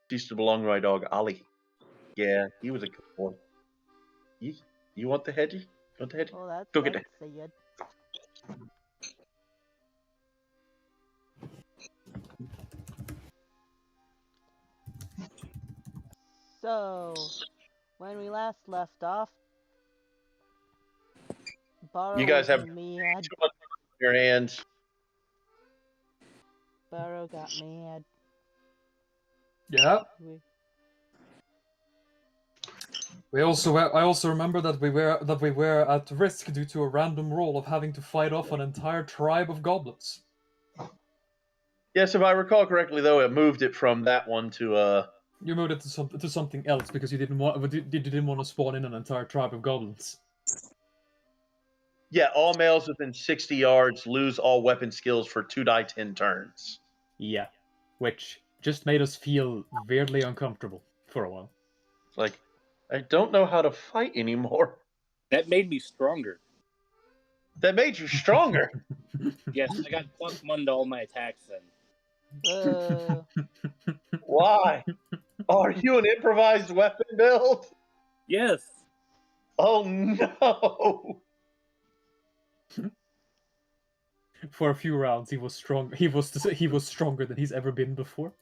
Used to belong to my dog Ollie. Yeah, he was a good boy. You, you want the heady? You want the heady? Oh, that's Go get the. sad. So, when we last left off, You Burrow guys was have mad. too much in your hands. Burrow got mad. Yeah. We, I also remember that we were at risk due to a random roll of having to fight off an entire tribe of goblins. Yes, if I recall correctly, though, it moved it from that one to You moved it to something else because you didn't want to spawn in an entire tribe of goblins. Yeah, all males within 60 yards lose all weapon skills for 2d10 turns. Yeah, which just made us feel weirdly uncomfortable for a while. It's like, I don't know how to fight anymore. That made me stronger. That made you stronger. Yes, I got +1 to all my attacks then. Why? Are you an improvised weapon build? Yes. Oh no! For a few rounds, he was strong. He was stronger than he's ever been before.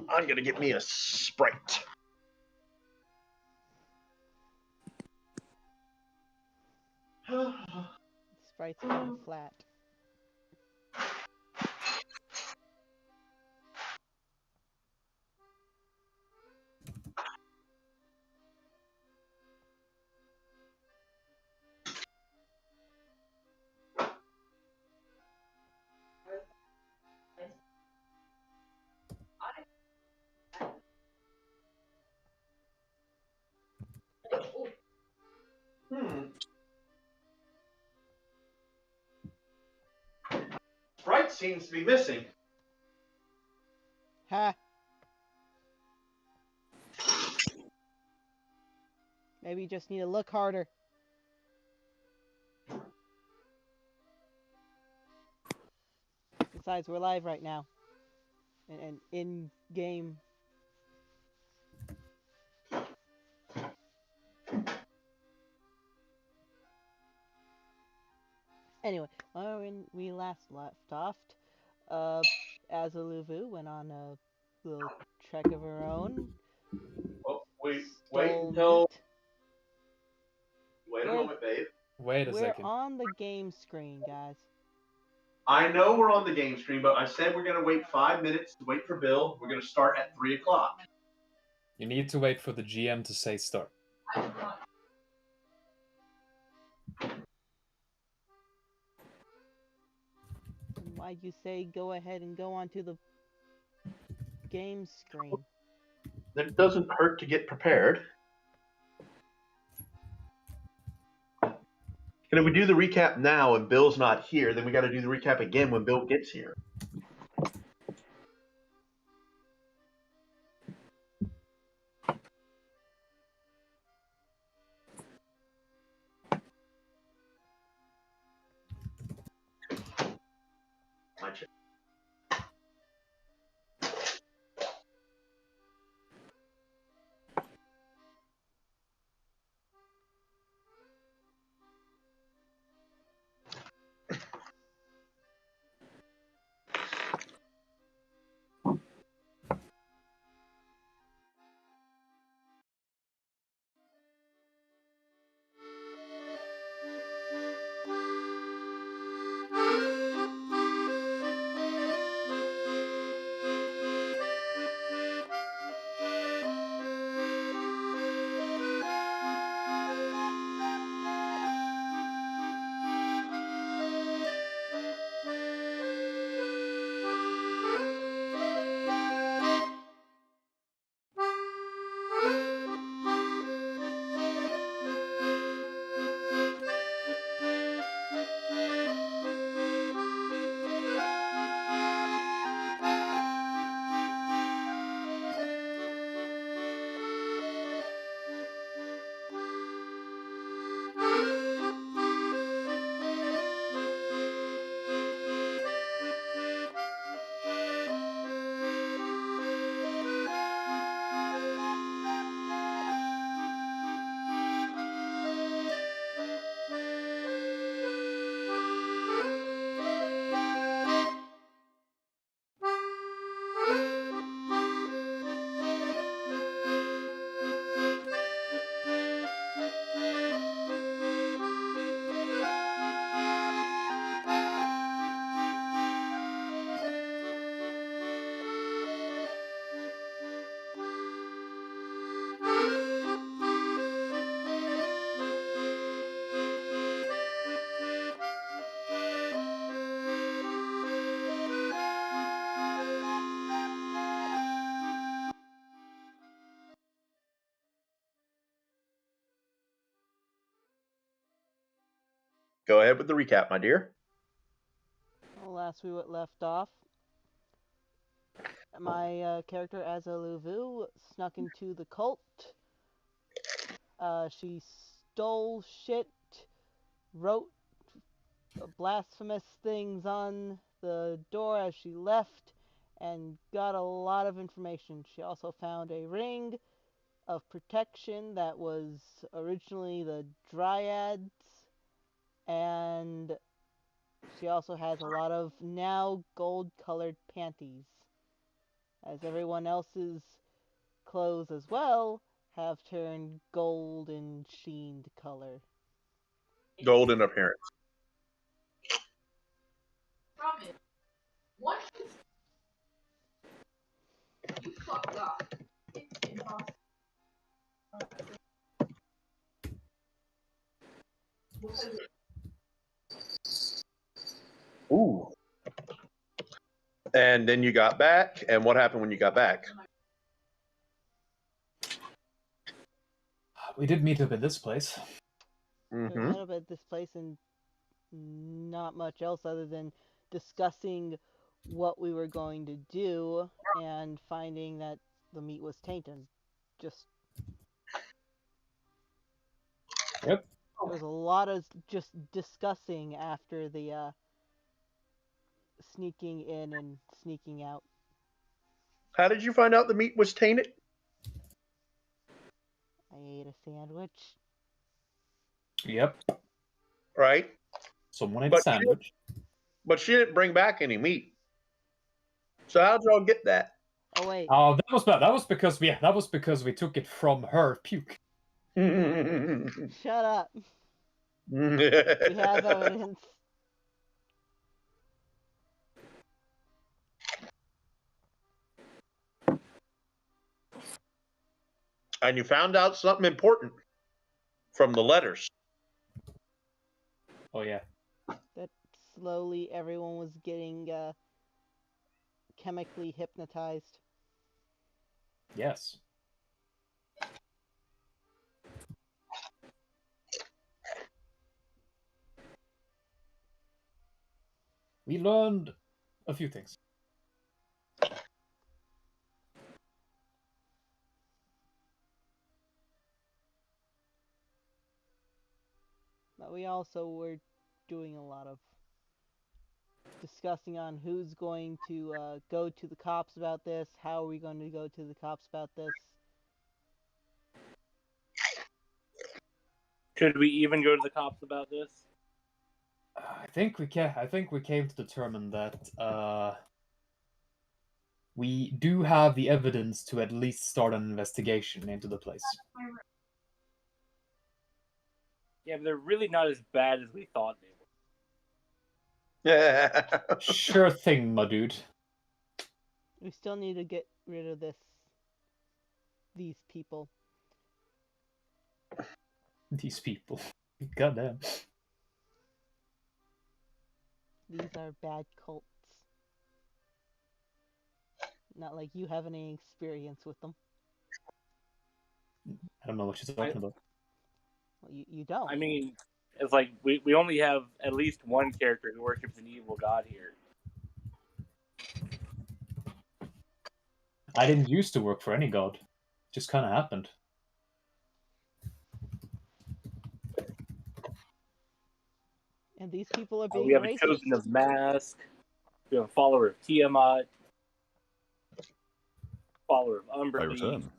I'm gonna get me a Sprite. Sprite's kind of flat. Sprite seems to be missing. Ha! Maybe you just need to look harder. Besides, we're live right now. And in-game. Anyway, when we last left off, Azaluvu went on a little trek of her own. Oh, wait Stole until. meat. Wait a moment, babe. Wait a We're second. on the game screen, guys. I know we're on the game screen, but I said we're gonna wait 5 minutes to wait for Bill. We're gonna start at 3 o'clock. You need to wait for the GM to say start. Why'd you say go ahead and go onto the game screen? It doesn't hurt to get prepared. And if we do the recap now and Bill's not here, then we got to do the recap again when Bill gets here. Watch it. Go ahead with the recap, my dear. Well, last we left off, my character Azaluvu snuck into the cult. She stole shit, wrote blasphemous things on the door as she left, and got a lot of information. She also found a ring of protection that was originally the Dryads, and she also has a lot of now gold-colored panties, as everyone else's clothes as well have turned gold and sheened color. Golden appearance. What? You fucked up. It's impossible. Ooh. And then you got back, and what happened when you got back? We did meet up in this place. We Mm-hmm. met up at this place and not much else other than discussing what we were going to do and finding that the meat was tainted. Just Yep. there was a lot of just discussing after the sneaking in and sneaking out. How did you find out the meat was tainted? I ate a sandwich. Yep. Right? Someone ate a But sandwich. But she didn't bring back any meat. So how'd y'all get that? Oh wait, Oh, that was bad. That was because we took it from her puke. shut up. We have evidence. And you found out something important from the letters. Oh yeah. That slowly everyone was getting chemically hypnotized. Yes. We learned a few things. But we also were doing a lot of discussing on who's going to go to the cops about this, how are we going to go to the cops about this. Should we even go to the cops about this? I think we came to determine that we do have the evidence to at least start an investigation into the place. Yeah, but they're really not as bad as we thought they were. Yeah. Sure thing, my dude. We still need to get rid of these people. These people. Goddamn. These are bad cults. Not like you have any experience with them. I don't know what she's talking about. Well, you don't. I mean, it's like we only have at least one character who worships an evil god here. I didn't used to work for any god. Just kind of happened. And these people are being We have a racist. chosen of Mask. We have a follower of Tiamat. Follower of I Umberly. return.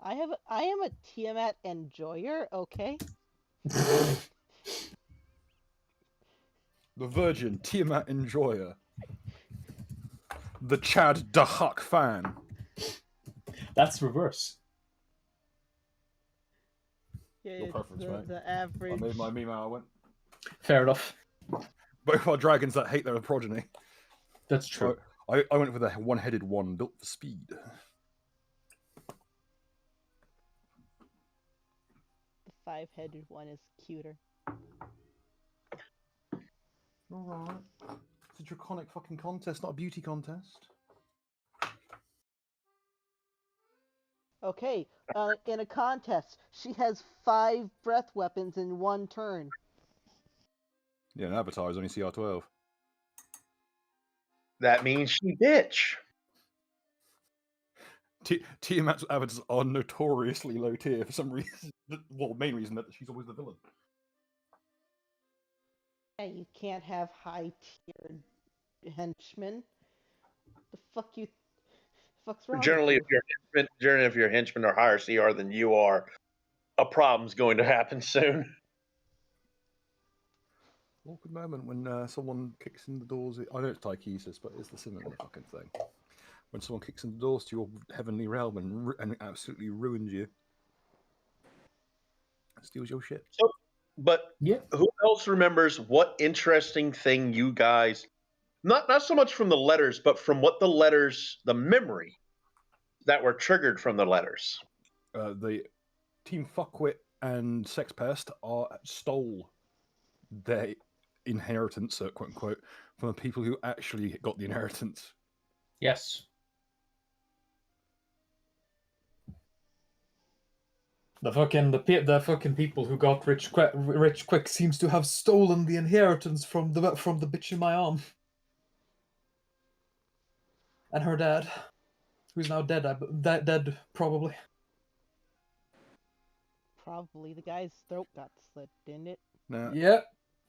I am a Tiamat enjoyer, okay? The Virgin Tiamat Enjoyer. The Chad Dahak fan. That's reverse. Yeah, Your it's preference, mate. the I average. made my meme out. I went. Fair enough. Both are dragons that hate their progeny. That's true. I went for the one-headed one built for speed. The five-headed one is cuter. Alright. It's a draconic fucking contest, not a beauty contest. Okay, in a contest, she has 5 breath weapons in one turn. Yeah, an Avatar is only CR12. That means she bitch. Tiamat's avatars are notoriously low tier for some reason. Well, main reason that she's always the villain. Yeah, you can't have high tiered henchmen. The fuck's wrong with you? If your henchmen are higher CR than you are, a problem's going to happen soon. Awkward moment when someone kicks in the doors. I know it's Tychesis, but it's the similar fucking thing. When someone kicks in the doors to your heavenly realm and absolutely ruins you, steals your shit. So, but Yeah. who else remembers what interesting thing you guys, not so much from the letters, but from what the memory that were triggered from the letters? The Team Fuckwit and Sex Pest stole their inheritance, quote unquote, from the people who actually got the inheritance. Yes. The fucking people who got rich quick seems to have stolen the inheritance from the bitch in my arm. And her dad, who's now dead. Dead probably. Probably the guy's throat got slit, didn't it? Now, Yeah.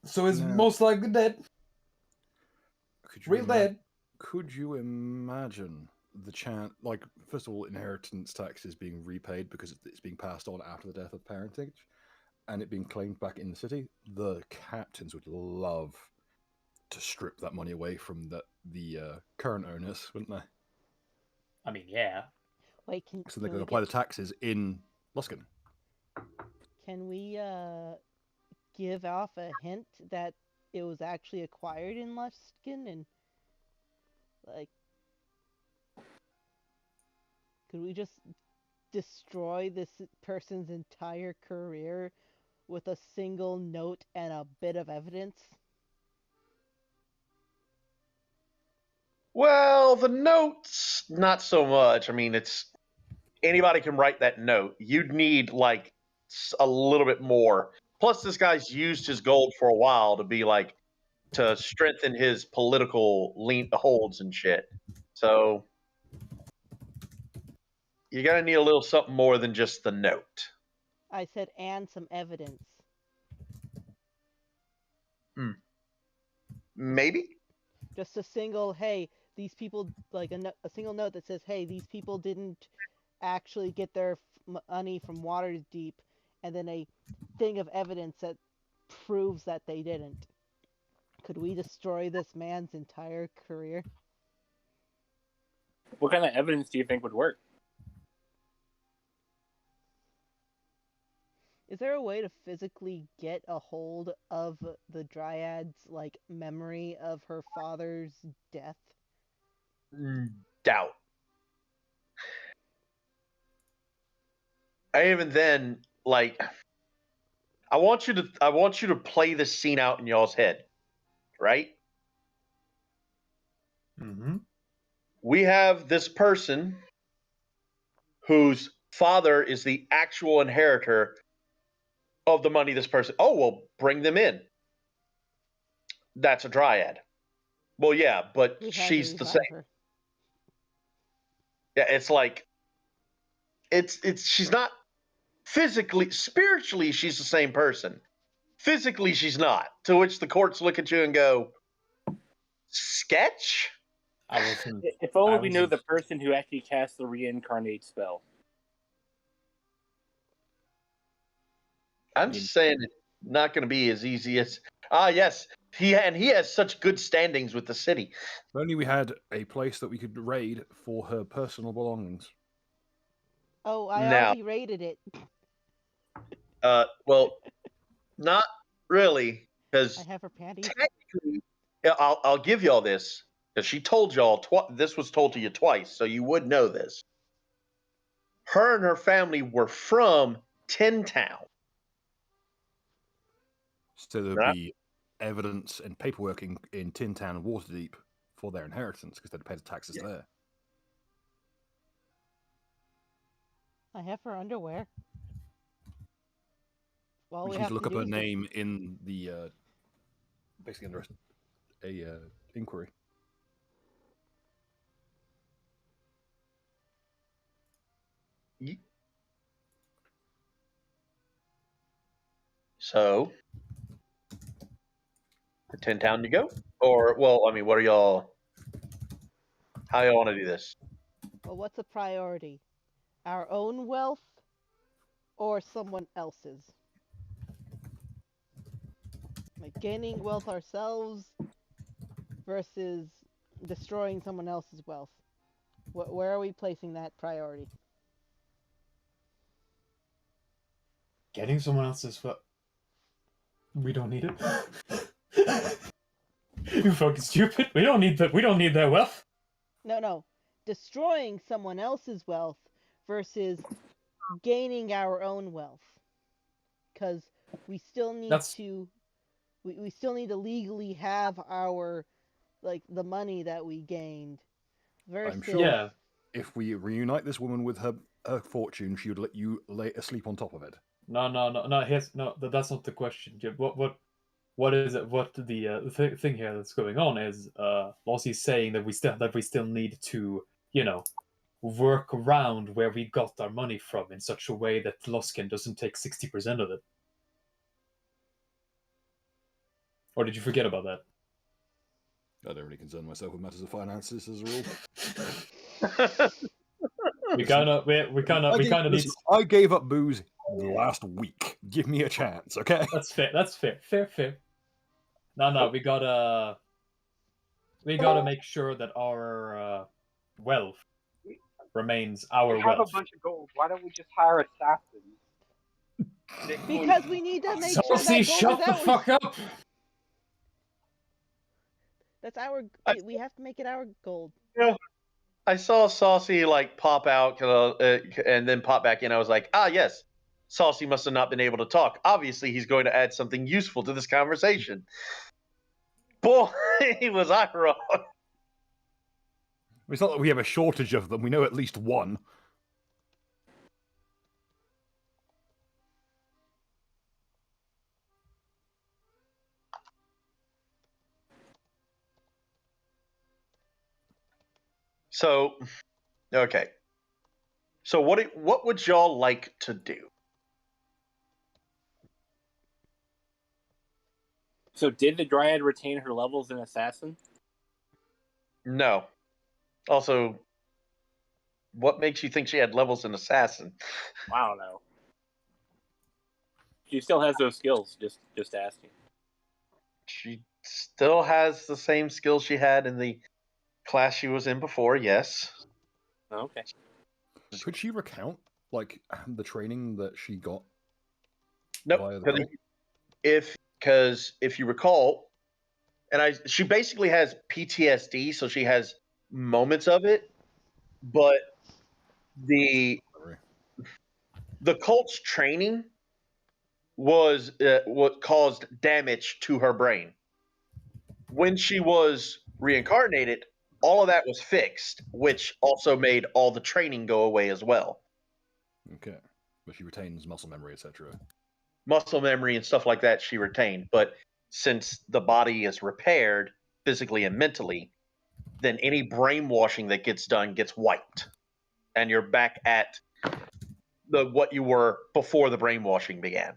So he's most likely dead. Real dead. Could you imagine the chance? Like, first of all, inheritance tax is being repaid because it's being passed on after the death of parentage, and it being claimed back in the city. The captains would love to strip that money away from the current owners, wouldn't they? I mean, yeah. Wait, So they could apply the taxes in Luskan. Can we give off a hint that it was actually acquired in Luskin and like could we just destroy this person's entire career with a single note and a bit of evidence? Well, the notes, not so much. I mean, it's anybody can write that note. You'd need like a little bit more. Plus, this guy's used his gold for a while to be like to strengthen his political holds and shit. So you're gonna need a little something more than just the note. I said and some evidence. Maybe. Just a single, hey, these people, like a single note that says, hey, these people didn't actually get their money from Waterdeep, and then a thing of evidence that proves that they didn't. Could we destroy this man's entire career? What kind of evidence do you think would work? Is there a way to physically get a hold of the Dryad's like memory of her father's death? Doubt. Even then, like, I want you to play this scene out in y'all's head, right? Mm-hmm. We have this person whose father is the actual inheritor of the money this person. Oh, well, bring them in. That's a dryad. Well, yeah, but We had to she's the revive same. her. Yeah, it's like it's she's not physically, spiritually she's the same person. Physically she's not. To which the courts look at you and go, "Sketch?" I wasn't. If only we knew the person who actually cast the reincarnate spell. I'm just saying it's not going to be as easy as yes, he has such good standings with the city. If only we had a place that we could raid for her personal belongings. Oh, I Now, already rated it. well, not really, because I have her panties. technically, I'll give y'all this because she told y'all this was told to you twice, so you would know this. Her and her family were from Tin Town. So there'd be evidence and paperwork in Tin Town and Waterdeep for their inheritance because they'd pay the taxes there. I have her underwear. Well, We we just need have to look to up do her is name in the basically under a inquiry. So, to 10 town you go? Or, well, I mean, what are y'all. How y'all want to do this? Well, what's a priority? Our own wealth or someone else's? Like gaining wealth ourselves versus destroying someone else's wealth. Where are we placing that priority? Getting someone else's wealth. We don't need it. You fucking stupid. We don't need that. We don't need their wealth. No. Destroying someone else's wealth versus gaining our own wealth. Because we still need to we still need to legally have our the money that we gained versus I'm sure if we reunite this woman with her fortune, she would let you lay asleep on top of it. No. That's not the question. What is it? What the thing here that's going on is Lossie's saying that we still need to work around where we got our money from in such a way that Loskin doesn't take 60% of it. Or did you forget about that? I don't really concern myself with matters of finances as a rule. we kind of need. I gave up booze last week. Give me a chance, okay? That's fair. Fair. No. We gotta make sure that our wealth remains our We have wealth. a bunch of gold. Why don't we just hire assassins? because we need to make sure that Saucy, gold shut is the ours. fuck up! That's our. We have to make it our gold. I saw Saucy pop out and then pop back in. I was like, yes, Saucy must have not been able to talk. Obviously, he's going to add something useful to this conversation. Boy, was I wrong. It's not that we have a shortage of them. We know at least one. So, okay. So what would y'all like to do? So did the Dryad retain her levels in Assassin? No. Also, what makes you think she had levels in Assassin? I don't know. She still has those skills. Just asking. She still has the same skills she had in the class she was in before, yes. Okay. Could she recount the training that she got? Nope. Because if you recall, she basically has PTSD, so she has moments of it, but the cult's training was what caused damage to her brain. When she was reincarnated, all of that was fixed, which also made all the training go away as well. Okay, but she retains muscle memory, etc. Muscle memory and stuff like that she retained, but since the body is repaired physically and mentally, then any brainwashing that gets done gets wiped, and you're back at what you were before the brainwashing began.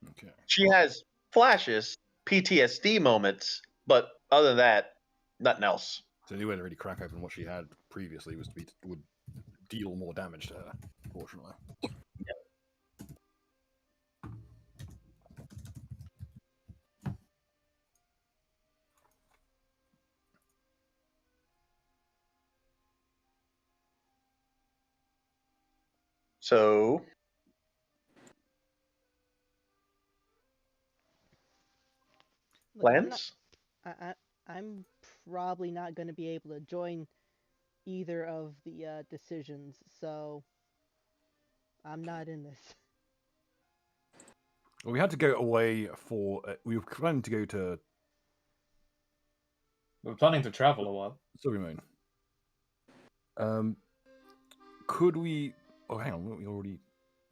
Okay. She has flashes, PTSD moments, but other than that, nothing else. So the only way to really crack open what she had previously would deal more damage to her, fortunately. So, plans? I'm probably not going to be able to join either of the decisions, so I'm not in this. Well, we had to go away for. We were planning to go to. We're planning to travel a while. Silver Moon. Could we? Oh, hang on. We already.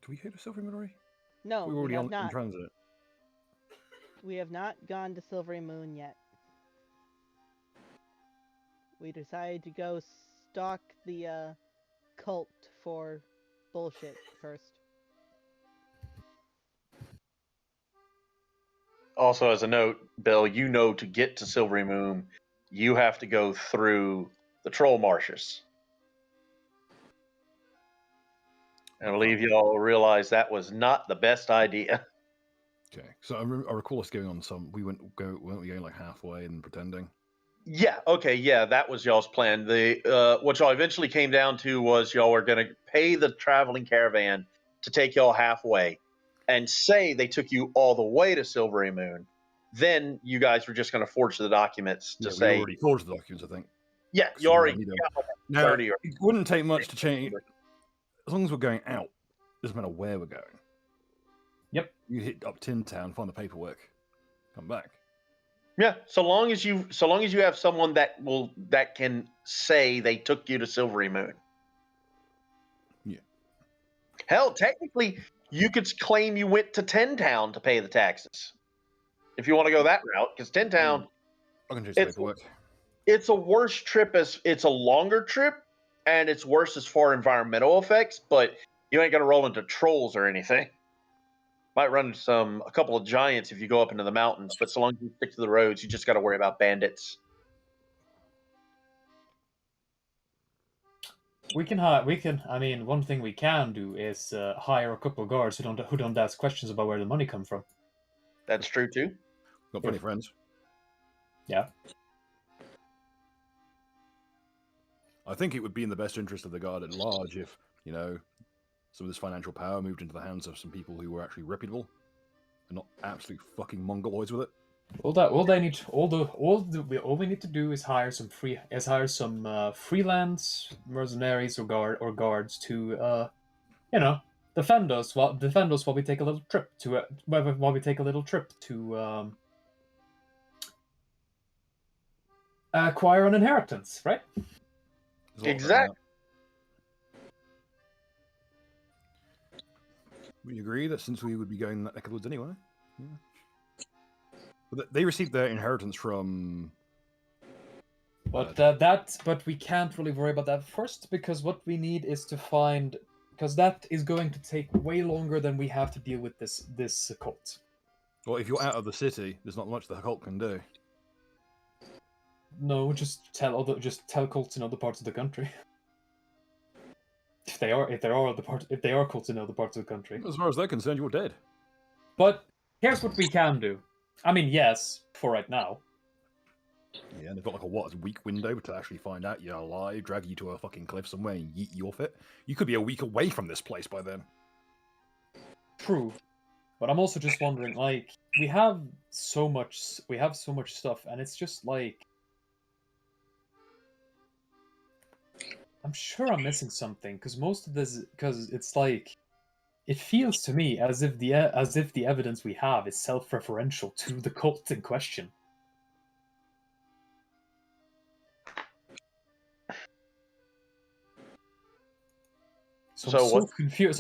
Did we go to Silver Moon already? No, we were already have in not. transit. We have not gone to Silvery Moon yet. We decided to go stalk the cult for bullshit first. Also, as a note, Bill, you know to get to Silvery Moon, you have to go through the troll marshes. And I believe you all realize that was not the best idea. Okay, so I recall us going on some. Weren't we going like halfway and pretending? Yeah, okay, yeah, that was y'all's plan. The what y'all eventually came down to was y'all were going to pay the traveling caravan to take y'all halfway and say they took you all the way to Silvery Moon. Then you guys were just going to forge the documents to Yeah, say, we already forged the documents, I think. yeah, you So we already don't need them. got like Now, 30 or it wouldn't take much to change. As long as we're going out, doesn't matter where we're going. Yep. You hit up Tin Town, find the paperwork, come back. yeah. So long as you have someone that can say they took you to Silvery Moon. Yeah. Hell, technically, you could claim you went to Tin Town to pay the taxes, if you want to go that route. Because Tin Town, I can chase the it's paperwork. it's a worse trip as it's a longer trip, and it's worse as far environmental effects. But you ain't gonna roll into trolls or anything. Might run into a couple of giants if you go up into the mountains, but so long as you stick to the roads, you just got to worry about bandits. We can hire. We can. I mean, one thing we can do is hire a couple of guards who don't ask questions about where the money come from. That's true too. Got plenty of friends. Yeah. I think it would be in the best interest of the guard at large if, some of this financial power moved into the hands of some people who were actually reputable and not absolute fucking mongoloids with it. All we need to do is hire some freelance mercenaries or guards to defend us while we take a little trip to acquire an inheritance, right? Exactly. We agree that since we would be going that neck of the woods anyway. Yeah. But they received their inheritance from. But we can't really worry about that first, because what we need is to find, because that is going to take way longer than we have to deal with this cult. Well, if you're out of the city, there's not much the cult can do. No, just tell cults in other parts of the country. If they are cults in other parts of the country. As far as they're concerned, you're dead. But here's what we can do. I mean, yes, for right now. Yeah, and they've got like a week window to actually find out you're alive, drag you to a fucking cliff somewhere and yeet you off it. You could be a week away from this place by then. True. But I'm also just wondering, like, we have so much stuff, and it's just like, I'm sure I'm missing something, because it's like, it feels to me as if the evidence we have is self-referential to the cult in question. So I'm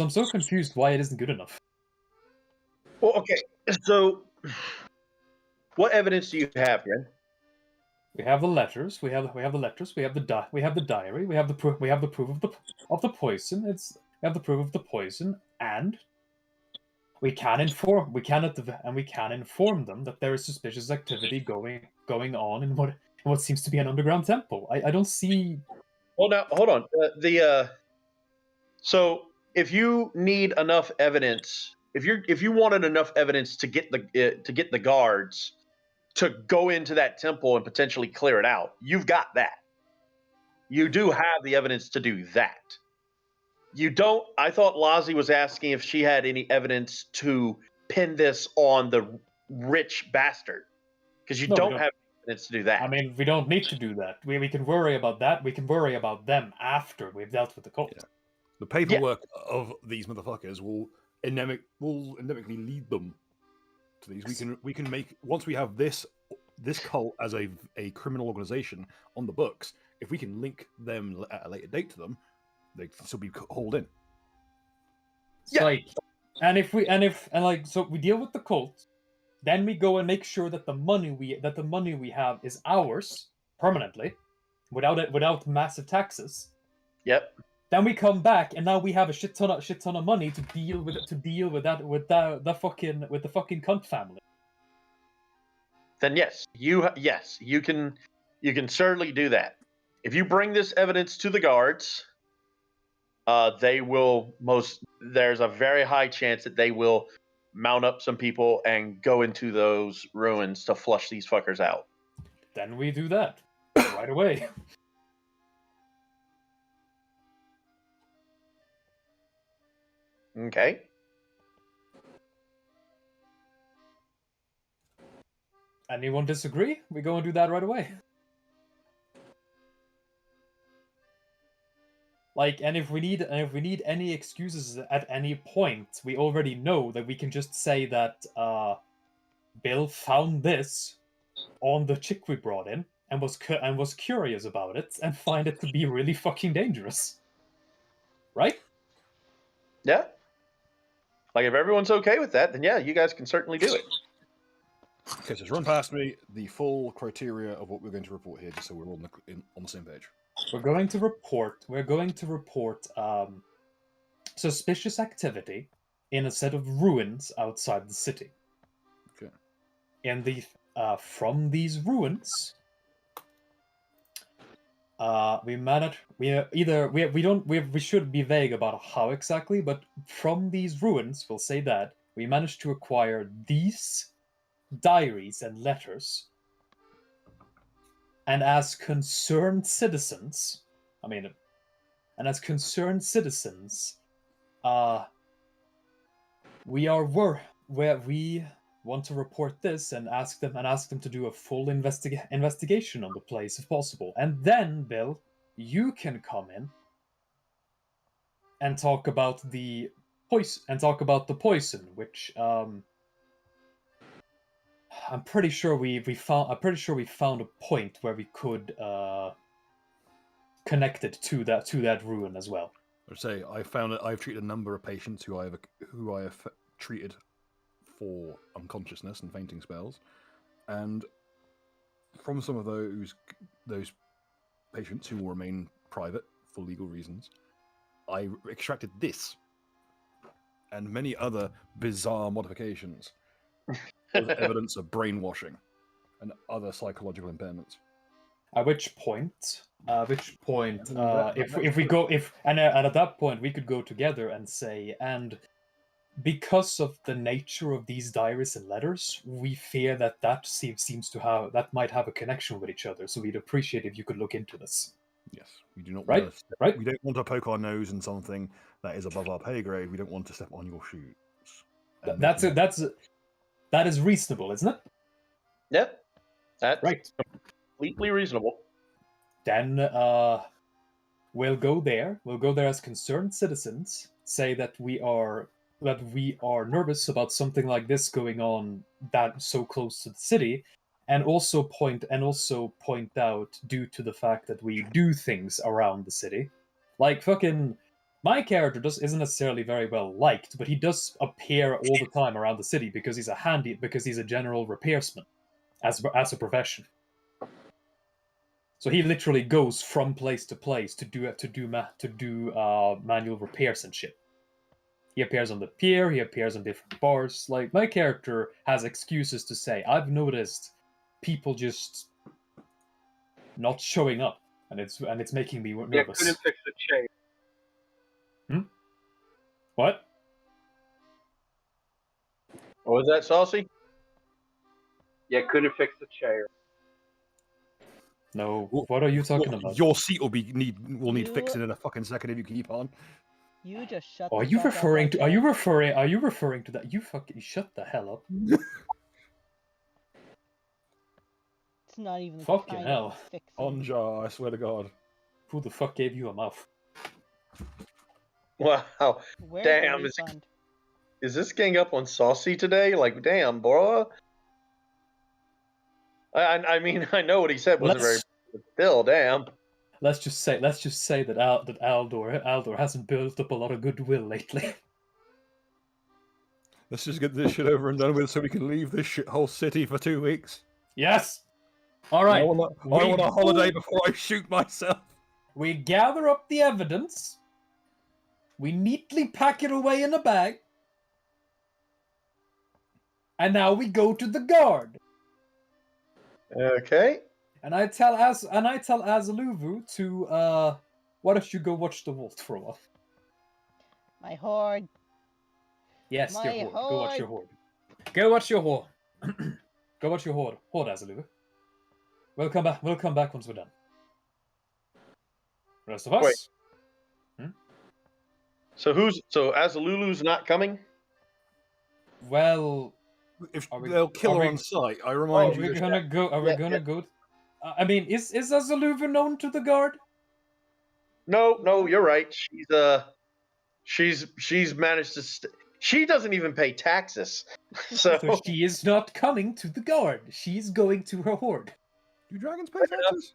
so confused why it isn't good enough. Well, okay. So, what evidence do you have, Ren? We have the letters. We have the letters. We have the diary. We have the proof. We have the proof of the poison. We have the proof of the poison, and we can inform them that there is suspicious activity going on in what seems to be an underground temple. I don't see. Well, now hold on. So if you need enough evidence, if you wanted enough evidence to get the guards to go into that temple and potentially clear it out, you've got that. You do have the evidence to do that. You don't. I thought Lazi was asking if she had any evidence to pin this on the rich bastard, because you don't have evidence to do that. I mean, we don't need to do that. We can worry about that. We can worry about them after we've dealt with the cult. Yeah. The paperwork of these motherfuckers will endemically lead them to these. We can make, once we have this cult as a criminal organization on the books, if we can link them at a later date to them, they can still be hauled in. Yeah. So we deal with the cult. Then we go and make sure that the money we have is ours permanently, without massive taxes. Yep. Then we come back, and now we have a shit ton of money to deal with the fucking cunt family. Then yes, you can certainly do that. If you bring this evidence to the guards, they will there's a very high chance that they will mount up some people and go into those ruins to flush these fuckers out. Then we do that right away. Okay. Anyone disagree? We go and do that right away. Like, and if we need any excuses at any point, we already know that we can just say that Bill found this on the chick we brought in and was curious about it and find it to be really fucking dangerous, right? Yeah. Like, if everyone's okay with that, then yeah, you guys can certainly do it. Okay, so just run past me the full criteria of what we're going to report here, just so we're all on the same page. We're going to report suspicious activity in a set of ruins outside the city. Okay. And from these ruins, we should be vague about how exactly, but from these ruins, we'll say that we managed to acquire these diaries and letters. And as concerned citizens, we want to report this and ask them to do a full investigation on the place if possible. And then, Bill, you can come in and talk about the poison, which I'm pretty sure we found a point where we could connect it to that ruin as well. I'd say I've treated a number of patients who I have treated for unconsciousness and fainting spells, and from some of those patients who will remain private for legal reasons, I extracted this and many other bizarre modifications as evidence of brainwashing and other psychological impairments. At which point, at that point we could go together and say, and because of the nature of these diaries and letters, we fear that might have a connection with each other. So we'd appreciate if you could look into this. Yes, we do not right. We don't want to poke our nose in something that is above our pay grade. We don't want to step on your shoes. That is reasonable, isn't it? Yep. That's right. Completely reasonable. Then we'll go there. We'll go there as concerned citizens. Say that we are nervous about something like this going on that so close to the city, and also point out, due to the fact that we do things around the city, like fucking my character isn't necessarily very well liked, but he does appear all the time around the city because he's a general repairsman as a profession. So he literally goes from place to place to do manual repairs and shit. He appears on the pier, he appears on different bars. Like, my character has excuses to say, I've noticed people just not showing up, and it's making me nervous. Yeah, couldn't fix the chair. What? What was that, Saucy? Yeah, couldn't fix the chair. No, what are you talking about? Your seat will need fixing in a fucking second if you keep on. You just shut. Are you referring to that? You fucking shut the hell up. It's not even fucking hell. Anja, I swear to God. Who the fuck gave you a mouth? Wow. Where's damn. Is this gang up on Saucy today? Like, damn, bro. I mean, I know what he said wasn't very, but still, damn. Let's just say that Aldor hasn't built up a lot of goodwill lately. Let's just get this shit over and done with so we can leave this whole city for 2 weeks. Yes. All right. I want a holiday before I shoot myself. We gather up the evidence. We neatly pack it away in a bag. And now we go to the guard. Okay. And I tell Azaluvu to why don't you go watch the vault for a while? My horde. Yes, My your horde. Go watch horde. your horde. Go watch your horde. Go watch your horde. Horde, Azaluvu. We'll come back. We'll come back once we're done. Rest of us. Wait. So Azalulu's not coming? Well, If Are we- they'll kill are her we- on sight, I are remind we you. gonna go? Are we Yeah, gonna yeah. go? I mean, is Azaluvu known to the guard? No, you're right. She's managed to. She doesn't even pay taxes. So So she is not coming to the guard. She's going to her horde. Do dragons pay taxes?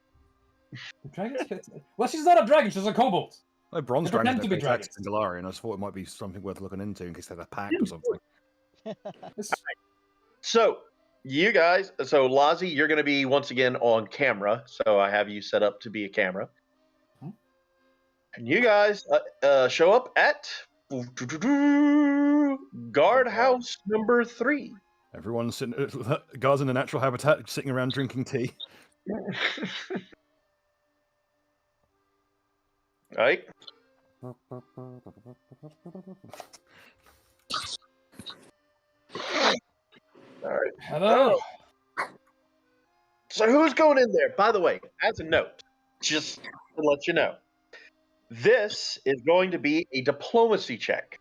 The dragons pay. Well, she's not a dragon. She's a kobold. No, bronze They pretend dragons to don't be pay taxes in dragons. Galarian. I just thought it might be something worth looking into in case they have a pact or something. So you guys, Lazi, you're going to be once again on camera. So I have you set up to be a camera, and you guys show up at guardhouse number 3. Everyone's sitting, guards in a natural habitat, sitting around drinking tea. Right. All right. Hello. So who's going in there? By the way, as a note, just to let you know, this is going to be a diplomacy check.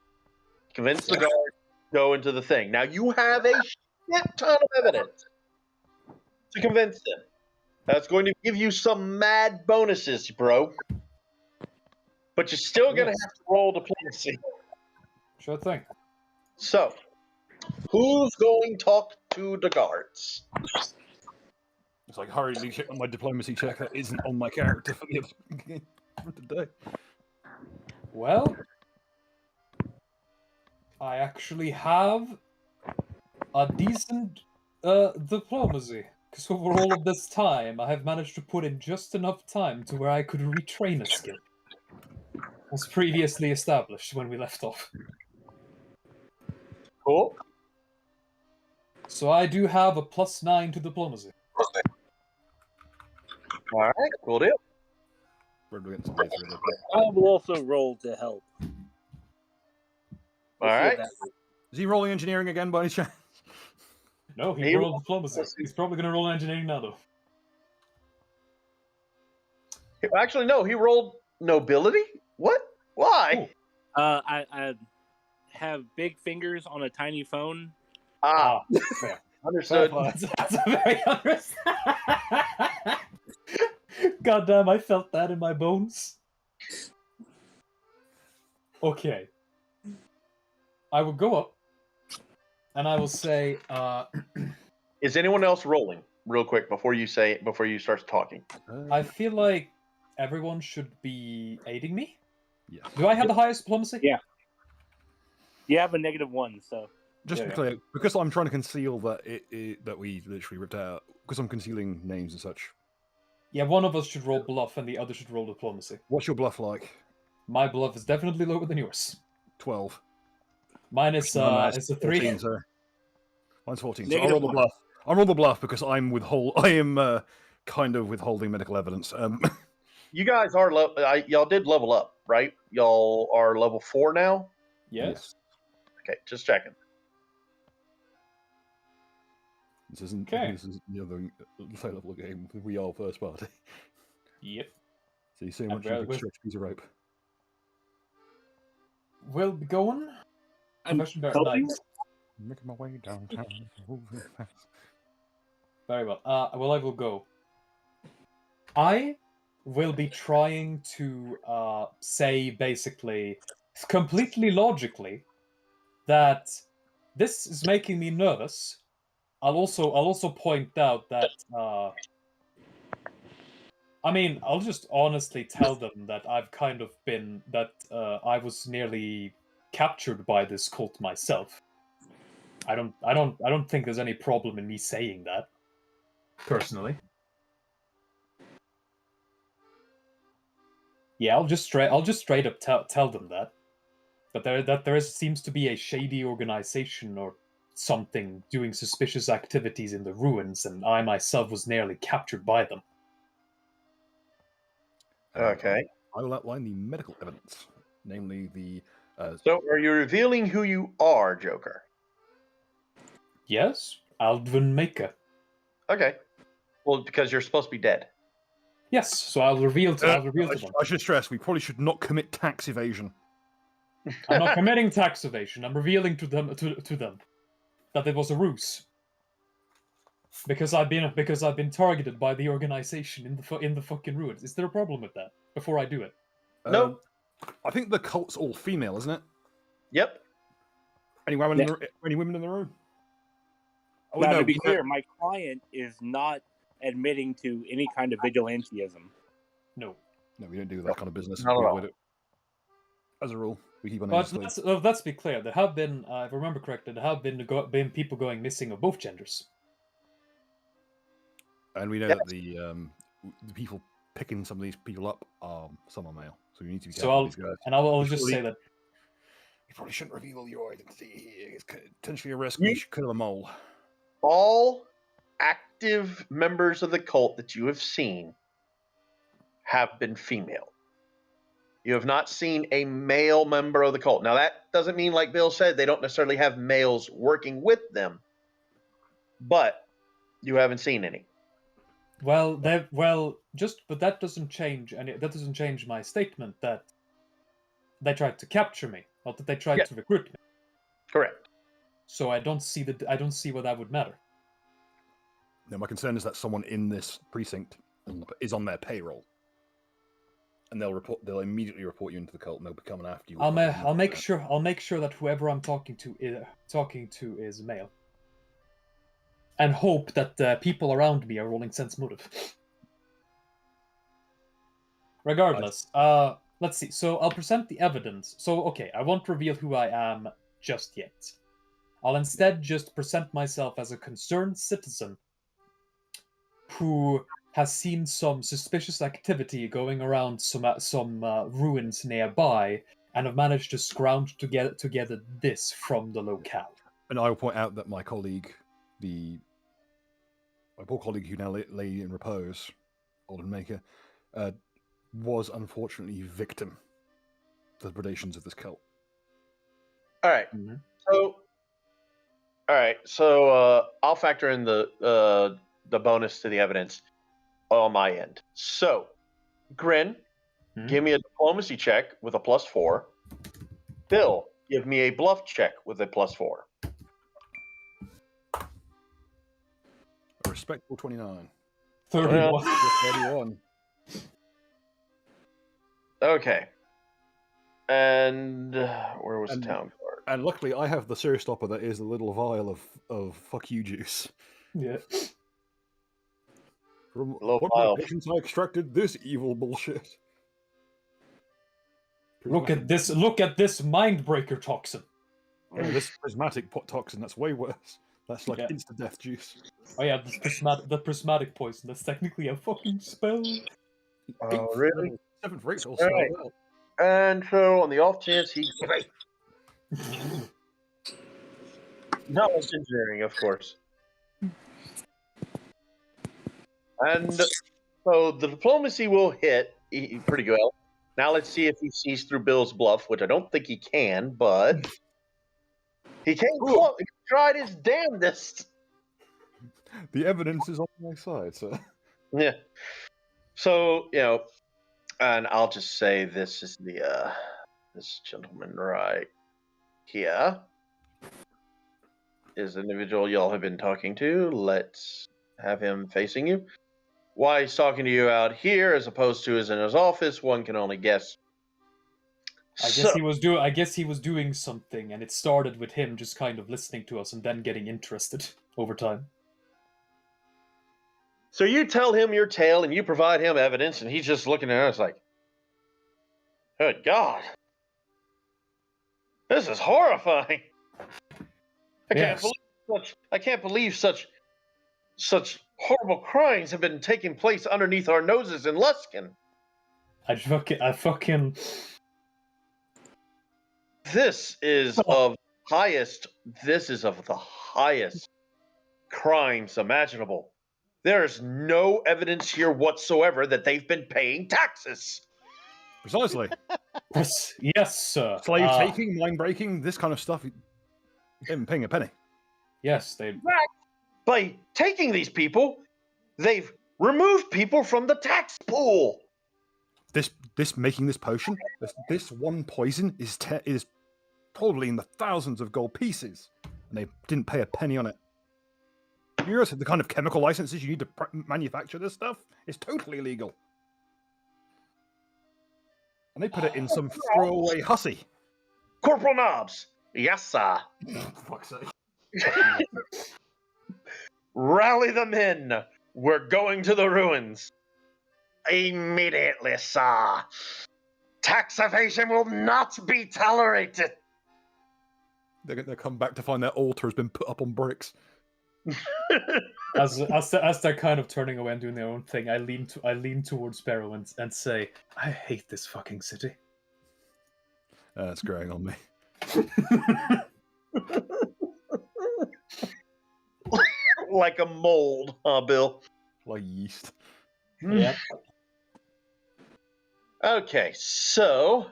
Convince the guard to go into the thing. Now you have a shit ton of evidence to convince them. That's going to give you some mad bonuses, bro. But you're still going to have to roll diplomacy. Sure thing. So, who's going to talk to the guards? It's like hurriedly check on my diplomacy check that isn't on my character for the for today. Well, I actually have a decent diplomacy. Because over all of this time, I have managed to put in just enough time to where I could retrain a skill. Was previously established when we left off. Cool. So I do have a +9 to diplomacy. All right, cool deal. We're doing some data really quick. I will also roll to help. All right. Is he rolling engineering again by any chance? No, he He rolled diplomacy. He's probably going to roll engineering now, though. Actually, no, he rolled nobility? What? Why? I have big fingers on a tiny phone. Ah, Fair. understood. That's a very God damn, I felt that in my bones. Okay. I will go up, and I will say, Is anyone else rolling real quick before you start talking? I feel like everyone should be aiding me. Yeah. Do I have the highest diplomacy? Yeah. You have a -1, so. Just to be clear, because I'm trying to conceal that that we literally ripped out, because I'm concealing names and such. Yeah, one of us should roll bluff, and the other should roll diplomacy. What's your bluff like? My bluff is definitely lower than yours. 12. Mine is a 3. 14, sir. Mine's 14. So I'll roll the bluff. I'll roll the bluff because I am kind of withholding medical evidence. You guys are y'all did level up, right? Y'all are level 4 now. Yes. Okay, just checking. This isn't. Okay. This is the other low level game. We are first party. Yep. So you see much barely like a with- stretched piece of rope. We'll be going. I'm Question about helping? knights. Making my way downtown. moving fast. Very well. Well, I will go. I will be trying to say basically, completely logically, that this is making me nervous. I'll also point out that I mean, I'll just honestly tell them that I've kind of been I was nearly captured by this cult myself. I don't think there's any problem in me saying that, personally. Yeah, I'll just straight up tell them that there seems to be a shady organization or something doing suspicious activities in the ruins, and I myself was nearly captured by them. Okay. I will outline the medical evidence, namely the. So, are you revealing who you are, Joker? Yes, Aldvin Maker. Okay. Well, because you're supposed to be dead. Yes, so I'll reveal to them. I should stress, we probably should not commit tax evasion. I'm not committing tax evasion. I'm revealing to them that it was a ruse. Because I've been targeted by the organization in the fucking ruins. Is there a problem with that? Before I do it. Nope. I think the cult's all female, isn't it? Yep. Any women in the room? Oh, Now, no, to be clear, my client is not admitting to any kind of vigilantism. No. No, we don't do that kind of business. Not at all. As a rule, we keep on. But let's be clear. There have been, if I remember correctly, there have been people going missing of both genders. And we know that the people picking some of these people up are some are male, so we need to be careful with these guys. And I'll just say that you probably shouldn't reveal your identity. It's potentially a risk. You could have a mole. All active members of the cult that you have seen have been female. You have not seen a male member of the cult. Now, that doesn't mean, like Bill said, they don't necessarily have males working with them, but you haven't seen any. but that doesn't change, and that doesn't change my statement that they tried to capture me, not that they tried to recruit me. Correct. So I don't see why that would matter. No, my concern is that someone in this precinct is on their payroll, and they'll immediately report you into the cult, and they'll be coming after you. I'll make sure that whoever I'm talking to is male. And hope that people around me are rolling sense motive. Regardless, let's see. So I'll present the evidence. So, okay, I won't reveal who I am just yet. I'll instead just present myself as a concerned citizen who has seen some suspicious activity going around some ruins nearby, and have managed to scrounge together this from the locale. And I will point out that my colleague, my poor colleague who now lay in repose, Alden Maker, was unfortunately victim to the predations of this cult. All right. Mm-hmm. So I'll factor in the bonus to the evidence on my end. So, Grin, give me a diplomacy check with a +4. Bill, give me a bluff check with a +4. A respectable 29. 31. 31. Okay. And where was the town card? And luckily, I have the sewer stopper that is a little vial of fuck you juice. Yeah. From Little what vial. patients I extracted this evil bullshit. Look at this mind-breaker toxin. Oh, this prismatic toxin, that's way worse. That's like instant death juice. Oh yeah, the prismatic poison. That's technically a fucking spell. Oh, really? 7th rate all Right. well. And so, on the off chance he... Knowledge engineering, of course. And so the diplomacy will hit pretty well. Now let's see if he sees through Bill's bluff, which I don't think he can, but he came close. He tried his damnedest. The evidence is on my side, so. Yeah. So, and I'll just say this is this gentleman right here is the individual y'all have been talking to. Let's have him facing you. Why he's talking to you out here as opposed to is in his office, one can only guess. I guess he was doing something, and it started with him just kind of listening to us and then getting interested over time. So you tell him your tale and you provide him evidence, and he's just looking at us like, good God, this is horrifying. I can't believe such horrible crimes have been taking place underneath our noses in Luskin. I fucking. This is of highest. This is of the highest crimes imaginable. There is no evidence here whatsoever that they've been paying taxes. Precisely. Yes, sir. Slave taking, mine breaking, this kind of stuff. They haven't paying a penny. Yes, they. By taking these people, they've removed people from the tax pool. This making this potion, this one poison is probably in the thousands of gold pieces, and they didn't pay a penny on it. You realize the kind of chemical licenses you need to manufacture this stuff is totally illegal. And they put it in some throwaway hussy. Corporal Knobs, yes, sir. Fuck's sake. Rally the men. We're going to the ruins. Immediately, sir. Tax evasion will not be tolerated. They're going to come back to find their altar has been put up on bricks. As they're kind of turning away and doing their own thing, I lean towards Sparrow and say, "I hate this fucking city." That's growing on me. Like a mold, huh, Bill? Like yeast. Yeah. Okay, so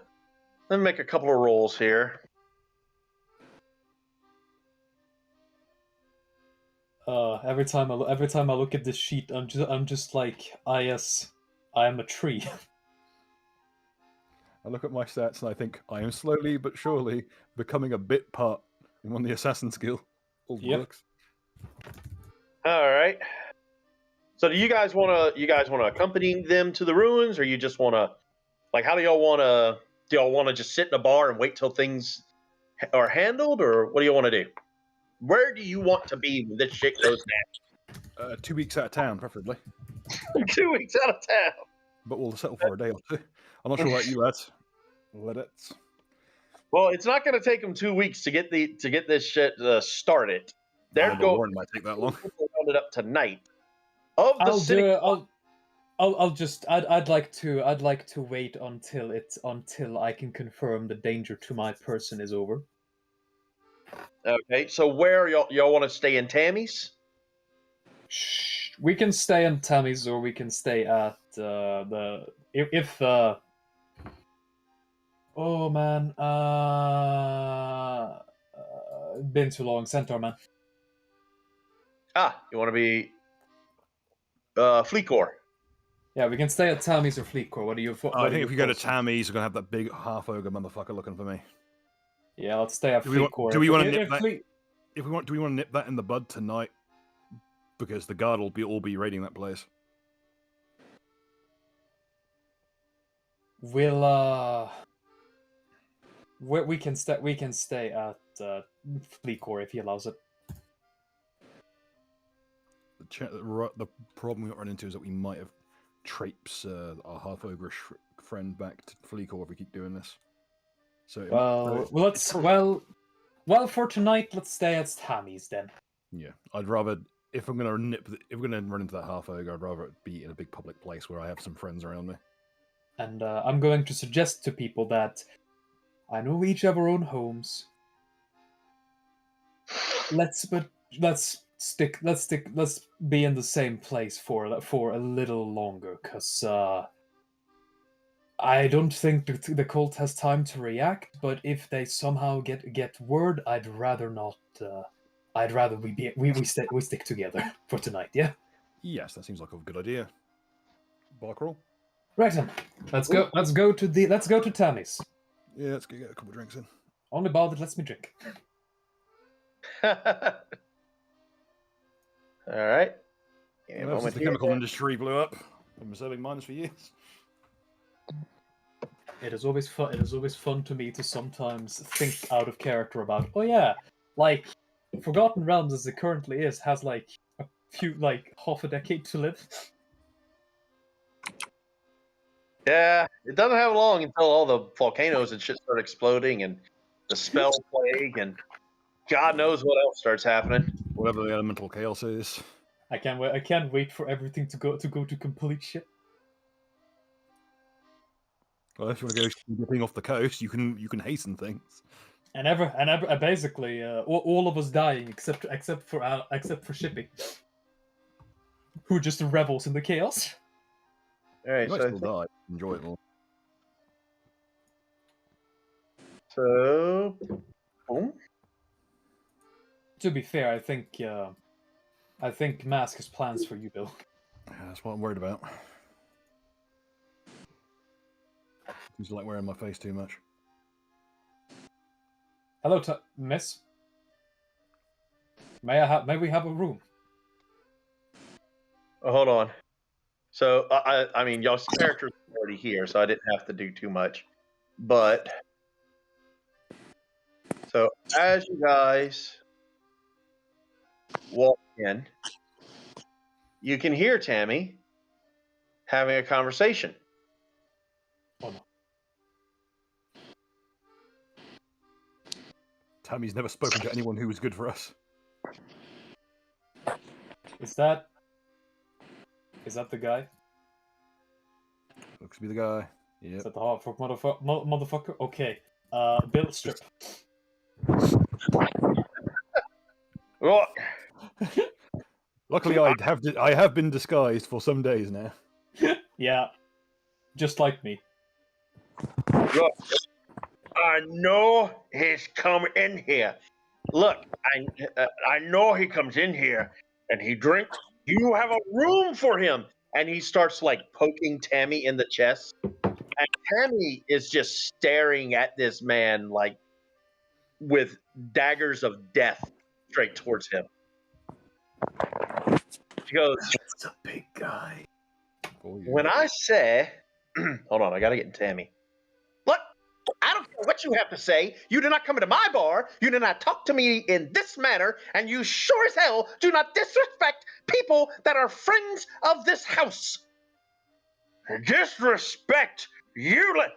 let me make a couple of rolls here. Every time I look at this sheet, I'm just like, I am a tree. I look at my stats and I think I am slowly but surely becoming a bit part in one of the assassin skill. Yep. Books. All right. So do you guys want to accompany them to the ruins, or you just want to, like, how do y'all want to? Do y'all want to just sit in a bar and wait till things are handled, or what do you want to do? Where do you want to be when this shit goes down? 2 weeks out of town, preferably. 2 weeks out of town. But we'll settle for a day or two. I'm not sure about you lads. Let it. Well, it's not going to take them 2 weeks to get this shit started. They're going. Warren might take that long. To round it up tonight. Of the city. I'd like to wait until I can confirm the danger to my person is over. Okay, so where y'all want to stay in Tammy's? We can stay in Tammy's, or we can stay at oh man, been too long, Centaur man. You want to be Fleet Corps? Yeah, we can stay at Tammy's or Fleet Corps. What do you? I think if we go to Tammy's, we're gonna have that big half ogre motherfucker looking for me. Yeah, let's stay at Fleet Corps. Do we want to nip that? Do we want to nip that in the bud tonight? Because the guard will all be raiding that place. We'll we can stay at Fleet Corps if he allows it. The problem we got run into is that we might have traipsed our half ogreish friend back to Fleet Corps if we keep doing this. So for tonight, let's stay at Tammy's then. Yeah, I'd rather if we're gonna run into that half ogre, I'd rather it be in a big public place where I have some friends around me. And I'm going to suggest to people that I know we each have our own homes. Let's be in the same place for a little longer, cause I don't think the cult has time to react. But if they somehow get word, I'd rather not. I'd rather we stick together for tonight. Yeah. Yes, that seems like a good idea. Bar crawl. Right then, let's go. Let's go to Tammy's. Yeah, let's get a couple of drinks in. Only bar that lets me drink. All right. Since the chemical industry blew up, I've been serving mines for years. It is always fun. It is always fun to me to sometimes think out of character about. Oh yeah, like Forgotten Realms as it currently is has like a few half a decade to live. Yeah, it doesn't have long until all the volcanoes and shit start exploding and the spell plague and God knows what else starts happening. Whatever the elemental chaos is. I can't wait. I can't wait for everything to go to complete shit. Well, if you want to go thing off the coast, you can hasten things. And basically all of us dying except for shipping, who just revels in the chaos. All right, You might so, still die. Enjoy it more. boom. To be fair, I think Mask has plans for you, Bill. Yeah, that's what I'm worried about. Seems like wearing my face too much. Hello, Miss. May we have a room? Oh, hold on. So I mean, y'all's characters are already here, so I didn't have to do too much. But so as you guys walk in, you can hear Tammy having a conversation. Oh no. Tammy's never spoken to anyone who was good for us. Is that the guy? Looks to be the guy. Is Yep. that the Hardfork motherfucker? Okay. Bill, strip. Oh, Luckily, I have been disguised for some days now. Yeah. Just like me. look, I know he's come in here. Look, I know he comes in here and he drinks. You have a room for him, and he starts like poking Tammy in the chest. And Tammy is just staring at this man like with daggers of death straight towards him. She goes, It's a big guy. Oh, yeah. when I say, hold on, I gotta get Tammy. Look, I don't care what you have to say. You did not come into my bar. You did not talk to me in this manner, and you sure as hell do not disrespect people that are friends of this house. Disrespect?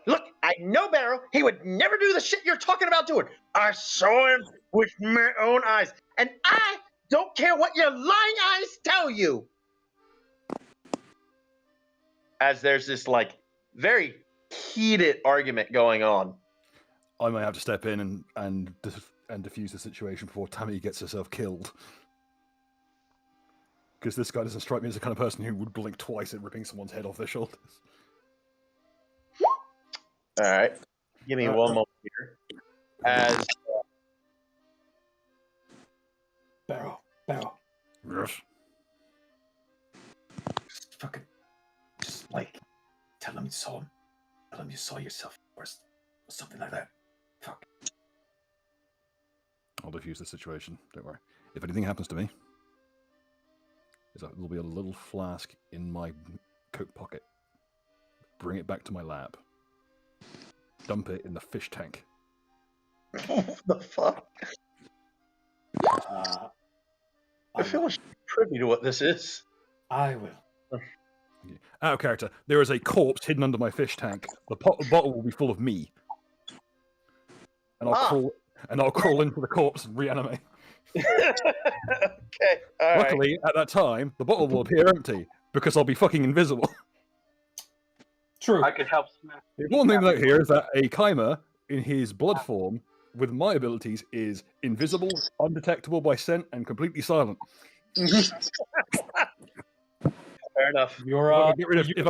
Look, I know Barrow. He would never do the shit you're talking about doing. I saw him with my own eyes, and I don't care what your lying eyes tell you. As there's this like very heated argument going on. I may have to step in and diffuse the situation before Tammy gets herself killed. Because this guy doesn't strike me as the kind of person who would blink twice at ripping someone's head off their shoulders. All right, give me one moment here. As Barrow. Yes. Just like, tell him you saw him. Tell him you saw yourself first. Or something like that. Fuck. I'll diffuse the situation. Don't worry. If anything happens to me, there'll be a little flask in my coat pocket. Bring it back to my lab. Dump it in the fish tank. what the fuck? I feel like privy to what this is. I will. Out of character. There is a corpse hidden under my fish tank. The bottle will be full of me. And I'll crawl into the corpse and reanimate. Okay, all right. Luckily, at that time, the bottle will appear empty because I'll be fucking invisible. True. I could help smash. The important thing to note here is that a Kaimer in his blood form with my abilities is invisible, undetectable by scent, and completely silent. Fair enough. You're If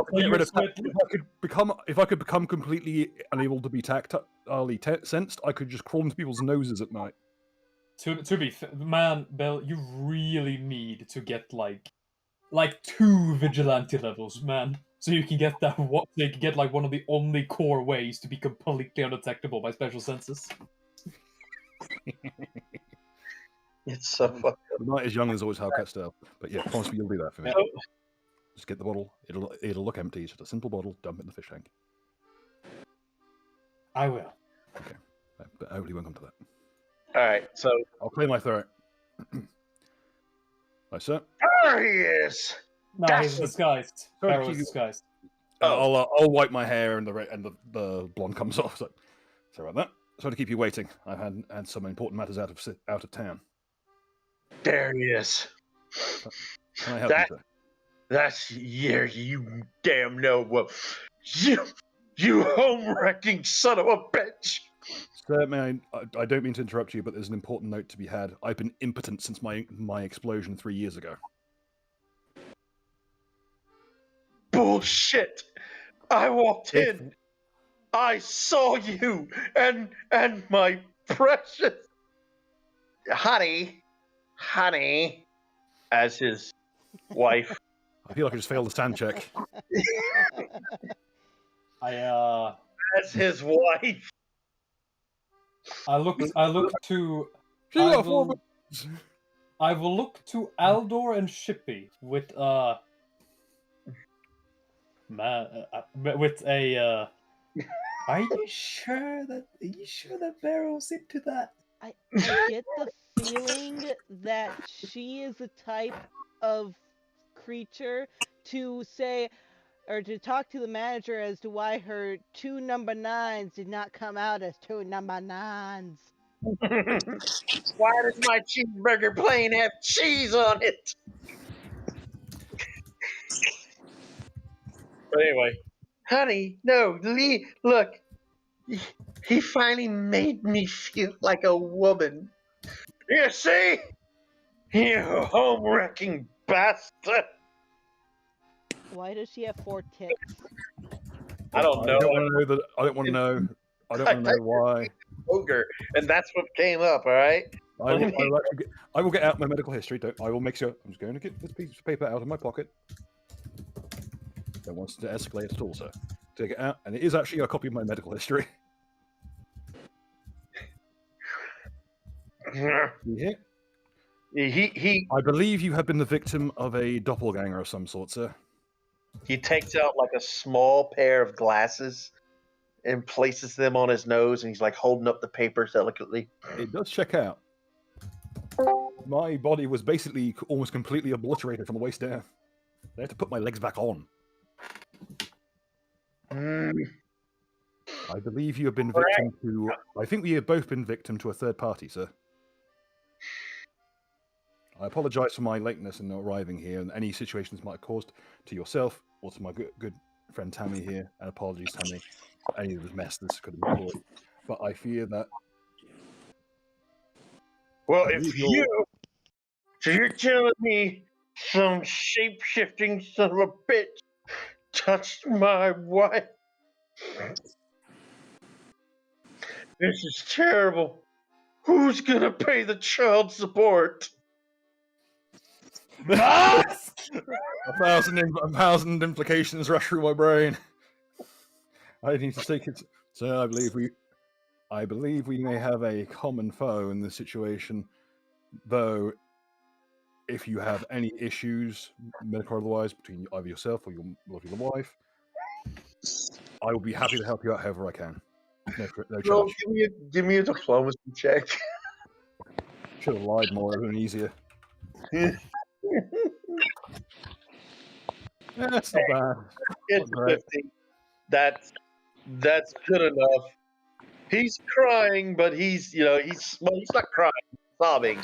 I could become completely unable to be tactilely sensed, I could just crawl into people's noses at night. To be man, Bill, you really need to get like 2 vigilante levels, man. So you can get like one of the only core ways to be completely undetectable by special senses. It's so fucked up. The night is young, there's always Hellcat style. But yeah, promise me you'll do that for me. Just get the bottle. It'll look empty. It's just a simple bottle. Dump it in the fish tank. I will. Okay, but hopefully won't come to that. All right, so I'll clear my throat. Right, sir. there he is. No, That's he's disguised. Sorry, Barrow is you- disguised. Oh. I'll wipe my hair and the blonde comes off. So, sorry about Sorry to keep you waiting. I've had some important matters out of town. There he is. Can I help you, sir? That's you damn know what you home wrecking son of a bitch. Sir, I don't mean to interrupt you, but there's an important note to be had. I've been impotent since my explosion 3 years ago. Bullshit. I walked in. I saw you and my precious honey, as his wife. I feel like I just failed the stand check. As his wife. I look to. I will look to Aldor and Shippy with with a. Are you sure that Barrow's into that? I get the feeling that she is the type of creature to say or to talk to the manager as to why her 2 number 9s did not come out as 2 number 9s. Why does my cheeseburger plane have cheese on it? But anyway, honey, no, Lee, look, he finally made me feel like a woman. You see? You home-wrecking bastard. Why does she have 4 tits? I don't know. I don't want to know why. Ogre, and that's what came up, all right? I will get out my medical history. I will make sure. I'm just going to get this piece of paper out of my pocket. Don't want to escalate at all, sir. Take it out, and it is actually a copy of my medical history. He I believe you have been the victim of a doppelganger of some sort, sir. He takes out like a small pair of glasses and places them on his nose, and he's like holding up the papers delicately. It does check out. My body was basically almost completely obliterated from the waist down. I had to put my legs back on. I believe you have been victim to... I think we have both been victim to a third party, sir. I apologize for my lateness in arriving here and any situations might have caused to yourself or to my good friend Tammy here. And apologies, Tammy, for any of the mess this could have been caused. But I fear that... Well, so you're telling me some shape-shifting son of a bitch touched my wife? This is terrible. Who's gonna pay the child support? a thousand implications rush through my brain. I need to take it. So I believe we may have a common foe in this situation. Though, if you have any issues, medical or otherwise, between either yourself or your lovely wife, I will be happy to help you out however I can. No charge. Give me a diplomacy check. Should have lied more, it would have been easier. That's not bad. It's 50. That's good enough. He's crying, but he's not crying, he's sobbing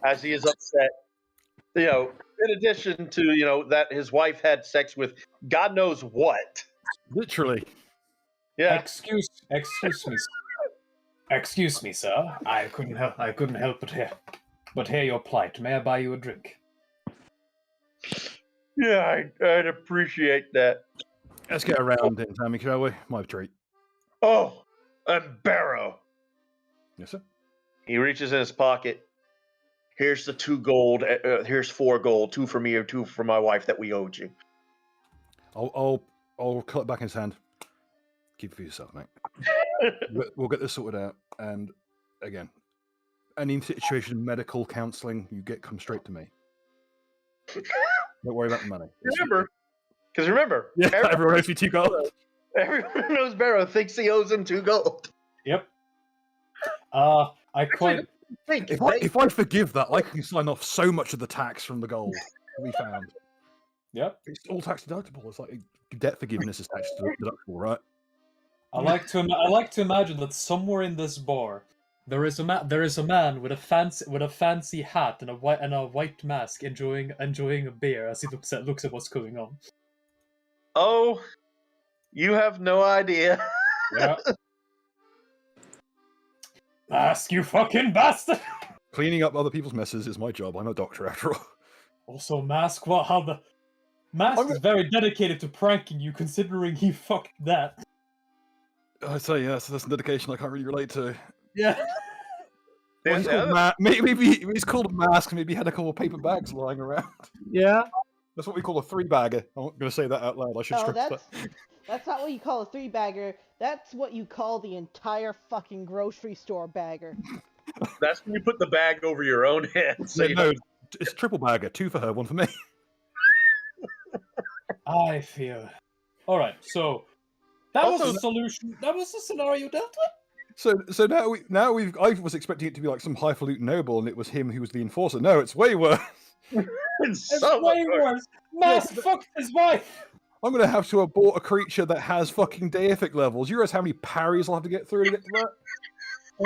as he is upset. In addition to that his wife had sex with God knows what. Literally. Yeah. Excuse me, sir. I couldn't help but hear your plight. May I buy you a drink? Yeah, I'd appreciate that. Let's get around it, Tammy, shall we? My treat. Oh, and Barrow. Yes, sir. He reaches in his pocket. Here's the 2 gold. Here's 4 gold. 2 for me or 2 for my wife that we owed you. I'll cut it back in his hand. Keep it for yourself, mate. We'll get this sorted out. And again, any situation, medical counselling, come straight to me. Don't worry about the money. Remember, yeah, everyone owes you 2 gold. Everyone who knows Barrow thinks he owes him 2 gold. Yep. If I forgive that, I can sign off so much of the tax from the gold we found. Yep. It's all tax deductible. It's like debt forgiveness is tax deductible, right? I like to imagine that somewhere in this bar, there is a man with a fancy hat and a white mask enjoying a beer as he looks at what's going on. Oh, you have no idea. Yeah. Mask, you fucking bastard! Cleaning up other people's messes is my job. I'm a doctor after all. Also, Mask, Mask is very dedicated to pranking you, considering he fucked that. I'd say yes. That's a dedication I can't really relate to. Yeah. Well, he's called maybe he's called Mask. Maybe he had a couple of paper bags lying around. Yeah. That's what we call a 3-bagger. I'm not going to say that out loud. I should No, stress that. that's not what you call a 3-bagger. That's what you call the entire fucking grocery store bagger. That's when you put the bag over your own head. So Yeah, no, it's a 3-bagger. 2 for her, 1 for me. I feel. All right, so that Also- was the solution. That was the scenario dealt with. So now we've. I was expecting it to be like some highfalutin noble, and it was him who was the enforcer. No, it's way worse. It's It's so way much worse. worse. Mask fucked his wife. I'm gonna have to abort a creature that has fucking deific levels. You realize how many parries I'll have to get through to get to that?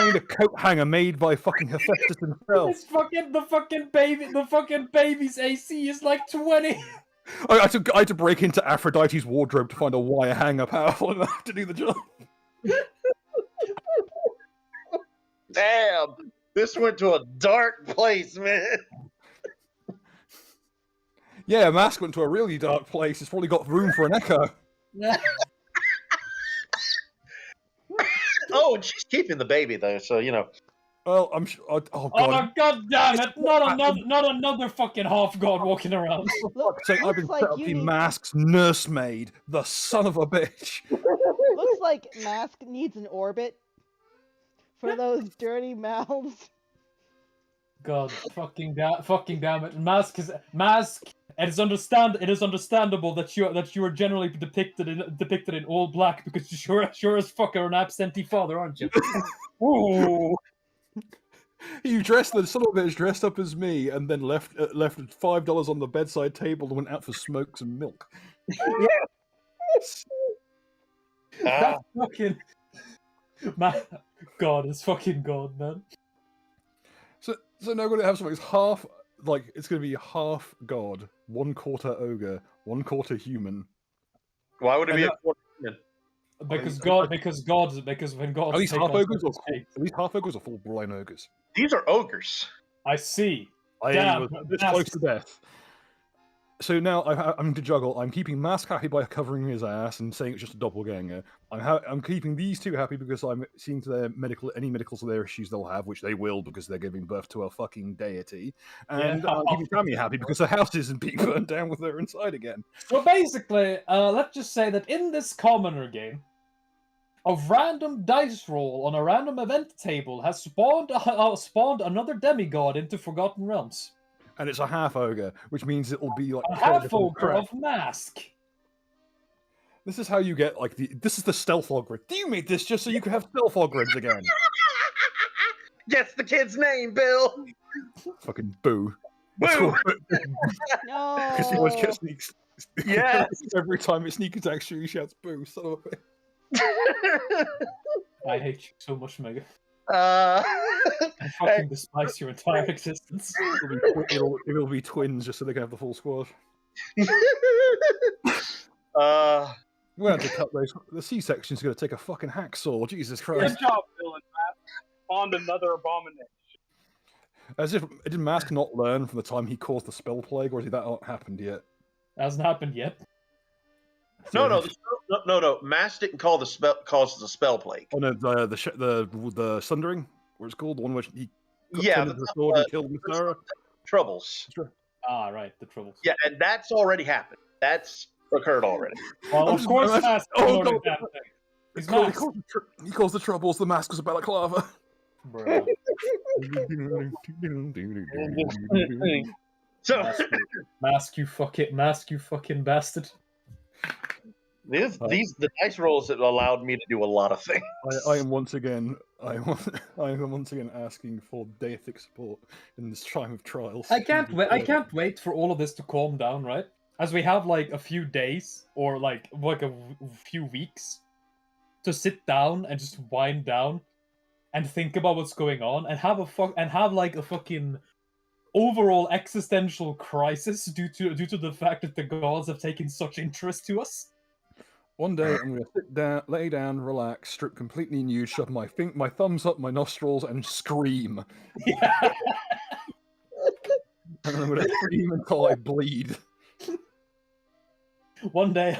I need a coat hanger made by fucking Hephaestus himself. It's the fucking baby's AC is like 20. I had to break into Aphrodite's wardrobe to find a wire hanger powerful enough to do the job. Damn, this went to a dark place, man. Yeah, Mask went to a really dark place. It's probably got room for an echo. Oh, and she's keeping the baby though, so you know. Well, I'm sure. Oh Oh god! god damn it! Not another fucking half god walking around. Fuck's sake, I've been Looks set like up you the need- Mask's nursemaid, the son of a bitch. Looks like Mask needs an orbit for those dirty mouths. God fucking damn it! Mask. It is understandable that you are generally depicted in all black because you sure as fuck are an absentee father, aren't you? Ooh. You dressed the son of a bitch dressed up as me, and then left $5 on the bedside table and went out for smokes and milk. That fucking man. God is fucking God, man. So now we're gonna have something that's half like it's gonna be half god, 1/4 ogre, 1/4 human. Why would it be a And quarter human? Because when God At least take half on ogres or something at least half ogres or full blind ogres. These are ogres. I see. I Damn, was this Mask. close to death. So now I'm to juggle. I'm keeping Mask happy by covering his ass and saying it's just a doppelganger. I'm keeping these two happy because I'm seeing to their any medical to their issues they'll have, which they will because they're giving birth to a fucking deity. And Yeah. I'm keeping Tammy happy because her house isn't being burned down with her inside again. So basically, let's just say that in this commoner game, a random dice roll on a random event table has spawned another demigod into Forgotten Realms. And it's a half ogre, which means it will be like A quite half different ogre crap. of Mask. This is how you get like this is the stealth ogre. You made this just so you could have stealth ogres again. Guess the kid's name, Bill. Fucking boo. Boo. No. Because he always gets sneaks. Yes. Every time it sneak attacks you, he shouts boo, son of a bitch. I hate you so much, Mega. uh, I fucking despise your entire existence. It'll be twins just so they can have the full squad. We're going to have to cut those. The C-section's going to take a fucking hacksaw. Jesus Christ. Good job, Bill and Matt. Spawned another abomination. As if did Mask not learn from the time he caused the spell plague, or has that not happened yet? Hasn't happened yet. no. Mass didn't cause the spell plague. Oh no, the Sundering, what it's called, the one which he Yeah, the sword and killed Mithara. Troubles. Ah, right, the troubles. Yeah, and that's already happened. That's occurred already. Well, I'm of just- course, I'm- Mask oh, ignored no. that thing. He's He Mask. calls the troubles. The Mask was a balaclava. Bro. So Mask, you fucking bastard. the dice rolls that allowed me to do a lot of things. I am once again asking for deific support in this time of trials. I can't wait for all of this to calm down, right? As we have like a few days or like a few weeks to sit down and just wind down and think about what's going on and have a fucking overall existential crisis due to the fact that the gods have taken such interest to us. One day I'm going to sit down, lay down, relax, strip completely nude, shove my thumbs up my nostrils, and scream. Yeah. And I'm going to scream until I bleed. One day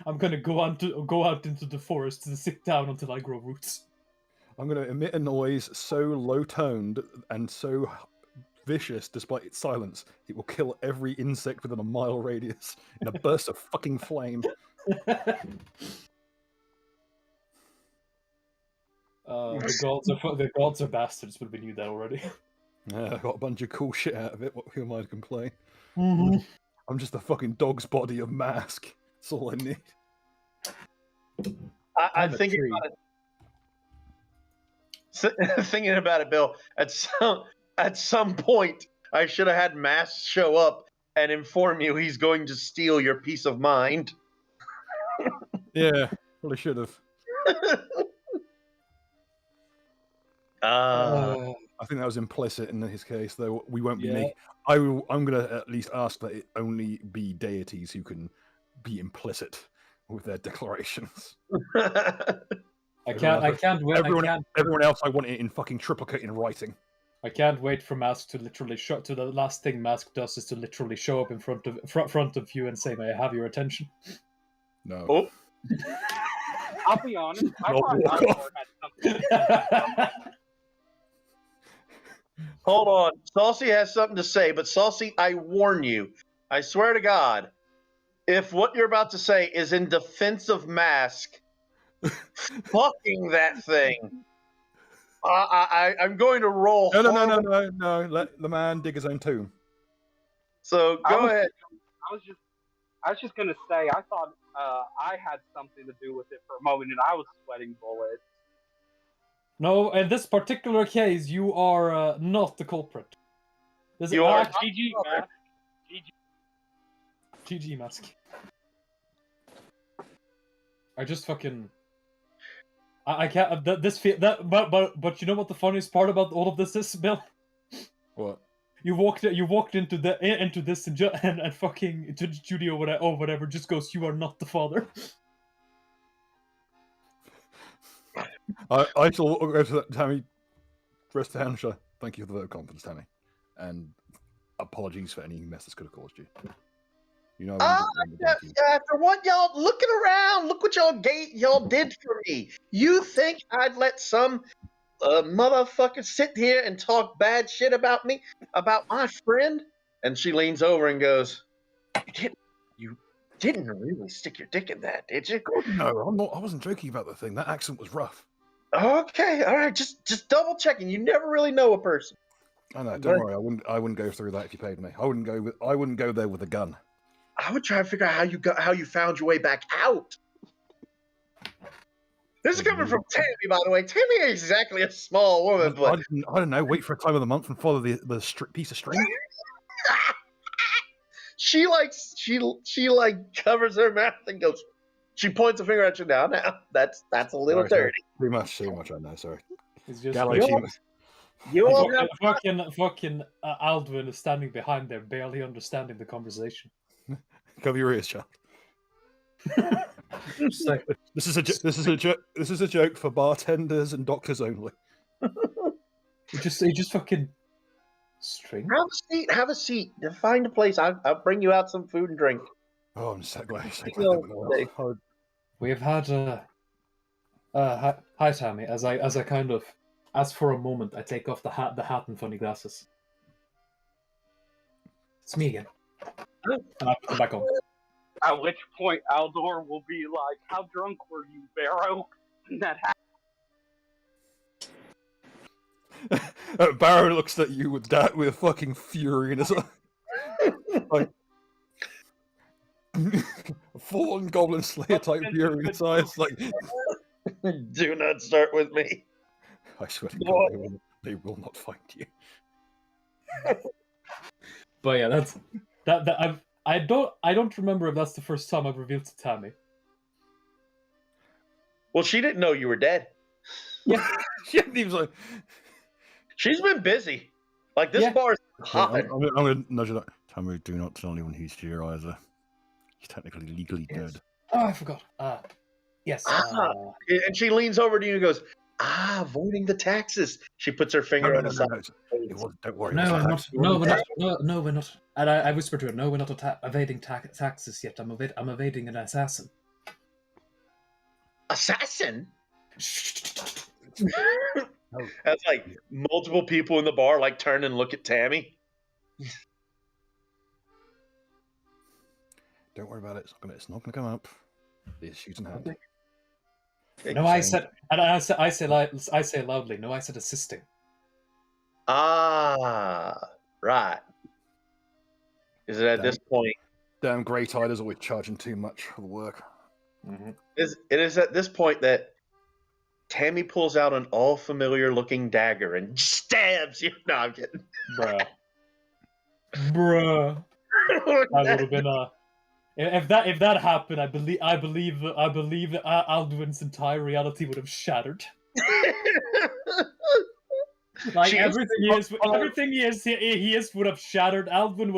I'm gonna go out into the forest and sit down until I grow roots. I'm going to emit a noise so low-toned and so vicious, despite its silence, it will kill every insect within a mile radius in a burst of fucking flame. The gods are bastards, but we knew that already. Yeah, I got a bunch of cool shit out of it. Who am I to complain? Mm-hmm. I'm just a fucking dog's body of mask. That's all I need. I'm thinking about it. Thinking about it, Bill. At some point, I should have had Mask show up and inform you he's going to steal your peace of mind. Yeah, probably should have. I think that was implicit in his case, though. We won't be making. I'm going to at least ask that it only be deities who can be implicit with their declarations. I can't wait. Everyone else, I want it in fucking triplicate in writing. I can't wait for Mask to literally show. To the last thing Mask does is to literally show up in front of you and say, "May I have your attention?" No. Oh. I'll be honest. I thought Aldor had something. Hold on. Saucy has something to say, but Saucy, I warn you. I swear to God, if what you're about to say is in defense of Mask, fucking that thing, I'm going to roll. No. Let the man dig his own tomb. So go ahead. I was just gonna say, I thought I had something to do with it for a moment, and I was sweating bullets. No, in this particular case, you are not the culprit. You are. GG, man. GG, Mask. I just fucking. I can't. But you know what the funniest part about all of this is, Bill? What? You walked into this and fucking Judy or whatever just goes, "You are not the father." I shall go to that, Tammy. Rest the Hampshire. Thank you for the vote of confidence, Tammy, and apologies for any mess this could have caused you. You know. After what y'all looking around, look what y'all did for me. You think I'd let some motherfucker sit here and talk bad shit about me, about my friend? And she leans over and goes, "You didn't really stick your dick in that, did you?" No, I'm not. I wasn't joking about the thing. That accent was rough. Okay, all right, just double checking. You never really know a person. I know. Don't worry. I wouldn't go through that if you paid me. I wouldn't go there with a gun. I would try to figure out how you found your way back out. This is coming from Tammy, by the way. Tammy ain't exactly a small woman, but I don't know. Wait for a time of the month and follow the piece of string. she covers her mouth and goes. She points a finger at you now. Now that's a little dirty. Too much. I know. Sorry. It's just you all have fucking Aldwin is standing behind there, barely understanding the conversation. Cover your ears, child. This is a joke for bartenders and doctors only. You just fucking string. Have a seat. Find a place. I'll bring you out some food and drink. Oh, I'm so glad. We have had hi Tammy. As I kind of, as for a moment, I take off the hat and funny glasses. It's me again. And I put them back on. At which point, Aldor will be like, "How drunk were you, Barrow?" And that Barrow looks at you with fucking fury in his eye. Like, full-on Goblin Slayer type fury in his eyes. Like, do not start with me. I swear to God, they will not find you. But yeah, that's that. I don't remember if that's the first time I've revealed to Tammy. Well, she didn't know you were dead. Yeah. She was like, She's been busy. Like, this Yeah. bar is I'm hopping. going to nudge her. Tammy, do not tell anyone he's here either. He's technically legally dead. Oh, I forgot. Yes. And she leans over to you and goes, avoiding the taxes. She puts her finger on the side. It was, don't worry. No, it I'm was not. No, we're not. No, we're not. And I whispered to her, "No, we're not evading taxes yet. I'm evading an assassin." Assassin? Oh, That's like multiple people in the bar like turn and look at Tammy. don't worry about it. It's not gonna come up. The issues in hand. No, I said, and I say loudly. No, I said assisting. Ah, right. Is it at this point? Damn Grey Tide is always charging too much for the work. Mm-hmm. It is at this point that Tammy pulls out an all familiar looking dagger and stabs you. No, I'm kidding. Bruh. That would have been if that happened, I believe Alduin's entire reality would have shattered. Like She everything he is would have shattered. Alduin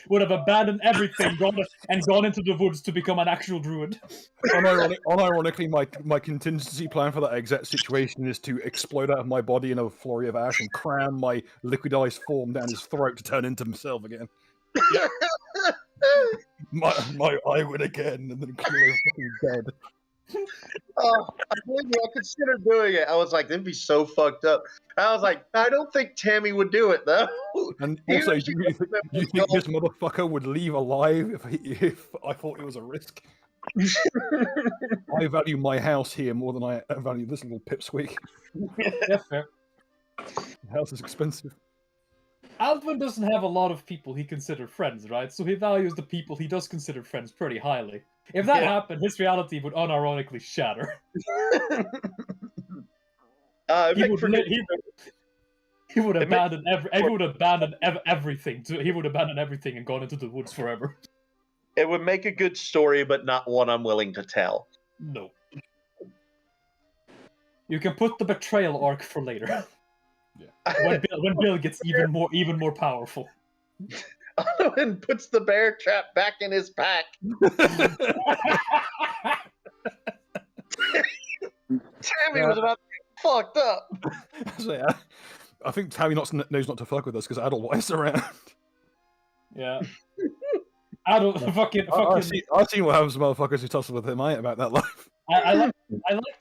would have abandoned everything, gone into the woods to become an actual druid. Unironically, my contingency plan for that exact situation is to explode out of my body in a flurry of ash and cram my liquidized form down his throat to turn into himself again. My I win again, and then clearly fucking dead. I considered doing it. I was like, that'd be so fucked up. I was like, I don't think Tammy would do it though. And Even also, if she do you think this motherfucker would leave alive if I thought it was a risk? I value my house here more than I value this little pipsqueak. Yeah, fair. The house is expensive. Alduin doesn't have a lot of people he considers friends, right? So he values the people he does consider friends pretty highly. If that happened, his reality would unironically shatter. He would abandon everything. He would abandon everything and gone into the woods forever. It would make a good story, but not one I'm willing to tell. No. You can put the betrayal arc for later. Yeah. When Bill gets even more powerful. And puts the bear trap back in his pack. Tammy was about to get fucked up. So, I think Tammy knows not to fuck with us because Adelweiss around. Yeah. fucking. I've seen what happens to motherfuckers who tussle with him, mate, about that life. I like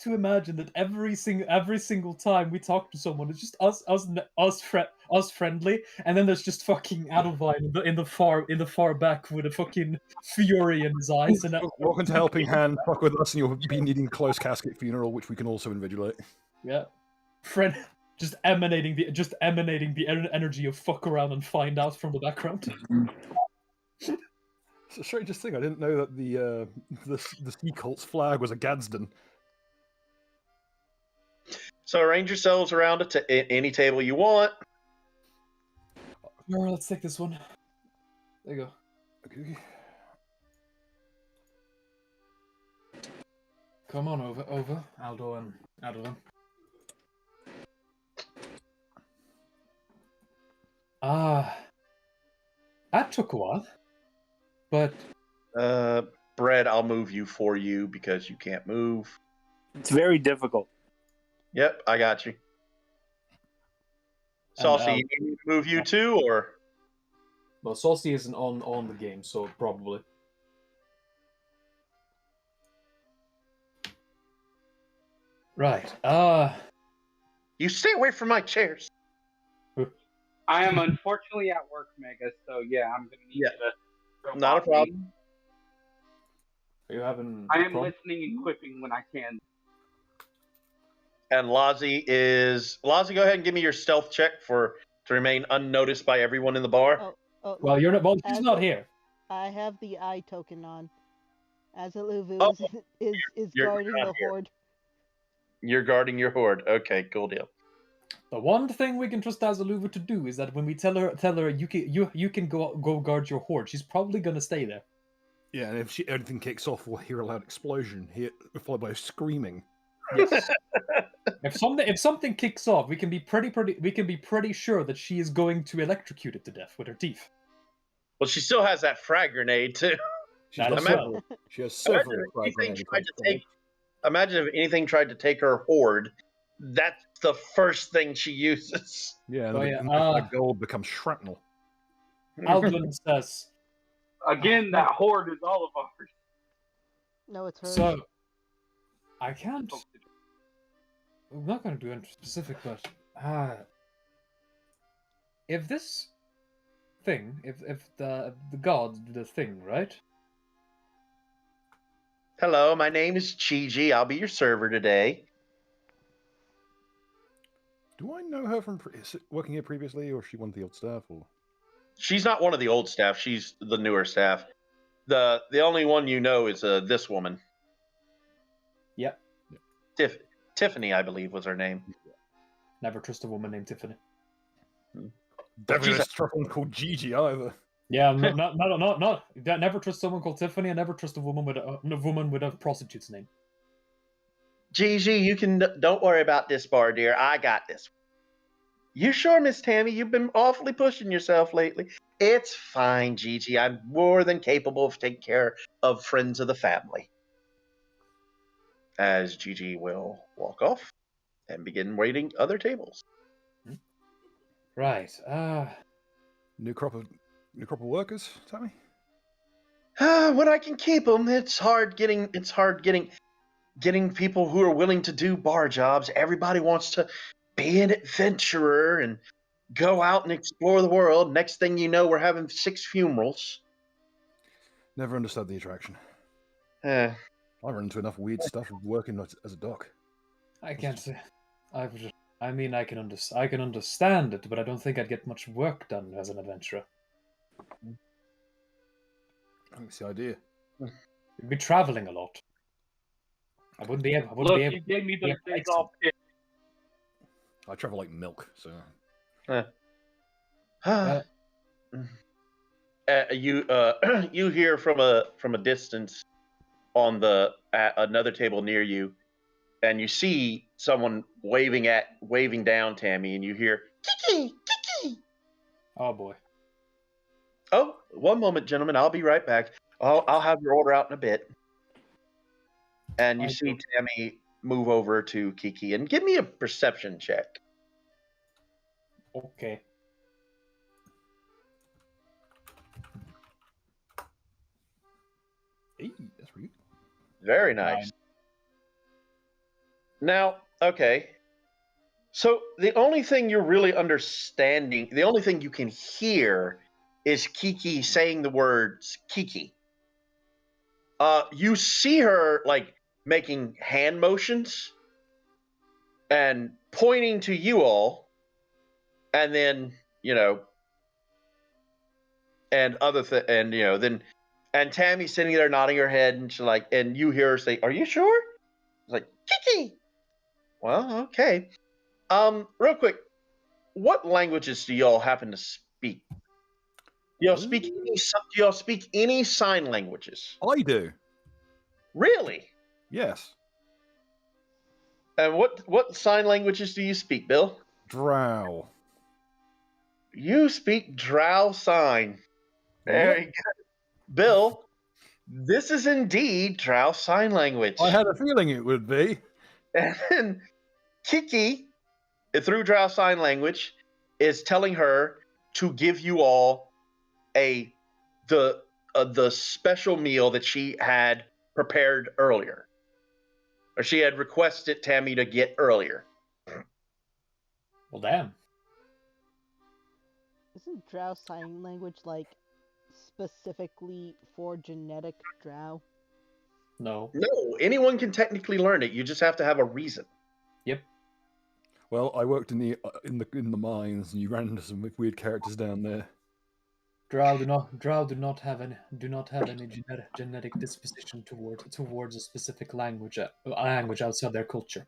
to imagine that every single time we talk to someone, it's just us friendly, and then there's just fucking Adelwein in the far back with a fucking fury in his eyes. And Welcome to Helping Hand. Fuck with us, and you'll be needing close casket funeral, which we can also invigilate. Yeah, just emanating the energy of fuck around and find out from the background. It's the strangest thing. I didn't know that the Sea Cult's flag was a Gadsden. So arrange yourselves around any table you want. Alright, let's take this one. There you go. Okay. Come on over, Aldo and Adeline. That took a while. But Brett, I'll move you for you because you can't move. It's very difficult. Yep, I got you. Saucy, you need me to move you too, or? Well, Saucy isn't on the game, so probably. Right. You stay away from my chairs. I am unfortunately at work, Mega, so yeah, I'm going to need you to... Not a problem. Are you having... I am listening and quipping when I can. And Lazi, go ahead and give me your stealth check to remain unnoticed by everyone in the bar. Well, you're not. Well, she's not here. I have the eye token on. Azaluvu is You're guarding not the here. horde. You're guarding your horde. Okay, cool deal. The one thing we can trust Azaluvu to do is that when we tell her you can go guard your horde, she's probably gonna stay there. Yeah, and if anything kicks off, we'll hear a loud explosion, followed by screaming. Yes. If something kicks off, we can be pretty sure that she is going to electrocute it to death with her teeth. Well, she still has that frag grenade too. She's That got is several. well. She has Imagine several if frag anything grenades. tried to take. Imagine if anything tried to take her horde. That's the first thing she uses. Yeah, Oh, the, yeah, that gold becomes shrapnel. Alvin says, Again, that horde is all of ours. No, it's hers. so I can't. I'm not going to do anything specific, but if this thing, if the gods do the thing, right? Hello, my name is Chi-Ji. I'll be your server today. Do I know her from working here previously, or is she one of the old staff? Or She's not one of the old staff. She's the newer staff. The only one you know is this woman. Yep. Tiffany, I believe, was her name. Never trust a woman named Tiffany. definitely she's a strong one called Gigi either. Yeah, not. Never trust someone called Tiffany. I never trust a woman with a prostitute's name. Gigi, you can don't worry about this bar, dear. I got this. You sure, Miss Tammy? You've been awfully pushing yourself lately. It's fine, Gigi. I'm more than capable of taking care of friends of the family. As Gigi will walk off and begin waiting other tables. Right. New crop of workers, Tammy. When I can keep them, it's hard getting people who are willing to do bar jobs. Everybody wants to be an adventurer and go out and explore the world. Next thing you know, we're having 6 funerals. Never understood the attraction. Uh, I run into enough weird stuff working as a doc. I can't say. I mean, I can understand it, but I don't think I'd get much work done as an adventurer. I think it's the idea. You'd be traveling a lot. I wouldn't be able. Look, you gave me those days off. I travel like milk, so. You hear from a distance on another table near you, and you see someone waving down Tammy, and you hear Kiki, Kiki. Oh boy. Oh, one moment, gentlemen. I'll be right back. I'll have your order out in a bit. And you see Tammy move over to Kiki and give me a perception check. Okay. Hey, that's pretty good. Very nice. Now, okay. So the only thing you're really understanding, the only thing you can hear is Kiki saying the words Kiki. You see her like making hand motions and pointing to you all, and then and Tammy's sitting there nodding her head, and she's like, and you hear her say, "Are you sure?" It's like Kiki. Well, okay. Real quick, what languages do y'all happen to speak? Do y'all speak any sign languages? I do. Really? Yes. And what sign languages do you speak, Bill? Drow. You speak Drow sign. Very good. Bill, this is indeed Drow sign language. I had a feeling it would be. And Kiki, through Drow sign language, is telling her to give you all the special meal that she had prepared earlier, or she had requested Tammy to get earlier. Well, damn. Isn't Drow sign language like specifically for genetic Drow? No. No, anyone can technically learn it. You just have to have a reason. Yep. Well, I worked in the mines, and you ran into some weird characters down there. Drow do not have any genetic disposition towards a specific language outside their culture.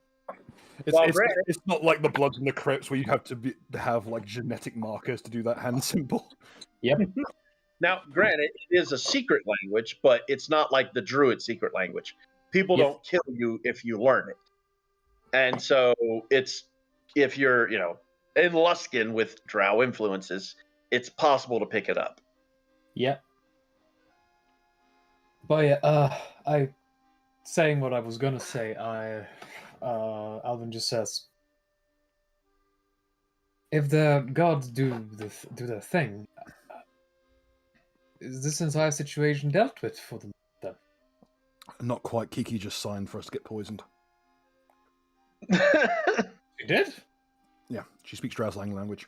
It's not like the Bloods and the Crips where you have to have like genetic markers to do that hand symbol. Yep. Now, granted, it is a secret language, but it's not like the Druid secret language. People don't kill you if you learn it. And so it's, if you're, in Luskin with drow influences, it's possible to pick it up. Yeah. But yeah, saying what I was gonna say, Alvin just says, if the gods do their thing, is this entire situation dealt with for them then? Not quite. Kiki just signed for us to get poisoned. You did? Yeah, she speaks Drow slang language.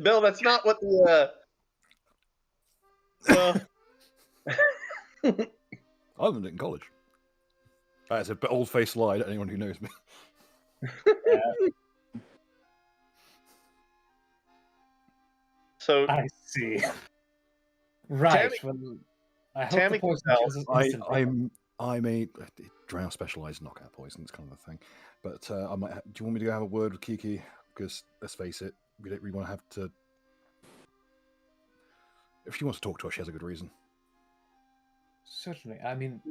Bill, that's not what the. Well, I learned it in college. That's a old-faced lie to anyone who knows me. so I see. Right. Tammy- Well, I hope Tammy the poison can tell. kills us instantly. I'm a Drow specialized knockout poison. It's kind of a thing. But I might. Do you want me to go have a word with Kiki? Because let's face it, we don't really want to have to. If she wants to talk to us, she has a good reason. Certainly. I mean,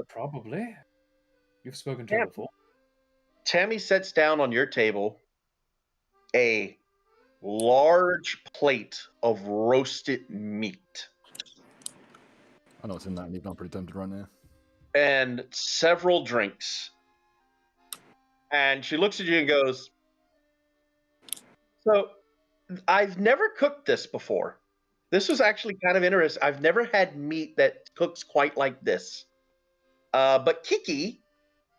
probably. You've spoken to Yeah. her before. Tammy sets down on your table a large plate of roasted meat I know what's in that, and even I'm pretty tempted right now. and several drinks. And she looks at you and goes, "So, I've never cooked this before. This was actually kind of interesting. I've never had meat that cooks quite like this. But Kiki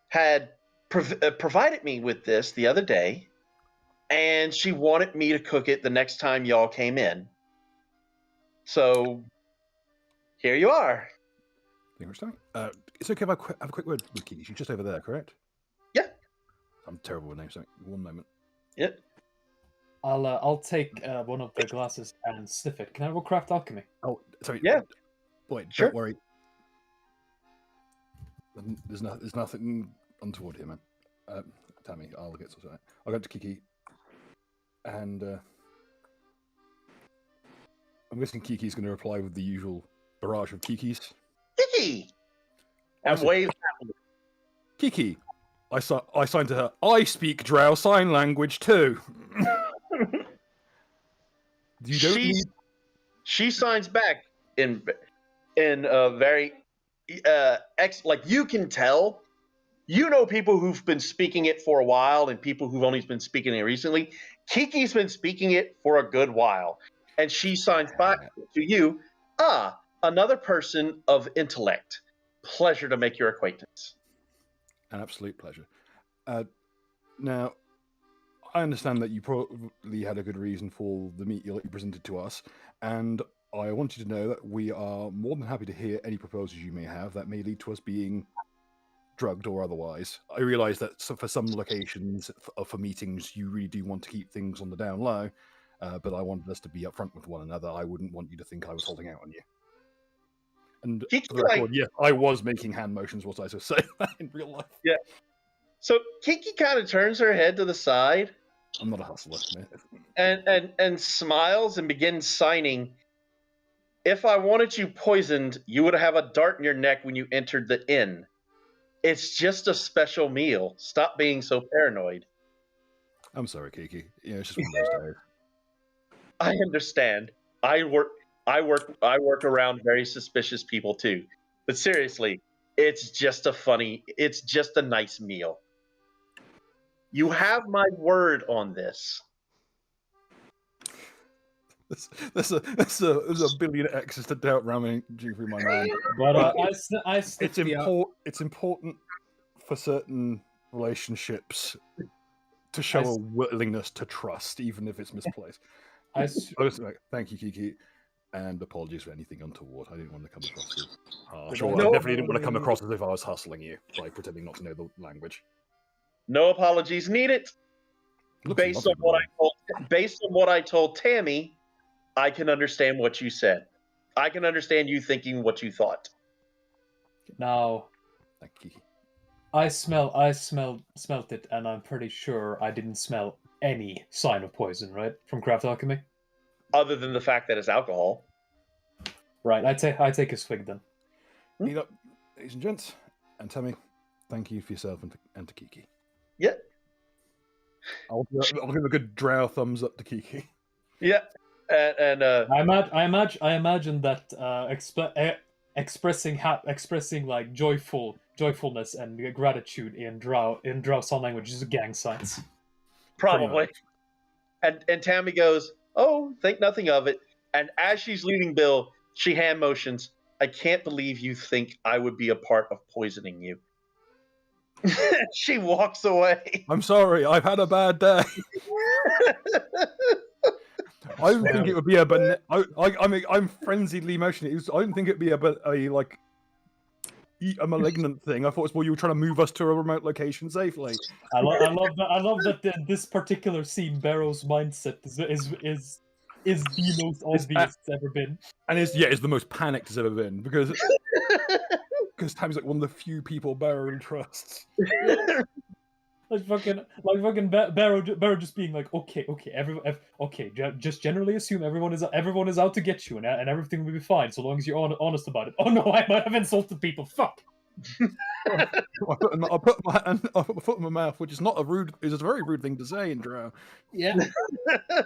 had provided me with this the other day, and she wanted me to cook it the next time y'all came in. So, here you are." Thank you very much. It's okay if I have a quick word with Kiki. She's just over there, correct? Yeah. I'm terrible with names. So one moment. Yep. I'll take one of the glasses and sniff it. Can I roll craft alchemy? Oh, sorry. Yeah. Wait, Sure. don't worry. There's nothing untoward here, man. Tammy, I'll get sorted out. I'll go to Kiki, and I'm guessing Kiki's going to reply with the usual barrage of Kikis. Kiki! And Awesome. wave. Kiki, I signed to her. I speak Drow sign language too. You don't need. She signs back in a very like, you can tell. You know people who've been speaking it for a while and people who've only been speaking it recently. Kiki's been speaking it for a good while. And she signs back to you. Another person of intellect. Pleasure to make your acquaintance. An absolute pleasure. Now, I understand that you probably had a good reason for the meat you presented to us, and I want you to know that we are more than happy to hear any proposals you may have that may lead to us being drugged or otherwise. I realise that for some locations, for meetings, you really do want to keep things on the down low, but I wanted us to be upfront with one another. I wouldn't want you to think I was holding out on you. And for the record, yes, I was making hand motions whilst I was saying that in real life. Yeah. So Kiki kind of turns her head to the side. I'm not a hustler. And smiles and begins signing. If I wanted you poisoned, you would have a dart in your neck when you entered the inn. It's just a special meal. Stop being so paranoid. I'm sorry, Kiki. It's just one of those days. I understand. I work around very suspicious people too. But seriously, it's just a nice meal. You have my word on this. There's a billion X's to doubt ramming through my mind. But It's important for certain relationships to show a willingness to trust, even if it's misplaced. Thank you, Kiki, and apologies for anything untoward. I didn't want to come across as harsh. I definitely didn't want to come across as if I was hustling you by pretending not to know the language. No apologies needed. Based on what I told Tammy, I can understand what you said. I can understand you thinking what you thought. Now, thank you. I smelled it, and I'm pretty sure I didn't smell any sign of poison, right, from craft alchemy. Other than the fact that it's alcohol. Right, I take a swig then. ladies and gents, and Tammy, thank you for yourself and to Kiki. Yeah. I'll give a good drow thumbs up to Kiki. Yeah. And I imagine that expressing like joyfulness and gratitude in drow sign language is gang signs. probably. And Tammy goes, "Oh, think nothing of it." And as she's leaving Bill, she hand motions, "I can't believe you think I would be a part of poisoning you." She walks away. I'm sorry, I've had a bad day. I didn't think it would be I'm frenziedly emotional. I didn't think it'd be a malignant thing. I thought it's more you were trying to move us to a remote location safely. I love that this particular scene, Barrow's mindset is the most obvious it's ever been. And it's the most panicked it's ever been because Tammy's like one of the few people Barrow trusts. Like fucking Barrow just being like, okay, just generally assume everyone is out to get you, and everything will be fine so long as you're honest about it. Oh no, I might have insulted people. Fuck. I put my foot in my mouth, which is not is a very rude thing to say in Drow. Yeah. I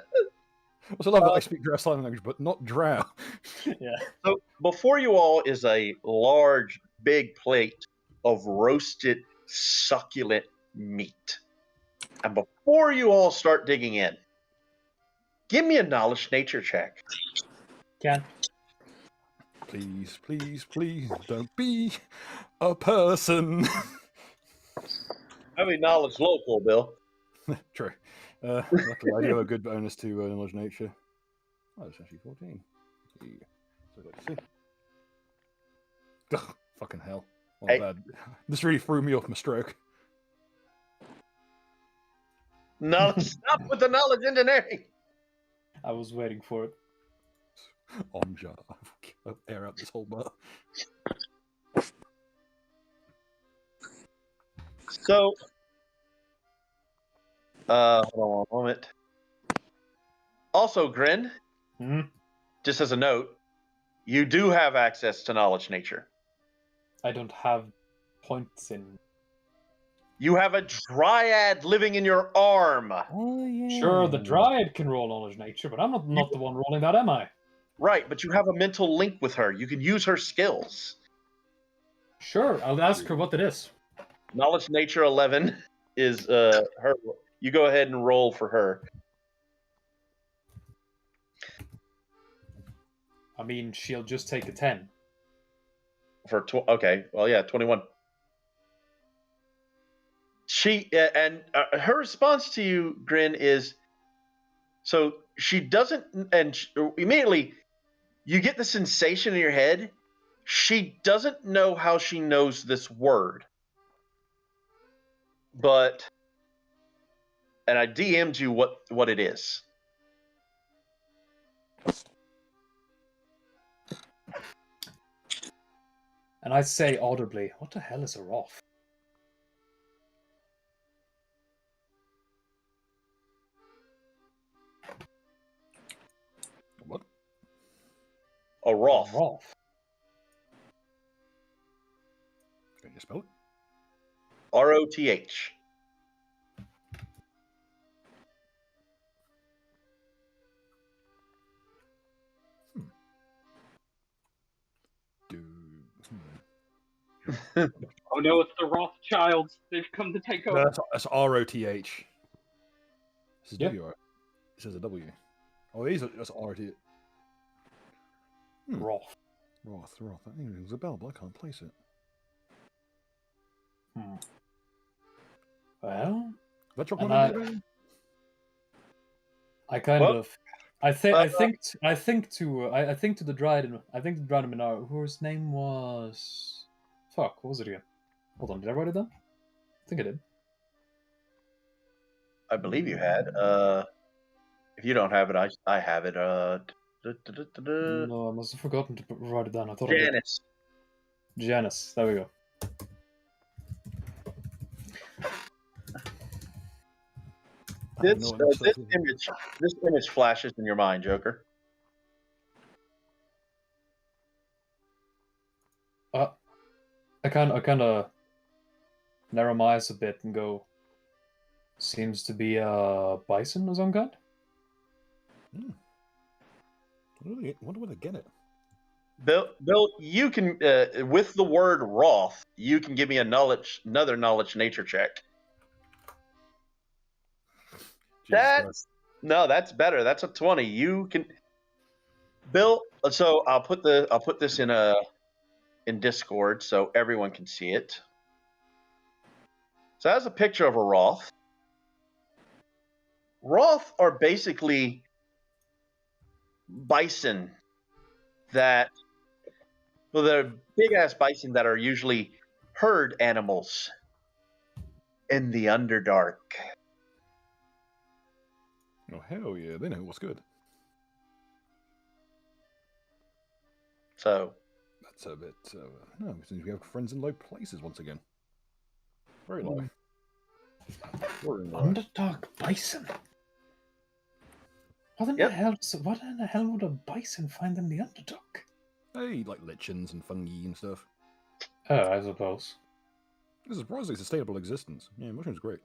also love that I speak Drow sign language, but not Drow. Yeah. So before you all is a large, big plate of roasted, succulent meat. And before you all start digging in, give me a knowledge nature check. Can. Please, please, please, don't be a person. I mean, knowledge local, Bill. True. Luckily, I do have a good bonus to knowledge nature. Oh, it's actually 14. Yeah. So let's see. Ugh, fucking hell. Oh, Hey. bad. This really threw me off my stroke. No, stop with the knowledge engineering. I was waiting for it. Omja. I'll air out this whole bar. So, hold on a moment. Also, Grin, just as a note, you do have access to knowledge nature. I don't have points in. You have a dryad living in your arm. Oh, yeah. Sure, the dryad can roll knowledge nature, but I'm not the one rolling that, am I? Right, but you have a mental link with her. You can use her skills. Sure, I'll ask her what it is. Knowledge nature 11 is her. You go ahead and roll for her. I mean, she'll just take a 10. Okay, well, yeah, 21. She and her response to you, Grin, is so she doesn't, and immediately you get the sensation in your head. She doesn't know how she knows this word, but, and I DM'd you what it is. And I say audibly, what the hell is a Roth? What? A Roth. Roth. Can you spell it? ROTH. Oh no, it's the Rothschilds. They've come to take over. No, that's ROTH. This is Yeah. WR. It says a W. Oh, it is. That's ROTH. Roth. Roth. That rings a bell, but I can't place it. Well, That's your And comment. I kind Well, of, I think to the Dryden, Minar, whose name was, fuck, what was it again? Hold on, did I write it down? I think I did. I believe you had. If you don't have it, I have it. No, I must have forgotten to write it down. I thought I did. Janice. Janice, there we go. This image flashes in your mind, Joker. kind of narrow my eyes a bit and go. Seems to be a bison of some kind. Wonder where they get it. Bill, you can with the word Roth, you can give me another knowledge nature check. That's better. That's a 20. You can, Bill. So I'll put this in Discord so everyone can see it. So that's a picture of a Roth. Roth are basically bison that, well, they're big ass bison that are usually herd animals in the Underdark. Oh hell yeah, they know what's good. So That's a bit. No, it seems we have friends in low places once again. Very low. Underdark bison. What in the hell would a bison find in the Underdark? Hey, like lichens and fungi and stuff. Oh, I suppose. It's a surprisingly sustainable existence. Yeah, mushrooms are great.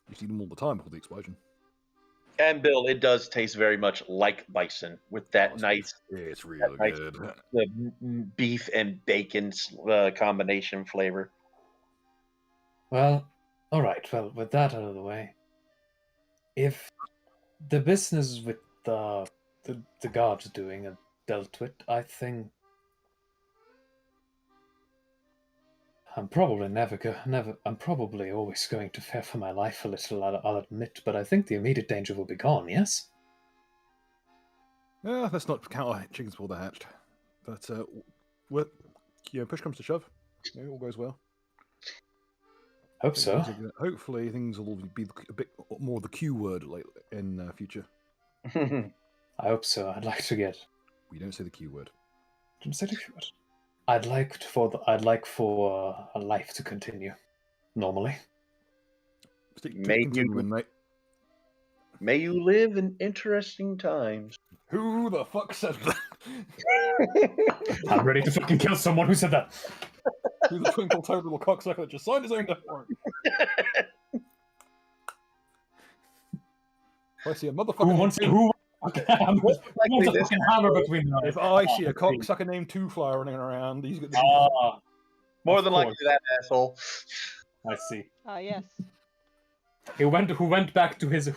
You see them all the time before the explosion. And Bill, it does taste very much like bison with that nice. It's really nice, good. The beef and bacon combination flavor. Well, all right. Well, with that out of the way, if the business with the guards doing are dealt with, I think I'm probably I'm probably always going to fear for my life a little. I'll admit, but I think the immediate danger will be gone. Yes. Yeah, let's not count our chickens before they're hatched. But push comes to shove. Yeah, it all goes well. Hope so. Hopefully, things will be a bit more the Q word in future. I hope so. I'd like to get. We don't say the Q word. Don't say the Q word. I'd like for a life to continue normally. May you live in interesting times. Who the fuck said that? I'm ready to fucking kill someone who said that. Who's the twinkle toad little cocksucker that just signed his own death warrant? If I see a motherfucker who wants a fucking hammer between them? If I see a cocksucker named Two Fly running around, he's going to be more than likely that asshole. I see. Ah, yes. Who went back to his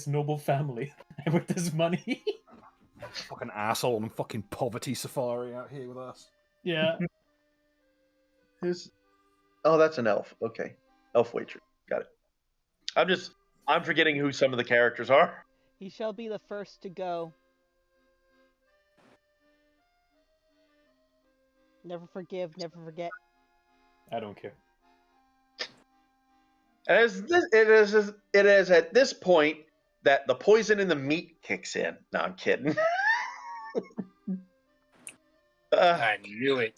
noble family with his money. Fucking asshole on fucking poverty safari out here with us. Yeah. Oh, that's an elf. Okay. Elf waitress. Got it. I'm forgetting who some of the characters are. He shall be the first to go. Never forgive, never forget. I don't care. It is at this point that the poison in the meat kicks in. No, I'm kidding. I knew it.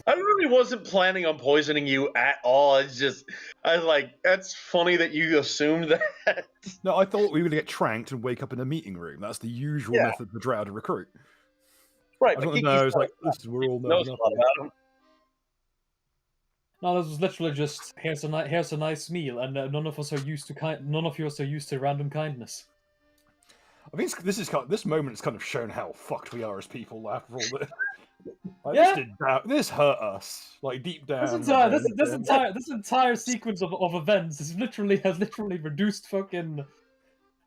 I really wasn't planning on poisoning you at all. It's just, I was like, that's funny that you assumed that. No, I thought we were going to get tranked and wake up in a meeting room. That's the usual method for Drow to recruit. Right. I don't know. It's like, this is we're all knowing knows a lot about him. No, this was literally just here's a nice meal, and none of you are used to random kindness. I think this moment has kind of shown how fucked we are as people after all this. Like, Yeah. this hurt us, like deep down. This entire sequence of events has literally reduced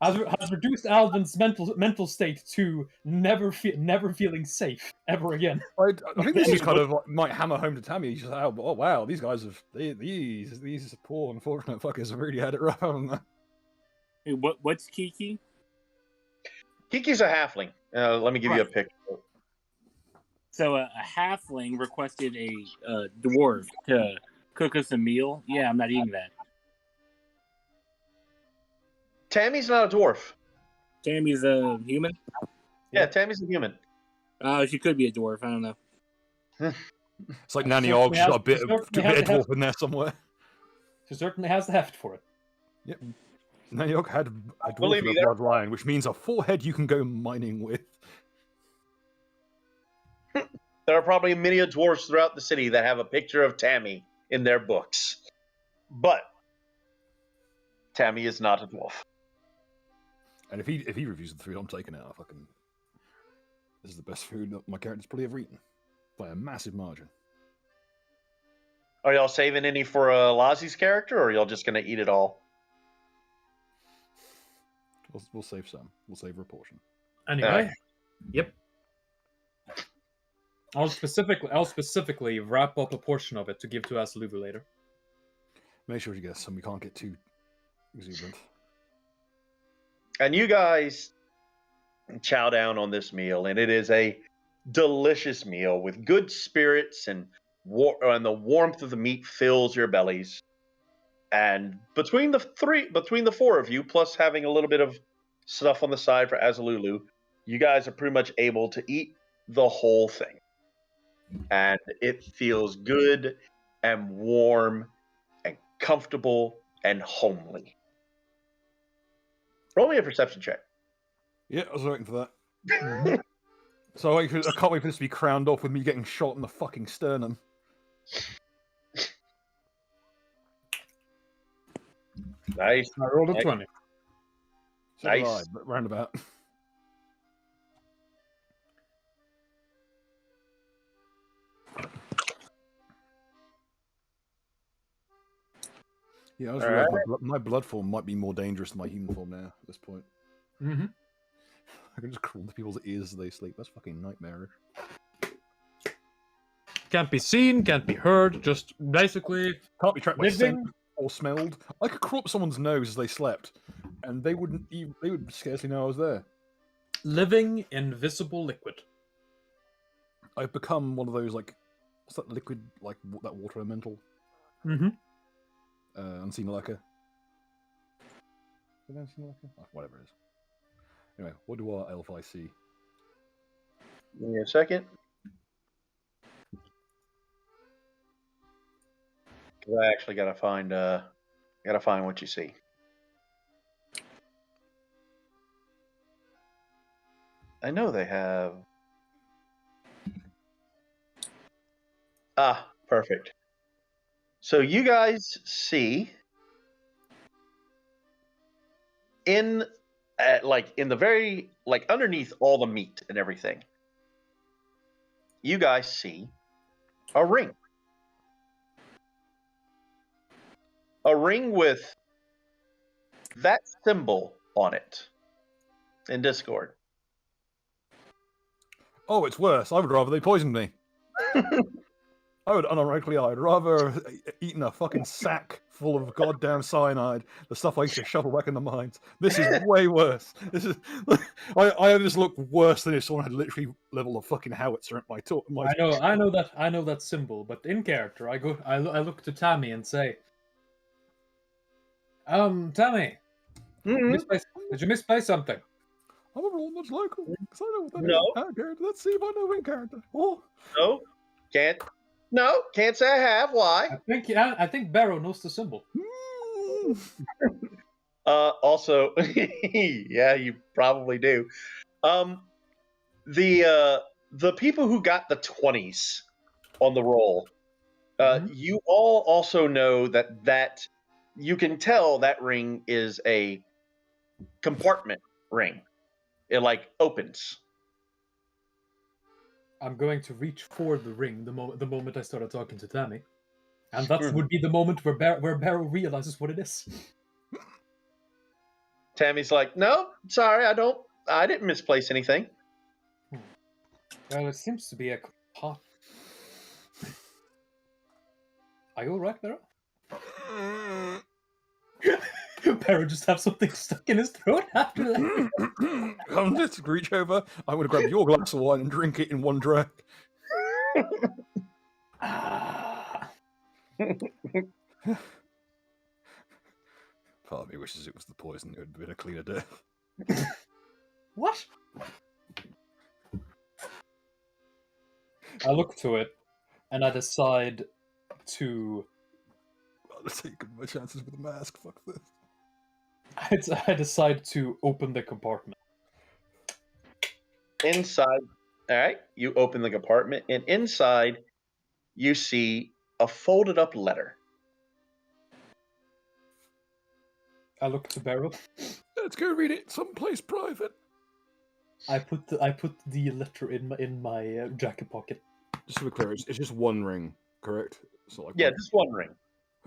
has reduced Alvin's mental state to never feeling safe ever again. I think this is kind of like, might hammer home to Tammy. He's just like, oh wow, these guys these poor unfortunate fuckers have really had it rough, haven't they? Hey, what's Kiki? Kiki's a halfling. Let me give you a picture. So a halfling requested a dwarf to cook us a meal. Yeah, I'm not eating that. Tammy's not a dwarf. Tammy's a human? Yeah, Tammy's a human. She could be a dwarf. I don't know. It's like Nanny Ogg. She's got a bit of dwarf in there somewhere. She certainly has the heft for it. Yep. Nanny Ogg had a dwarf in her bloodline, which means a forehead you can go mining with. There are probably many a dwarves throughout the city that have a picture of Tammy in their books. But Tammy is not a dwarf. And if he reviews the food, I'm taking it out. Fucking, this is the best food that my character's probably ever eaten by a massive margin. Are y'all saving any for Lazi's character, or are y'all just going to eat it all? We'll save some. We'll save her a portion. Anyway, yep. I'll specifically wrap up a portion of it to give to Asaluvu later. Make sure you get some. We can't get too exuberant. And you guys chow down on this meal, and it is a delicious meal with good spirits, and the warmth of the meat fills your bellies. And between the four of you, plus having a little bit of stuff on the side for Azalulu, you guys are pretty much able to eat the whole thing. And it feels good and warm and comfortable and homely. Roll me a perception check. Yeah, I was waiting for that. So I can't wait for this to be crowned off with me getting shot in the fucking sternum. Nice. I rolled a Nice. 20. So did Nice. I, but roundabout. Yeah, I was realizing my blood form might be more dangerous than my human form now at this point. Mm-hmm. I can just crawl into people's ears as they sleep. That's fucking nightmarish. Can't be seen, can't be heard, just basically Can't be tracked by living. scent or smelled. I could crawl up someone's nose as they slept, and they would scarcely know I was there. Living invisible liquid. I've become one of those, like, what's that liquid, like, that water elemental? Mm-hmm. Unseen Lurker. Unseen Lurker? Oh, whatever it is. Anyway, what do our elf eyes see? Give me a second. 'Cause I actually gotta find what you see. I know they have. Ah, perfect. So you guys see in the very, like, underneath all the meat and everything, you guys see a ring. A ring with that symbol on it in Discord. Oh, it's worse. I would rather they poisoned me. I'd rather have eaten a fucking sack full of goddamn cyanide, the stuff I used to shovel back in the mines. This is way worse. This is, I just look worse than if someone had literally leveled a fucking howitzer at my I know that symbol, but in character, I look to Tammy and say, Tammy, did you misplace something? I'm a roll much local, because I know what that No. is. Out of character. Let's see if I know in character. Oh. No, can't say I have. Why? I think Barrow knows the symbol. Also, yeah, you probably do. The people who got the 20s on the roll, you all also know that you can tell that ring is a compartment ring. It, like, opens. I'm going to reach for the ring the moment I started talking to Tammy, and that would be the moment where Barrow realizes what it is. Tammy's like, no, sorry, I didn't misplace anything. Well, it seems to be a pot. Are you alright, Barrow? Barrow just have something stuck in his throat after that. Let's reach over. I'm going to grab your glass of wine and drink it in one drag. Part of me wishes it was the poison. It would have been a cleaner death. What? I look to it, and I decide to... I'll take my chances with a mask. Fuck this. I decide to open the compartment. Inside All right. You open the compartment, and inside you see a folded up letter. I look at the barrel. Let's go read it someplace private. I put the letter in my jacket pocket. Just to be clear, it's just one ring, correct? It's not like Yeah, one- just one ring.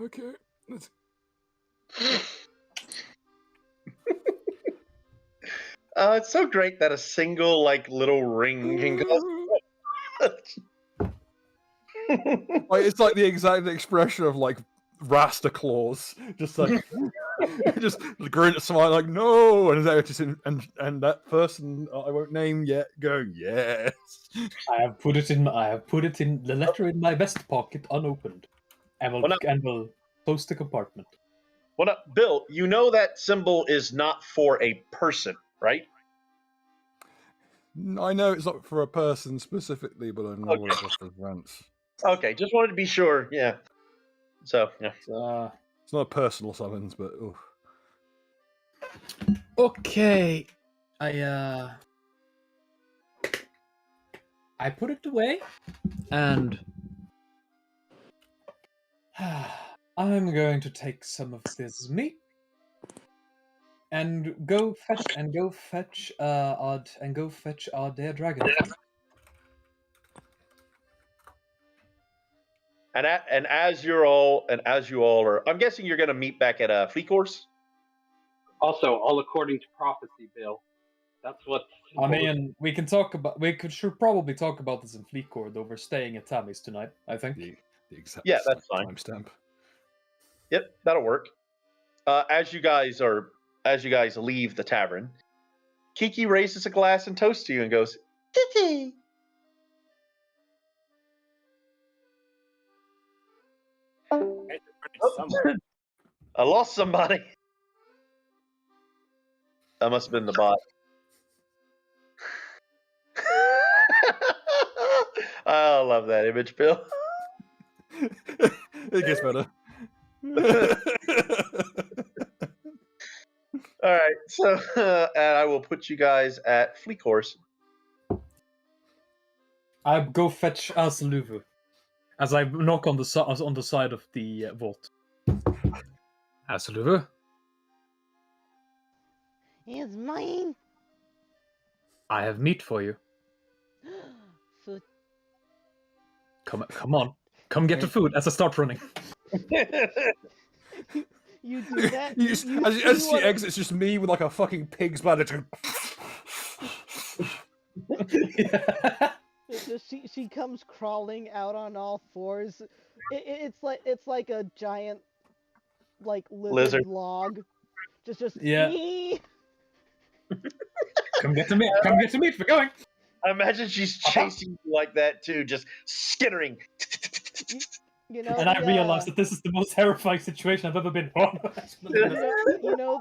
Okay. Let's... It's so great that a single like little ring can go. Like, it's like the exact expression of like Rasta claws, just like just grin at smile like no, and there it is, and that person I won't name yet going yes. I have put it in the letter in my vest pocket unopened, and will close the compartment. Well, now, Bill, you know that symbol is not for a person, right? I know it's not for a person specifically, but I know what it represents. Okay, just wanted to be sure. Yeah. So yeah. It's not a personal summons, but Okay, I put it away, and I'm going to take some of this meat and go fetch our dear dragon. And as you all are, I'm guessing you're going to meet back at a Fleet Course. Also, all according to prophecy, Bill. That's what. I mean, we should probably talk about this in Fleet Court, though we're staying at Tammy's tonight, I think. the exact that's fine. timestamp. Yep, that'll work. As you guys leave the tavern, Kiki raises a glass and toasts to you and goes, "Kiki." I lost somebody. That must have been the bot. I love that image, Bill. It gets better. All right, so and I will put you guys at Fleet Course. I go fetch Asaluvu as I knock on the side of the vault. Asaluvu, It's mine. I have meat for you. Food. Come on, come get the food. As I start running. You do that. As she exits, just me with like a fucking pig's bladder. She comes crawling out on all fours. It's like a giant like lizard log. Just Yeah. me. Come get the meat. Come get the meat. We're going. I imagine she's chasing you like that too, just skittering. You know, and I realize that this is the most terrifying situation I've ever been in. you know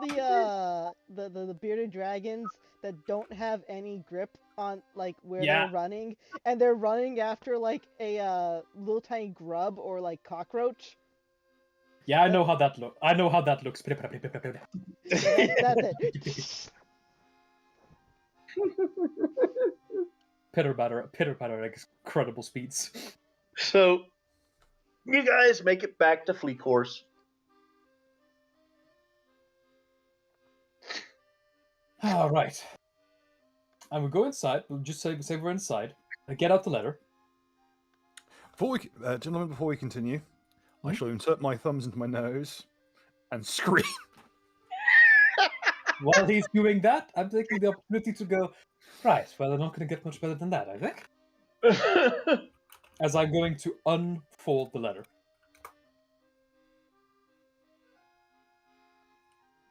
the bearded dragons that don't have any grip on like where they're running, and they're running after like a little tiny grub or like cockroach. Yeah, I know how that looks. I know how that looks. That's it. Pitter patter at incredible speeds. So, you guys make it back to Fleet Course. All right. And we go inside. We'll just say we're inside. I get out the letter. Gentlemen, before we continue, I shall insert my thumbs into my nose and scream. While he's doing that, I'm taking the opportunity to go, right, well, they're not going to get much better than that, I think. As I'm going to unfold the letter.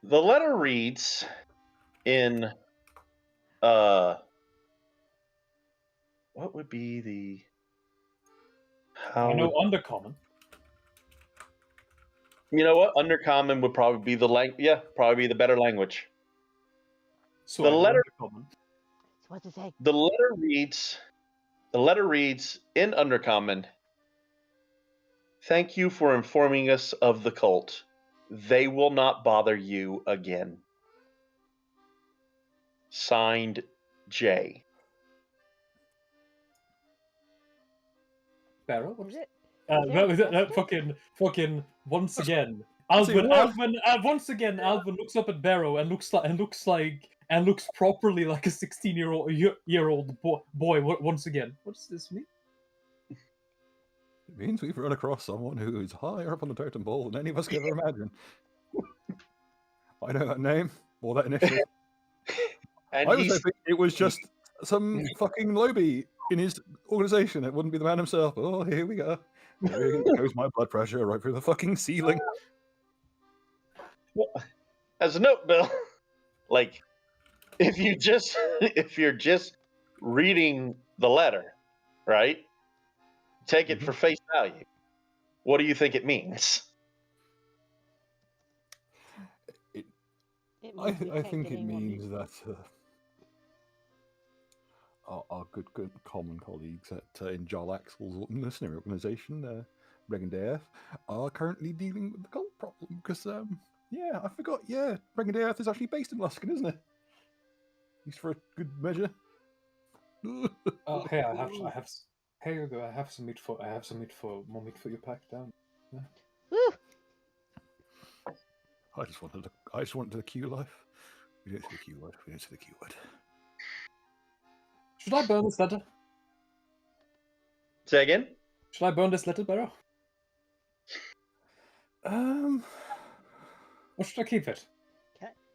The letter reads in, what would be the... I know Undercommon. You know what? Undercommon would probably be probably be the better language. So the letter. What to say? The letter reads in Undercommon. Thank you for informing us of the cult. They will not bother you again. Signed, J. Barrow. Is What's it? Is there a question? fucking once again. Let's see, Alvin, what? once again, Alvin looks up at Barrow and looks properly like a 16-year-old boy. Once again, what does this mean? It means we've run across someone who is higher up on the totem pole than any of us could ever imagine. I know that name, or that initial. And I was he's hoping it was just some fucking lobby in his organization. It wouldn't be the man himself. Oh, here we go. There goes my blood pressure right through the fucking ceiling. as a note, Bill, like if you're just reading the letter, right? Take it for face value. What do you think it means? It I means we can't think get it any more means people. that our good common colleagues at in Jarl Axel's mercenary organization, Brigandaeath, are currently dealing with the cult problem. Because, yeah, I forgot, yeah, Brigandaeath is actually based in Luskan, isn't it? At least for a good measure. Hey, here you go. I have some meat for more meat for you packed down. Yeah. Woo! I just wanted the Q life. We don't see the Q word. We don't see the Q word. Should I burn this letter? Say again? Should I burn this letter, Barrow? Or should I keep it?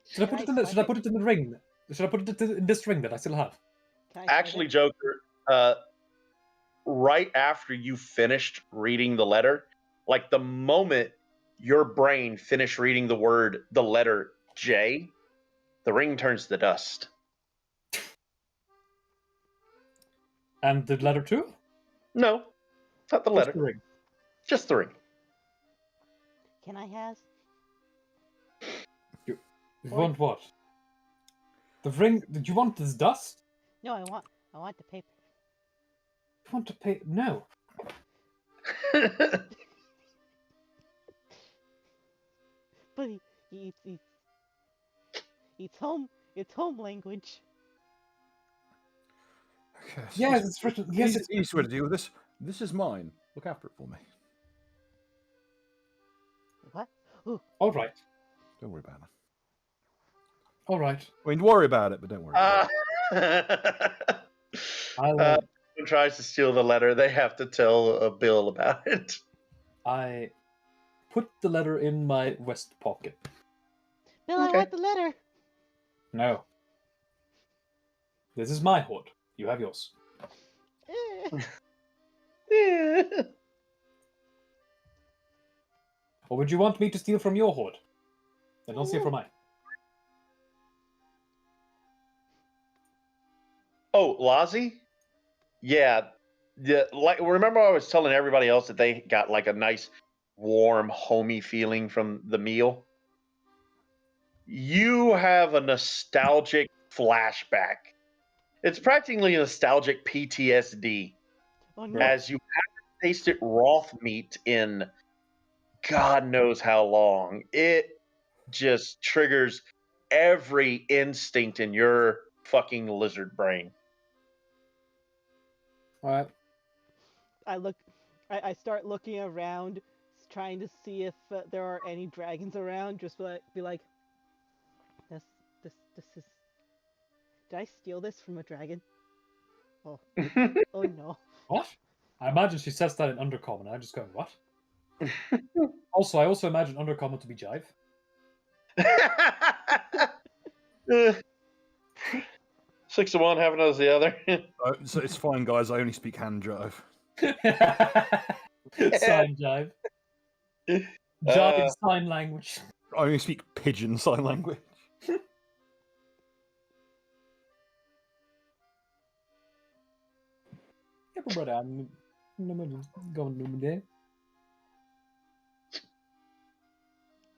Should I put it in the ring? Should I put it in this ring that I still have? Actually, Joker, right after you finished reading the letter, like the moment your brain finished reading the letter J, the ring turns to dust. And the letter too? No, not the letter. Just the ring. Just the ring. Can I have? You want what? The ring? Did you want this dust? No, I want the paper. You want to pay? No. But it's home language. Okay, Yes, it's written. Yes, it's easy way to deal with this. This is mine. Look after it for me. What? Ooh. All right. Don't worry about it. All right. I mean, worry about it, but don't worry about it. When tries to steal the letter, they have to tell Bill about it. I put the letter in my vest pocket. Bill, I want the letter. No. This is my hoard. You have yours. Or would you want me to steal from your hoard? Then don't steal from mine. Oh, Lozzie? Yeah. Like, remember I was telling everybody else that they got like a nice, warm, homey feeling from the meal? You have a nostalgic flashback. It's practically nostalgic PTSD. Oh no. As you haven't tasted Roth meat in God knows how long. It just triggers every instinct in your fucking lizard brain. All right. I start looking around, trying to see if there are any dragons around. Just be like, this is. Did I steal this from a dragon? Oh, oh no. What? I imagine she says that in Undercommon, and I'm just going, what? Also, I also imagine Undercommon to be jive. 6 of one, half another the other. So it's fine, guys. I only speak hand jive. Sign jive. Jive sign language. I only speak pigeon sign language. Yeah, but brother, I'm going to there.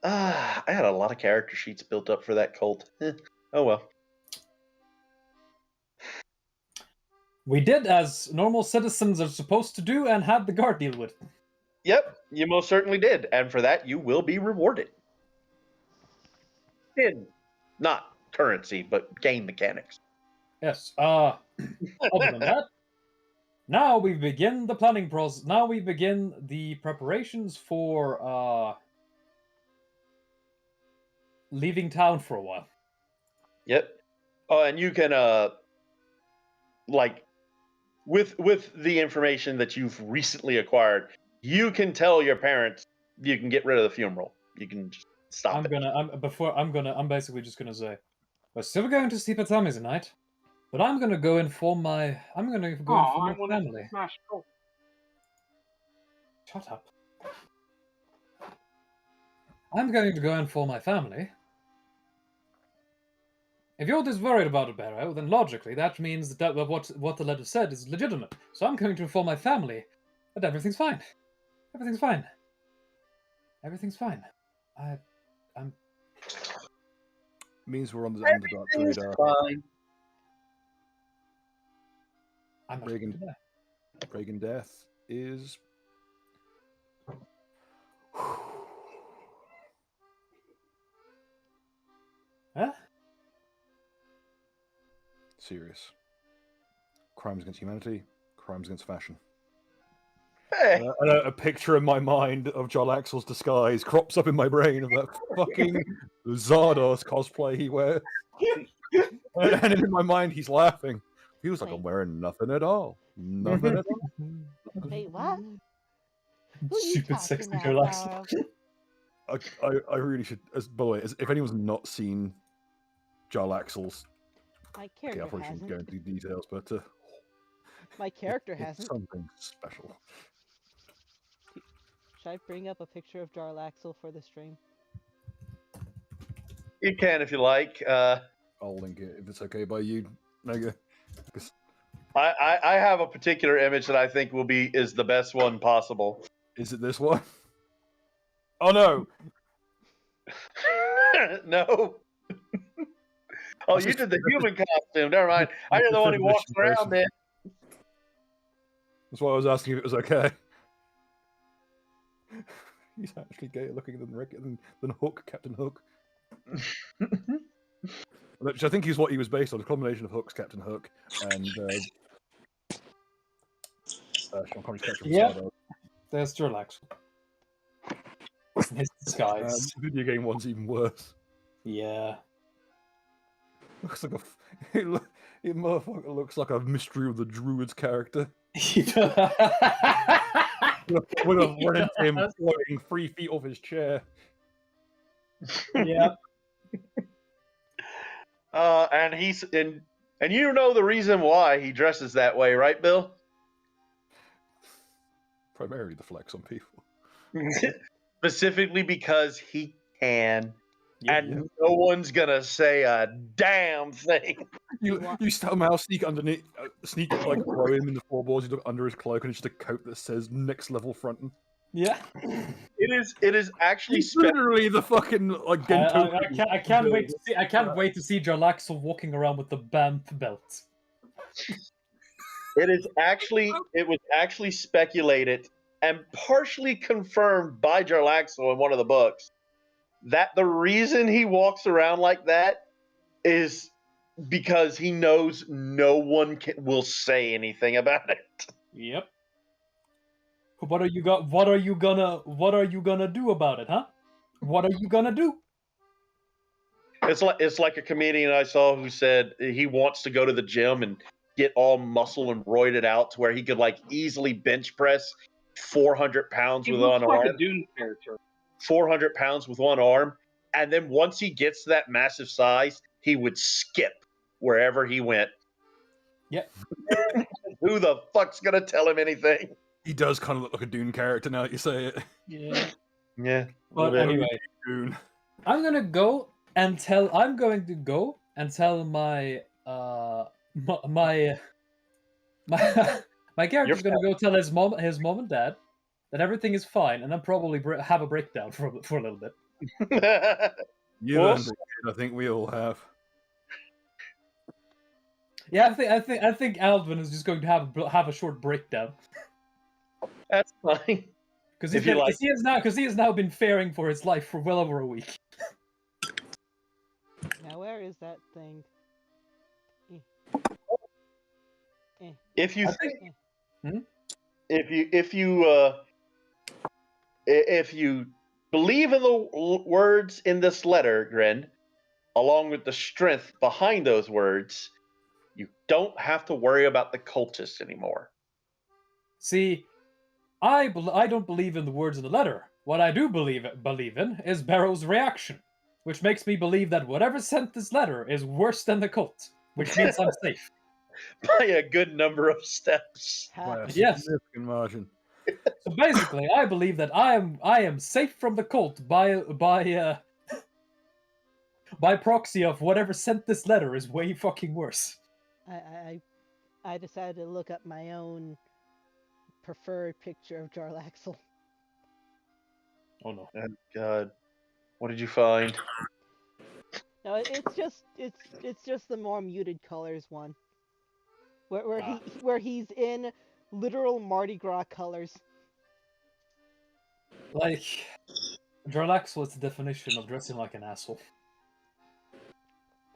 I had a lot of character sheets built up for that cult. Oh well. We did as normal citizens are supposed to do and had the guard deal with. Yep, you most certainly did, and for that you will be rewarded. In not currency, but game mechanics. Yes. Other than that, Now we begin the planning process. Now we begin the preparations for leaving town for a while. Yep. Oh, and you can like with the information that you've recently acquired, you can tell your parents you can get rid of the funeral. You can just stop it. I'm basically just gonna say, we're still going to sleep at Tammy's tonight, but I'm gonna go inform my Oh, I wanted family. to smash Cole. Shut up. I'm going to go inform my family. If you're this worried about it, Barrow, then logically that means that what the letter said is legitimate. So I'm going to inform my family that everything's fine. Everything's fine. Everything's fine. I'm. Means we're on the dark radar. Fine. I'm not Reagan. going to die. Reagan death is. Huh? Serious. Crimes against humanity, crimes against fashion. Hey. A picture in my mind of John Axel's disguise crops up in my brain of that fucking Zardos cosplay he wears. And in my mind, he's laughing. Feels like I'm wearing nothing at all. Nothing at all. Wait, what? Who you Stupid talking sexy about, Joe Axel. Barrow? I really should. By the way, if anyone's not seen Jarl Axel's, My okay, I character probably shouldn't go hasn't. into details, but My character it's hasn't. something special. Should I bring up a picture of Jarlaxle for the stream? You can if you like. I'll link it if it's okay by you, Mega. I have a particular image that I think is the best one possible. Is it this one? Oh no! No. Oh, you did the human costume. Never mind. I did the one who walks around then. That's why I was asking if it was okay. He's actually gayer looking than Hook, Captain Hook. Which I think is what he was based on, a combination of Hook's Captain Hook and Sean Connery's character. Yeah. There's Joe Axel. His disguise. The video game one's even worse. Yeah. Looks like it motherfucker looks like a Mystery of the Druids character. Would have run into him floating 3 feet off his chair. Yeah. And you know the reason why he dresses that way, right, Bill? Primarily the flex on people. Specifically because he can. Yeah, and no one's gonna say a damn thing. You somehow sneak underneath, like throw him in the floorboards. You look under his cloak, and it's just a coat that says "Next Level Frontin'." Yeah, it is actually literally the fucking like. I can't wait to see. I can't wait to see Jarlaxle walking around with the Banff belt. It was actually speculated and partially confirmed by Jarlaxle in one of the books that the reason he walks around like that is because he knows no one will say anything about it. Yep. What are you gonna do about it, huh? What are you gonna do? It's like a comedian I saw who said he wants to go to the gym and get all muscle and roided out to where he could like easily bench press 400 pounds with one arm. He looks like a Dune character. 400 pounds with one arm, and then once he gets to that massive size, he would skip wherever he went. Yep. Who the fuck's gonna tell him anything? He does kind of look like a Dune character now that you say it. Yeah. Yeah. But anyway, Dune. I'm going to go and tell my my character's going to go tell his mom and dad that everything is fine, and then probably have a breakdown for a little bit. I think we all have. Yeah, I think Alvin is just going to have a short breakdown. That's fine. Because he has now been fearing for his life for well over a week. Now where is that thing? If you Hmm? If you believe in the words in this letter, Grin, along with the strength behind those words, you don't have to worry about the cultists anymore. See, I don't believe in the words in the letter. What I do believe in is Barrow's reaction, which makes me believe that whatever sent this letter is worse than the cult, which means I'm safe. By a good number of steps. By a Yes. significant margin. So basically, I believe that I am safe from the cult by proxy of whatever sent this letter is way fucking worse. I decided to look up my own preferred picture of Jarlaxle. Oh no. Oh, God. What did you find? No, it's just the more muted colors one, where he's in literal Mardi Gras colors. Like, Jarlax was the definition of dressing like an asshole.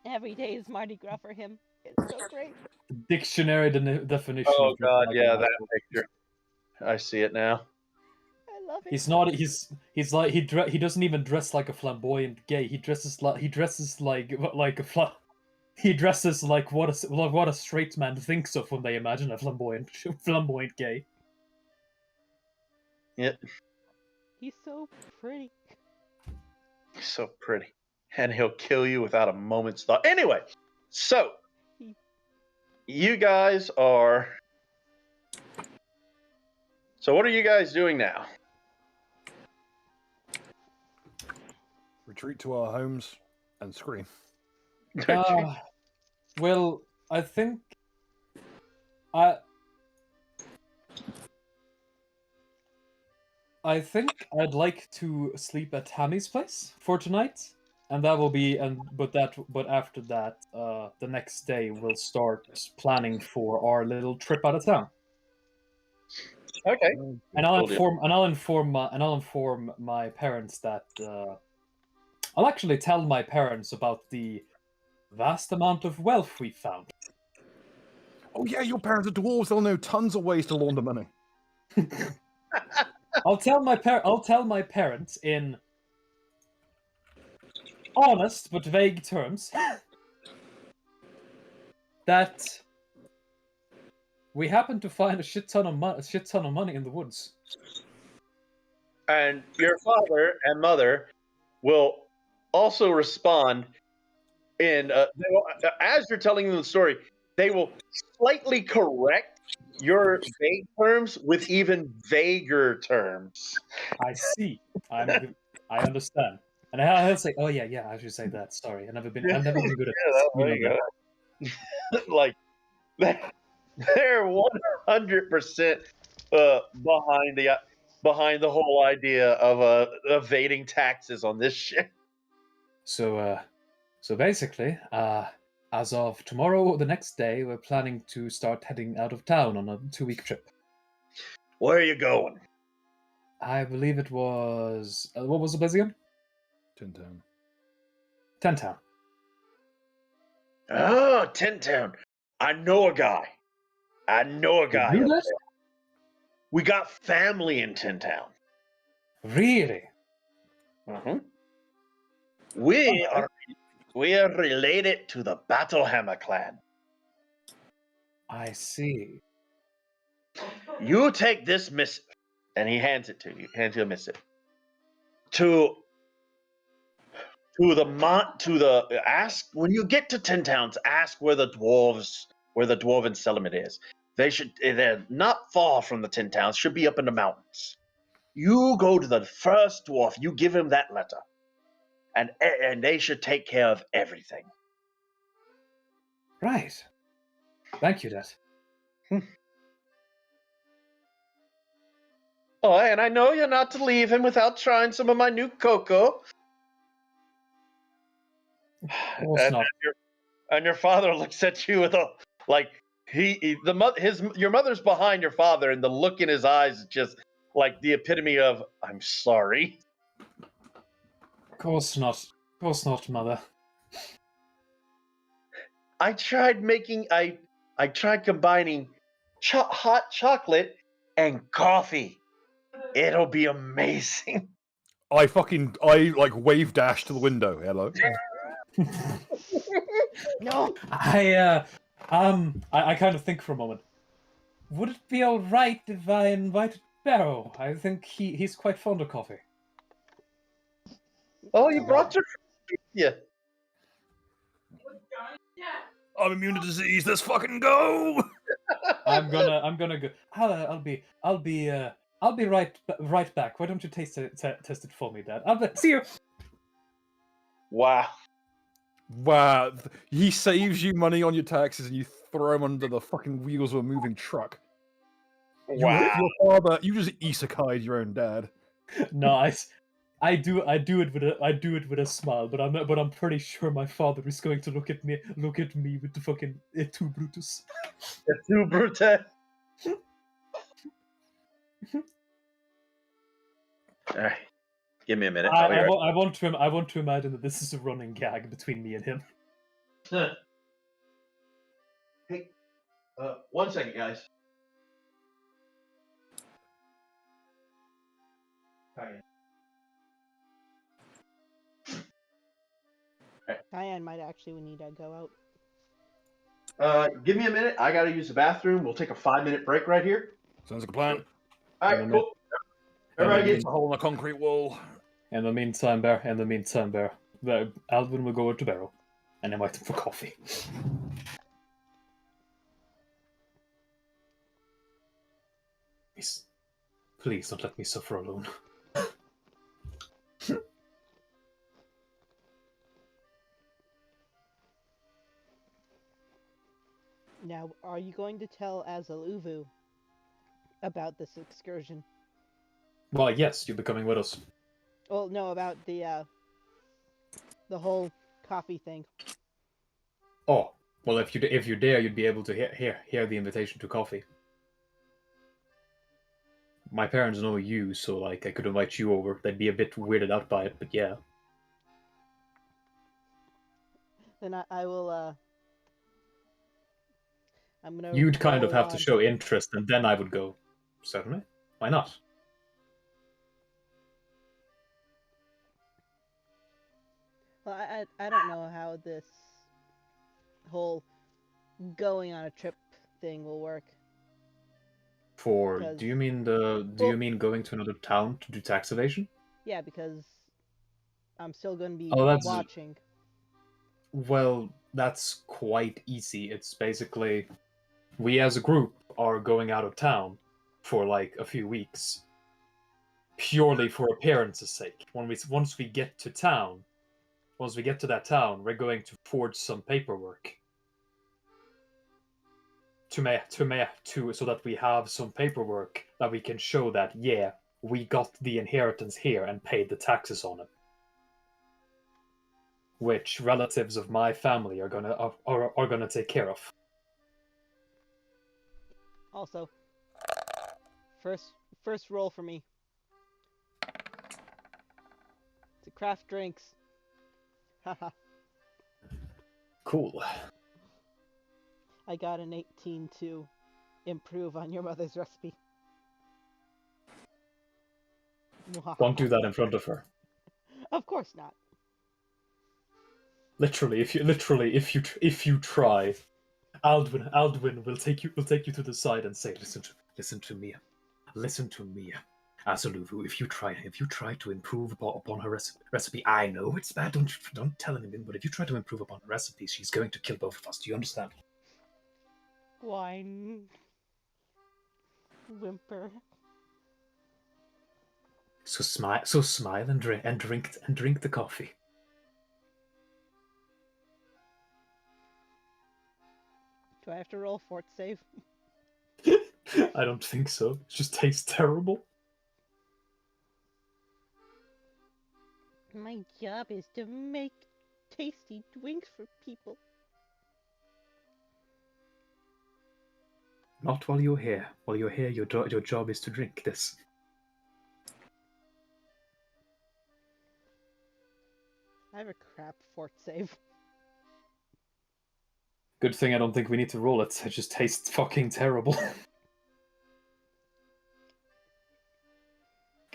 Every day is Mardi Gras for him. It's so great. The dictionary definition Oh, of dressing God, like yeah, an that asshole. picture. I see it now. I love it. He's not. He's like he doesn't even dress like a flamboyant gay. He dresses like he dresses like what a straight man thinks of when they imagine a flamboyant gay. Yeah, He's so pretty. he's so pretty. And he'll kill you without a moment's thought. Anyway, so you guys are. So what are you guys doing now? Retreat to our homes and scream. Well, I think I I'd like to sleep at Tammy's place for tonight, and that will be but after that, the next day we'll start planning for our little trip out of town. Okay. And I'll inform my parents that I'll actually tell my parents about the vast amount of wealth we found. Oh yeah, your parents are dwarves. They'll know tons of ways to launder money. I'll tell my parents in honest but vague terms that we happen to find a shit ton of money in the woods. And your father and mother will also respond in as you're telling them the story, they will slightly correct your vague terms with even vaguer terms. I see. I understand. And I'll say, oh yeah, I should say that. Sorry, I've never been good at this. There you go. Like they're 100% behind the whole idea of evading taxes on this shit. So basically, as of tomorrow or the next day, we're planning to start heading out of town on a 2-week trip. Where are you going? I believe it was what was the place again? Tintown. Tentown. Oh, Tintown. I know a guy. You up do there. that? We got family in Tintown. Really? Mm-hmm. We are related to the Battlehammer clan. I see. You take this missive, and he hands it to you. Hands you a missive. Ask when you get to Tintowns. Ask where the dwarven settlement is. They're not far from the Tintowns. Should be up in the mountains. You go to the first dwarf. You give him that letter, and they should take care of everything. Right. Thank you, Dad. Oh, and I know you're not to leave him without trying some of my new cocoa. Of course not. And your father looks at you with a like your mother's behind your father, and the look in his eyes is just like the epitome of I'm sorry. Of course not. Of course not, Mother. I tried combining hot chocolate and coffee. It'll be amazing. I like wave dash to the window. Hello. No. I kind of think for a moment. Would it be all right if I invited Barrow? I think he's quite fond of coffee. Oh, you brought your yeah. I'm immune to disease. Let's fucking go. I'm gonna go. I'll be right back. Why don't you test it for me, Dad? See you. Wow. Wow. He saves you money on your taxes, and you throw him under the fucking wheels of a moving truck. Wow. Your father. You just isekai'd your own dad. Nice. I do it with a smile, but I'm pretty sure my father is going to look at me with the fucking tu Brutus. Too brute. All right. Give me a minute. I want to imagine that this is a running gag between me and him. Hey, 1 second, guys. Diane might actually need to go out. Give me a minute. I gotta use the bathroom. We'll take a 5-minute break right here. Sounds like a plan. All right, cool. Everybody It's a hole in a concrete wall. In the meantime, Bear, Alvin will go to Barrow and invite him for coffee. Please don't let me suffer alone. Now, are you going to tell Azaluvu about this excursion? Well, yes, you'll be coming with us. Well, no, about the whole coffee thing. Oh, well, if you're there, you'd be able to hear the invitation to coffee. My parents know you, so like I could invite you over. They'd be a bit weirded out by it, but yeah. Then I will. I'm gonna. You'd kind of roll have to on. show interest, and then I would go. Certainly, why not? Well, I don't know how this whole going on a trip thing will work. Do you mean going to another town to do tax evasion? Yeah, because I'm still going to be that's- watching. Well, that's quite easy. It's basically we as a group are going out of town for like a few weeks, purely for appearance's sake. Once we get to that town, we're going to forge some paperwork so that we have some paperwork that we can show that we got the inheritance here and paid the taxes on it, which relatives of my family are gonna take care of. Also, first roll for me. To craft drinks. Haha. Cool. I got an 18 to improve on your mother's recipe. Don't do that in front of her. Of course not. Literally, if you try, Aldwin will take you to the side and say, listen to me, Azaluvu. If you try to improve upon her recipe, I know it's bad. Don't tell anyone. But if you try to improve upon her recipe, she's going to kill both of us. Do you understand? Whine. Whimper. So smile and drink the coffee. Do I have to roll fort save? I don't think so. It just tastes terrible. My job is to make tasty drinks for people. Not while you're here. While you're here, your job is to drink this. I have a crap fort save. Good thing I don't think we need to roll it. It just tastes fucking terrible.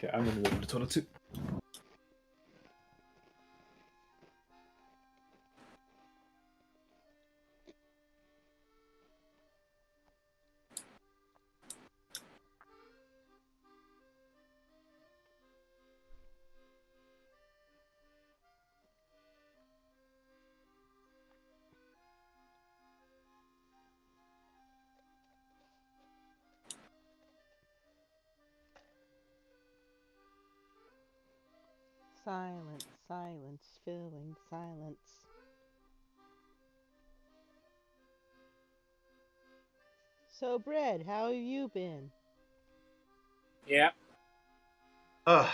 Okay, I'm gonna go to the toilet too. Silence, silence, filling silence. So, Bread, how have you been? Yeah. Ugh.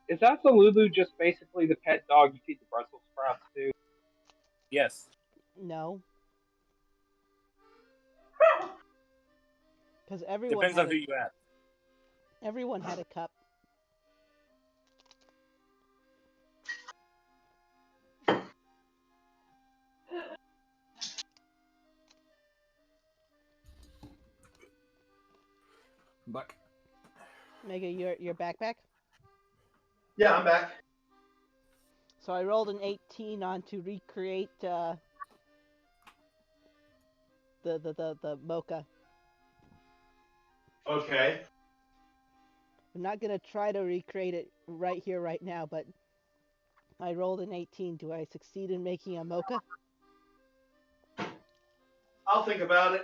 Is that the Lulu just basically the pet dog you feed the Brussels sprouts to? Yes. No, because Depends on who you ask. everyone had a cup. I'm back. Mega, your backpack. Yeah, I'm back. So I rolled an 18 on to recreate the mocha. Okay. I'm not gonna try to recreate it right here, right now, but I rolled an 18. Do I succeed in making a mocha? I'll think about it.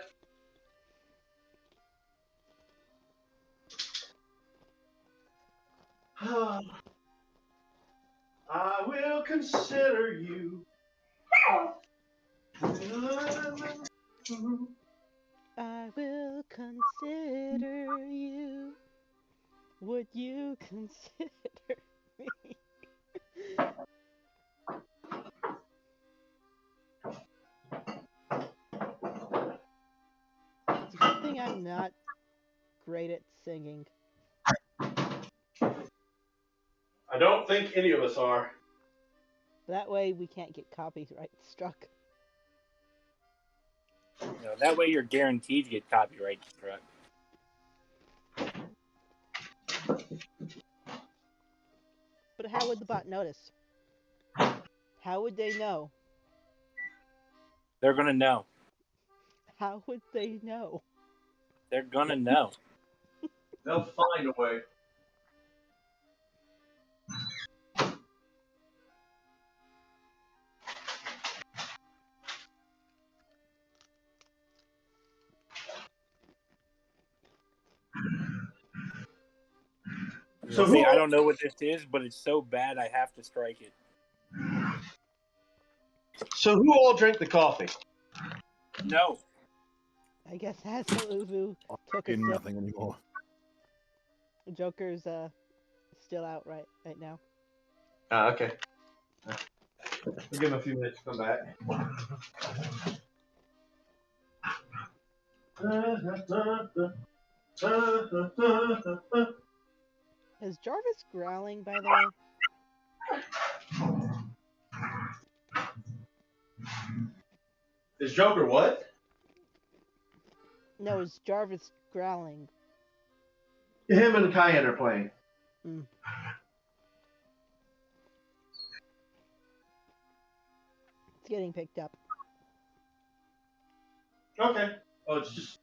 I will consider you. I will consider you. Would you consider me? It's a good thing I'm not great at singing. I don't think any of us are. That way we can't get copyright struck. That way you're guaranteed to get copyright struck. But how would the bot notice? How would they know? They're gonna know. How would they know? They're gonna know. They'll find a way. So See, who? I don't know what this is, but it's so bad I have to strike it. So who all drank the coffee? No. I guess Hasaluvu took a In sip. nothing anymore. Joker's still out right now. Okay. We'll give him a few minutes to come back. Is Jarvis growling, by the way? Is Joker what? No, is Jarvis growling? Him and Cayenne are playing. Mm. It's getting picked up. Okay. Oh, it's just.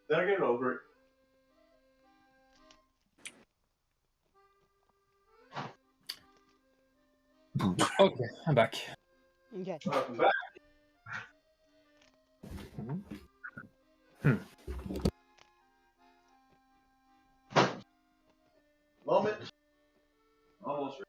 Better get over it. Okay, I'm back. Okay. Welcome back. Moment. Almost.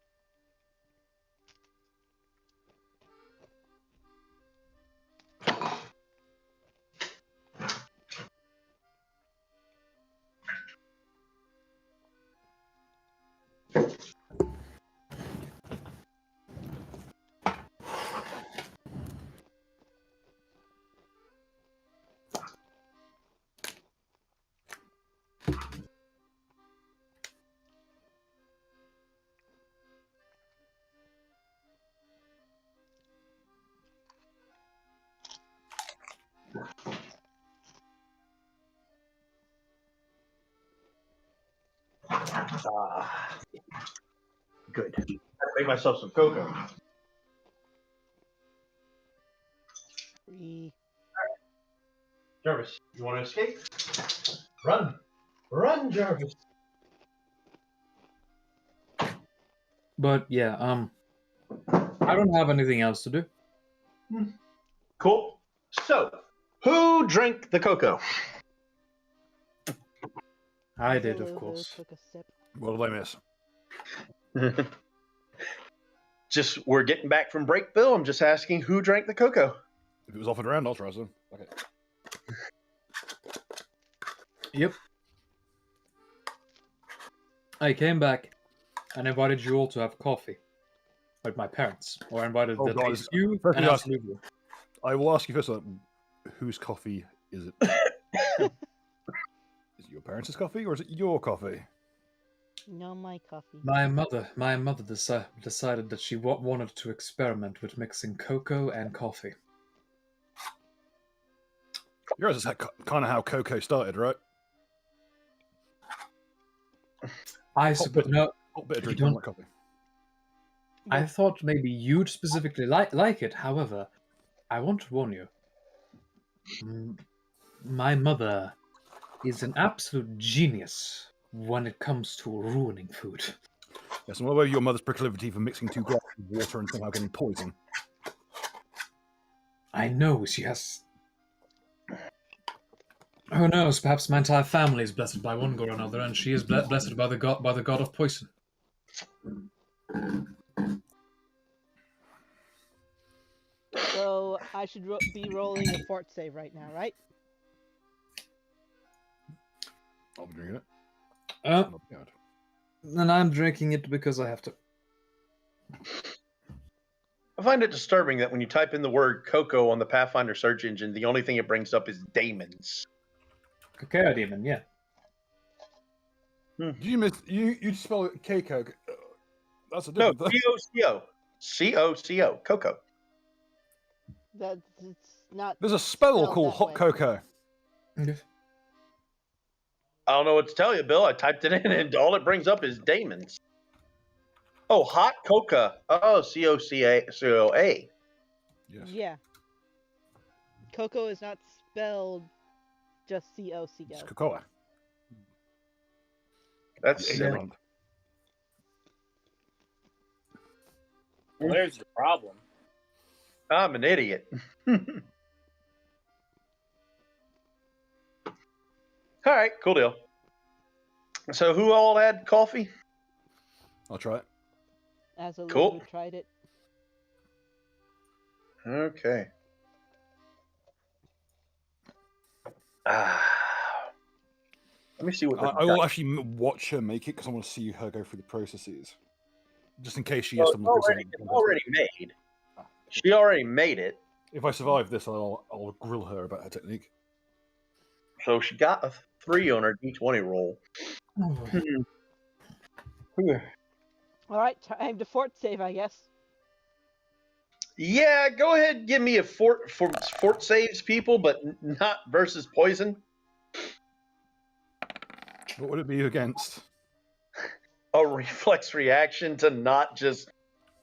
Good. I make myself some cocoa. Free. Jarvis, you want to escape? Run. Run, Jarvis. But yeah, I don't have anything else to do. Cool. So, who drank the cocoa? I did, of Zulu course. took a sip. What did I miss? Just, we're getting back from break, Bill. I'm just asking who drank the cocoa. If it was offered around, I'll try some. Okay. Yep. I came back and invited you all to have coffee with my parents, or I invited Oh, at God, least you first and we ask- absolutely. I will ask you first, whose coffee is it? Is it your parents' coffee, or is it your coffee? No, my coffee. My mother decided that she wanted to experiment with mixing cocoa and coffee. You realize that's kind of how cocoa started, right? I suppose no. Hot bit of You drink, don't- like coffee. I thought maybe you'd specifically like it. However, I want to warn you. My mother is an absolute genius when it comes to ruining food. Yes, and what about your mother's proclivity for mixing two glasses of water and somehow getting poison? I know she has. Who knows? Perhaps my entire family is blessed by one god or another, and she is blessed by the god of poison. So I should be rolling a fort save right now, right? I'll be drinking it. Uh, Not bad. and I'm drinking it because I have to. I find it disturbing that when you type in the word cocoa on the Pathfinder search engine, the only thing it brings up is daemons. Cacao demon, yeah. Did you miss? You spell it Keiko. That's a No, different thing. C-O-C-O. C-O-C-O. Cocoa. That's it's not. There's a spell Spelled called that hot way. cocoa. I don't know what to tell you, Bill. I typed it in and all it brings up is daemons. Oh, hot coca. Oh, C-O-C-A. Yes. Yeah. Cocoa is not spelled just It's C-O-C-O. cocoa. That's Yeah, silly. right. Well, there's the problem. I'm an idiot. All right, cool deal. So who all had coffee? I'll try it. As a Cool. Lulu tried it. Okay. Let me see what I will actually watch her make it because I want to see her go through the processes, just in case she has Well, someone do something. it's already made. She already made it. If I survive this, I'll grill her about her technique. So she got a 3 on her D20 roll. Alright, time to fort save, I guess. Yeah, go ahead and give me a fort saves, people, but not versus poison. What would it be against? A reflex reaction to not just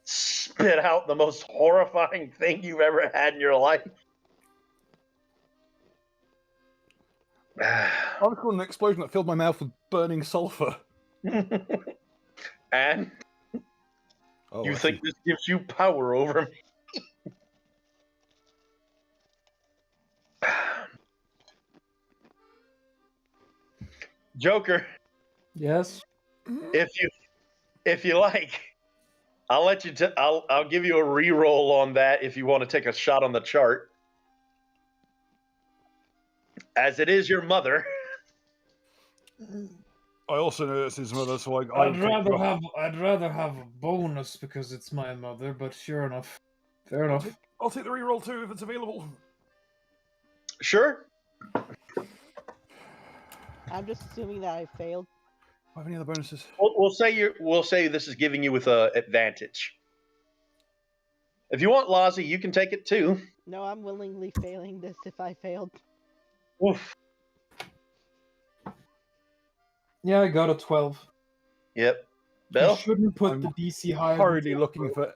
spit out the most horrifying thing you've ever had in your life. I was called an explosion that filled my mouth with burning sulfur. And Oh, you actually, think this gives you power over me? Joker, Yes. if you like, I'll let you. I'll give you a re-roll on that if you want to take a shot on the chart. As it is your mother. I also know it's his mother, so I'd rather have a bonus because it's my mother, but sure enough. Fair enough. I'll take the reroll too if it's available. Sure. I'm just assuming that I failed. Do I have any other bonuses? We'll say this is giving you with a advantage. If you want Lozzie, you can take it too. No, I'm willingly failing this if I failed. Oof. Yeah, I got a 12. Yep. You Bill? shouldn't put I'm the DC higher. hurriedly looking for.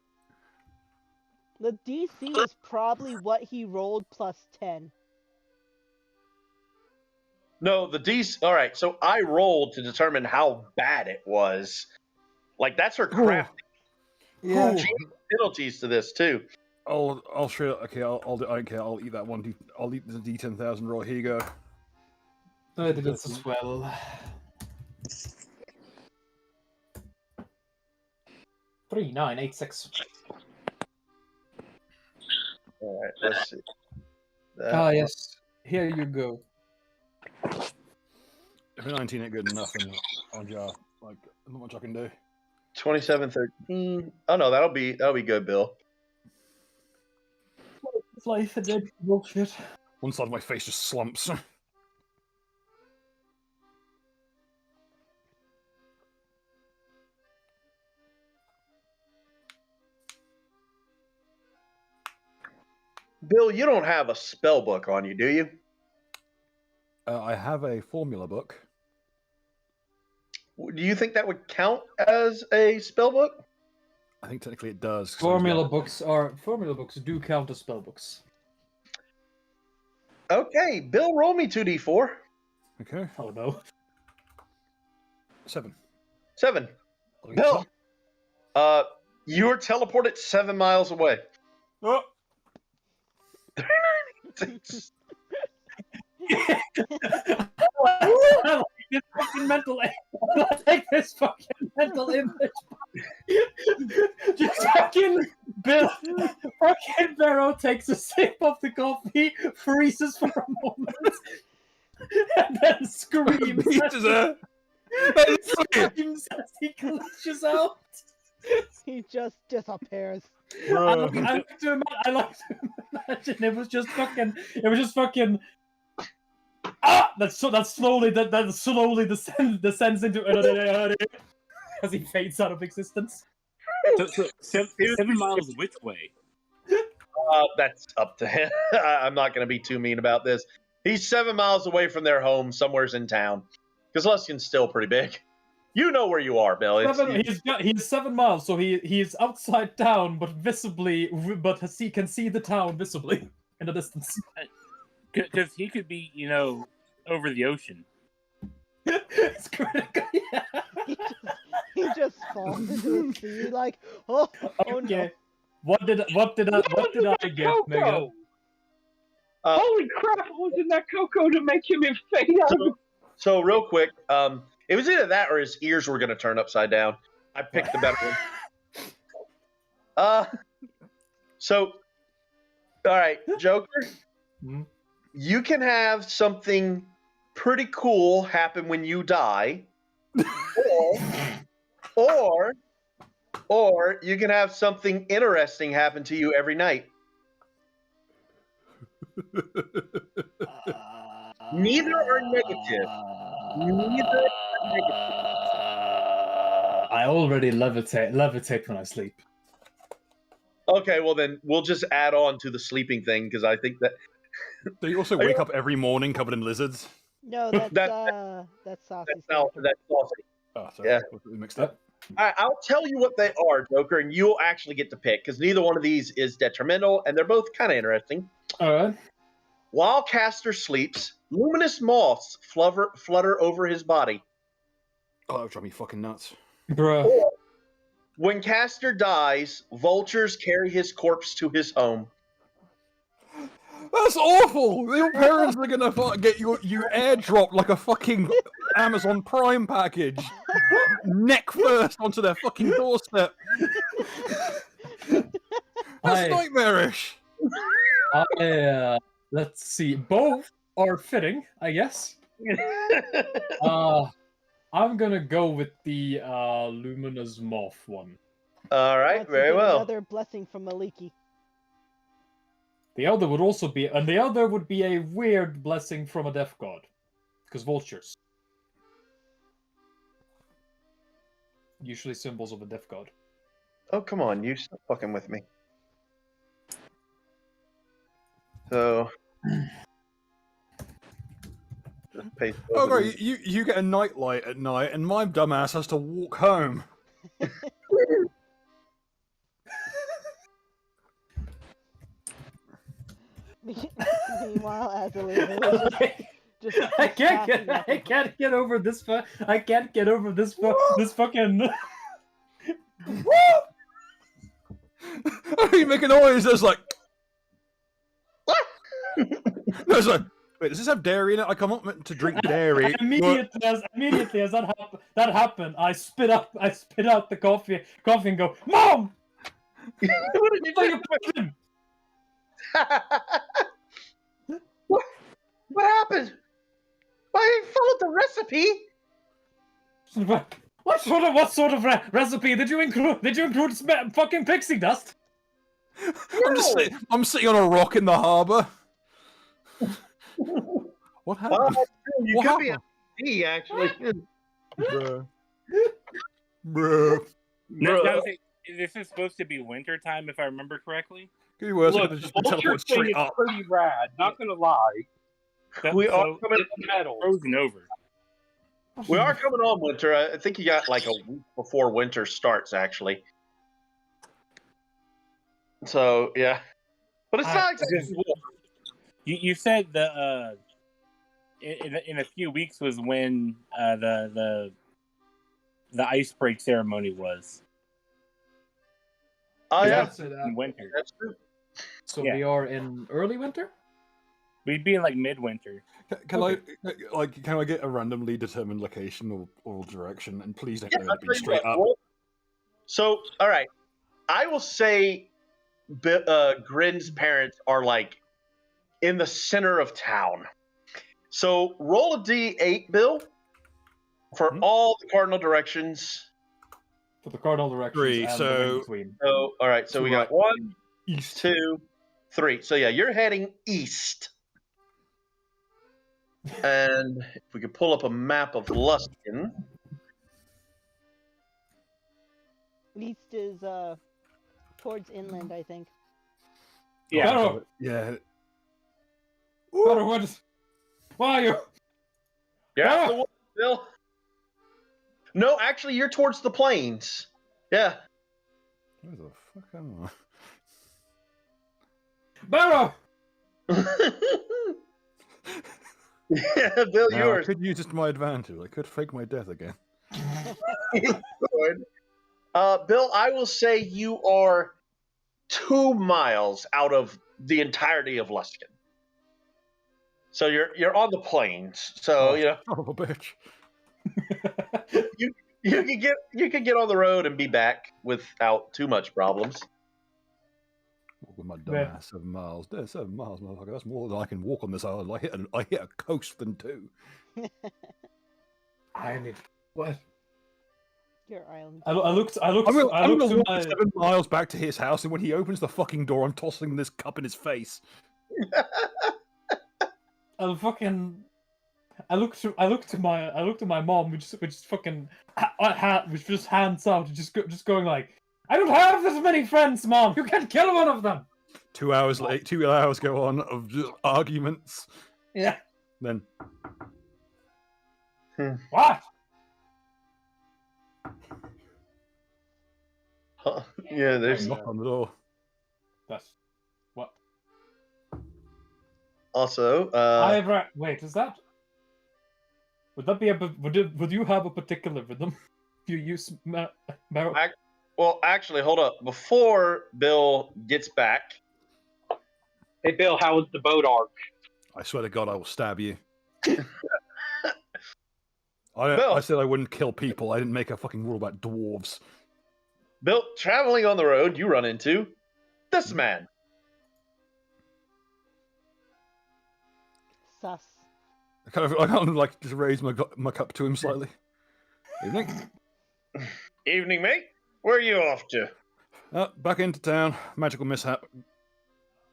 The DC is probably what he rolled plus 10. No, the DC. All right, so I rolled to determine how bad it was. Like, that's her craft. Yeah. She has penalties to this, too. I'll share. Okay, I'll eat that one. I'll eat the D10,000 roll. Here you go. I did this as well. 3986. All right, let's see. Yes. Here you go. If a 19 ain't good enough, then on jar, like not much I can do. 2713. Oh no, that'll be good, Bill. Life and dead bullshit. One side of my face just slumps. Bill, you don't have a spell book on you, do you? I have a formula book. Do you think that would count as a spell book? I think technically it does. 'cause Formula books do count as spell books. Okay, Bill, roll me 2d4. Okay, Oh no. 7. 7. I'll eat Bill, some. you're teleported 7 miles away. Oh. I like this fucking mental I like this fucking mental image. Just fucking Bill, fucking Barrow takes a sip of the coffee, freezes for a moment, and then screams. Screams as he glitches out. He just disappears. I like to imagine it was just fucking. That slowly descends into as he fades out of existence. So 7 miles which way? That's up to him. I'm not going to be too mean about this. He's 7 miles away from their home, somewhere's in town. Because Luskin's still pretty big. You know where you are, Bill. He's 7 miles, so he's outside town, but visibly, he can see the town visibly in the distance. Because he could be, over the ocean. It's critical. Yeah. He just falls into the sea like, oh no. Okay. What did I get, Megan? Holy crap! What was in that cocoa to make him fade out? So real quick, it was either that or his ears were going to turn upside down. I picked the better one. So, all right, Joker, you can have something pretty cool happen when you die, or you can have something interesting happen to you every night. Neither are negative. I already levitate when I sleep. Okay, well then we'll just add on to the sleeping thing because I think that. Do you also wake up every morning covered in lizards? No, that's Saucy's character. That's Saucy. Oh, sorry. Yeah. We mixed up. All right, I'll tell you what they are, Joker, and you'll actually get to pick because neither one of these is detrimental, and they're both kind of interesting. All right. While Caster sleeps, luminous moths flutter over his body. Oh, that would drive me fucking nuts. Bruh. Or, when Caster dies, vultures carry his corpse to his home. That's awful! Your parents are gonna get you airdropped like a fucking Amazon Prime package. Neck first onto their fucking doorstep. That's nightmarish. Let's see. Both are fitting, I guess. I'm gonna go with the luminous moth one. All right, Once very again, well. Another blessing from Maliki. The other would also be, and the other would be a weird blessing from a death god, because vultures, usually symbols of a death god. Oh, come on, you stop fucking with me. paste. Oh, great! You get a nightlight at night, and my dumbass has to walk home. Meanwhile, as Elizabeth is just I can't packing get. up I can't get over this. I can't get over this. This fucking. You make a noise. It's like. No, it's like. Wait, does this have dairy in it? I come up to drink dairy. but- Immediately as that happened, I spit out the coffee and go, Mom! What did you do? What happened? I followed the recipe. What sort of recipe did you include? Did you include fucking pixie dust? I'm sitting on a rock in the harbor. What happened? You What could be a happened? D, actually. Bruh. Bruh. Now, this is supposed to be winter time, if I remember correctly. Could be worse. I Look, could have just the been vulture teleported thing straight is up. pretty rad. Not gonna lie. We are So coming. It's metal. frozen over. We are coming on winter. I think you got like a week before winter starts, actually. So yeah, but it's not exactly warm. You said the in a few weeks was when the ice break ceremony was. Oh Is yeah, that- so that- In winter. that's true. So Yeah. we are in early winter? We'd be in like midwinter. Can I get a randomly determined location or direction? And please don't Yeah, let I'll it be tell you straight what, up. well, so, all right, I will say, Grin's parents are like in the center of town. So roll a D8, Bill, for Hmm? all the cardinal directions. For the cardinal directions 3, and the so- in between. So, all right, so To we got right. 1, East. 2, 3. So yeah, you're heading east. And if we could pull up a map of Luskin. East is towards inland, I think. Yeah. Barrow! Yeah. Barrow, why are you? You're out Ah! the woods, Bill. No, actually, you're towards the plains. Yeah. Where the fuck am I? Barrow! Yeah, Bill, Now, I yours. could use this to my advantage. I could fake my death again. Good. Bill, I will say you are 2 miles out of the entirety of Luskin. So you're on the plains. So you know Son of a bitch. you can get on the road and be back without too much problems. Walk with my Where? dumbass 7 miles. There's 7 miles, motherfucker. That's more than I can walk on this island. I hit a coast than 2. I need what? Your island. I looked I'm gonna to walk my 7 miles back to his house, and when he opens the fucking door, I'm tossing this cup in his face. I looked to my mom, which fucking which just hands out, just going like, I don't have this many friends, Mom. You can kill one of them. 2 hours late. 2 hours go on of just arguments. Yeah. Then What? Huh. Yeah, there's knock on the door. That's what. also. Wait, is that? Would that be would you have a particular rhythm? You use Barrow? Well, actually, hold up. Before Bill gets back, Hey, Bill, how was the boat arc? I swear to God, I will stab you. Bill. I said I wouldn't kill people. I didn't make a fucking rule about dwarves. Bill, traveling on the road, you run into this man. Sus. I kind of like just raise my cup to him slightly. Evening. Evening, mate. Where are you off to? Back into town. Magical mishap.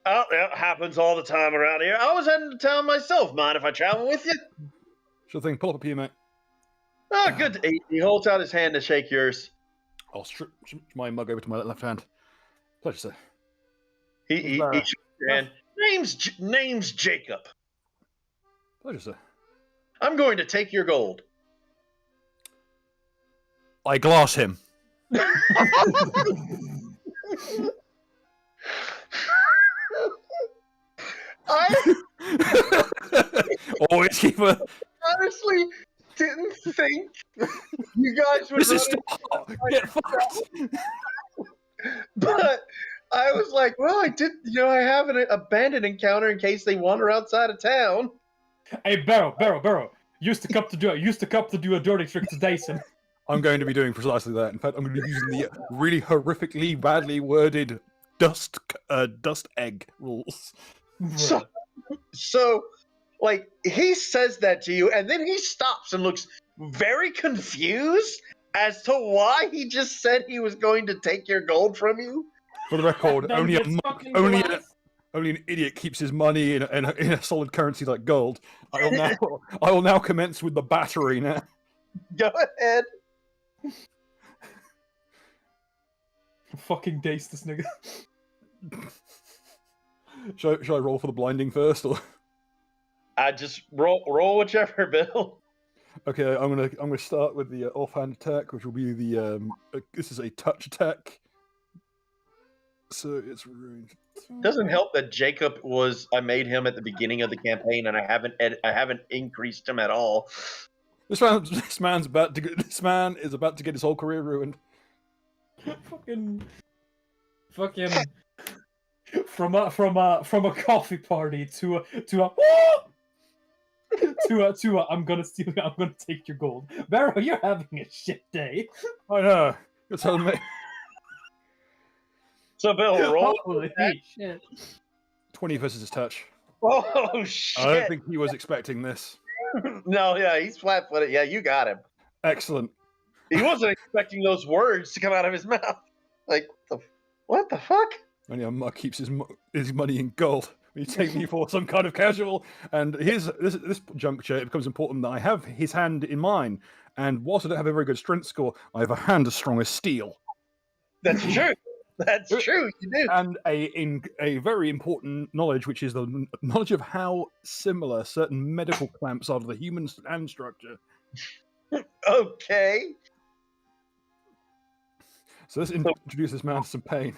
Oh, that happens all the time around here. I was heading to town myself. Mind if I travel with you? Sure thing. Pull up here, mate. Oh, good. He holds out his hand to shake yours. I'll strip my mug over to my left hand. Pleasure, sir. He shakes your hand. Name's Jacob. Pleasure, sir. I'm going to take your gold. I glass him. I Always keep a. honestly didn't think you guys would This run is still hot. Get fucked. but I was like, well, I did, I have an abandoned encounter in case they wander outside of town. Hey, Barrow. Use the cup to do a dirty trick to Dyson. I'm going to be doing precisely that. In fact, I'm going to be using the really horrifically badly worded dust egg rules. So, like, he says that to you, and then he stops and looks very confused as to why he just said he was going to take your gold from you. For the record, Then only gets fucking glass. only an idiot keeps his money in a solid currency like gold. I will now commence with the battery now. Go ahead. Fucking dace this nigga. Should I roll for the blinding first, or? I just roll whichever, Bill. Okay, I'm gonna start with the offhand attack, which will be the this is a touch attack. So it's ruined. Doesn't help that Jacob I made him at the beginning of the campaign, and I haven't increased him at all. This man is about to get his whole career ruined. fucking from a coffee party to a I'm gonna take your gold. Barrow, you're having a shit day. I know. You're telling me. So Bill, roll. Holy shit. 20 versus his touch. Oh shit! I don't think he was expecting this. No, yeah, he's flat-footed. Yeah, you got him. Excellent. He wasn't expecting those words to come out of his mouth. Like, what the fuck? Only a muck keeps his money in gold. You take me for some kind of casual. And this juncture, it becomes important that I have his hand in mine. And whilst I don't have a very good strength score, I have a hand as strong as steel. That's true. That's true. You do. And a very important knowledge, which is the knowledge of how similar certain medical clamps are to the human hand structure. Okay. So let's introduce this man to some pain.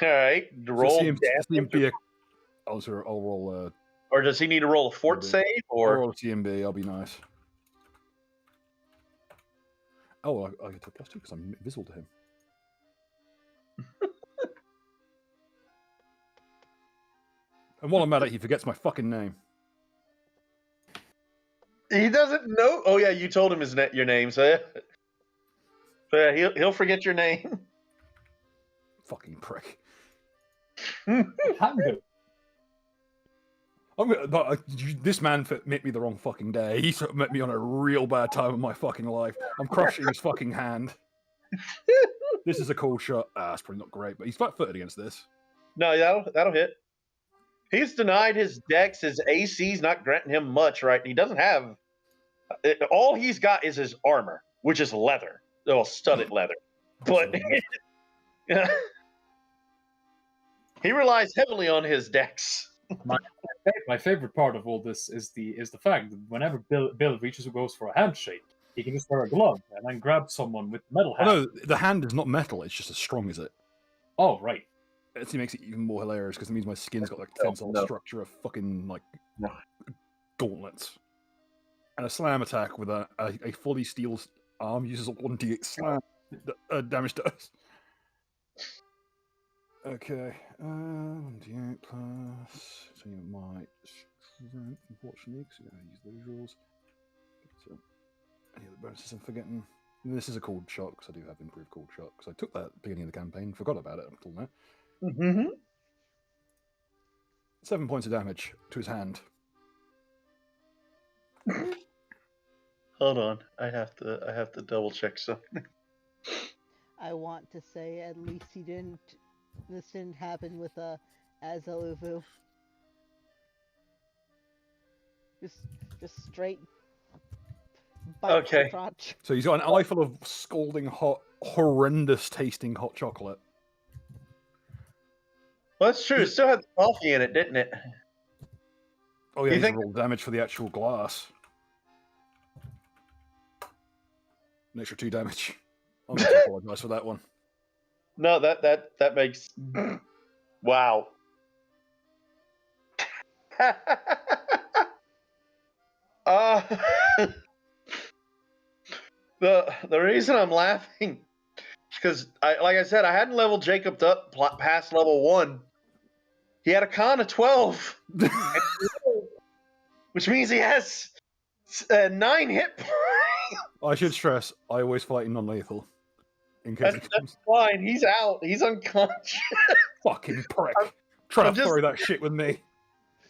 All right. Roll damage. I'll roll. Or does he need to roll a fort save? Or I'll roll a TMB. I'll be nice. Oh, I get to +2 because I'm invisible to him. And while I'm at it, he forgets my fucking name. he doesn't know. Oh yeah, you told him your name, so yeah, he'll forget your name. Fucking prick. This man met me the wrong fucking day. He sort of met me on a real bad time in my fucking life. I'm crushing his fucking hand. This is a cool shot. It's probably not great, but he's flat-footed against this. No, that'll hit. He's denied his dex. His AC's not granting him much, right? He doesn't have. All he's got is his armor, which is leather. Well, studded leather. But he relies heavily on his dex. My favorite part of all this is the fact that whenever Bill reaches or goes for a handshake, he can just wear a glove and then grab someone with metal hand. Oh, no, the hand is not metal. It's just as strong as it. Oh, right. It actually makes it even more hilarious because it means my skin's got like a tensile structure of fucking like gauntlets. And a slam attack with a fully steel arm uses a 1d8 slam damage to us. Okay, 1d8 plus. So you might strength, unfortunately, because you're going to use those rules. So, any other bonuses I'm forgetting? This is a cold shot because I do have improved cold shot because I took that at the beginning of the campaign, forgot about it until now. Mm-hmm. 7 points of damage to his hand. Hold on, I have to double check something. I want to say at least this didn't happen with Azaluvu. Just straight bite to the crotch. So he's got an eye full of scalding hot, horrendous tasting hot chocolate. Well, that's true. It still had coffee in it, didn't it? Oh yeah, you roll damage for the actual glass. An extra 2 damage. I'm going to apologize for that one. No, that makes wow. uh, the reason I'm laughing is because like I said, I hadn't leveled Jacob up past level 1. He had a con of 12, which means he has 9 hit points. I should stress, I always fight in non-lethal. In case That's fine. He's out. He's unconscious. Fucking prick. Try I'm to throw that shit with me.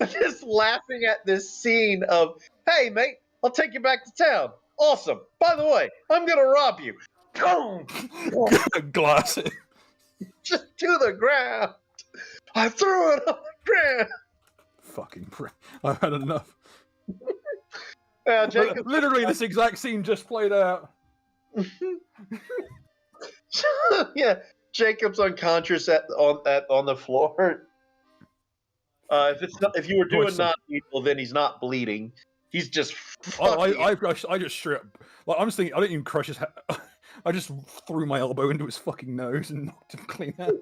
I'm just laughing at this scene of, hey, mate, I'll take you back to town. Awesome. By the way, I'm going to rob you. Boom! Glass it. Just to the ground. I threw it on the ground. Fucking prick. I've had enough. Jacob, Literally, this exact scene just played out. yeah, Jacob's unconscious on the floor. If you were doing non-lethal, then he's not bleeding. He's just. I just strip. Like, I'm just thinking. I didn't even crush his head. I just threw my elbow into his fucking nose and knocked him clean out.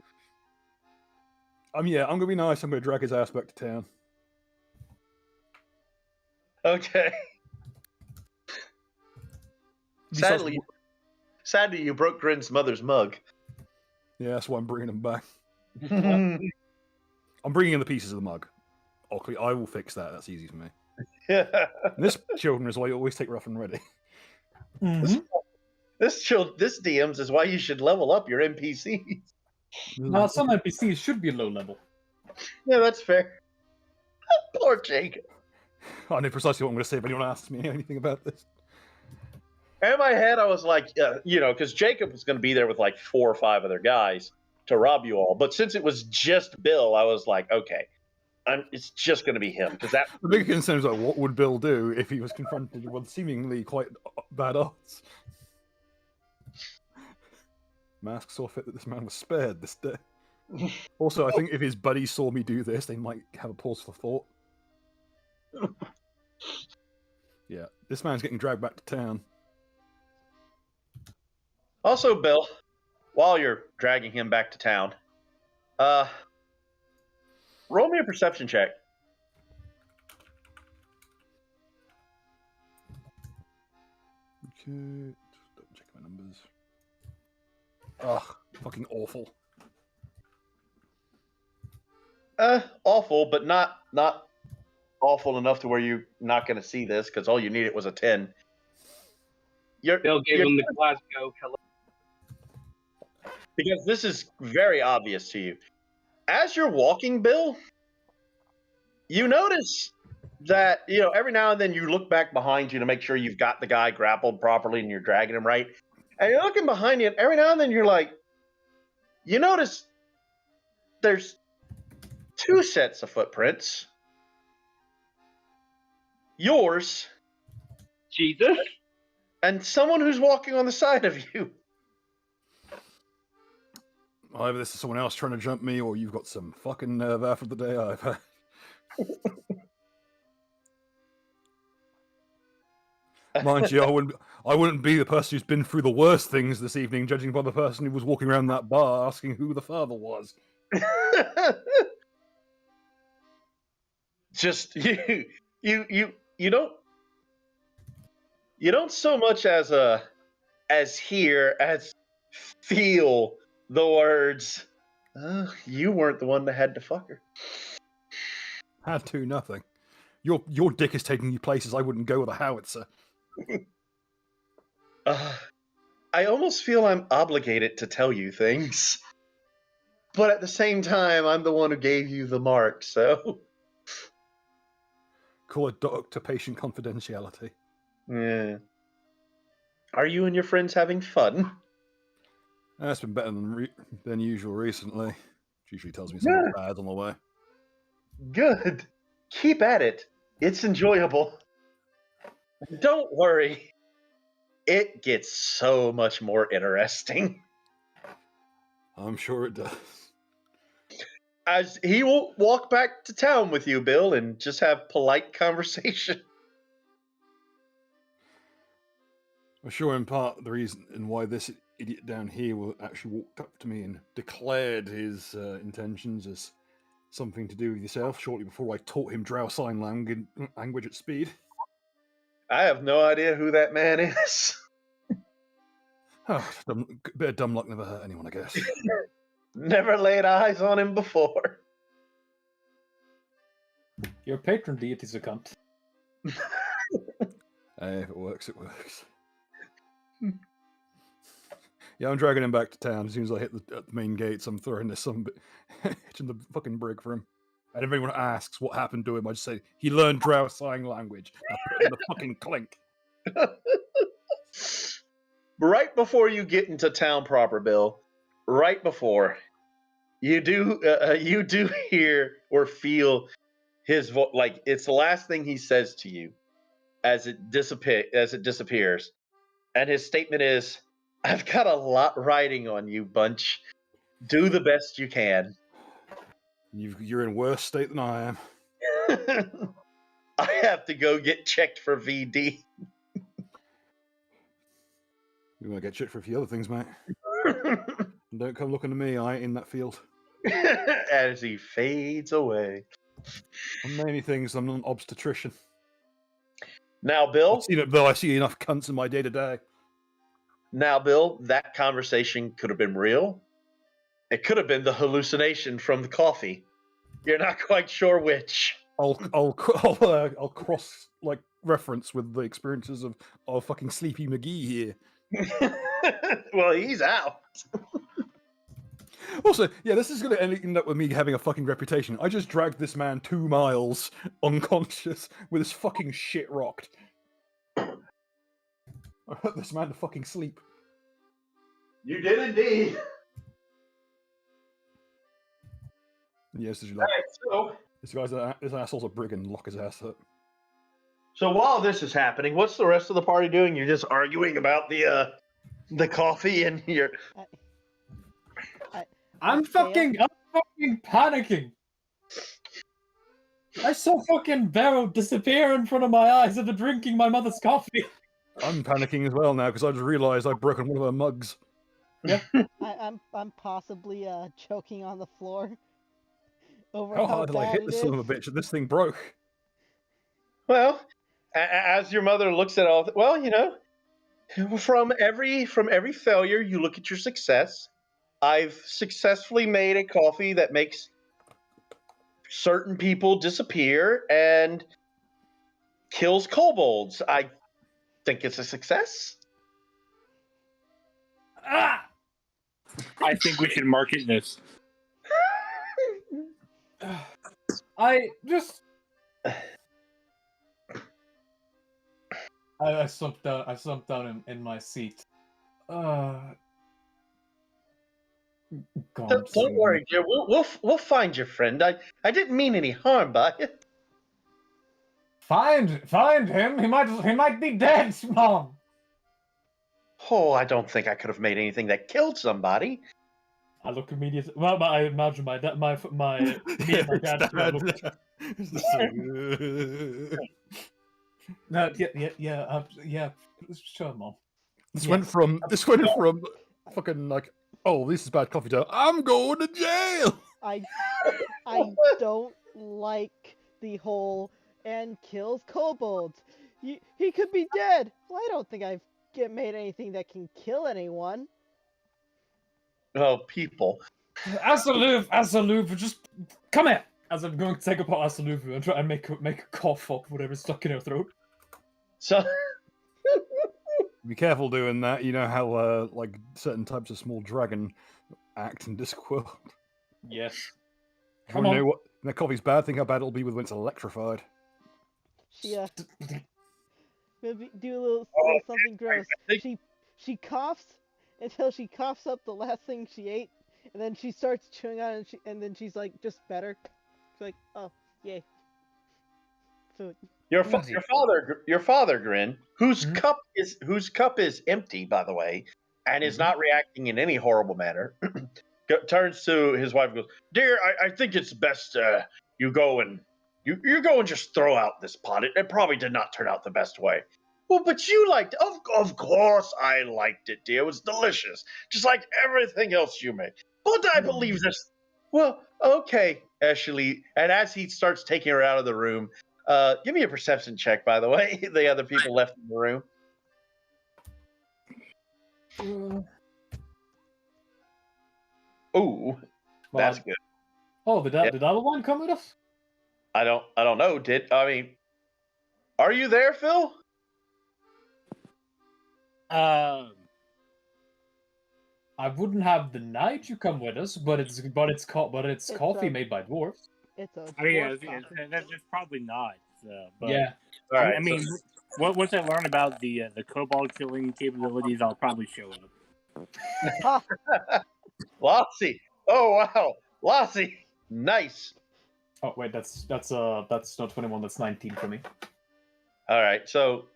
Yeah, I'm gonna be nice. I'm gonna drag his ass back to town. Okay. Sadly, you broke Grin's mother's mug. Yeah, that's why I'm bringing him back. I'm bringing in the pieces of the mug. Okay, I will fix that. That's easy for me. Yeah. This, children, is why you always take rough and ready. Mm-hmm. This DMs is why you should level up your NPCs. Now, some NPCs should be low level. Yeah, that's fair. Poor Jacob. I know precisely what I'm going to say if anyone asks me anything about this. In my head, I was like, because Jacob was going to be there with like 4 or 5 other guys to rob you all. But since it was just Bill, I was like, okay, it's just going to be him. Because the big concern is like, what would Bill do if he was confronted with seemingly quite bad odds? Mask saw fit that this man was spared this day. Also, I think if his buddies saw me do this, they might have a pause for thought. Yeah, this man's getting dragged back to town. Also, Bill, while you're dragging him back to town, roll me a perception check. Okay, just double check my numbers. Ugh, fucking awful. Awful, but not awful enough to where you're not going to see this, because all you needed was a 10. Bill gave him the Glasgow color. Because this is very obvious to you. As you're walking, Bill, you notice that, every now and then you look back behind you to make sure you've got the guy grappled properly and you're dragging him right. And you're looking behind you, and every now and then you're like, you notice there's 2 sets of footprints. Yours. Jesus. And someone who's walking on the side of you. Either this is someone else trying to jump me, or you've got some fucking nerve after the day I've had. Mind you, I wouldn't be the person who's been through the worst things this evening, judging by the person who was walking around that bar asking who the father was. Just you don't so much as hear as feel the words. You weren't the one that had to fuck her. Had to nothing. Your dick is taking you places I wouldn't go with a howitzer. I almost feel I'm obligated to tell you things, but at the same time, I'm the one who gave you the mark. So call it doctor-patient confidentiality. Yeah. Are you and your friends having fun? That's been better than usual recently. She usually tells me something bad on the way. Good. Keep at it. It's enjoyable. Don't worry. It gets so much more interesting. I'm sure it does. As he will walk back to town with you, Bill, and just have polite conversation. I'm sure in part the reason and why this idiot down here actually walked up to me and declared his intentions as something to do with yourself shortly before I taught him Drow sign language at speed. I have no idea who that man is. Oh, bit of dumb luck never hurt anyone, I guess. Never laid eyes on him before. Your patron deity's a cunt. Hey, if it works, it works. Yeah, I'm dragging him back to town. As soon as I hit the main gates, I'm throwing this some hitching the fucking brig for him. And if anyone asks what happened to him, I just say he learned Drow sign language. I put him in the fucking clink. Right before you get into town proper, Bill, right before, you do hear or feel his voice. Like, it's the last thing he says to you as it disappears. And his statement is, I've got a lot riding on you, bunch. Do the best you can. You're in worse state than I am. I have to go get checked for VD. You want to get checked for a few other things, mate. Don't come looking to me. I ain't in that field. As he fades away. On many things, I'm not an obstetrician. Now, Bill. I see enough cunts in my day to day. Now, Bill, that conversation could have been real. It could have been the hallucination from the coffee. You're not quite sure which. I'll cross reference with the experiences of fucking Sleepy McGee here. Well, he's out. Also, yeah, this is going to end up with me having a fucking reputation. I just dragged this man 2 miles unconscious with his fucking shit rocked. I put this man to fucking sleep. You did indeed. Yes, did you All like? right, so This asshole's a brigand. Lock his ass up. So while this is happening, what's the rest of the party doing? You're just arguing about the coffee and your. I'm fucking panicking. I saw fucking Barrow disappear in front of my eyes after drinking my mother's coffee. I'm panicking as well now because I just realised I've broken one of her mugs. Yeah. I'm possibly choking on the floor. Over How how hard did I bad hit it this son of a is. bitch? This thing broke. Well, as your mother looks at all, well, you know, from every failure, you look at your success. I've successfully made a coffee that makes certain people disappear and kills kobolds. I think it's a success. Ah! I think we should market this. I just. I slumped down. I slumped down in my seat. God, Don't worry, dear. We'll find your friend. I didn't mean any harm by it. Find him. He might be dead, Mom. Oh, I don't think I could have made anything that killed somebody. I look immediately. Well, I imagine me and my dad. No, yeah. Sure, Mom. This went from fucking like, oh, this is bad coffee to I'm going to jail. I don't like the whole and kills kobolds. He could be dead. Well, I don't think I've made anything that can kill anyone. Oh, people. Asaluv, just come here. As I'm going to take apart Asaluv and try and make a cough up whatever's stuck in her throat. So. Be careful doing that. You know how like certain types of small dragon act in Discworld. Yes. Come on. Know what? When that coffee's bad, think how bad it'll be when it's electrified. She maybe do a little something gross. She coughs until she coughs up the last thing she ate, and then she starts chewing on it, and then she's like just better. She's like, oh yay, food. Your father, Grin, whose cup is empty, by the way, and is not reacting in any horrible manner, turns to his wife and goes, "Dear, I think it's best you go and you go and just throw out this pot. It probably did not turn out the best way. Well, but you liked it. Of course I liked it, dear. It was delicious. Just like everything else you make. But I believe this. Well, okay, Ashley. And as he starts taking her out of the room, give me a perception check, by the way. The other people left in the room. Ooh, that's good. Oh, did the other one come with us? I don't know. Are you there, Phil? I wouldn't have denied you come with us, but it's coffee made by dwarves. It's a I mean, dwarf yeah, coffee. that's probably not. But Yeah. All right. I mean, once I learn about the kobold killing capabilities, I'll probably show up. Lassie. Oh wow, Lassie. Nice. Oh wait, that's not 21. That's 19 for me. All right, so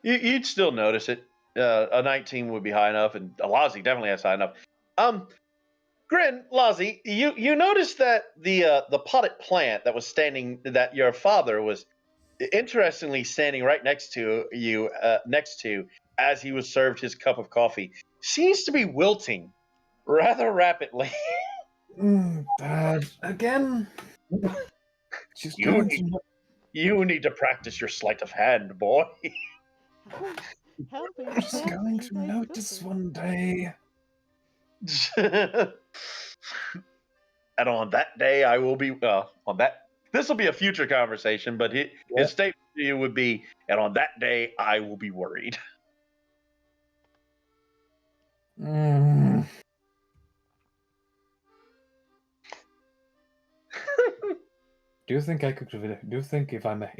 you'd still notice it. A 19 would be high enough, and a Lassie definitely has high enough. Grin, Lassie, you noticed that the potted plant that your father was interestingly standing right next to you, as he was served his cup of coffee, seems to be wilting rather rapidly. Dad, again. She's You need to practice your sleight of hand, boy. How many She's times going do to I notice cook it? one day. And on that day, I will be on that. This will be a future conversation, but his statement to you would be, "And on that day, I will be worried." Mm. Do you think I could? Do you think if I made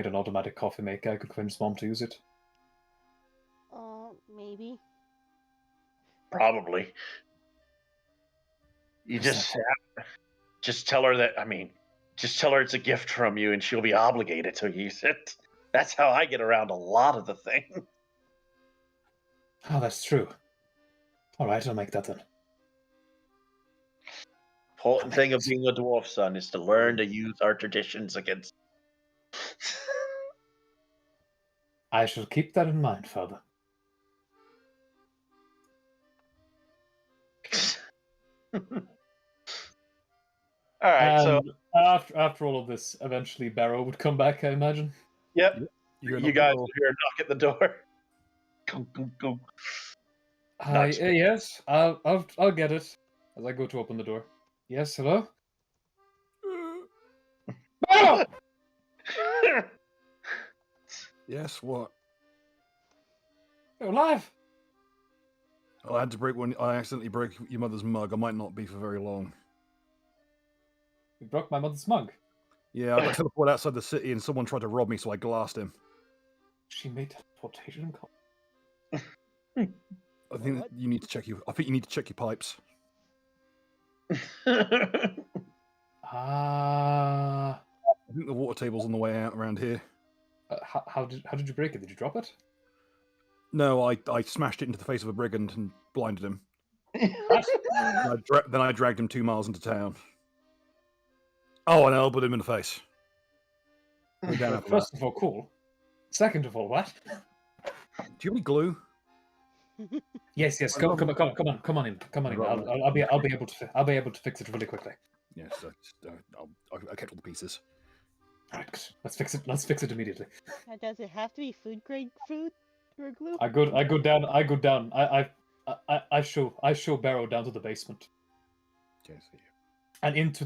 an automatic coffee maker, I could convince Mom to use it? Maybe. Probably. You just tell her that. Just tell her it's a gift from you, and she'll be obligated to use it. That's how I get around a lot of the things. Oh, that's true. All right, I'll make that then. Important thing of being a dwarf, son, is to learn to use our traditions against. I shall keep that in mind, Father. All right, so after all of this, eventually Barrow would come back, I imagine. yep, you guys will will hear a knock at the door. Gung, gung, gung. Yes, I'll get it as I go to open the door. Yes, hello. Barrow! Yes, what? You're alive. I had to break one. I accidentally broke your mother's mug. I might not be for very long. You broke my mother's mug. Yeah, I got teleported outside the city, and someone tried to rob me, so I glassed him. She made teleportation call. I think that you need to check your. I think you need to check your pipes. Ah. I think the water table's on the way out around here. How did you break it? Did you drop it? No, I smashed it into the face of a brigand and blinded him. What? Then I dragged him 2 miles into town. Oh, and I elbowed him in the face. Went down after that. First of all, cool. Second of all, what? Do you have any glue? Yes. Come on in. I'll be able to fix it really quickly. Yes, I kept all the pieces. Right, let's fix it. Let's fix it immediately. Does it have to be food grade food or glue? I go down. I show Barrow down to the basement. Yes, And into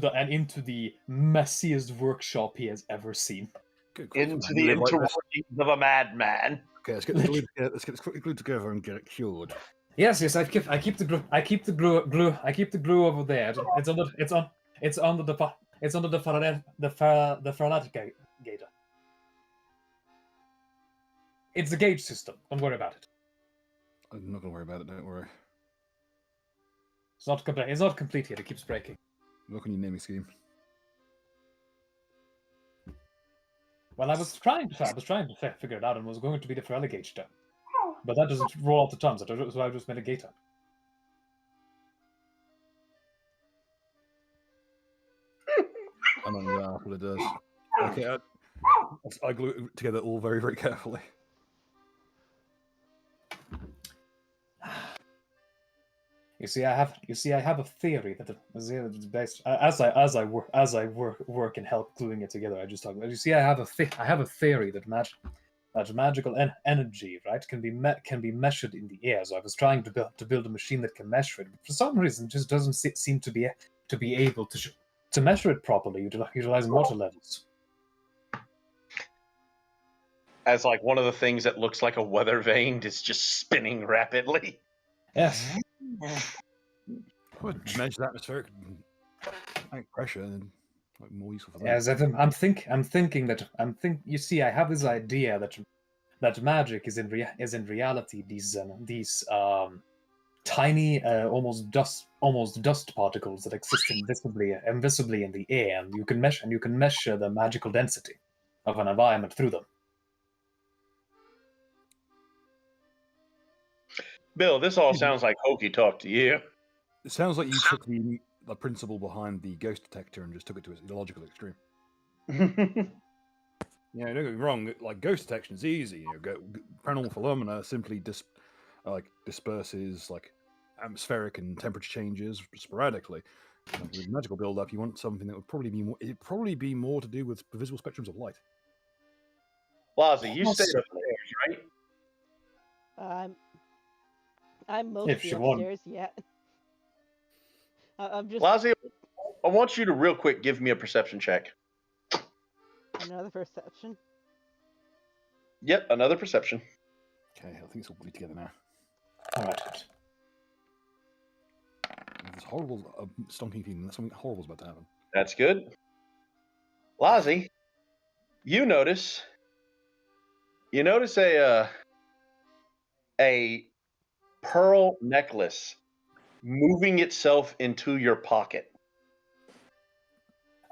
the messiest workshop he has ever seen. good. Into the interworkings of a madman. Okay, let's get the glue. Let's get this quickly glued together and get it cured. Yes. I keep the glue over there. It's under the Faraday gator. It's the gauge system. Don't worry about it. I'm not gonna worry about it. Don't worry. It's not complete. It's not complete yet. It keeps breaking. Look on your naming scheme. Well, I was trying to figure it out, and was going to be the Faraday gauge stone, but that doesn't roll out the tons. So I just made a gator. I know that's what it does. Okay, I glue it together all very, very carefully. You see, I have a theory that is based as I work and help gluing it together. I just talk about. You see, I have a theory that magical energy, right, can be measured in the air. So I was trying to build a machine that can measure it, but for some reason, it just doesn't seem to be able to measure it properly, utilizing water levels. As like one of the things that looks like a weather vane is just spinning rapidly. Yes. Would measure the atmospheric pressure and like, more useful for that. As if I'm thinking that you see, I have this idea that magic is in reality these tiny almost dust particles that exist invisibly in the air, and you can measure the magical density of an environment through them. Bill, this all sounds like hokey talk to you. It sounds like you took the principle behind the ghost detector and just took it to its illogical extreme. Yeah, don't get me wrong. Like ghost detection is easy. Paranormal phenomena simply disperses like atmospheric and temperature changes sporadically. With magical build-up, you want something that would probably be more. It'd probably be more to do with visible spectrums of light. Lazi, you stayed upstairs, right? I'm mostly upstairs. Yeah. I'm just. Lazi, I want you to real quick give me a perception check. Another perception. Yep, another perception. Okay, I think it's all put together now. All right. This horrible, stonking feeling that something horrible is about to happen. That's good. Lazi, you notice a pearl necklace moving itself into your pocket.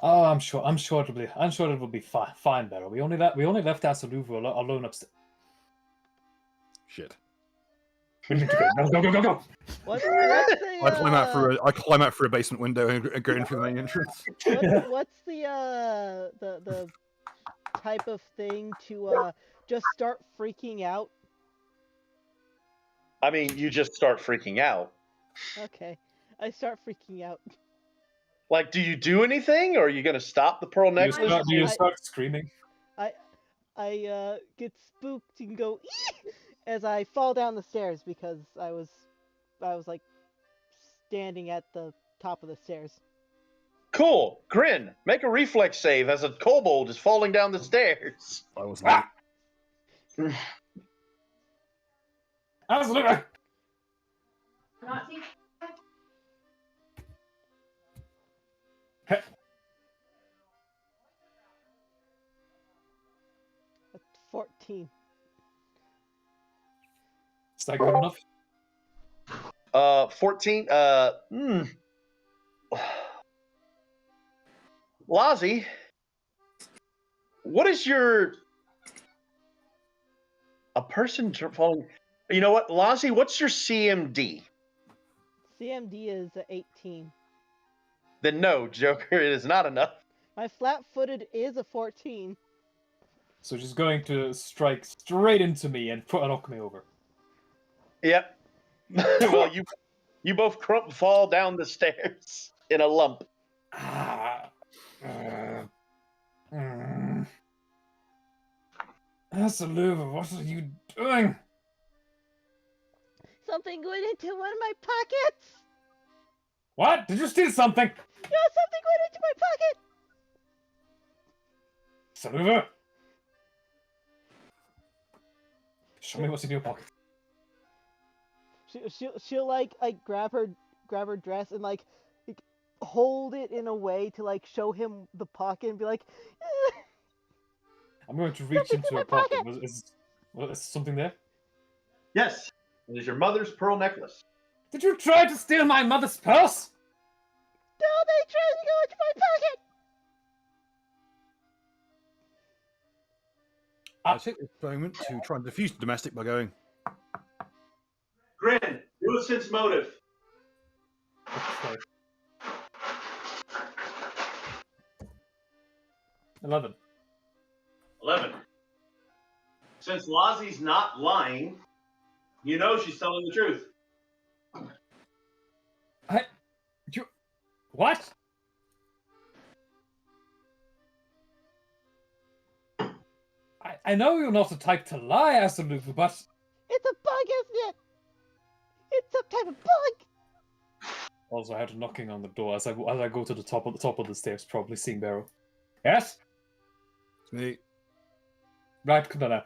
Oh, I'm sure it will be fine, Beryl. We only left Asaluva alone upstairs. Shit. We need to go. What's the, I climb out through a basement window and go in through the main entrance. What's the type of thing to just start freaking out? I mean, you just start freaking out. Okay, I start freaking out. Like, do you do anything, or are you going to stop the pearl necklace? Do you start screaming? I get spooked and go ee! As I fall down the stairs because I was like standing at the top of the stairs. Cool. Grin, make a reflex save as a kobold is falling down the stairs. I was late. Absolutely. Not see. That's 14. Is that good enough? 14. Lazi, what is a person falling? You know what, Lazi? What's your CMD? CMD is 18. Then no, Joker, it is not enough. My flat-footed is a 14. So she's going to strike straight into me and knock me over. Yep. Well, you both fall down the stairs in a lump. Asaluva, what are you doing? Something went into one of my pockets. What? Did you steal something? No, something went into my pocket. Asaluva? Show me what's in your pocket. She'll like grab her dress and like hold it in a way to like show him the pocket and be like, I'm going to reach into her pocket. Is something there? Yes, it is your mother's pearl necklace. Did you try to steal my mother's purse? No, they tried to go into my pocket. I take this moment to try and defuse the domestic by going, Grin, do a sense motive. Okay. 11. 11. Since Lozzie's not lying, you know she's telling the truth. What? I know you're not the type to lie, absolutely, but It's a bug, isn't it? It's some type of bug. also I heard knocking on the door as I go to the top of the stairs, probably seeing Barrow. Yes? It's me. Right, come on now.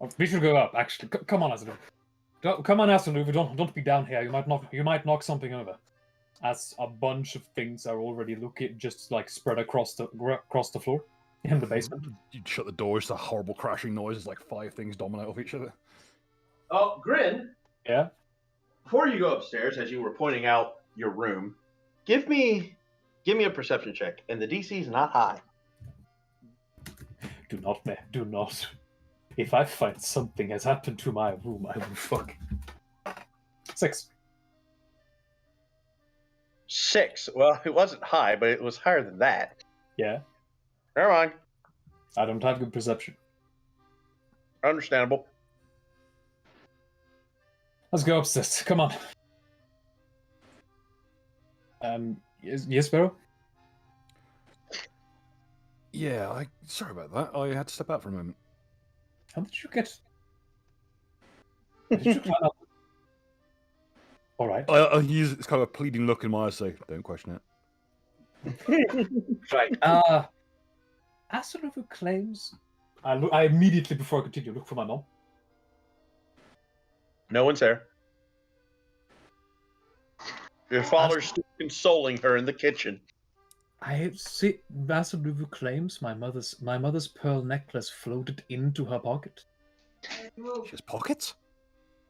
Oh, we should go up, actually. Come on, Asaluva. Come on, Asaluva. Don't be down here. You might knock something over. As a bunch of things are already just like spread across the floor in the basement. You'd shut the door, it's a horrible crashing noise. It's like 5 things dominate off each other. Oh, Grin. Yeah. Before you go upstairs, as you were pointing out your room, give me a perception check, and the DC is not high. Do not. If I find something has happened to my room, I will fuck. 6. 6. Well, it wasn't high, but it was higher than that. Yeah. Never mind. I don't have good perception. Understandable. Let's go upstairs. Come on. Yes, Barrow? Yeah, sorry about that. I had to step out for a moment. How did you get... Did you climb up? All right. I use this kind of a pleading look in my eyes, say, don't question it. Right. Asaluva claims... I immediately, before I continue, look for my mom. No one's there. Your father's still consoling her in the kitchen. I see. Asaluva claims my mother's pearl necklace floated into her pocket. She has pockets?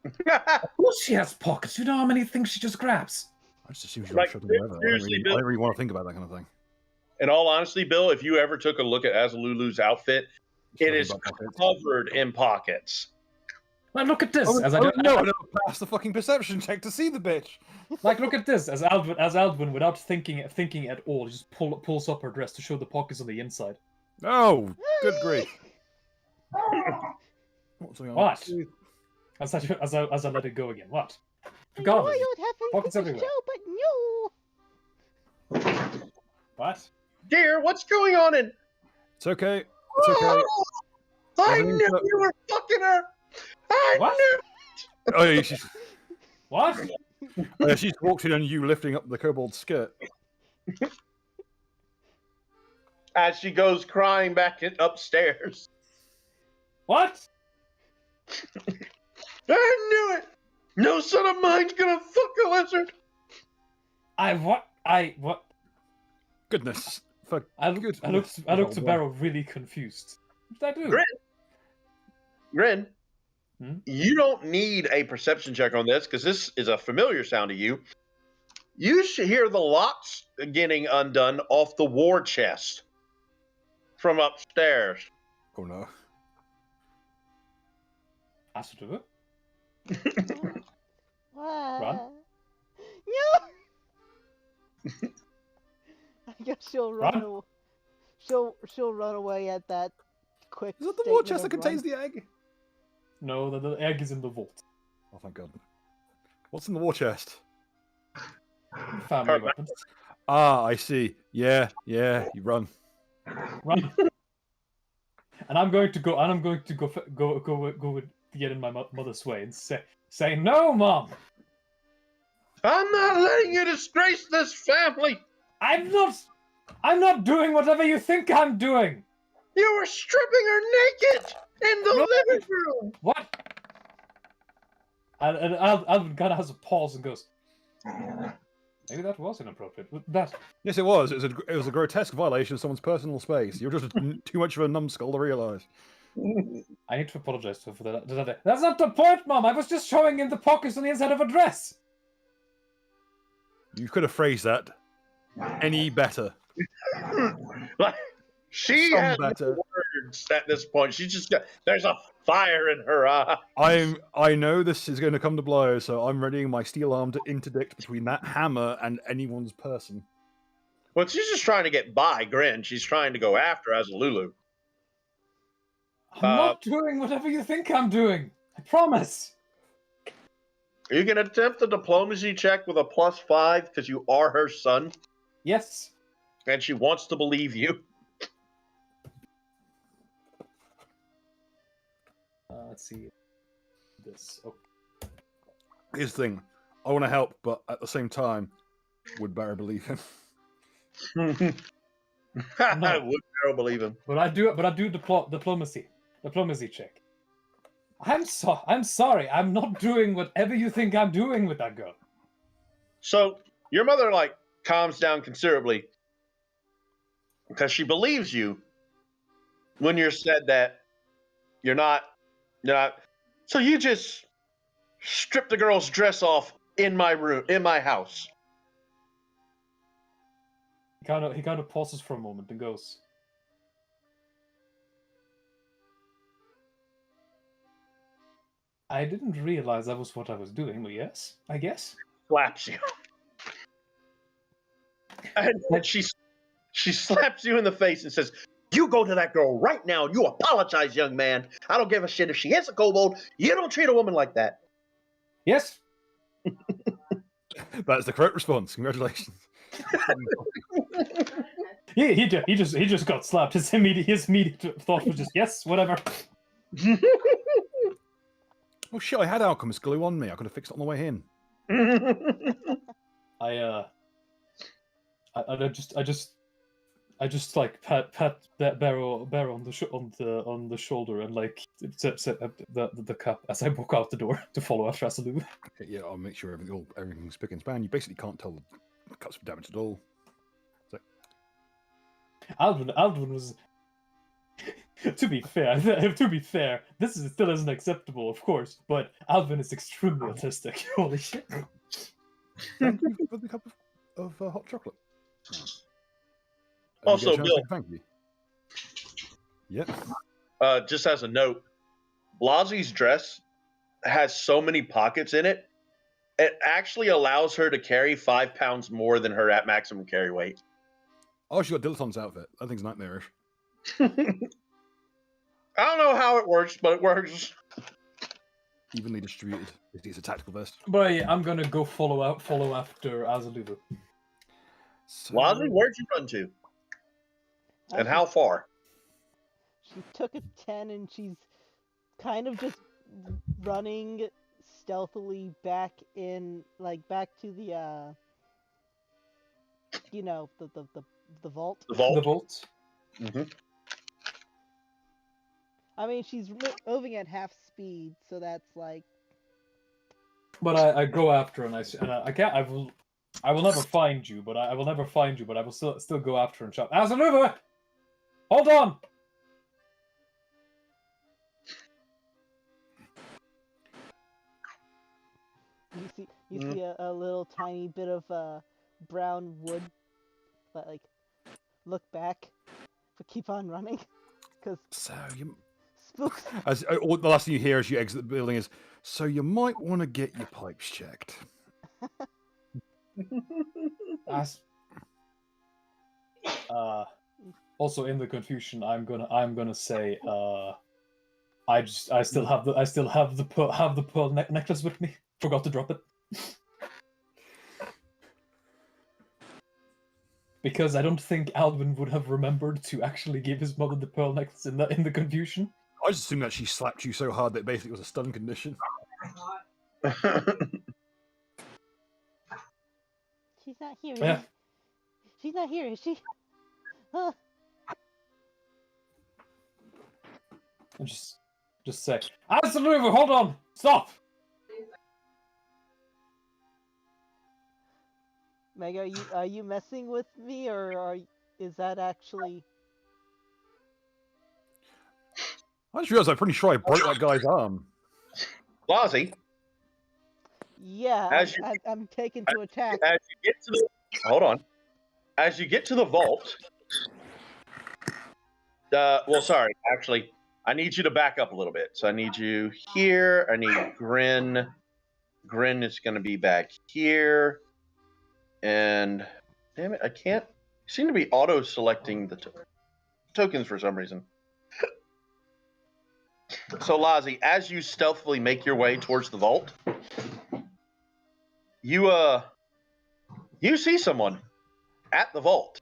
Of course she has pockets. You know how many things she just grabs. I just assume she's Like, shut them wherever. I seriously, don't really want to think about that kind of thing. In all honesty, Bill, if you ever took a look at Azalulu's outfit, it is covered in pockets. Well, look at this. I never passed the fucking perception check to see the bitch. Like, look at this. As Aldwin, without thinking at all, just pulls up her dress to show the pockets on the inside. Oh, good grief. What's going on? What? As I let it go again. What? I know Regardless, I don't have pockets anything to everywhere. show, but no. What? Dear, what's going on in... It's okay. It's okay. I knew you were fucking her! What? knew Oh, yeah, she's... What? She just walked in on you lifting up the kobold skirt. As she goes crying back upstairs. What? I knew it! No son of mine's gonna fuck a lizard! What? Goodness. I looked to Barrow really confused. What did I do? Grin, Hmm? you don't need a perception check on this, because this is a familiar sound to you. You should hear the locks getting undone off the war chest from upstairs. Oh, no. Asaluva? What? Run? No. I guess she'll run. She'll run away at that quick. Is that the war statement chest that of contains run. the egg? No, the egg is in the vault. Oh, thank God. What's in the war chest? Family weapons. Ah, I see. Yeah, you run. Run. And I'm going to go get in my mother's way and say no, Mom. I'm not letting you disgrace this family. I'm not doing whatever you think I'm doing. You were stripping her naked in the living room. What? And Alvin kind of has a pause and goes, maybe that was inappropriate. Yes, it was. It was a grotesque violation of someone's personal space. You're just too much of a numbskull to realise. I need to apologize for that. That's not the point, Mom. I was just showing him the pockets on the inside of a dress. You could have phrased that any better. Like, she Some has better. no words at this point. She's just got, there's a fire in her eye. I know this is going to come to blows, so I'm readying my steel arm to interdict between that hammer and anyone's person. Well, she's just trying to get by Grin. She's trying to go after Azalulu. I'm not doing whatever you think I'm doing. I promise. You can attempt the diplomacy check with a +5 because you are her son, Yes. and she wants to believe you. Let's see. This. Oh. Here's the thing. I want to help, but at the same time, would Barry believe him? I would never believe him. But I do diplomacy check. I'm sorry. I'm not doing whatever you think I'm doing with that girl. So your mother calms down considerably because she believes you when you're said that you're not. So you just stripped the girl's dress off in my room, in my house. He kind of pauses for a moment and goes, I didn't realize that was what I was doing, but yes, I guess. Slaps you. And she slaps you in the face and says, you go to that girl right now and you apologize, young man. I don't give a shit if she is a kobold. You don't treat a woman like that. Yes. That's the correct response. Congratulations. He just got slapped. His immediate thought was just yes, whatever. Oh shit! I had alchemist glue on me. I could have fixed it on the way in. I just like pat that Barrow on the shoulder and set the cup as I walk out the door to follow after Asalu. Okay, yeah, I'll make sure everything's spick and span. You basically can't tell the cuts were damaged at all. So. Alvin was. To be fair, this still isn't acceptable, of course. But Alvin is extremely autistic. Holy shit! Thank you for the cup of hot chocolate. Also, Bill. Thank you. Yep. Just as a note, Blasi's dress has so many pockets in it. It actually allows her to carry 5 pounds more than her at maximum carry weight. Oh, she got Dilettante's outfit. That thing's nightmarish. I don't know how it works, but it works. Evenly distributed. It's a tactical vest. But yeah, I'm gonna go follow after Azaluva. So... Blasi, where'd you run to? And how far? She took a 10 and she's kind of just running stealthily back to the the vault. The vault. The vault. Mm-hmm. I mean, she's moving at half speed, so that's like. But I go after her and I can't. I will never find you, but I will never find you. But I will still go after her and shout, Azaluva! Hold on! You see a little tiny bit of brown wood, but look back, but keep on running, because spooks. The last thing you hear as you exit the building is, so you might want to get your pipes checked. Also in the confusion, I'm gonna say, I still have the pearl necklace with me. Forgot to drop it. Because I don't think Alvin would have remembered to actually give his mother the pearl necklace in the confusion. I just assumed that she slapped you so hard that it basically was a stun condition. She's not here. Yeah. She's not here, is she? Huh. And just say, Azaluva, hold on, stop. Meg, are you messing with me, or is that actually? I just realized I'm pretty sure I broke that guy's arm. Blasi. Yeah, I'm taken to attack. As you get to the as you get to the vault. Well, sorry, actually, I need you to back up a little bit. So I need you here. I need Grin. Grin is going to be back here. And damn it, I can't seem to be auto-selecting the tokens for some reason. So, Lazi, as you stealthily make your way towards the vault, you see someone at the vault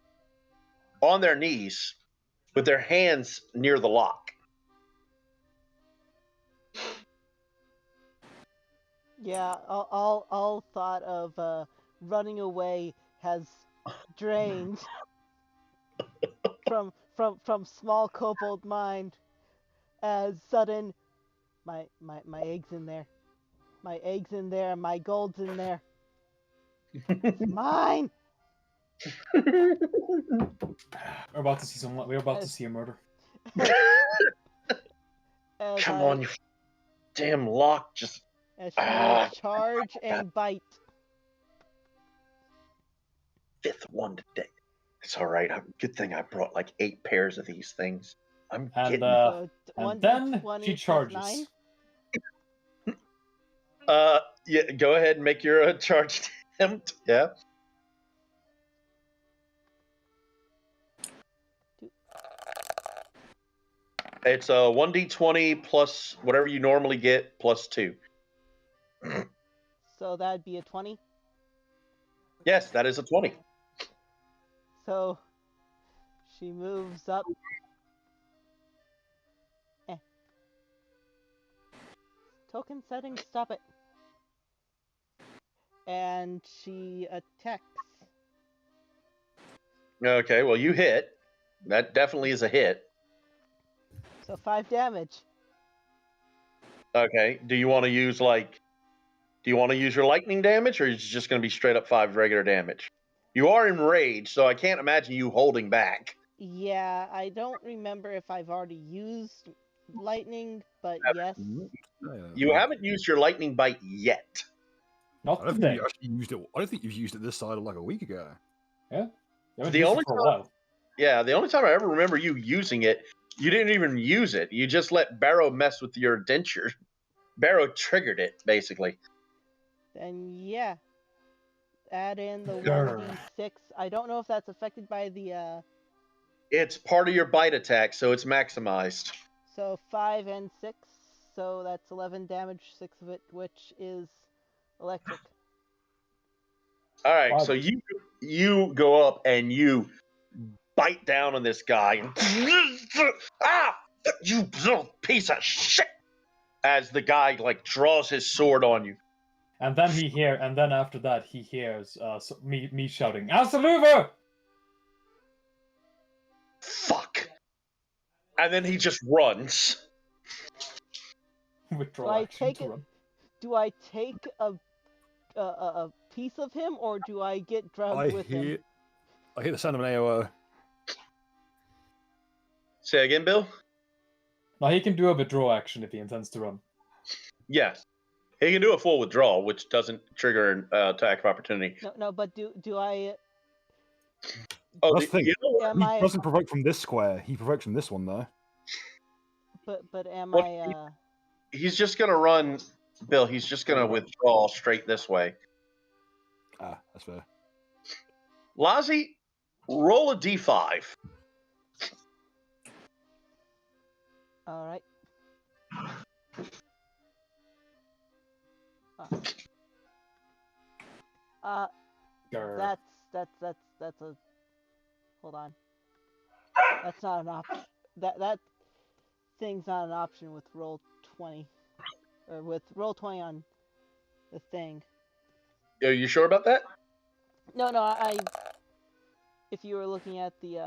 on their knees with their hands near the lock. Yeah, all thought of running away has drained from small kobold mind as sudden my eggs in there. My eggs in there, my gold's in there. It's mine. We're about to see some. We're about to see a murder. As Come I, on, you damn lock! Just as she will charge and bite. fifth one today. It's all right. Good thing I brought like 8 pairs of these things. I'm And kidding. So and then 1d20 she plus charges. 9. Yeah, go ahead and make your charge attempt. Yeah. It's a 1d20 plus whatever you normally get plus 2. So that'd be a 20. Yes, that is a 20. So she moves up. Token settings, stop it. And she attacks. Okay, well you hit. That definitely is a hit. So 5 damage. Okay. Do you want to use your lightning damage, or is it just going to be straight up 5 regular damage? You are enraged, so I can't imagine you holding back. Yeah, I don't remember if I've already used lightning, but yes. You haven't used your lightning bite yet. Not I don't today. think you actually used it. I don't think you've used it this side of like a week ago. Yeah. You haven't The used only it for a while. Yeah, the only time I ever remember you using it, you didn't even use it. You just let Barrow mess with your denture. Barrow triggered it, basically. Then yeah. Add in the Grr. 1d6. I don't know if that's affected by the It's part of your bite attack, so it's maximized. so 5 and 6. So that's 11 damage, 6 of it which is electric. All right, Wow. so you go up and you bite down on this guy. Ah, you little piece of shit! As the guy like draws his sword on you. And then after that he hears me shouting, "Asaluva!" Fuck. And then he just runs. Withdraw Do I action take to it? run. Do I take a piece of him, or do I get drugged with him? I hear the sound of an AOO. Say again, Bill? Now he can do a withdraw action if he intends to run. Yes. He can do a full withdrawal, which doesn't trigger an attack of opportunity. No, but do I? Oh, That's the thing. you know what? Am He I? doesn't provoke from this square. He provokes from this one, though. But am What I? He's just going to run, Bill, he's just going to withdraw straight this way. Ah, that's fair. Lazi, roll a d5. All right. Grr. That's a. Hold on. That's not an option. That thing's not an option with roll 20, or with roll 20 on the thing. Are you sure about that? No, I. If you were looking at the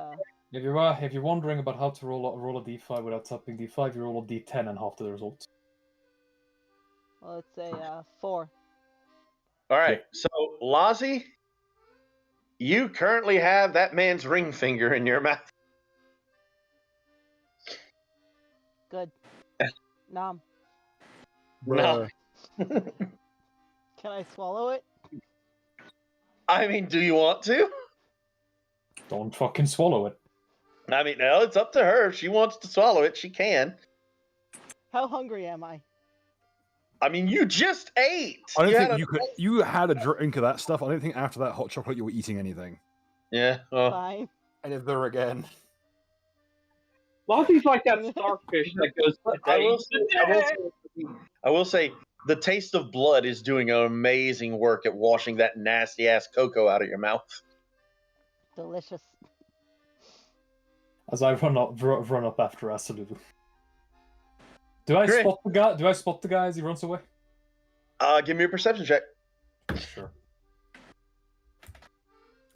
If you're wondering about how to roll a d5 without tapping d5, you roll a d10 and half the result. well, let's say 4. All right. So, Lazi, you currently have that man's ring finger in your mouth. Good. Nom. No. Can I swallow it? I mean, do you want to? Don't fucking swallow it. I mean, no, it's up to her. If she wants to swallow it, she can. How hungry am I? I mean, you just ate. I don't You think had you could. You had a drink of that stuff. I don't think after that hot chocolate you were eating anything. Yeah. Well, Fine. And if there again. Lozzie's like that starfish that goes I will today. say, I will say, the taste of blood is doing amazing work at washing that nasty ass cocoa out of your mouth. Delicious. As I run up after Asalubu. Do I Great. spot the guy? Do I spot the guy as he runs away? Give me a perception check. Sure.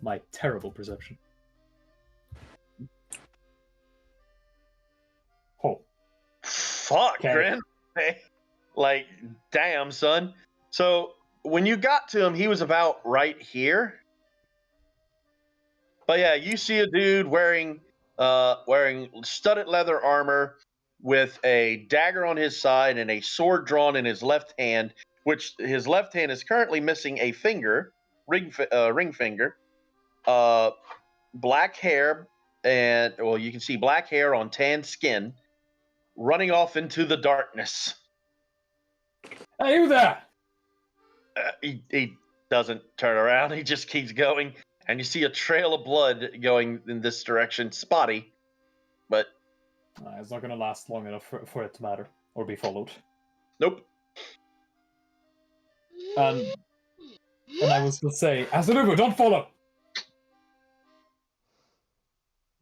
My terrible perception. Oh. Fuck, Okay. Grin. Hey, like, damn, son. So when you got to him, he was about right here. But yeah, you see a dude wearing studded leather armor with a dagger on his side and a sword drawn in his left hand, which his left hand is currently missing a finger, ring finger. Black hair, and well, you can see black hair on tan skin, running off into the darkness. Hey, you there! He doesn't turn around. He just keeps going, and you see a trail of blood going in this direction. Spotty, but It's not gonna last long enough for it to matter or be followed. nope. And I was gonna say, Asalubu, don't follow.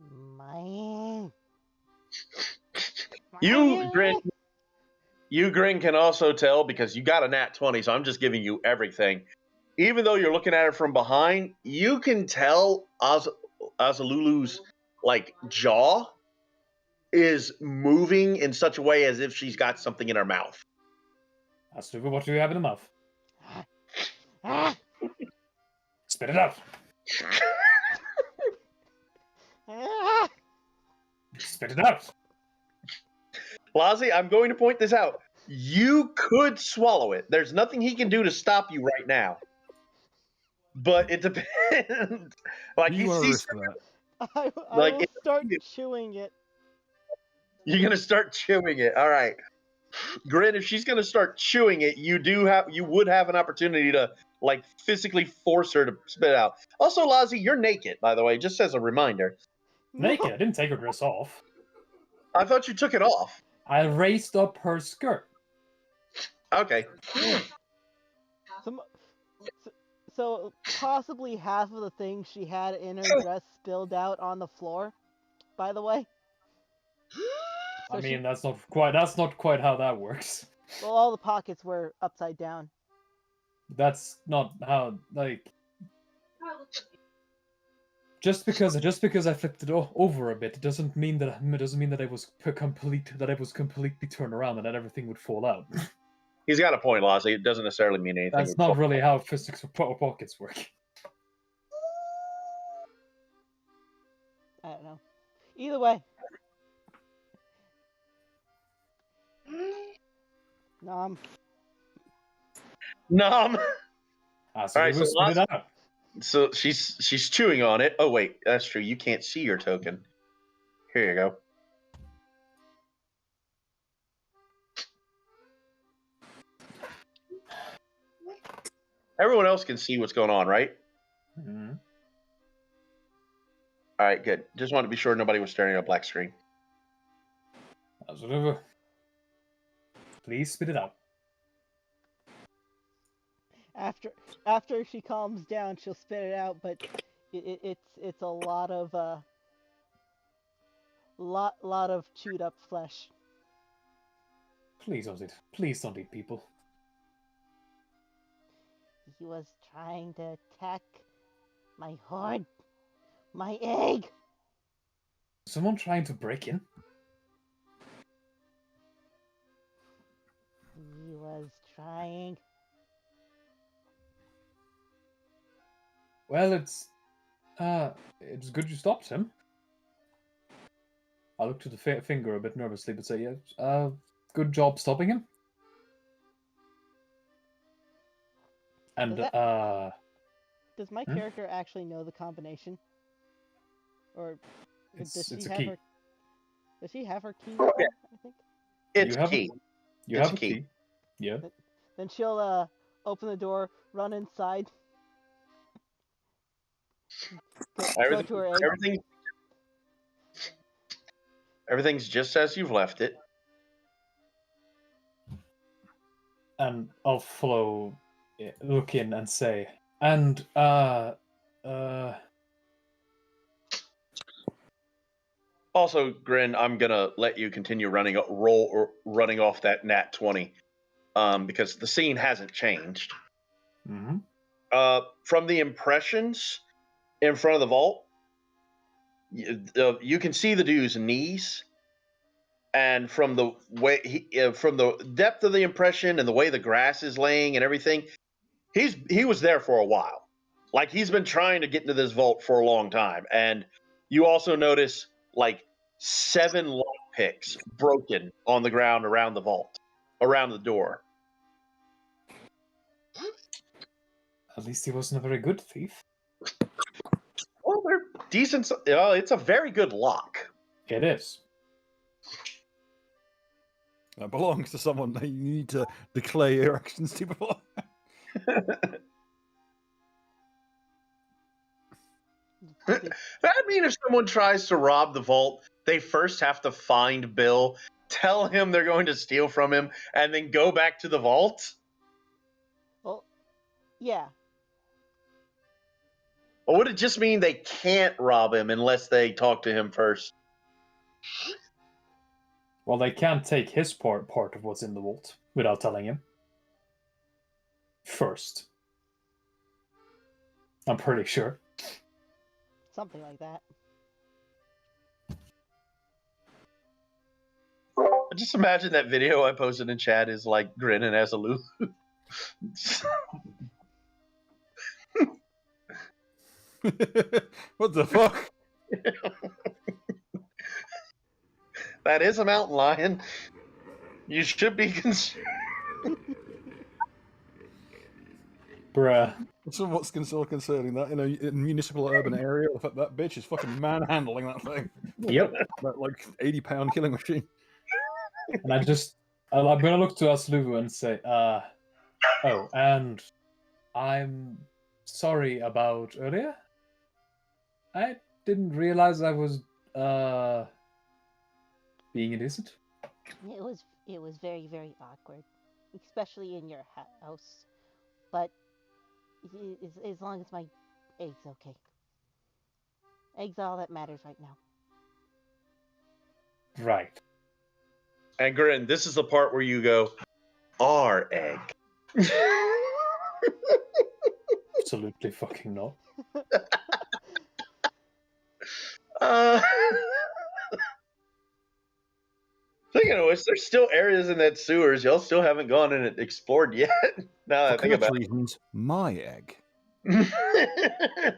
Mine. You Grin can also tell because you got a nat 20, so I'm just giving you everything. Even though you're looking at it from behind, you can tell Azalulu's like jaw is moving in such a way as if she's got something in her mouth. Asalubu, what do you have in the mouth? Ah. Spit it out. Ah. Spit it out. Lazi, I'm going to point this out. You could swallow it. There's nothing he can do to stop you right now. But it depends. Like You want to he's risk that? I Like, will start chewing it. you're gonna start chewing it. All right. Grin, if she's gonna start chewing it, you would have an opportunity to like physically force her to spit it out. Also, Lazi, you're naked, by the way, just as a reminder. Naked. I didn't take her dress off. I thought you took it off. I raised up her skirt. Okay. So possibly half of the things she had in her dress spilled out on the floor. By the way. So I mean, that's not quite how that works. Well, all the pockets were upside down. That's not how, like, just because I flipped it over a bit, it doesn't mean that it was completely turned around and that everything would fall out. He's got a point, Lazi. It doesn't necessarily mean anything. That's not really how physics or pockets work. I don't know. Either way. Nom. Nom. So All right, we spit it out. So she's chewing on it. Oh wait, that's true. You can't see your token. Here you go. Everyone else can see what's going on, right? Mm-hmm. All right, good. Just wanted to be sure nobody was staring at a black screen. Please spit it out. After she calms down, she'll spit it out, but it's a lot of lot of chewed up flesh. Please don't eat people. He was trying to attack my hoard, my egg. Someone trying to break in? He was trying. Well, it's good you stopped him. I looked at the finger a bit nervously, but say, yeah, good job stopping him. And Does my character actually know the combination? Or does it's she a have key. her? Does she have her key? Okay. I think. It's You have key. You It's have a key. key. Yeah. Then she'll open the door, run inside. Go to her egg. Everything's just as you've left it. And I'll follow, look in and say, and Also, Grin, I'm gonna let you continue running off that nat 20, because the scene hasn't changed. Mm-hmm. From the impressions in front of the vault, you can see the dude's knees, and from the way from the depth of the impression and the way the grass is laying and everything, he was there for a while. Like, he's been trying to get into this vault for a long time. And you also notice like 7 lock picks broken on the ground around the vault, around the door. At least he wasn't a very good thief. Well, they're decent. It's a very good lock. It is. That belongs to someone that you need to declare your actions to before. I mean, if someone tries to rob the vault, they first have to find Bill, tell him they're going to steal from him, and then go back to the vault. Well, yeah. Or would it just mean they can't rob him unless they talk to him first? Well, they can't take his part of what's in the vault without telling him first. I'm pretty sure. Something like that. Just imagine that video I posted in chat is like grinning as a Lulu. What the fuck? That is a mountain lion. You should be concerned. Bruh. So what's so concerning that in a municipal urban area? The fact that bitch is fucking manhandling that thing. Yep. That like 80-pound killing machine. And I'm gonna look to Asluvu and say, oh, and I'm sorry about earlier. I didn't realize I was being indecent. It was very, very awkward, especially in your house. But as long as my egg's okay. Egg's all that matters right now. Right. And Grin, this is the part where you go, our egg. Absolutely fucking not. Speaking of which, there's still areas in that sewers y'all still haven't gone and explored yet. Now that I think about reasons, my egg. it.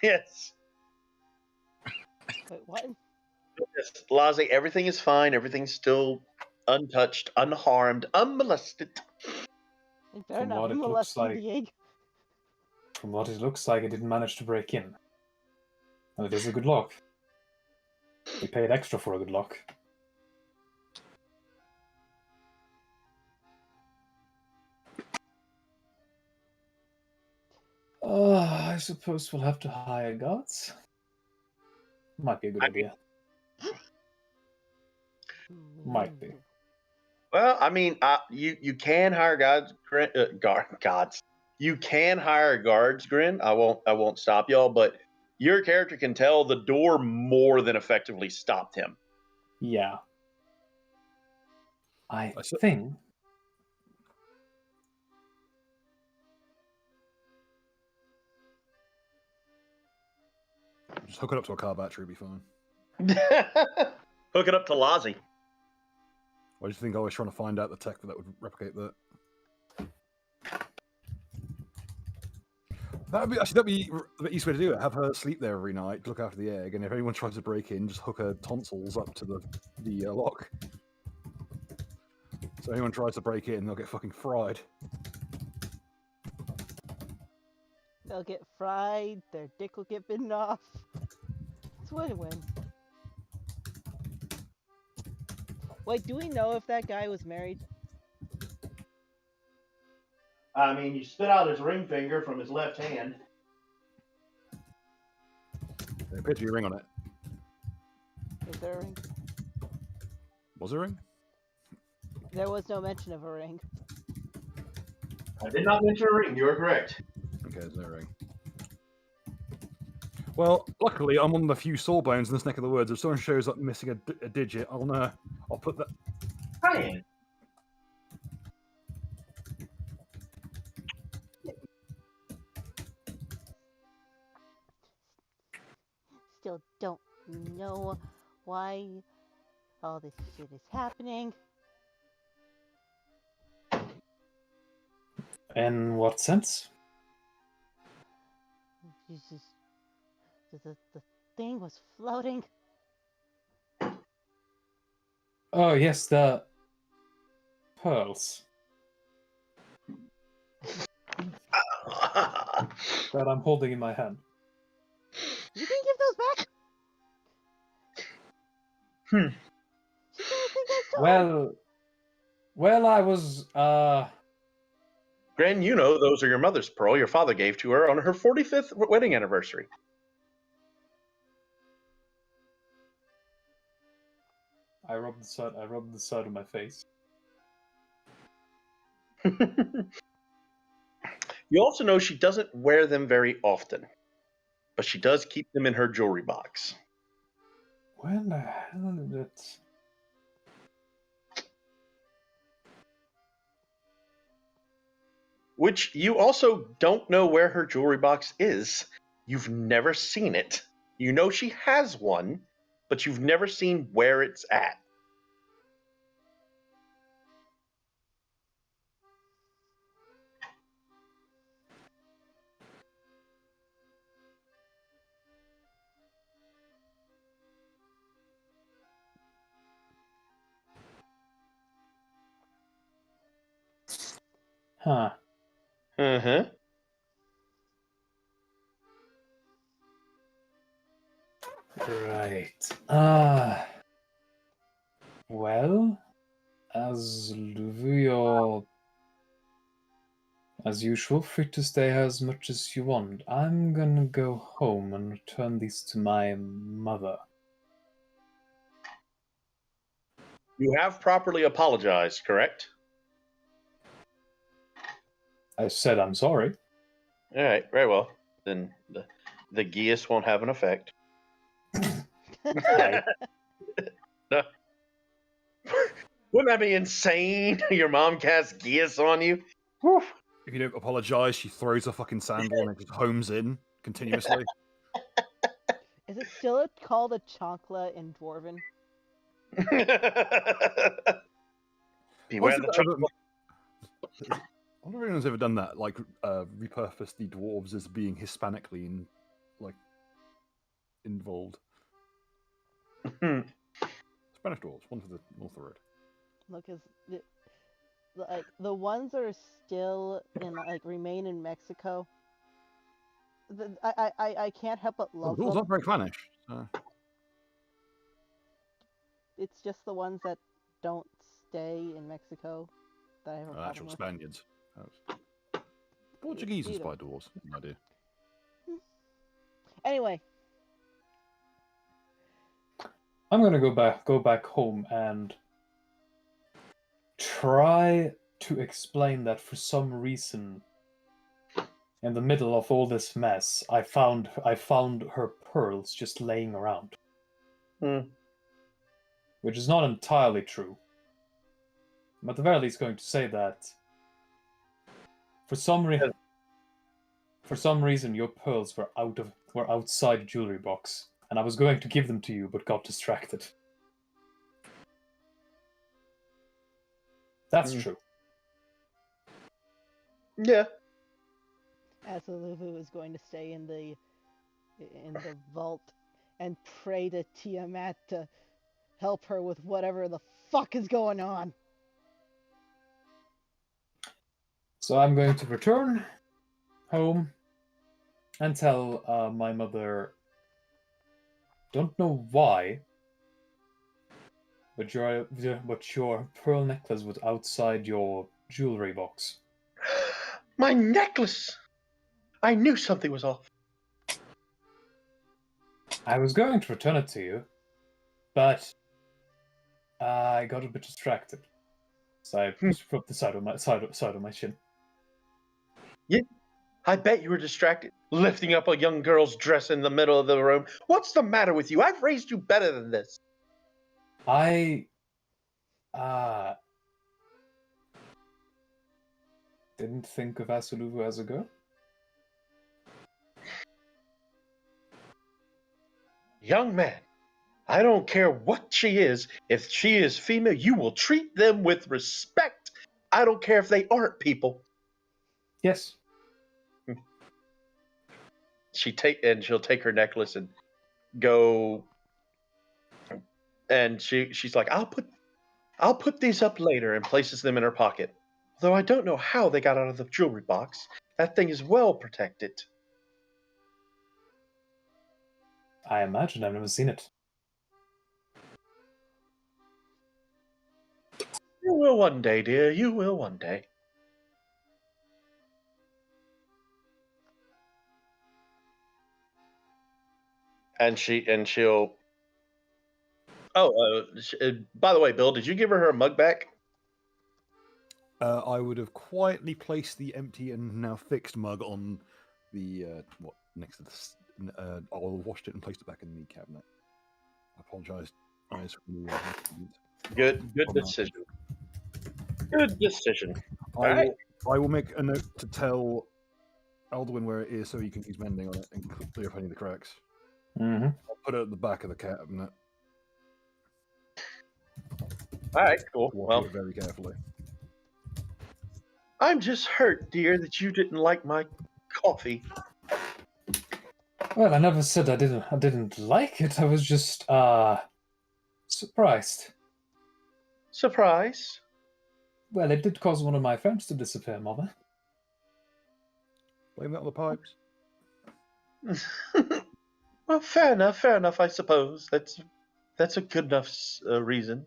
Yes. Wait, what? Yes, Lazi, everything is fine. Everything's still untouched, unharmed, unmolested. It better From not what be it looks molesting like. the egg. From what it looks like, it didn't manage to break in. And it is a good lock. We paid extra for a good lock. I suppose we'll have to hire guards. Might be a good idea. Might be. Well, I mean, you can hire guards. You can hire guards, Grin. I won't stop y'all, but your character can tell the door more than effectively stopped him. Yeah. I think. Just hook it up to a car battery, be fine. Hook it up to Lazi. Why do you think I was trying to find out the tech that would replicate that? That'd be the easiest way to do it. Have her sleep there every night, look after the egg, and if anyone tries to break in, just hook her tonsils up to the lock. So anyone tries to break in, they'll get fucking fried. They'll get fried, their dick will get bitten off. It's win-win. Wait, do we know if that guy was married? I mean, you spit out his ring finger from his left hand. Picture your ring on it. Is there a ring? Was there a ring? There was no mention of a ring. I did not mention a ring. You are correct. Okay, there's no ring. Well, luckily, I'm on the few sawbones in this neck of the woods. If someone shows up missing a digit, I'll put that. Hi. Still don't know why all this shit is happening. In what sense? Jesus. The thing was floating. Oh yes, the pearls that I'm holding in my hand. You can give those back. She said I think I stole. Well, I was Gran, you know those are your mother's pearl your father gave to her on her 45th wedding anniversary. I rubbed the side of my face. You also know she doesn't wear them very often, but she does keep them in her jewelry box. When the hell did it? Which you also don't know where her jewelry box is. You've never seen it. You know she has one, but you've never seen where it's at. Huh. Uh-huh. Right. Well, as you're as usual, free to stay as much as you want. I'm gonna go home and return these to my mother. You have properly apologized, correct? I said I'm sorry. All right, very well. Then the geas won't have an effect. I, No. Wouldn't that be insane? Your mom casts geas on you? Whew. If you don't apologize, she throws a fucking sandal and it just homes in continuously. Is it still called a chancla in Dwarven? Beware What's the it chocolate. I wonder if anyone's ever done that, like repurpose the dwarves as being Hispanically involved. Spanish dwarves, one to the north of the road. Look, like the ones that are still in remain in Mexico. I can't help but Well, love the dwarves them. aren't very Spanish. So. It's just the ones that don't stay in Mexico that I have a problem Actual with. Spaniards. Portuguese and spy dwarves. No idea. Anyway, I'm gonna go back home and try to explain that for some reason, in the middle of all this mess, I found her pearls just laying around, which is not entirely true. I'm at the very least going to say that for some reason your pearls were outside the jewelry box, and I was going to give them to you, but got distracted. That's true. Yeah. Azaluvu is going to stay in the vault and pray to Tiamat to help her with whatever the fuck is going on. So I'm going to return home and tell my mother, don't know why, but your pearl necklace was outside your jewelry box. My necklace! I knew something was off. I was going to return it to you, but I got a bit distracted. So I rubbed the side of my chin. I bet you were distracted, lifting up a young girl's dress in the middle of the room. What's the matter with you? I've raised you better than this. I didn't think of Asuluvu as a girl. Young man, I don't care what she is. If she is female, you will treat them with respect. I don't care if they aren't people. Yes. She'll take her necklace and go, and she's like, I'll put these up later, and places them in her pocket. Though I don't know how they got out of the jewelry box. That thing is well protected. I imagine. I've never seen it. You will one day, dear. You will one day. And she'll. Oh, by the way, Bill, did you give her mug back? I would have quietly placed the empty and now fixed mug on the next to the. I'll have washed it and placed it back in the cabinet. I apologise. Good decision. Good decision. I will make a note to tell Alduin where it is so he can use mending on it and clear up any of the cracks. Mm-hmm. I'll put it at the back of the cabinet. All right, cool. Wash Well, it very carefully. I'm just hurt, dear, that you didn't like my coffee. Well, I never said I didn't like it. I was just surprised. Surprise? Well, it did cause one of my friends to disappear, Mother. Blame that on the pipes. Well, fair enough, I suppose. That's a good enough reason.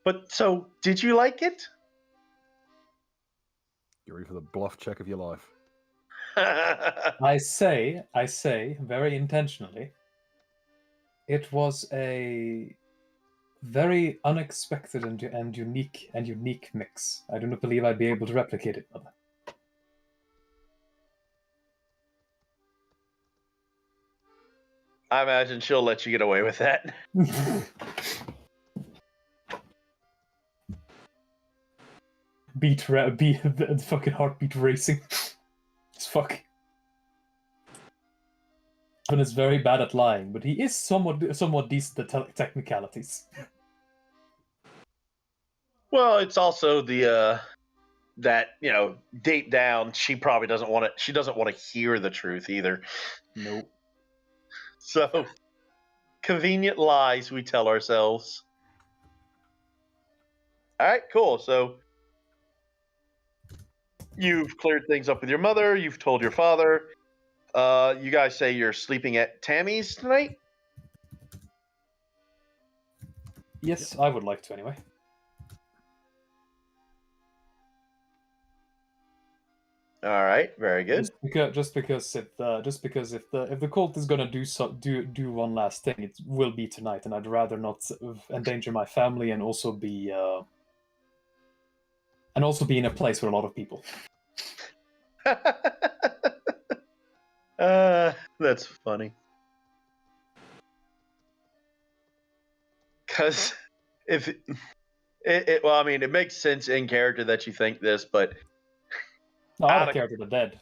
But so, did you like it? You're ready for the bluff check of your life. I say very intentionally, it was a very unexpected and unique mix. I do not believe I'd be able to replicate it, Mother. I imagine she'll let you get away with that. beat the fucking heartbeat racing. It's fuck. And is very bad at lying, but he is somewhat decent at technicalities. Well, it's also the that, deep down she probably doesn't want to. She doesn't want to hear the truth either. Nope. So, convenient lies we tell ourselves. All right, cool. So, you've cleared things up with your mother. You've told your father. You guys say you're sleeping at Tammy's tonight? Yes, I would like to anyway. All right, very good. Just because if the cult is gonna do one last thing, it will be tonight, and I'd rather not endanger my family and also be in a place with a lot of people. That's funny. Because well, I mean, it makes sense in character that you think this, but Out of character, the dead.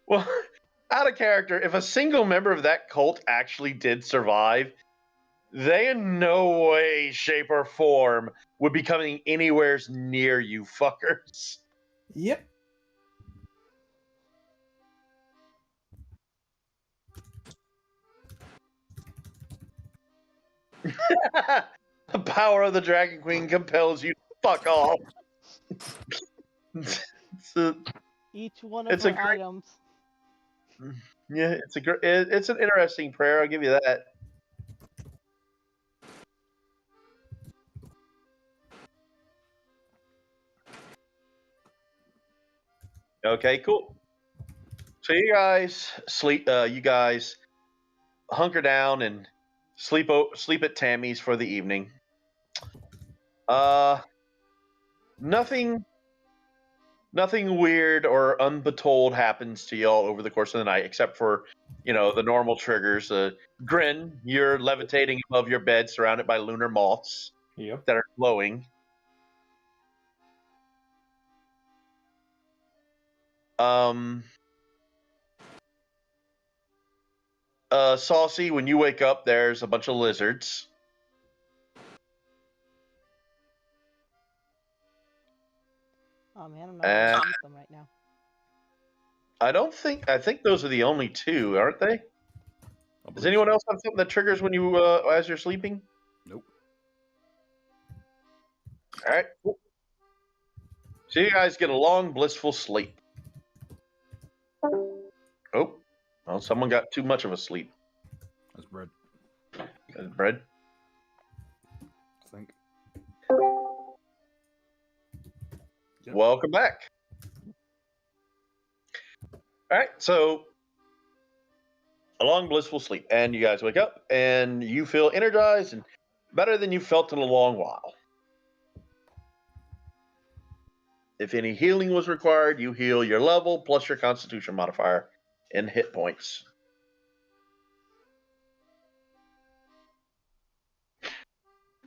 Well, out of character, if a single member of that cult actually did survive, they in no way, shape, or form would be coming anywhere near you fuckers. Yep. The power of the Dragon Queen compels you to fuck off. Each one of her items. Yeah, it's an interesting prayer. I'll give you that. Okay, cool. So you guys sleep. You guys hunker down and sleep at Tammy's for the evening. Nothing weird or unbetold happens to y'all over the course of the night, except for, the normal triggers. Grin, you're levitating above your bed, surrounded by lunar moths that are glowing. Saucy, when you wake up, there's a bunch of lizards. Oh man, I'm not gonna eat them right now. I think those are the only two, aren't they? Does anyone else have something that triggers when you as you're sleeping? Nope. All right. Cool. So you guys get a long, blissful sleep. Oh, well, someone got too much of a sleep. That's bread. That's bread. I think. Yep. Welcome back. All right, so a long, blissful sleep, and you guys wake up, and you feel energized and better than you've felt in a long while. If any healing was required, you heal your level plus your Constitution modifier in hit points.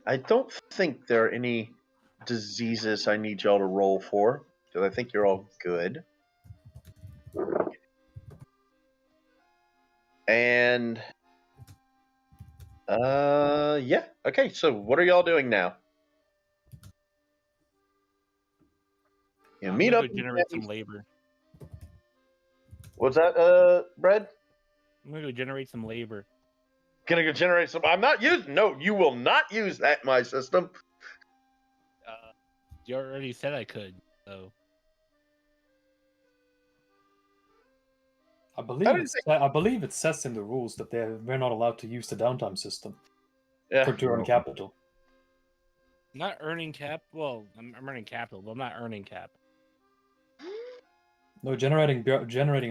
I don't think there are any diseases I need y'all to roll for, because I think you're all good. And yeah. Okay, so what are y'all doing now? You meet up. Generate some labor. What's that, Brad? I'm gonna go generate some labor. Gonna go generate some. I'm not using. No, you will not use that in my system. You already said I could, so. I believe it says in the rules that we're not allowed to use the downtime system to earn capital. Not earning cap. Well, I'm earning capital, but I'm not earning cap. No, generating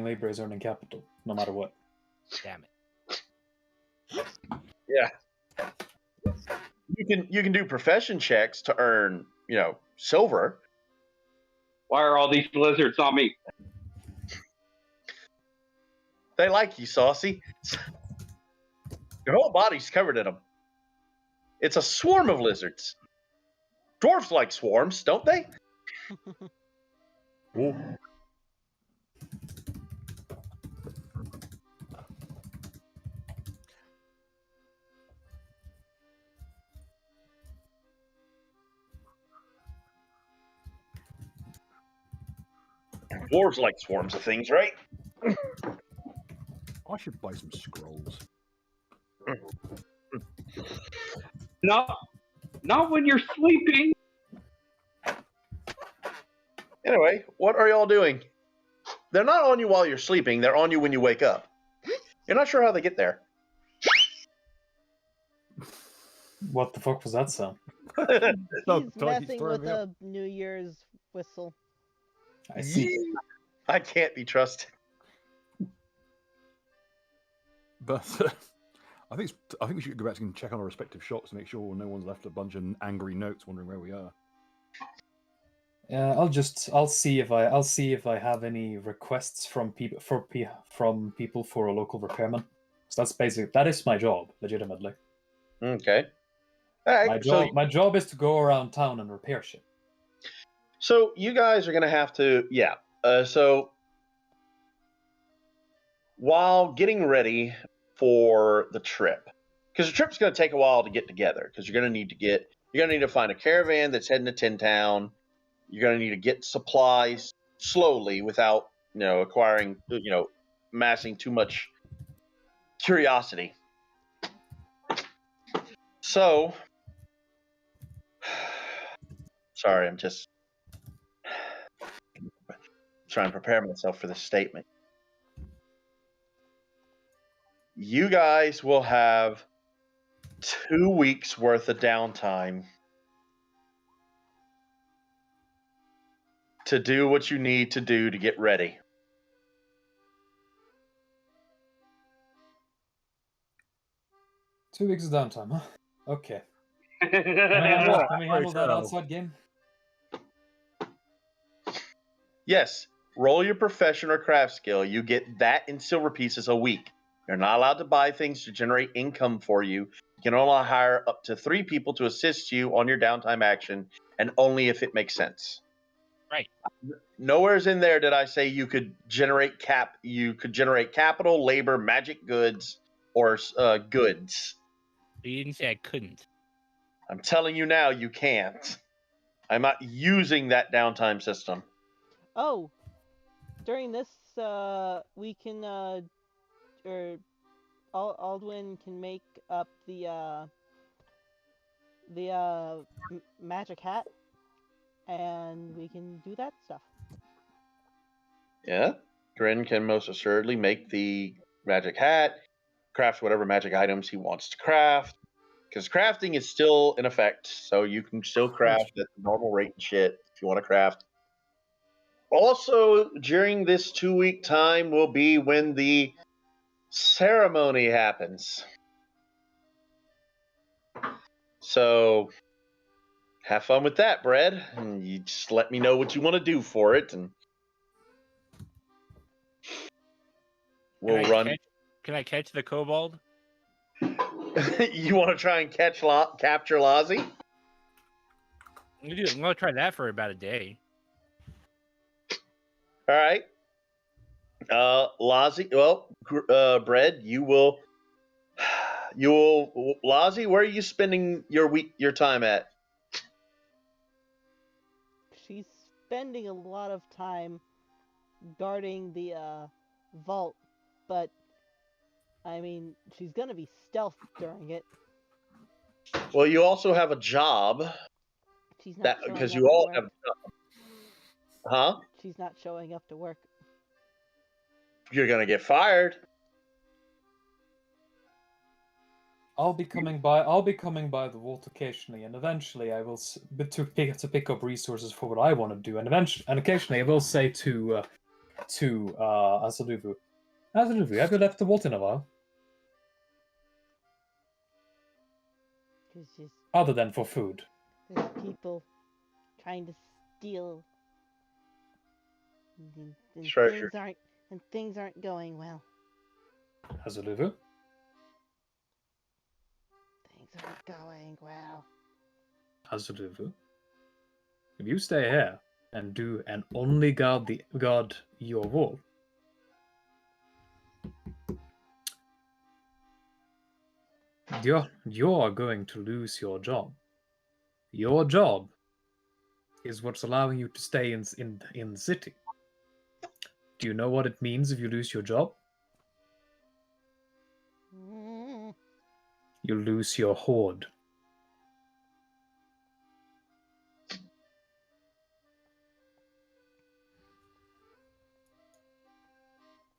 labor is earning capital, no matter what. Damn it. Yeah. You can do profession checks to earn, silver. Why are all these lizards on me? They like you, Saucy. Your whole body's covered in them. It's a swarm of lizards. Dwarves like swarms, don't they? Ooh. Dwarves like swarms of things, right? I should buy some scrolls. Not when you're sleeping. Anyway, what are y'all doing? They're not on you while you're sleeping. They're on you when you wake up. You're not sure how they get there. What the fuck was that sound? He's messing with a New Year's whistle. I see. Yeah. I can't be trusted. But I think we should go back and check on our respective shops to make sure no one's left a bunch of angry notes wondering where we are. Yeah, I'll see if I have any requests from people for a local repairman. So that is my job, legitimately. Okay. All right. My job is to go around town and repair shit. So you guys are gonna have to, yeah. So while getting ready for the trip, because the trip's gonna take a while to get together, because you're gonna need to find a caravan that's heading to Tin Town. You're gonna need to get supplies slowly without, acquiring, amassing too much curiosity. So, sorry, I'm just trying to prepare myself for this statement. You guys will have 2 weeks worth of downtime to do what you need to do to get ready. 2 weeks of downtime, huh? Okay. Yeah. Can we handle that so. outside game? Yes. Roll your profession or craft skill. You get that in silver pieces a week. You're not allowed to buy things to generate income for you. You can only hire up to 3 people to assist you on your downtime action, and only if it makes sense. Right. Nowhere's in there did I say you could generate capital, labor, magic goods, or goods. You didn't say I couldn't. I'm telling you now, you can't. I'm not using that downtime system. Oh, during this, we can, Aldwin can make up the magic hat, and we can do that stuff. Yeah. Grin can most assuredly make the magic hat, craft whatever magic items he wants to craft. Because crafting is still in effect, so you can still craft at the normal rate and shit if you want to craft. Also, during this 2-week time will be when the ceremony happens. So have fun with that, Brad. And you just let me know what you want to do for it, and we'll run. Can I catch the kobold? You want to try and capture Lozzie? I'm gonna try that for about a day. All right. Lozzie, Bread, Lozzie, where are you spending your time at? She's spending a lot of time guarding the vault, but I mean, she's gonna be stealth during it. Well, you also have a job. She's not showing Because up you to all work. have, huh? She's not showing up to work. You're gonna get fired. I'll be coming by the vault occasionally, and eventually I will to pick up resources for what I want to do, and occasionally I will say to Asaluvu, have you left the vault in a while? There's Other than for food. people trying to steal, and Treasure. things aren't going well. Asaluvu? Things aren't going well. Asaluvu? If you stay here and only guard your wall, you're going to lose your job. Your job is what's allowing you to stay in the city. Do you know what it means if you lose your job? You lose your hoard.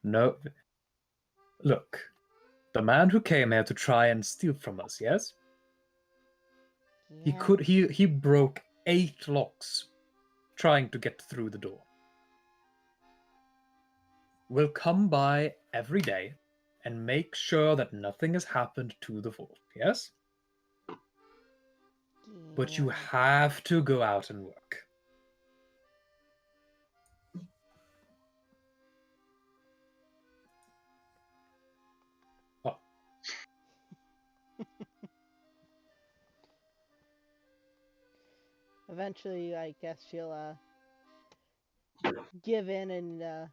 No. Look, the man who came here to try and steal from us, yes? Yeah. He broke 8 locks trying to get through the door. Will come by every day and make sure that nothing has happened to the vault, yes? But you have to go out and work. Oh. Eventually, I guess she'll give in and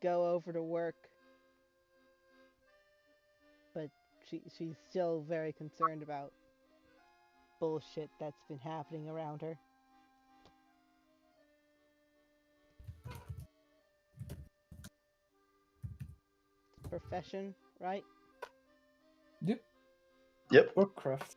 go over to work. But she's still very concerned about bullshit that's been happening around her. Profession, right? Yep. Workcraft.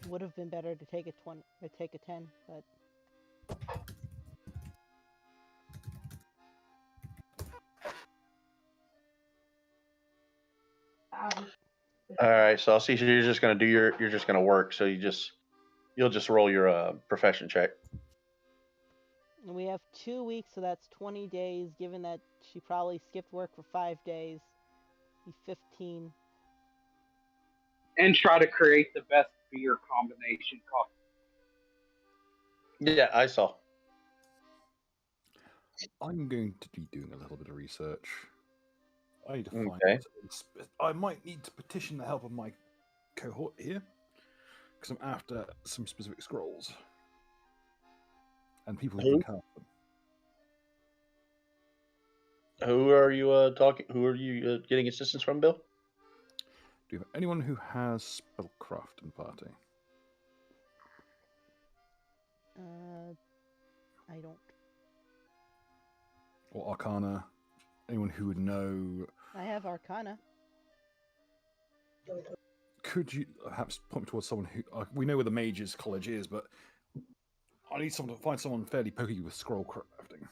Would have been better to take a 20 or take a 10, but All right, so I'll see. You're just gonna do you're just gonna work. So you'll just roll your profession check. And we have 2 weeks, so that's 20 days. Given that she probably skipped work for 5 days, be 15. And try to create the best beer combination coffee. Yeah, I saw. I'm going to be doing a little bit of research. I need to find. Okay. I might need to petition the help of my cohort here because I'm after some specific scrolls and people who Who? can help them. Who are you talking? Who are you getting assistance from, Bill? Do you have anyone who has spellcraft in party? I don't. Or Arcana? Anyone who would know? I have Arcana. Could you perhaps point me towards someone who we know where the Mages College is, but I need someone to find someone fairly pokey with scroll crafting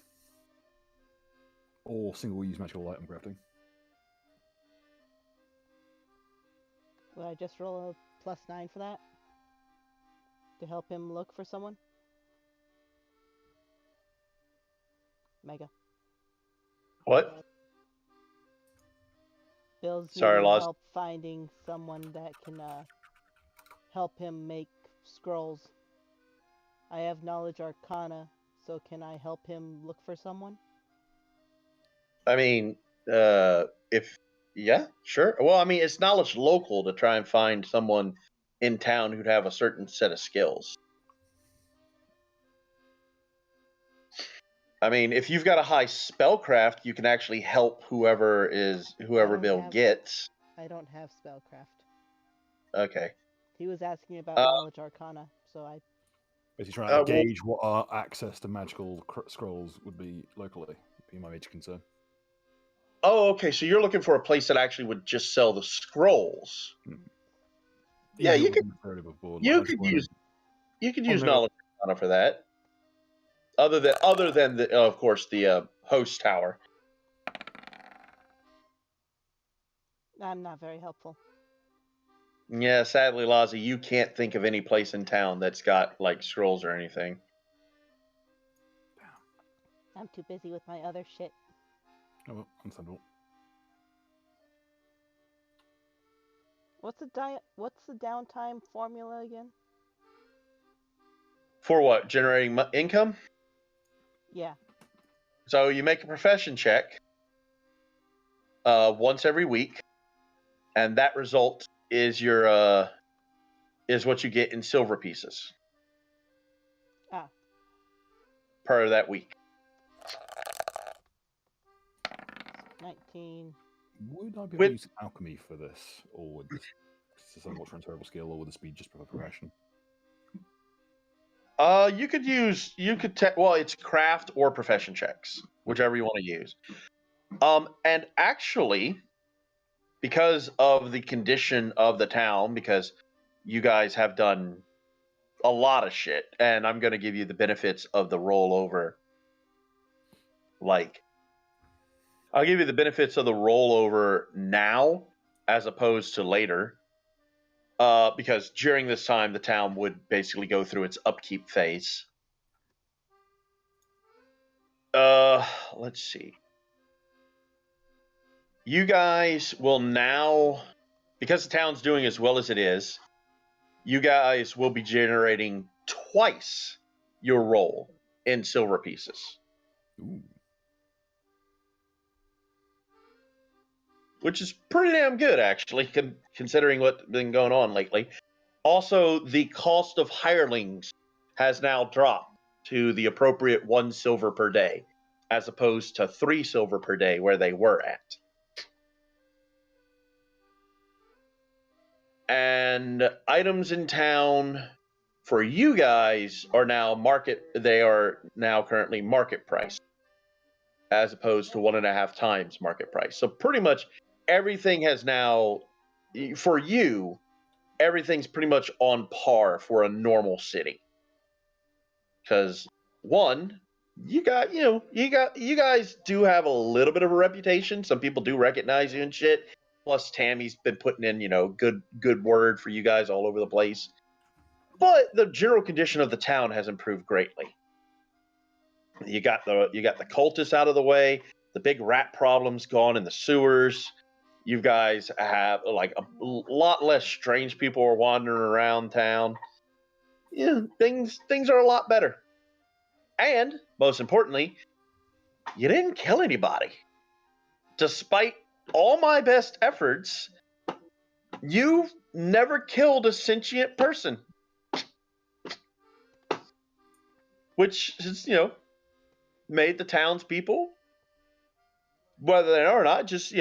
or single-use magical item crafting. Would I just roll a +9 for that? To help him look for someone? Mega. What? Bill's Sorry, needing Loz. help finding someone that can help him make scrolls. I have knowledge arcana, so can I help him look for someone? I mean, yeah, sure. Well, I mean, it's knowledge local to try and find someone in town who'd have a certain set of skills. I mean, if you've got a high spellcraft, you can actually help whoever Bill gets. I don't have spellcraft. Okay. He was asking about knowledge arcana, so I. Basically trying to gauge what our access to magical scrolls would be locally. Would be my major concern. Oh, okay. So you're looking for a place that actually would just sell the scrolls. Yeah, you could. You could use knowledge arcana for that. Other than the, of course, the host tower. I'm not very helpful. Yeah, sadly, Lazi, you can't think of any place in town that's got like scrolls or anything. I'm too busy with my other shit. Oh well, understandable. What's the downtime formula again? For what? Generating income? Yeah. So you make a profession check once every week, and that result is your is what you get in silver pieces. Ah. Per that week. 19. Would I be able to use alchemy for this, or would this is a somewhat transferable skill, or would this be just for progression? Well, it's craft or profession checks, whichever you want to use. And actually, because of the condition of the town, because you guys have done a lot of shit, and I'm going to give you the benefits of the rollover. Like, I'll give you the benefits of the rollover now as opposed to later. Because during this time, the town would basically go through its upkeep phase. Let's see. You guys will now, because the town's doing as well as it is, you guys will be generating twice your roll in silver pieces. Ooh. Which is pretty damn good, actually, considering what's been going on lately. Also, the cost of hirelings has now dropped to the appropriate 1 silver per day, as opposed to 3 silver per day where they were at. And items in town for you guys are now currently market price, as opposed to 1.5 times market price. So pretty much everything has now, for you, everything's pretty much on par for a normal city. Because one, you guys do have a little bit of a reputation. Some people do recognize you and shit. Plus, Tammy's been putting in, good word for you guys all over the place. But the general condition of the town has improved greatly. You got the cultists out of the way. The big rat problem's gone in the sewers. You guys have like a lot less strange people are wandering around town. Yeah, things are a lot better. And most importantly, you didn't kill anybody. Despite all my best efforts, you've never killed a sentient person. Which has, made the townspeople, whether they know or not, just,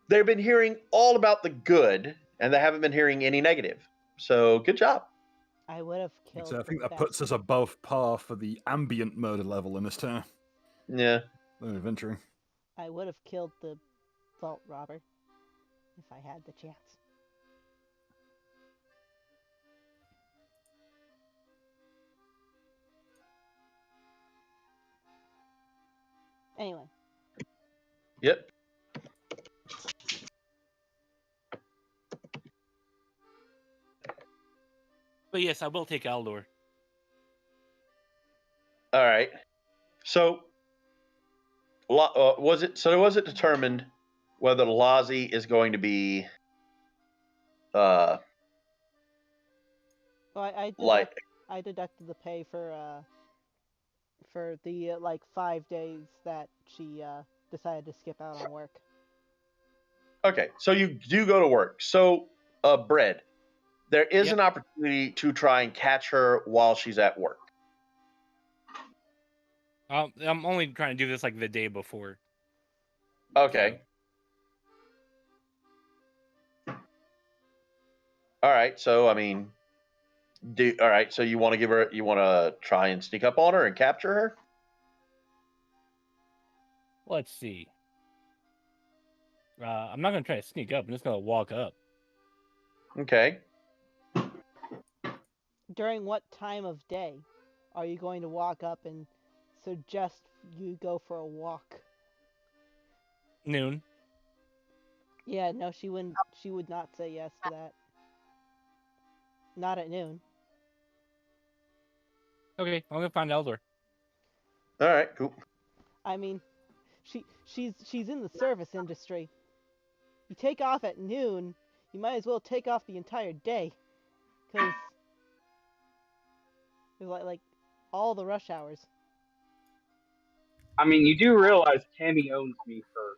they've been hearing all about the good and they haven't been hearing any negative. So good job. I would have killed. So I think the that puts us above par for the ambient murder level in this town. Yeah. Venturing. I would have killed the vault robber if I had the chance. Anyway. Yep. But yes, I will take Aldor. All right. So, was it determined whether Lazi is going to be, well, I deducted the pay for the 5 days that she decided to skip out on work. Okay, so you do go to work. So, Bread, there is Yep. an opportunity to try and catch her while she's at work. I'm only trying to do this like the day before. Okay. All right. So, I mean, all right. So you want to try and sneak up on her and capture her? Let's see. I'm not going to try to sneak up. I'm just going to walk up. Okay. During what time of day are you going to walk up and suggest you go for a walk? Noon. Yeah, no, she would not say yes to that. Not at noon. Okay, I'm going to find Eldor. All right, cool. I mean, she's in the service industry. You take off at noon, you might as well take off the entire day, because there's like all the rush hours. I mean, you do realize Tammy owns me for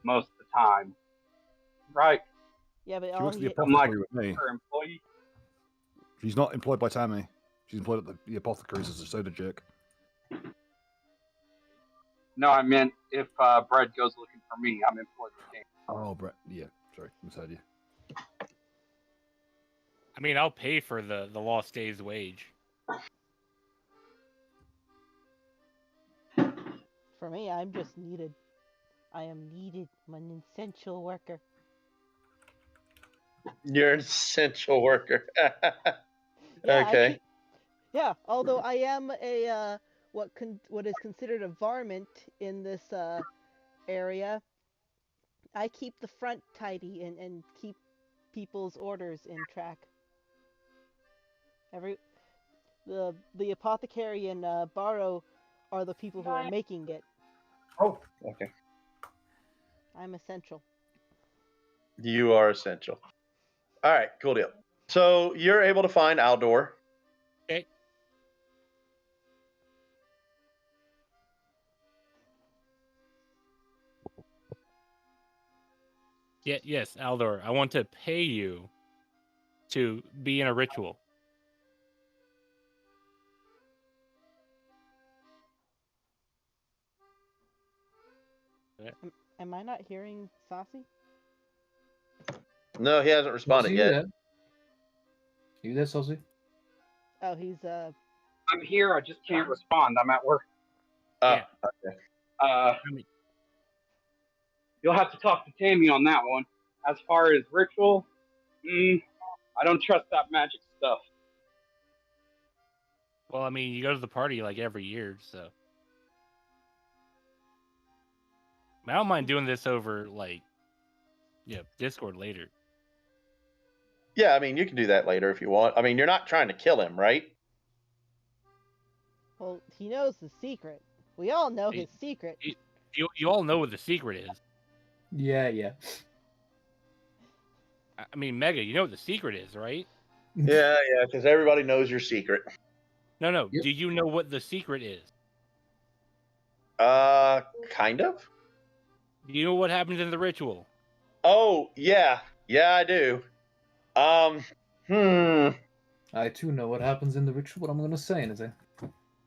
most of the time, right? Yeah, but She works at the I'm like apothecary with me. her employee. She's not employed by Tammy. She's employed at the apothecaries as a soda jerk. No, I meant if Brett goes looking for me, I'm employed with Tammy. Oh, Brett. Yeah, sorry, misheard you. I mean, I'll pay for the lost day's wage. For me, I'm just needed. I am needed. I'm an essential worker. You're an essential worker. Yeah, okay. Although I am a what is considered a varmint in this area, I keep the front tidy and keep people's orders in track. The apothecary and Barrow are the people who are making it. Oh, okay. I'm essential. You are essential. All right, cool deal. So you're able to find Aldor. Okay. Yeah, yes, Aldor. I want to pay you to be in a ritual. Am I not hearing Saucy? No, he hasn't responded Saucy, yet. You there, Saucy? Oh, he's I'm here. I just can't respond. I'm at work. Oh, Yeah. okay. You'll have to talk to Tammy on that one. As far as ritual, I don't trust that magic stuff. Well, I mean, you go to the party like every year, so. I don't mind doing this over like Yeah, Discord later. Yeah, I mean, you can do that later if you want. I mean, you're not trying to kill him, right? Well, he knows the secret. We all know He- his secret. You all know what the secret is. Yeah, yeah. I mean, Mega, you know what the secret is, right? Yeah, because everybody knows your secret. No. Yep. Do you know what the secret is? Kind of. Do you know what happens in the ritual? Oh, yeah, I do. I too know what happens in the ritual, but I'm gonna say anything.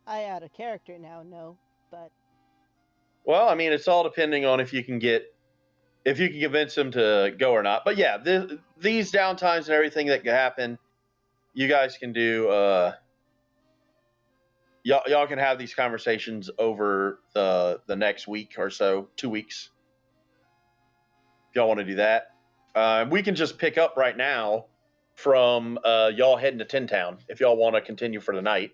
I out of character now, no, but Well, I mean, it's all depending on if you can convince him to go or not. But yeah, these downtimes and everything that can happen, you guys can do. Y'all can have these conversations over the next week or so, 2 weeks. If y'all want to do that, we can just pick up right now from y'all heading to Tin Town if y'all want to continue for the night.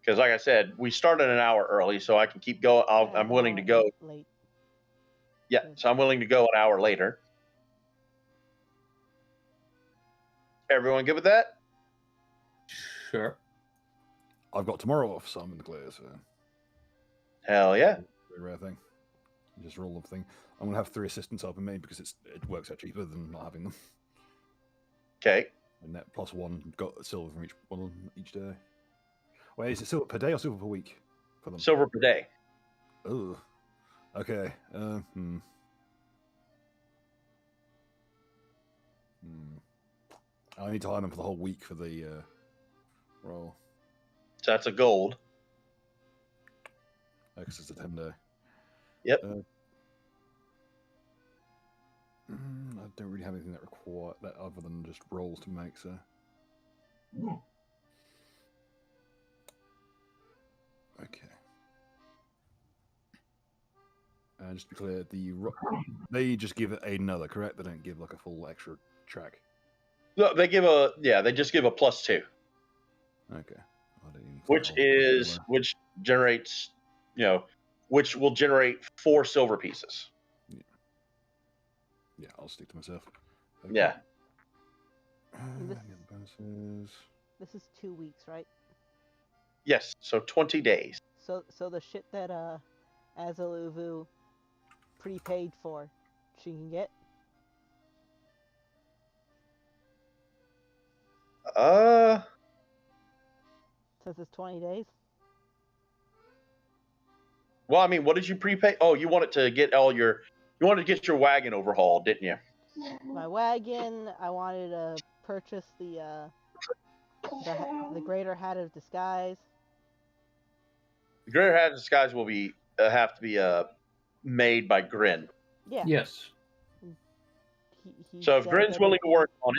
Because, like I said, we started an hour early, so I can keep going. I'm willing to go. late. Yeah, so I'm willing to go an hour later. Everyone good with that? Sure. I've got tomorrow off, so I'm in the clear. So Hell yeah. very rare thing. Just roll of thing. I'm gonna have 3 assistants helping me because it works out cheaper than not having them. Okay. And net +1 got silver from each one each day. Wait, is it silver per day or silver per week for them? Silver per day. Oh, okay. I need to hire them for the whole week for the roll. So that's a gold. Because it's a 10-day. Yep. I don't really have anything that require that other than just rolls to make. So. Okay. Just to be clear, they just give it another, correct? They don't give like a full extra track. No, they just give a +2, Okay. which generates, which will generate 4 silver pieces. Yeah, I'll stick to myself. Okay. Yeah. Bonuses. This is 2 weeks, right? Yes. So 20 days. So the shit that Azaluvu prepaid for, she can get. Since it's 20 days. Well, I mean, what did you prepay? Oh, you wanted to get your wagon overhauled, didn't you? My wagon. I wanted to purchase the greater hat of disguise. The Greater Hat of Disguise will be have to be made by Grin. Yeah. Yes. So if Grin's willing to work on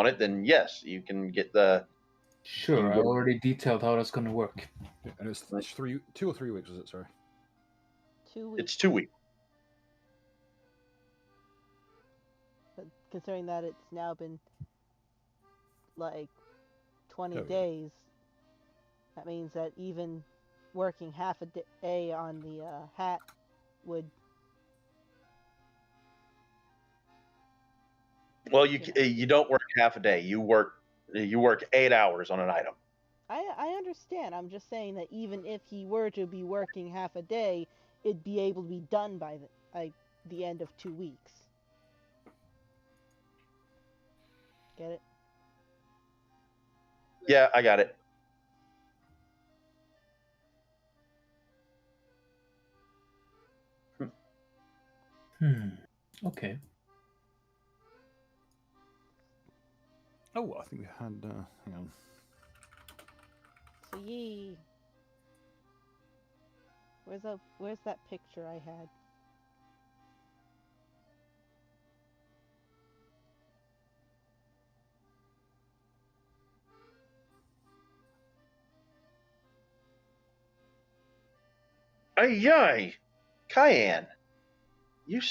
it, then yes, you can get the. Sure, I already detailed how that's gonna work. Yeah, and it's 2 or 3 weeks, was it? Sorry. 2 weeks. It's 2 weeks. But considering that it's now been like 20 yeah. days, that means that even working half a day on the hat would. Well, you don't work half a day. You work 8 hours on an item. I understand. I'm just saying that even if he were to be working half a day, it'd be able to be done by the end of 2 weeks. Get it? Yeah, I got it. Okay. Oh, I think we had. Hang on. So yee. Where's that picture I had? Ay, Cayenne, you're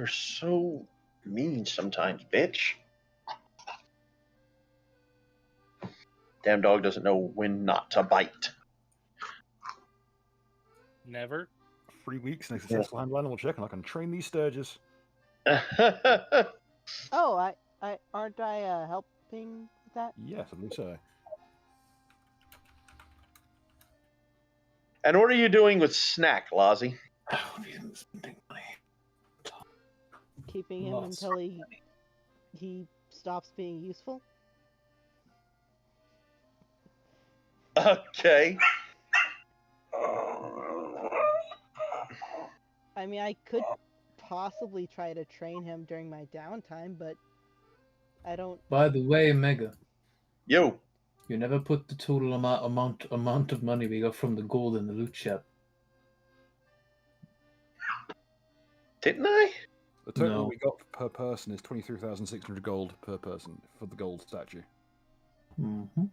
so mean sometimes, bitch. Damn dog doesn't know when not to bite. Never. 3 weeks and a successful handle animal check, and I can train these Sturges. Oh, aren't I helping with that? Yes, I believe so. And what are you doing with Snack, Lozzie? Oh, we haven't spending money. Keeping him Lots until he stops being useful. Okay. I mean, I could possibly try to train him during my downtime, but I don't. By the way, Mega, Yo. you never put the total amount of money we got from the gold in the loot shop. Didn't I? The total No. we got per person is 23,600 gold per person for the gold statue. Mm-hmm.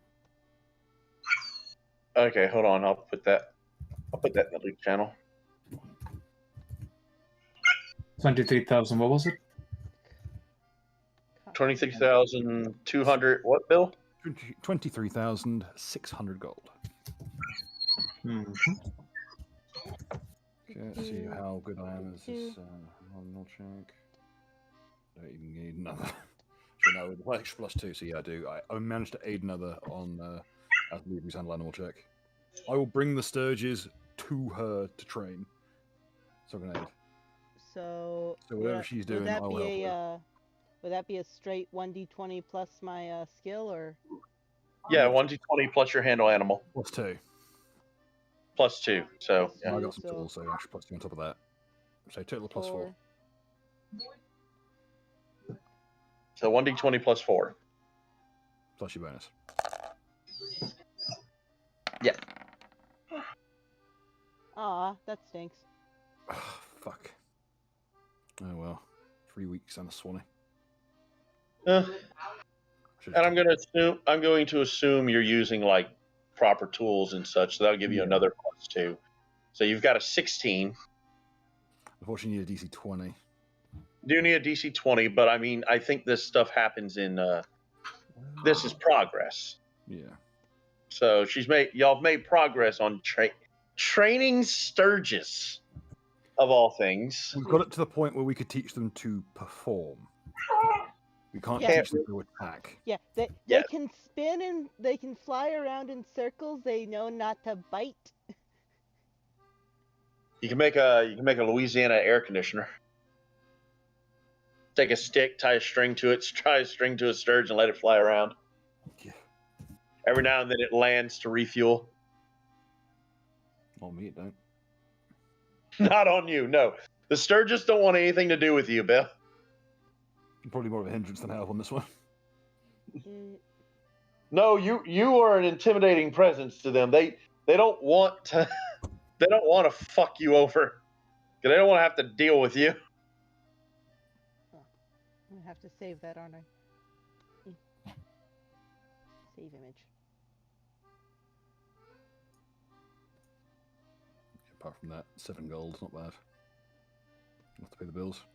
Okay, hold on. I'll put that in the loot channel. 23,000. What was it? 26,200. What, Bill? 23,600 gold. Mm-hmm. Okay, let's see how good I am as this animal check. Don't even need another. So no, with extra +2, so yeah, I do. I managed to aid another on Library's handle animal check. I will bring the Sturges to her to train. So I'm gonna aid. So whatever she's doing, would that I'll be help her. would that be a straight 1d20 plus my skill, or? Yeah, 1d20 plus your handle animal. +2. +2. So, Plus yeah. I two, got some tools, so extra +2 on top of that. So total +4. So 1d20 plus 4. Plus your bonus. Yeah. Aw, that stinks. Fuck. Oh well. 3 weeks and a Swanee. And I'm going to assume you're using like proper tools and such. So that'll give you another +2. So you've got a 16. Unfortunately, you need a DC 20. Do need a DC 20, but I mean, I think this stuff happens in. This is progress. Yeah. So y'all have made progress on training Sturgis, of all things. We've got it to the point where we could teach them to perform. We can't Yeah. teach them to attack. Yeah, they can spin and they can fly around in circles. They know not to bite. You can make a Louisiana air conditioner. Take a stick, tie a string to it, tie a string to a sturgeon, and let it fly around. Yeah. Every now and then it lands to refuel. On me, it don't. Not on you, no. The Sturgis don't want anything to do with you, Bill. Probably more of a hindrance than help on this one. No, you are an intimidating presence to them. They don't want to fuck you over. They don't want to have to deal with you. I'm gonna have to save that, aren't I? Save image. Apart from that, 7 gold, not bad. Enough to pay the bills.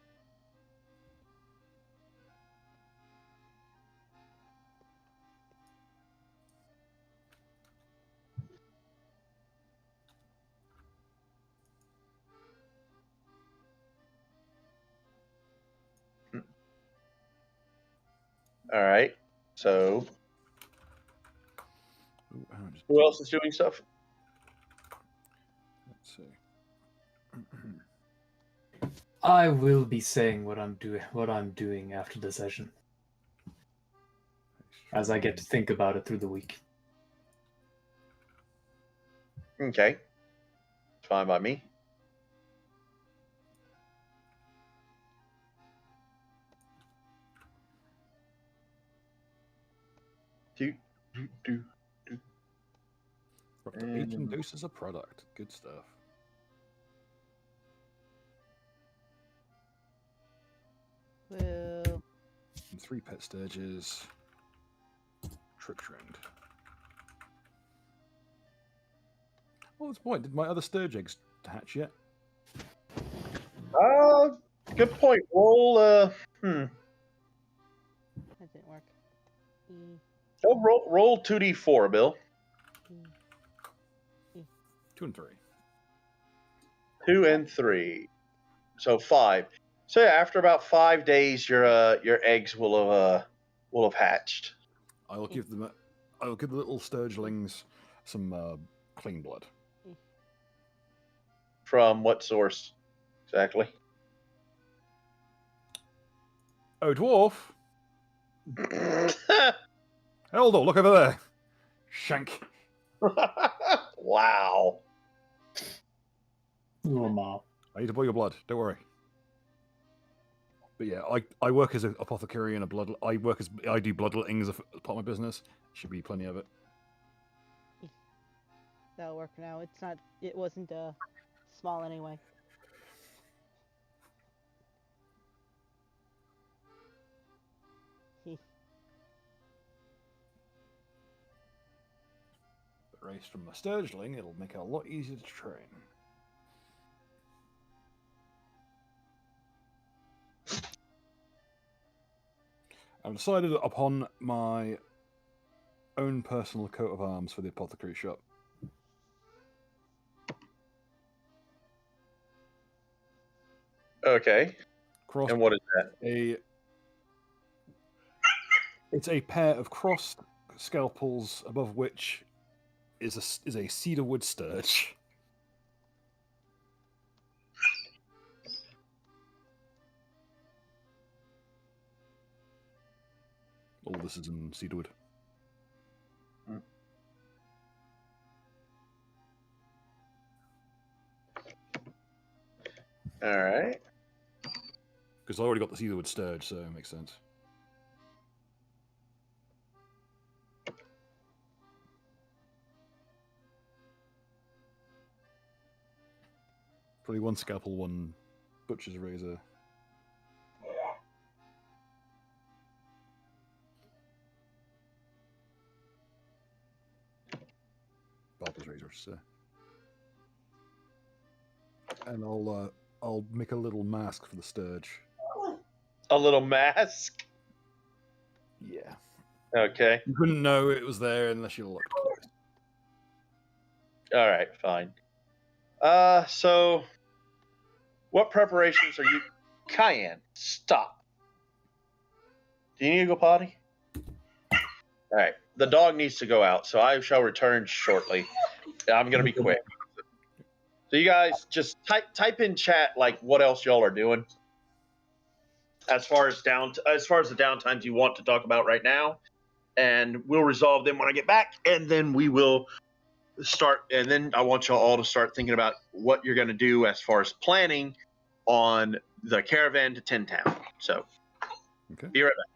All right. So, Ooh, who else is doing stuff? Let's see. I will be saying what I'm doing after the session, as I get to think about it through the week. Okay. Fine by me. Up to 18 doses of product. Good stuff. Well, And 3 pet Sturges. Trick trained. What was the point? Did my other Sturge eggs hatch yet? Good point. Roll. that didn't work. Roll 2d4, Bill. 2 and 3. 2 and 3. So 5. So yeah, after about 5 days, your eggs will have hatched. I'll give the little sturgelings some clean blood. From what source exactly? Oh, dwarf! Eldor, look over there. Shank. Wow. Normal. I need to boil your blood. Don't worry. But yeah, I work as an apothecary and I do bloodlettings as part of my business. Should be plenty of it. That'll work now. It's not. It wasn't small anyway. But raised from a sturgeling, it'll make it a lot easier to train. I've decided upon my own personal coat of arms for the apothecary shop. Okay. And what is that? It's a pair of crossed scalpels above which is a cedar wood sturge. All this is in cedarwood. All right. Because I already got the cedarwood sturge, so it makes sense. Probably one scalpel, one butcher's razor. Barber's razor, so. And I'll make a little mask for the sturge. A little mask. Yeah. Okay. You couldn't know it was there unless you looked close. All right. Fine. So what preparations are you? Cayenne, stop. Do you need to go potty? All right. The dog needs to go out, so I shall return shortly. I'm gonna be quick. So you guys just type in chat like what else y'all are doing as far as the downtimes you want to talk about right now, and we'll resolve them when I get back, and then we will start. And then I want y'all all to start thinking about what you're gonna do as far as planning on the caravan to Tin Town. So, Okay. be right back.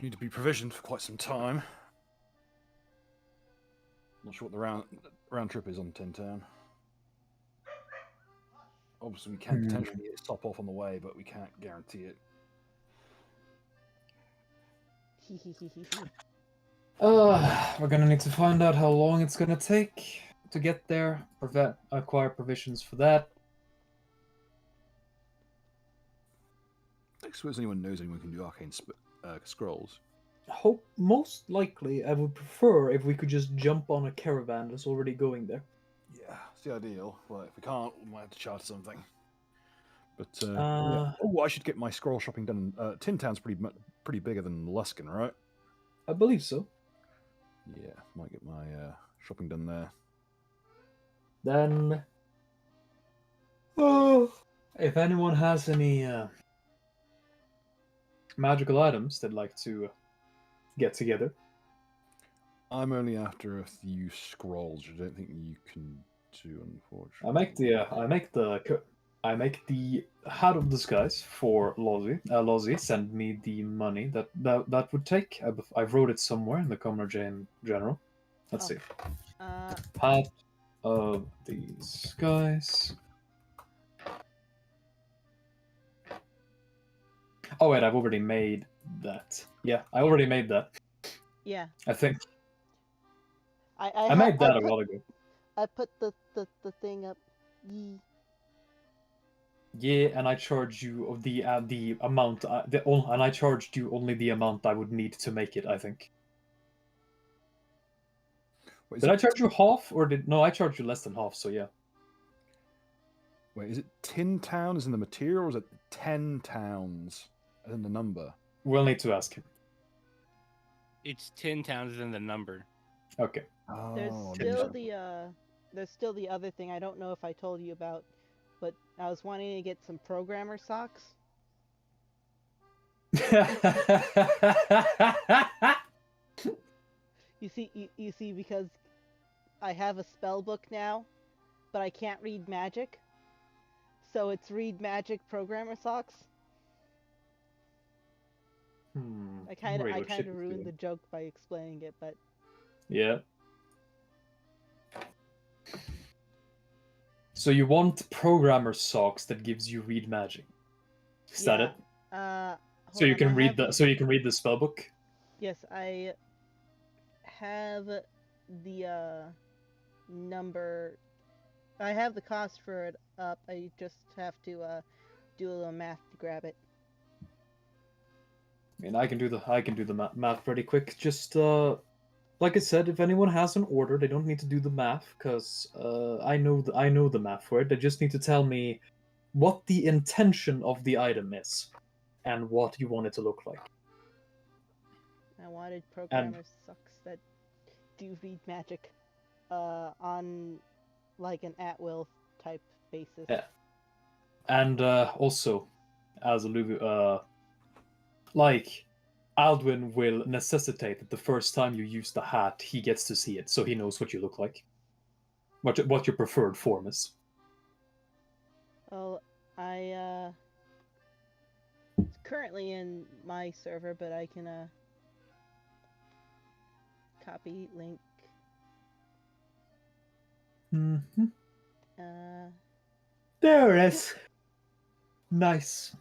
Need to be provisioned for quite some time. Not sure what the round trip is on Tin Town. Obviously, we can potentially stop off on the way, but we can't guarantee it. We're gonna need to find out how long it's gonna take to get there. Acquire provisions for that. I suppose anyone knows anyone can do arcane scrolls. Most likely, I would prefer if we could just jump on a caravan that's already going there. Yeah, it's the ideal. Well, if we can't, we might have to charter something. But Uh, oh, I should get my scroll shopping done. Tin Town's pretty bigger than Luskin, right? I believe so. Yeah, might get my shopping done there. Then, if anyone has any magical items they'd like to get together, I'm only after a few scrolls. I don't think you can do, unfortunately. I make the hat of disguise for Lozzie. Lozzie send me the money that would take. I wrote it somewhere in the Commoner General. Let's see. Hat of disguise. Oh wait, I've already made that. Yeah, I already made that. Yeah. I think I made that a while ago. I put the thing up. Yee. Yeah, and I charged you of the amount. And I charged you only the amount I would need to make it. I think. Did I charge you half, or no? I charged you less than half. So yeah. Wait, is it Tin Town as in the material, or is it 10 towns as in the number? We'll need to ask him. It's 10 towns in the number. Okay. There's Oh, still yeah. the other thing I don't know if I told you about, but I was wanting to get some programmer socks. You see, because I have a spell book now, but I can't read magic. So it's read magic programmer socks. I kind of ruined the joke by explaining it, but Yeah. So you want programmer socks that gives you read magic. Is that it? So you can read the spell book? Yes, I have the number. I have the cost for it up. I just have to do a little math to grab it. I mean, I can do the math pretty quick. Just like I said, if anyone has an order, they don't need to do the math because I know the math for it. They just need to tell me what the intention of the item is and what you want it to look like. I wanted programmer socks that do read magic on like an at-will type basis. Yeah. And also, as a like, Aldwin will necessitate that the first time you use the hat, he gets to see it, so he knows what you look like. What your preferred form is. Well, it's currently in my server, but I can copy link. Mm-hmm. There it is. Nice.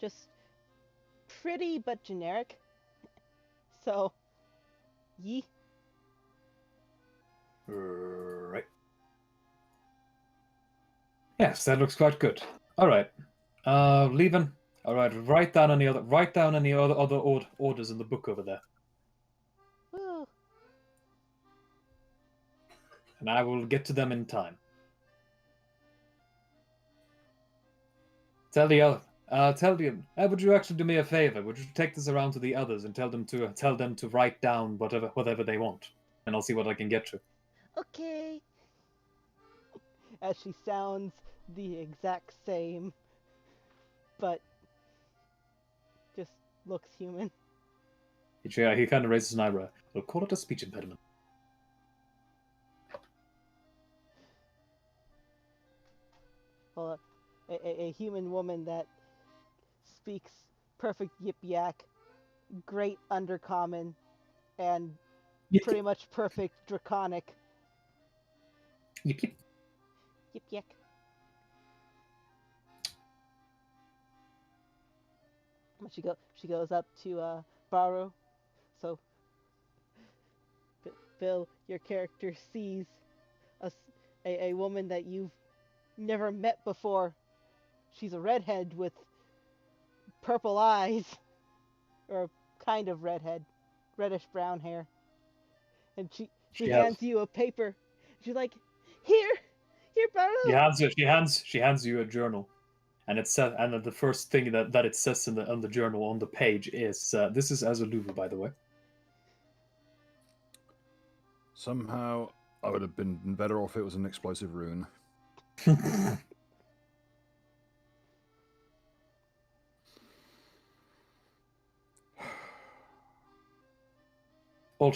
Just pretty but generic. So, yee. Right. Yes, that looks quite good. All right. Leaving. All right. Write down any other orders in the book over there. Woo. And I will get to them in time. Would you actually do me a favor? Would you take this around to the others and tell them to write down whatever they want, and I'll see what I can get to. Okay. As she sounds the exact same, but just looks human. He kind of raises an eyebrow. We'll call it a speech impediment. Well, a human woman that speaks perfect yip yak, great undercommon, and pretty much perfect draconic. Yip yip. Yip yak. She goes up to Baru. So Bill, your character sees a woman that you've never met before. She's a redhead with purple eyes, or kind of redhead, reddish brown hair. And she hands you a paper. She's like, here, Baru. She hands you a journal, and it says, and the first thing that it says on the journal on the page is, this is Azuluvu, by the way. Somehow, I would have been better off if it was an explosive rune.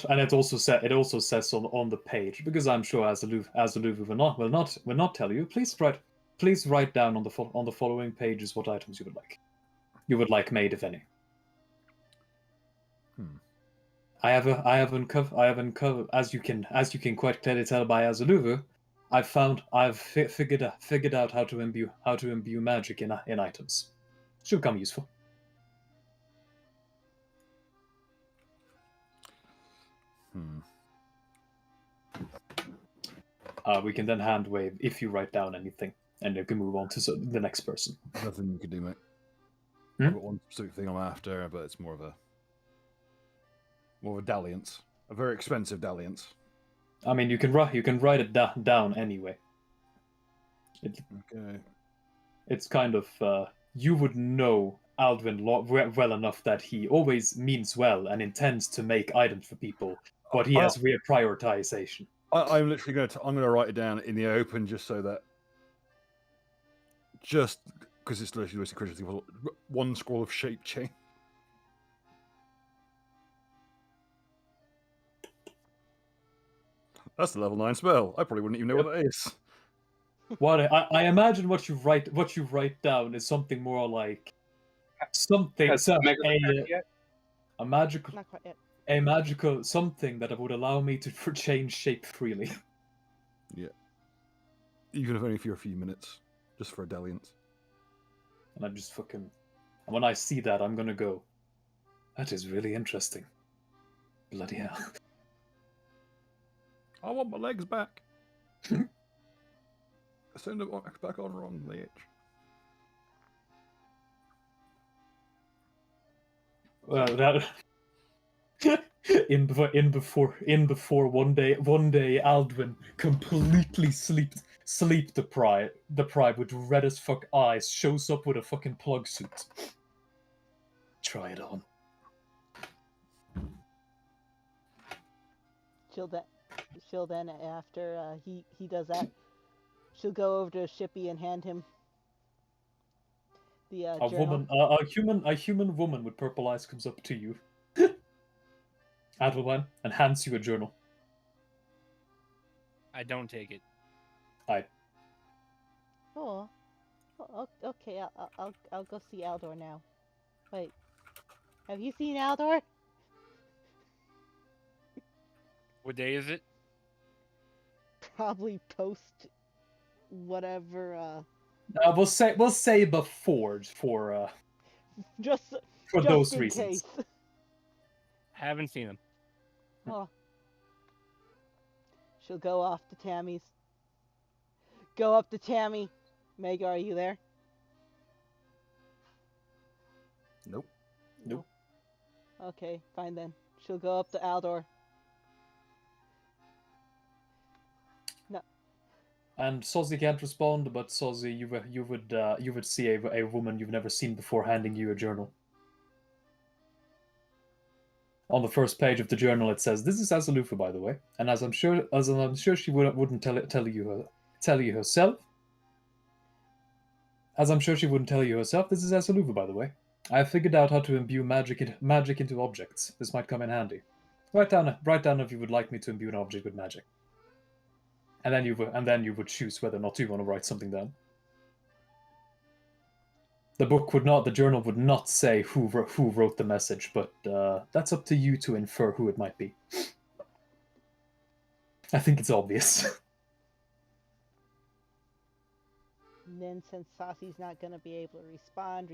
And it also says on the page, because I'm sure Azuluvu will not tell you. Please write down on the following pages what items you would like made, if any. I have uncovered, as you can quite clearly tell by Azuluvu, I've figured out how to imbue magic in items. Should come useful. We can then hand wave if you write down anything, and you can move on to the next person. Nothing you can do, mate. I've got one specific thing I'm after, but it's more of a dalliance, a very expensive dalliance. I mean, you can write it down anyway. Okay. It's kind of you would know Aldwin well enough that he always means well and intends to make items for people, but he has reprioritization. I'm literally I'm going to write it down in the open just so that, just because it's literally critically one scroll of shape change. That's the level 9 spell. I probably wouldn't even know what that is. What I imagine what you write down is something more like something Has Mega attacked yet? a magical Not quite yet. a magical something that would allow me to change shape freely. Yeah. Even if only for a few minutes, just for a dalliance. And I'm just fucking. And when I see that, I'm gonna go. That is really interesting. Bloody hell. I want my legs back. Send them back on wrong, Lich. Well, that. in before one day Aldwin completely sleep deprived with red as fuck eyes shows up with a fucking plug suit. Try it on. She'll then after he does that, she'll go over to Shippy and hand him the A journal. woman, a human woman with purple eyes comes up to you, Adelwine, and hands you a journal. I don't take it. Oh, okay. I'll go see Aldor now. Wait, have you seen Aldor? What day is it? Probably post whatever. We'll say before for Just those in reasons. case. Haven't seen him. Oh. She'll go off to Tammy's. Go up to Tammy. Mega, are you there? Nope. Nope. Okay, fine then. She'll go up to Aldor. No. And Sozzy can't respond, but Sozzy, you would see a woman you've never seen before handing you a journal. On the first page of the journal, it says, "This is Azalufa, by the way," and as I'm sure she wouldn't tell you herself. As I'm sure she wouldn't tell you herself, this is Azalufa, by the way. I have figured out how to imbue magic into objects. This might come in handy. Write down if you would like me to imbue an object with magic. And then you would choose whether or not you want to write something down. The journal would not say who wrote the message, but that's up to you to infer who it might be. I think it's obvious. And then since Sassy's not gonna be able to respond.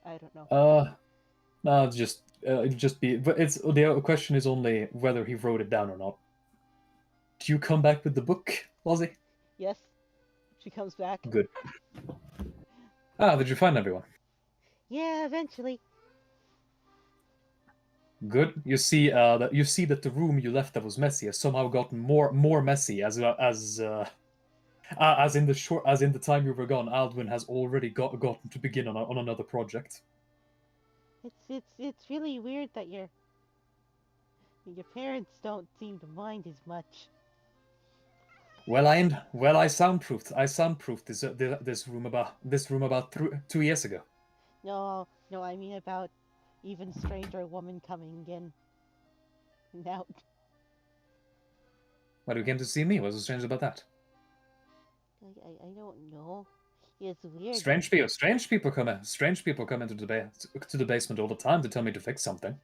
I don't know. No, it'd just be. But the question is only whether he wrote it down or not. Do you come back with the book, Lozzie? Yes. She comes back. Good. Did you find everyone? Yeah, eventually. Good. You see that the room you left that was messy has somehow gotten more messy as in the time you were gone. Aldwin has already gotten to begin on another project. It's really weird that your parents don't seem to mind as much. Well, I soundproofed this room about 2 years ago. No, I mean about even stranger woman coming in and out. Well, you came to see me. What's so strange about that? I don't know. It's weird. Strange people come into the basement all the time to tell me to fix something.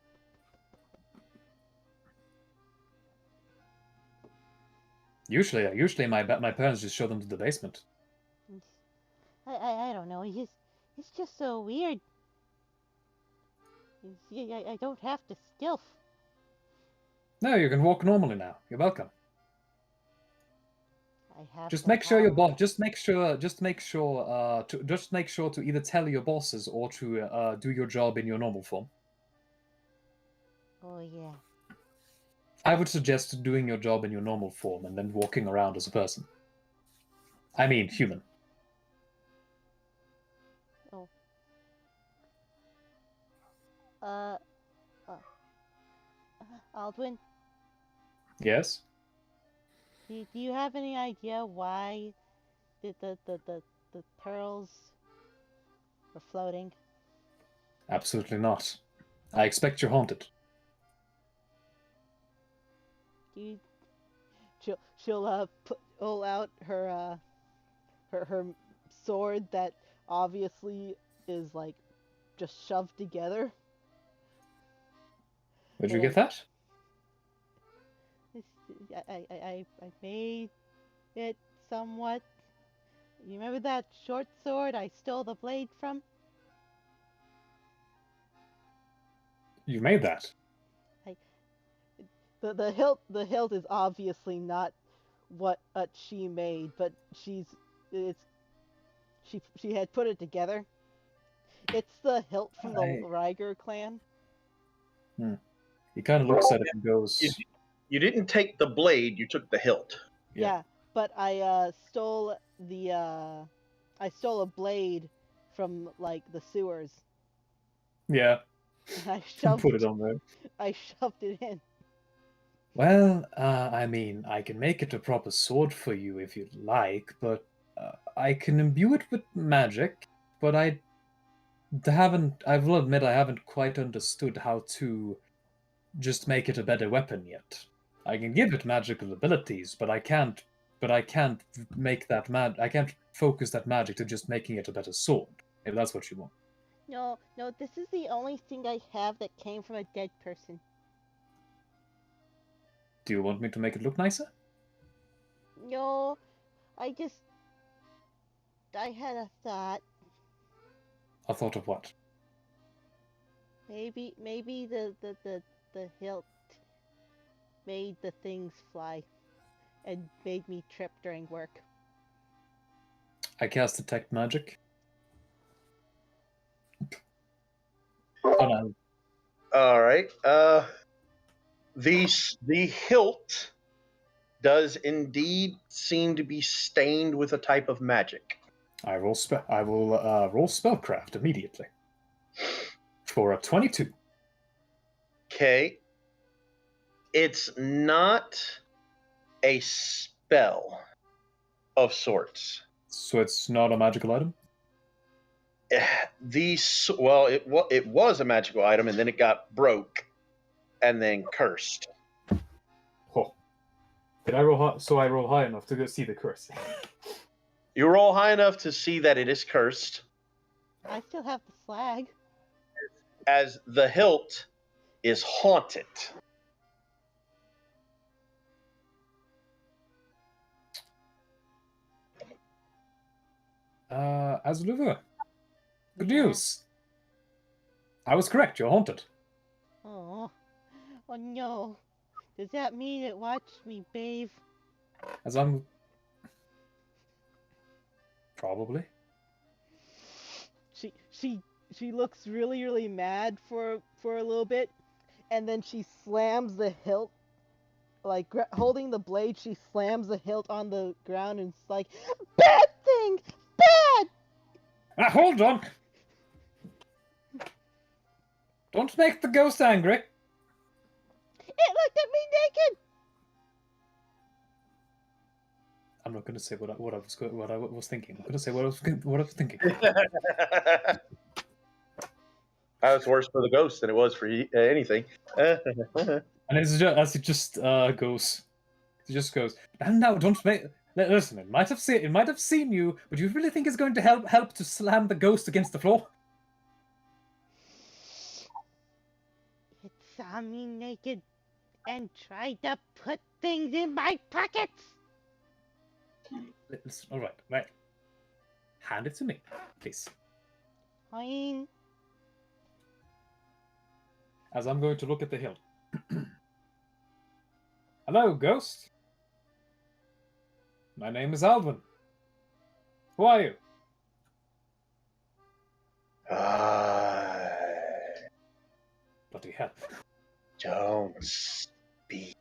Usually my parents just show them to the basement. I don't know. It's just so weird. I don't have to stealth. No, you can walk normally now. You're welcome. I have. Just make sure your boss. Just make sure to either tell your bosses or to do your job in your normal form. Oh yeah. I would suggest doing your job in your normal form and then walking around as a person. I mean, human. Oh. Uh, Aldwin, Yes? do you have any idea why the pearls were floating? Absolutely not. I expect you're haunted. Do you, she'll pull out her her sword that obviously is like just shoved together. Where'd you And get that? I made it somewhat. You remember that short sword I stole the blade from? You made that. The hilt is obviously not what she made, but it's she had put it together. It's the hilt from the Riger clan. He kind of looks at it and goes, You didn't take the blade, you took the hilt. Yeah, but I stole a blade from like the sewers. yeah, And I put it on there. I shoved it in. Well, I mean, I can make it a proper sword for you if you'd like, but I can imbue it with magic, but I will admit I haven't quite understood how to just make it a better weapon yet. I can give it magical abilities, but I can't make that I can't focus that magic to just making it a better sword, if that's what you want. No, this is the only thing I have that came from a dead person. Do you want me to make it look nicer? No, I had a thought. A thought of what? Maybe the hilt made the things fly and made me trip during work. I cast detect magic. Oh no. All right. The hilt does indeed seem to be stained with a type of magic. I will roll spellcraft immediately for a 22. Okay. It's not a spell of sorts. So it's not a magical item? It was a magical item, and then it got broke, and then cursed. Oh. Did I roll high? So I roll high enough to go see the curse. You roll high enough to see that it is cursed, I still have the slag. as the hilt is haunted. Azuluva, good Yeah. news. I was correct, you're haunted. Oh no. Does that mean it watched me bathe? As I'm... Probably. She looks really mad for a little bit, and then she slams the hilt, like holding the blade. She slams the hilt on the ground and it's like, bad thing, bad. Hold on! Don't make the ghost angry. It looked at me naked. I'm not going to say what I was thinking. I'm going to say what I was thinking. That was worse for the ghost than it was for anything. And it's just, as it just goes, it just goes. And now, don't make. Listen, it might have seen you, but you really think it's going to help to slam the ghost against the floor? It saw me naked and tried to put things in my pockets. Listen, all right. Hand it to me, please. Fine. As I'm going to look at the hill. Hello, ghost. My name is Alvin. Who are you? I Bloody hell. don't speak.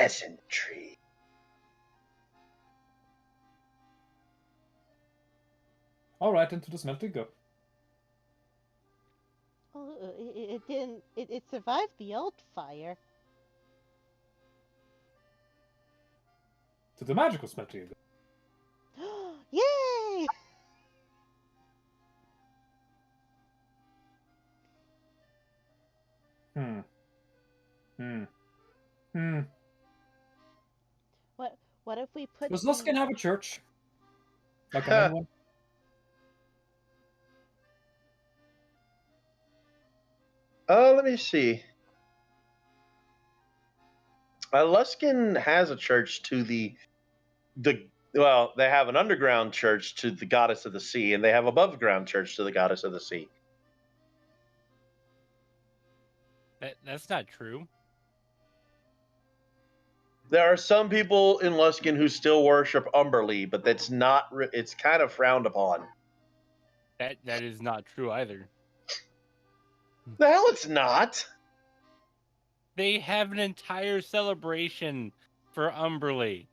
peasantry. All right, into the smelting, go. Oh, it didn't. It survived the old fire. To the magical smelting, go. Yay! What if we put Does the... Luskin have a church? Like a main one? Let me see. Luskin has a church to the well, they have an underground church to the goddess of the sea, and they have above ground church to the goddess of the sea. That's not true. There are some people in Luskin who still worship Umberlee, but that's not. It's kind of frowned upon. That is not true either. The hell, it's not. They have an entire celebration for Umberlee.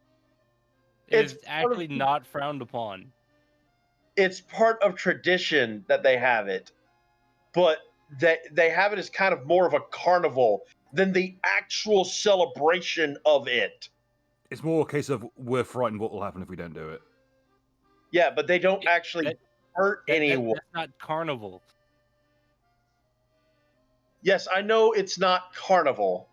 It's actually not frowned upon. It's part of tradition that they have it, but they have it as kind of more of a carnival than the actual celebration of it. It's more a case of we're frightened what will happen if we don't do it. Yeah, but they don't actually hurt anyone. That's not carnival. Yes, I know it's not carnival,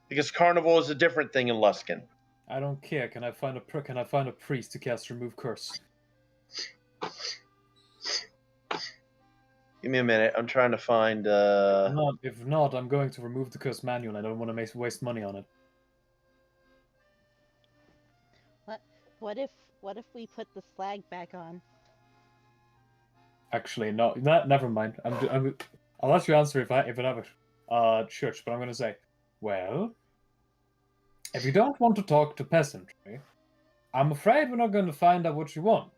because carnival is a different thing in Luskin. I don't care. Can I find a priest to cast remove curse? Give me a minute. I'm trying to find. If not, I'm going to remove the curse manual. I don't want to waste money on it. What if we put the slag back on? Actually, no. Never mind. I'll let you answer if I have a church, but I'm going to say, well, if you don't want to talk to peasantry, I'm afraid we're not going to find out what you want.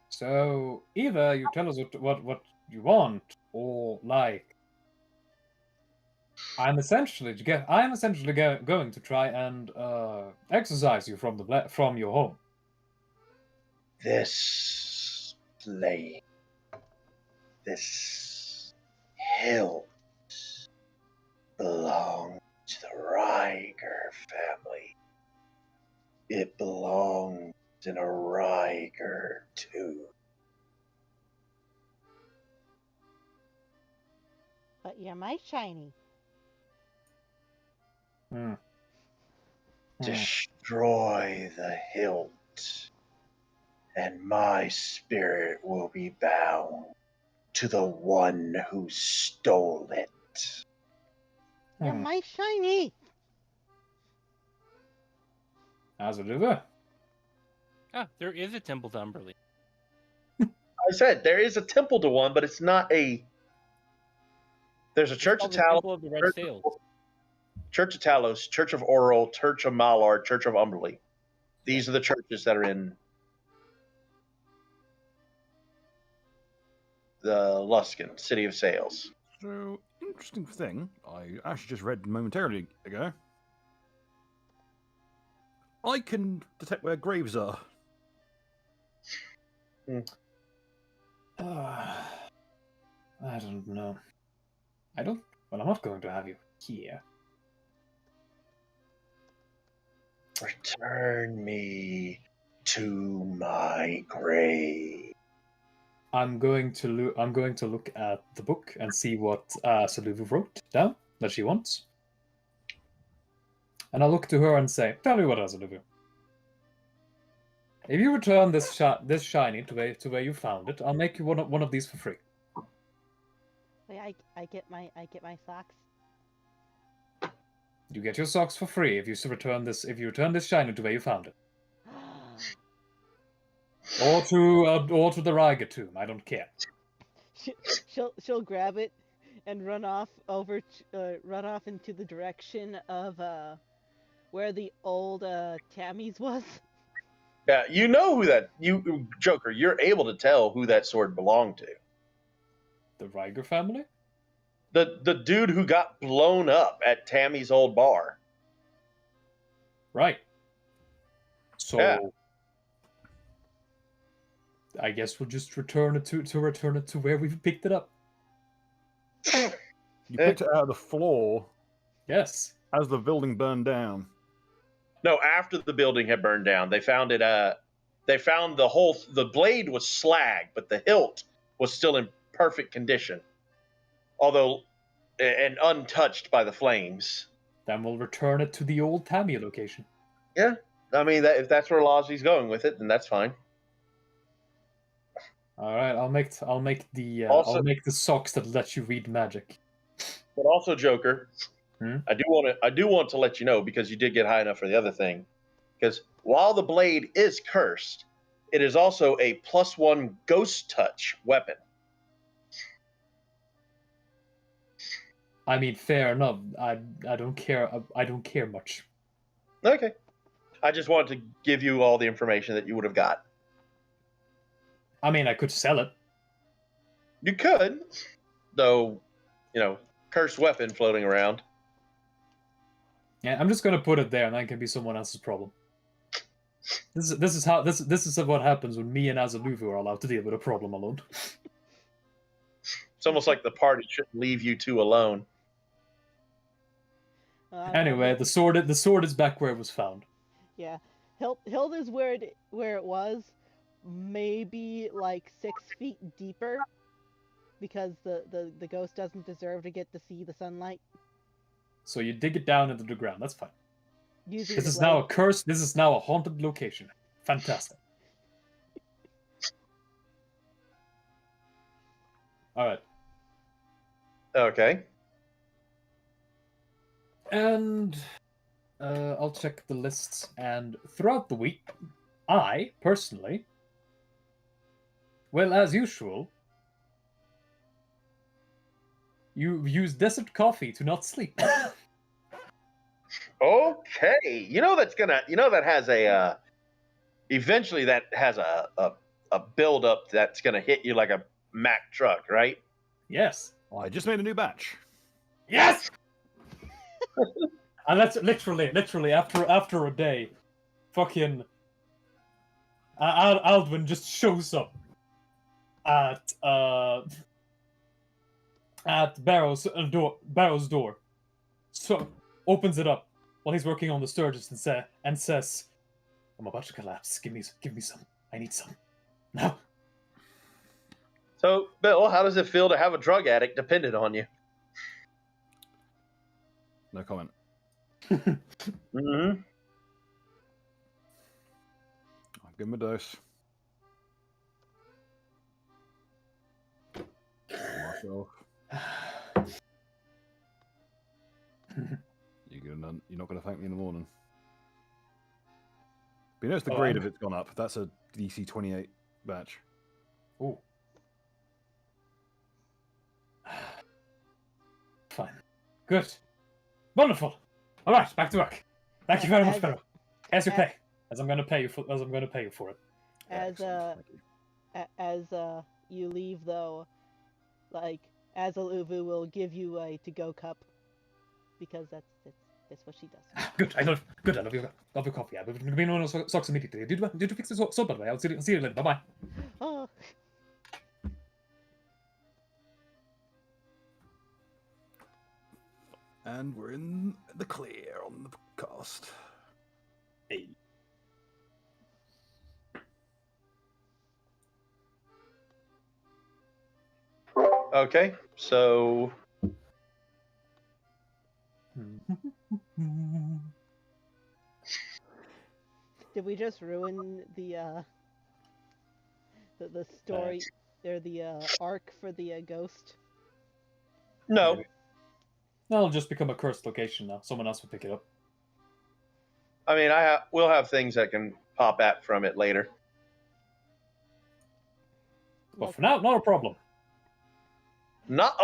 So either you tell us what you want, or like, I'm essentially going to try and exorcise you from your home. This plane, this hill, belongs to the Riger family. It belongs in a Riger too. But you're my shiny. Destroy the hilt, and my spirit will be bound to the one who stole it. You're my shiny. As it is. Ah, there is a temple to Umberlee. I said there is a temple to one, but it's not a. There's a Church of Talos, Temple of the Red Sails. Church of Talos, Church of Oral, Church of Malar, Church of Umberlee. These are the churches that are in the Luskin, City of Sails. So, interesting thing, I actually just read momentarily ago. I can detect where graves are. I don't know. Well, I'm not going to have you here. Return me to my grave. I'm going to look at the book and see what Saluva wrote down that she wants. And I'll look to her and say, "Tell me what, Saluva. If you return this shiny to where you found it, I'll make you one of these for free." Wait, I get my socks. You get your socks for free if you return this shiny to where you found it, or to the Riga tomb. I don't care. She'll grab it and run off into the direction of where the old Tammy's was. Yeah, you know who Joker. You're able to tell who that sword belonged to. The Riga family? The dude who got blown up at Tammy's old bar. Right. So Yeah. I guess we'll just return it to where we picked it up. You picked it out of the floor Yes. as the building burned down. No, after the building had burned down, they found it. They found the blade was slag, but the hilt was still in perfect condition, although and untouched by the flames. Then we'll return it to the old Tammy location. Yeah, I mean, if that's where Lozzie's going with it, then that's fine. All right, I'll make Also- I'll make the socks that let you read magic. But also, Joker, Hmm? I do want to let you know, because you did get high enough for the other thing. Because while the blade is cursed, it is also a +1 ghost touch weapon. I mean, fair enough. I don't care. I don't care much. Okay. I just wanted to give you all the information that you would have got. I mean, I could sell it. You could, though, cursed weapon floating around. Yeah, I'm just gonna put it there, and that can be someone else's problem. This is what happens when me and Azaluvu are allowed to deal with a problem alone. It's almost like the party shouldn't leave you two alone. Anyway, the sword is back where it was found. Yeah, Hilda's where it was, maybe like 6 feet deeper, because the ghost doesn't deserve to get to see the sunlight. So you dig it down into the ground. That's fine. Using This the is now a blade. curse. This is now a haunted location. Fantastic. All right. Okay. And I'll check the lists. And throughout the week, I, personally, well, as usual, you use desert coffee to not sleep. Okay. That has a eventually that has a build up that's gonna hit you like a Mack truck, right? Yes. Oh, I just made a new batch. Yes! And that's literally after a day, fucking Aldwin just shows up at Barrow's door. So opens it up while he's working on the Sturgis and says, "I'm about to collapse. Give me some. I need some now." So, Bill, how does it feel to have a drug addict dependent on you? No comment. Mm-hmm. I'll give him a dose. Myself. You're not gonna thank me in the morning. But you notice the grade of it's gone up. That's a DC 28 batch. Ooh. Fine. Good. Wonderful. All right, back to work. Thank you very much, Pharaoh. Here's your pay, as I'm going to pay you for it. As you leave, though, like Azaluvu will give you a to-go cup, because that's what she does. Good. I love your coffee. I've been on socks immediately. Did you fix the sword, by the way? I'll see you later. Bye bye. Oh. And we're in the clear on the cast. Hey. Okay, so Did we just ruin the story or the arc for the ghost? no. That'll just become a cursed location now. Someone else will pick it up. I mean, we'll have things that can pop at from it later. But for now, not a problem. Not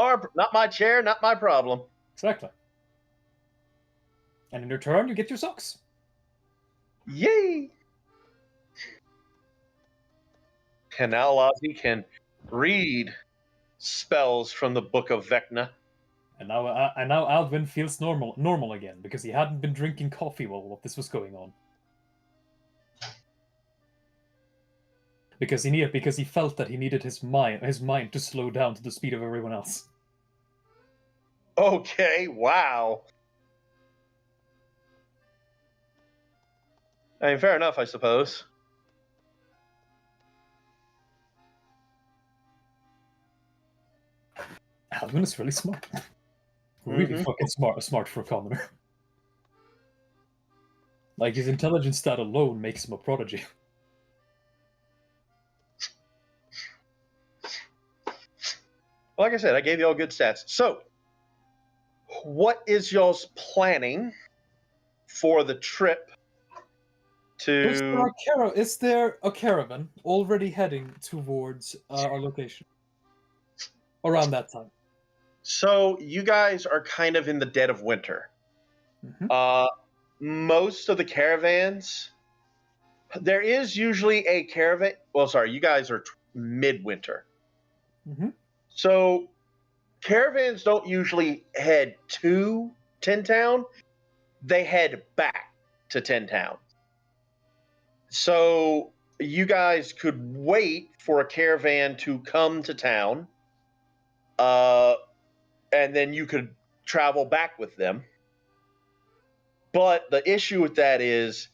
my chair, not my problem. Exactly. And in return, you get your socks. Yay! And now Lozzie can read spells from the Book of Vecna. And now Alvin feels normal again because he hadn't been drinking coffee while this was going on. Because he felt that he needed his mind to slow down to the speed of everyone else. Okay, wow. I mean, fair enough, I suppose. Alvin is really smart. Really fucking smart for a commoner. Like, his intelligence stat alone makes him a prodigy. Like I said, I gave you all good stats. So, what is y'all's planning for the trip to... Is there a caravan already heading towards our location? Around that time. So, you guys are kind of in the dead of winter. Mhm. Most of the caravans... There is usually a caravan... Well, sorry, you guys are midwinter. Mhm. So, caravans don't usually head to Tin Town. They head back to Tin Town. So you guys could wait for a caravan to come to town, and then you could travel back with them. But the issue with that is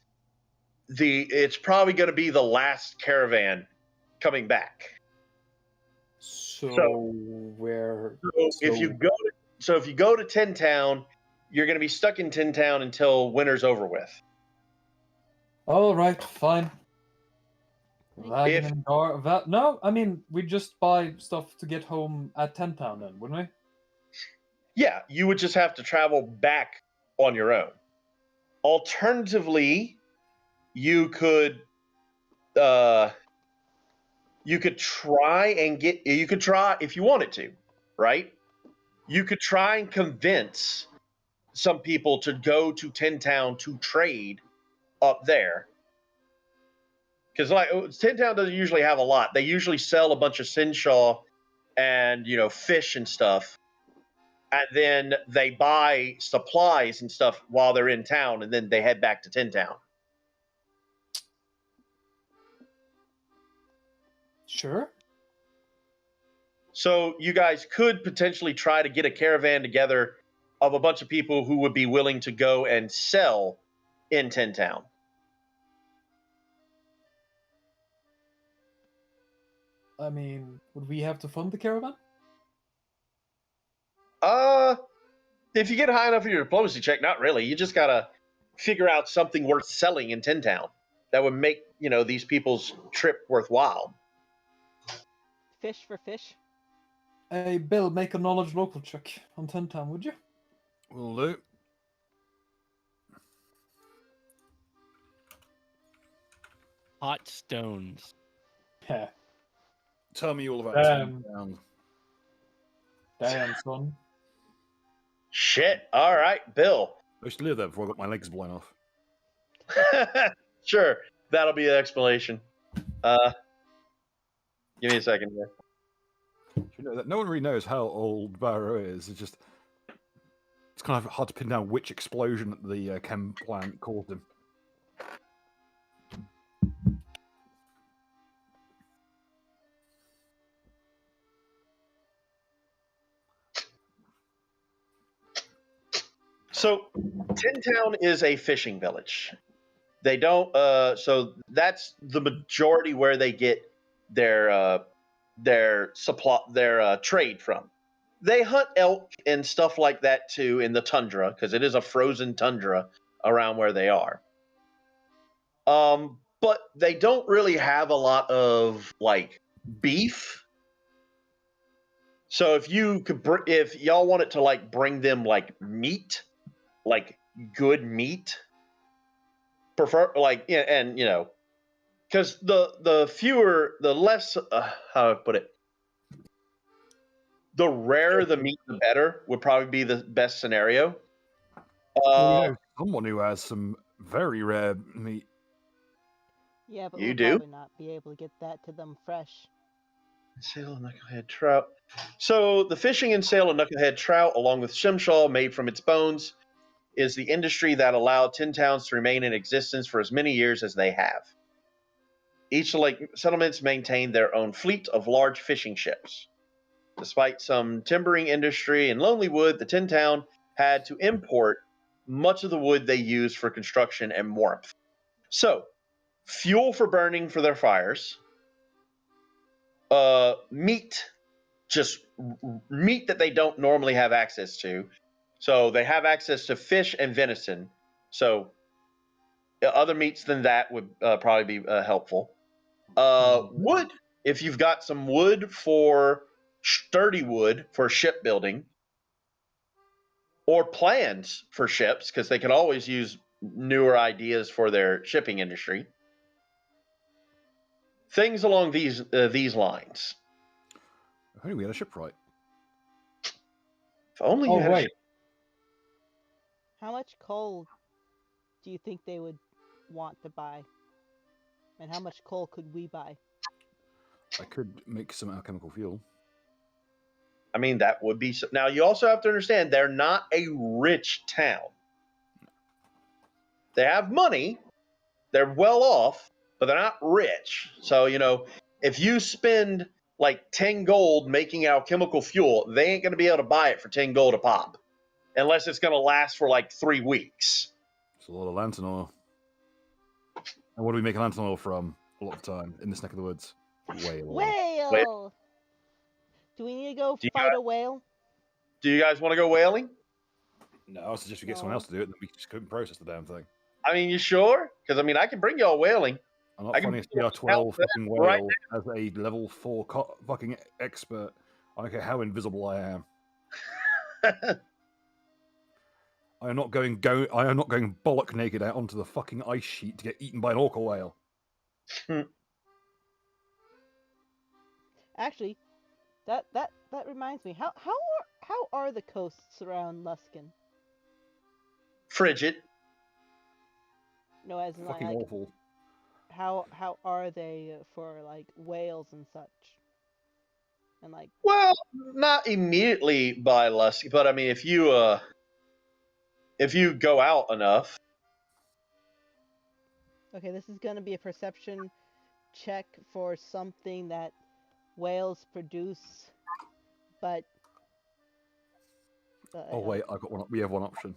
it's probably going to be the last caravan coming back. So if you go to Tin Town, you're going to be stuck in Tin Town until winter's over with. All right, fine. No, I mean, we just buy stuff to get home at 10 Town then, wouldn't we? Yeah, you would just have to travel back on your own. Alternatively, you could try if you wanted to, right? You could try and convince some people to go to Tin Town to trade up there. Because Tin Town doesn't usually have a lot. They usually sell a bunch of Sinshaw and fish and stuff. And then they buy supplies and stuff while they're in town, and then they head back to Tin Town. Sure. So you guys could potentially try to get a caravan together of a bunch of people who would be willing to go and sell in Tin Town. I mean, would we have to fund the caravan? If you get high enough in your diplomacy check, not really. You just gotta figure out something worth selling in Tin Town that would make these people's trip worthwhile. Fish for fish. Hey, Bill, make a knowledge local check on 10 Town, would you? Will do. Hot stones. Yeah. Tell me all about Damn. Town. Damn, son. Shit. All right, Bill. I used to live there before I got my legs blown off. Sure. That'll be the explanation. Give me a second here. You know that no one really knows how old Barrow is. It's kind of hard to pin down which explosion at the chem plant caused him. So, Tin Town is a fishing village. They don't. So that's the majority where they get their trade from. They hunt elk and stuff like that too in the tundra because it is a frozen tundra around where they are. But they don't really have a lot of beef. So if y'all wanted to bring them meat, good meat, prefer because the less how do I put it, the rarer the meat the better would probably be the best scenario. Someone who has some very rare meat. Yeah, but You we'll do? probably not be able to get that to them fresh. Sail and knucklehead trout. So the fishing and sale of knucklehead trout, along with shimshaw made from its bones, is the industry that allowed tin towns to remain in existence for as many years as they have. Each lake settlements maintained their own fleet of large fishing ships. Despite some timbering industry and lonely wood, the tin town had to import much of the wood they used for construction and warmth. So, fuel for burning for their fires, meat, just meat that they don't normally have access to. So they have access to fish and venison. So other meats than that would probably be helpful. Wood, if you've got some wood for sturdy wood for shipbuilding, or plans for ships, because they can always use newer ideas for their shipping industry. Things along these lines. If only we had a shipwright. If only you Oh had a wait, ship. How much coal do you think they would want to buy? And how much coal could we buy? I could make some alchemical fuel. I mean, that would be. Now, you also have to understand they're not a rich town. They have money, they're well off, but they're not rich. So, if you spend like 10 gold making alchemical fuel, they ain't going to be able to buy it for 10 gold a pop, unless it's going to last for like 3 weeks. It's a lot of lantern oil. And what do we make lantern oil from a lot of the time in this neck of the woods? Whale oil. Whale! Do we need to go fight a whale? Do you guys want to go whaling? No, I suggest we get someone else to do it, then we just couldn't process the damn thing. I mean, you sure? Because, I can bring y'all whaling. I'm not I can finding a pull up CR12 that fucking right whale as a level 4 fucking expert. I don't care how invisible I am. I am not going bollock naked out onto the fucking ice sheet to get eaten by an orca whale. Actually, that reminds me. How are the coasts around Luskin? Frigid. No, as in Fucking like awful. how are they for like whales and such? And like, Well, not immediately by Lusky, but I mean, if you go out enough. okay, this is gonna be a perception check for something that whales produce, but Oh wait, I got one. We have one option.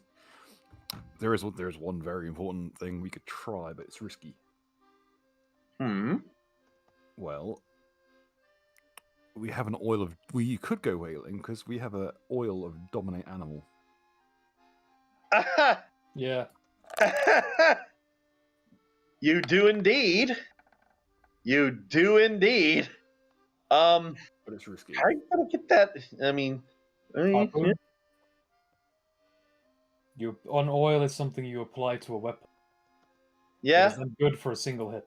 There's one very important thing we could try, but it's risky. Well, we have an oil of. We could go whaling because we have an oil of dominate animal. yeah. You do indeed. You do indeed. But it's risky. How are you gonna get that? I mean, Harpoon. On oil is something you apply to a weapon. yeah. It is then good for a single hit.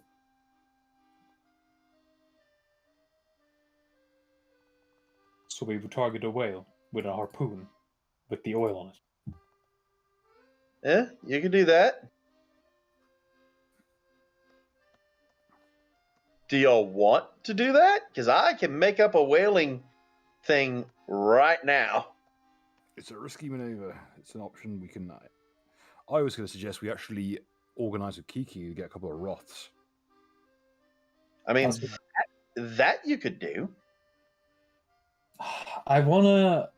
So we would target a whale with a harpoon with the oil on it. Yeah, you can do that. Do y'all want to do that? Because I can make up a whaling thing right now. It's a risky maneuver. It's an option we can. I was going to suggest we actually organise with Kiki to get a couple of Roths. I mean, that you could do. I wanna.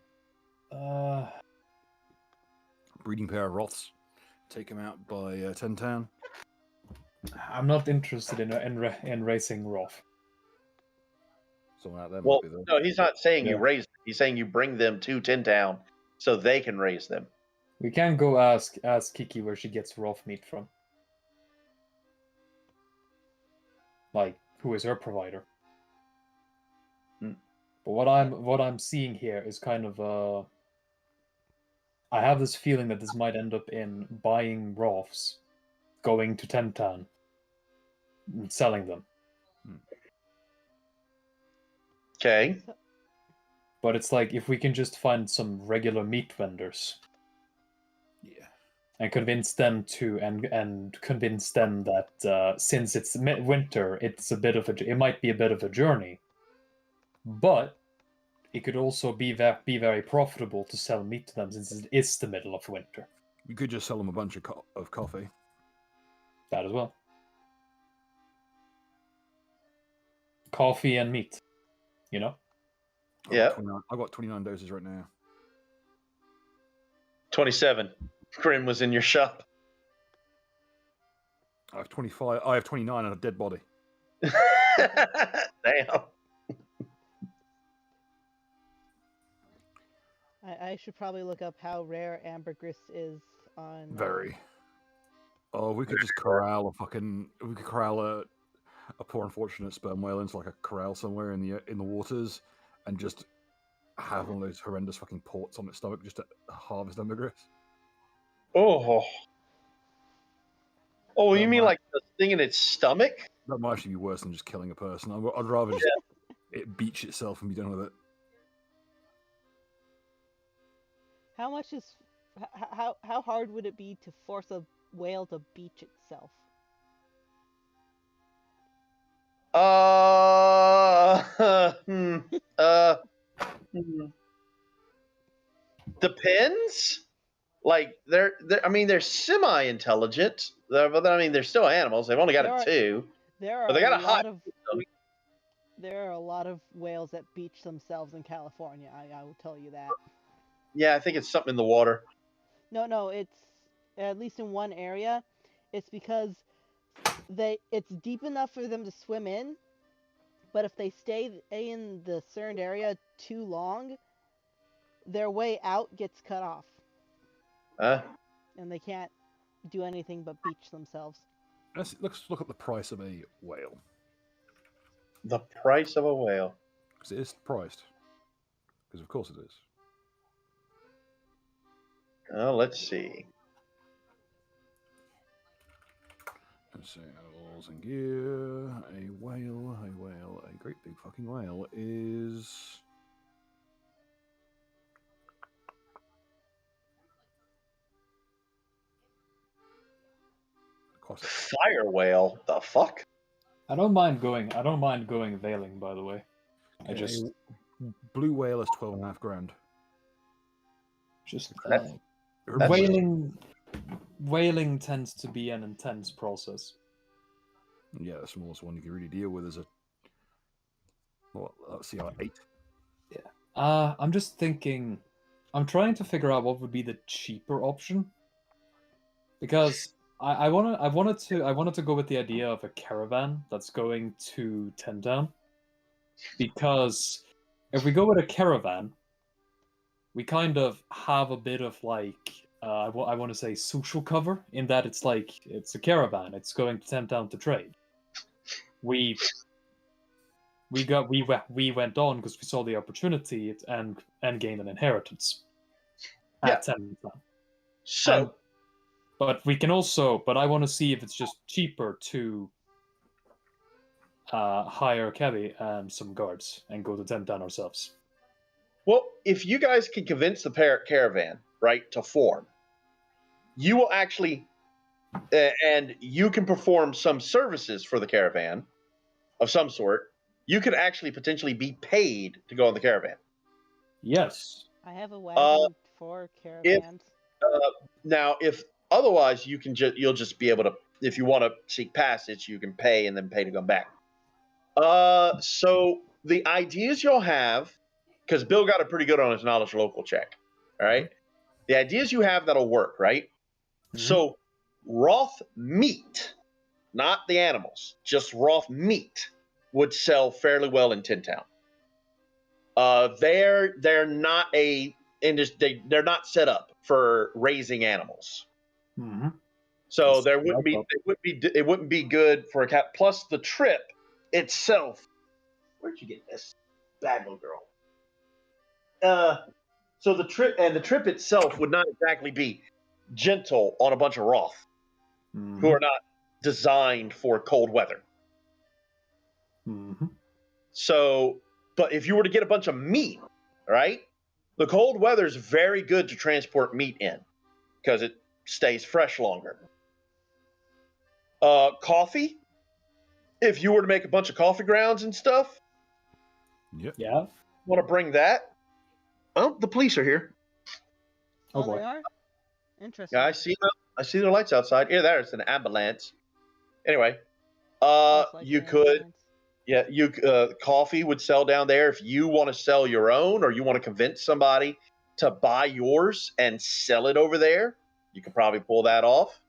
Breeding pair of Roths. Take them out by 10 Town. I'm not interested in racing Roth. Someone out there Well, might be there. no, he's not saying you Yeah. raise them. He's saying you bring them to Tin Town so they can raise them. We can go ask Kiki where she gets Roth meat from. Like, who is her provider? But what I'm seeing here is kind of I have this feeling that this might end up in buying Roths, going to Tentan, and selling them. Okay. But it's like, if we can just find some regular meat vendors, Yeah. and convince them to, and convince them that since it's winter, it might be a bit of a journey. but it could also be very profitable to sell meat to them since it is the middle of winter. You could just sell them a bunch of coffee. That as well. Coffee and meat, you know? Yeah. I've got 29 doses right now. 27. Grim was in your shop. I have 25. I have 29 and a dead body. Damn. I should probably look up how rare ambergris is on. Very. Oh, we could just corral a poor unfortunate sperm whale into like a corral somewhere in the waters, and just have one of those horrendous fucking ports on its stomach just to harvest ambergris. Oh. Oh, That you mean might- like the thing in its stomach? That might actually be worse than just killing a person. I'd rather just it beach itself and be done with it. How much is how hard would it be to force a whale to beach itself? Depends. Like they're I mean they're semi-intelligent, but I mean they're still animals. They've only got a 2. There are But they got a a high. lot of there are a lot of whales that beach themselves in California. I will tell you that. Yeah, I think it's something in the water. No, it's at least in one area. It's because it's deep enough for them to swim in, but if they stay in the CERN area too long, their way out gets cut off, and they can't do anything but beach themselves. Let's look at the price of a whale. The price of a whale. Because it is priced. Because of course it is. Oh, let's see. Let's see, animals and gear. A whale, a great big fucking whale is... Fire whale? The fuck? I don't mind going whaling, by the way. I just blue whale is 12.5 grand. Just That's- whaling tends to be an intense process. Yeah, the smallest one you can really deal with is let's see, 8. Yeah. I'm just thinking. I'm trying to figure out what would be the cheaper option, because I wanted to go with the idea of a caravan that's going to Ten Town, because if we go with a caravan, we kind of have a bit of like I want to say social cover, in that it's like it's a caravan, it's going to Ten Town to trade. We went on because we saw the opportunity and gained an inheritance at Ten Town. So. But we can also, but I want to see if it's just cheaper to hire a cabbie and some guards and go to Ten Town ourselves. Well, if you guys can convince the caravan, right, to form, you will actually, and you can perform some services for the caravan of some sort, you could actually potentially be paid to go on the caravan. Yes. I have a wagon for caravans. Now, if otherwise, you'll just be able to, if you want to seek passage, you can pay and then pay to come back. So the ideas you'll have, because Bill got it pretty good on his knowledge local check. All right, the ideas you have that'll work, right? Mm-hmm. So Roth meat, not the animals, just Roth meat would sell fairly well in Tin Town. They're not they're not set up for raising animals. Mm-hmm. So it wouldn't be good for a cat. Plus the trip itself. Where'd you get this bad little girl? So the trip itself would not exactly be gentle on a bunch of Roth, who are not designed for cold weather. Mm-hmm. So, but if you were to get a bunch of meat, right? The cold weather is very good to transport meat in because it stays fresh longer. Coffee, if you were to make a bunch of coffee grounds and stuff, Yep. Yeah. Want to bring that? Oh, the police are here. Oh, Oh, boy. they are? Interesting. Yeah, I see them. I see their lights outside. Yeah, there's an ambulance. Anyway, Most likely you an could, ambulance. yeah, coffee would sell down there if you want to sell your own, or you want to convince somebody to buy yours and sell it over there. You could probably pull that off.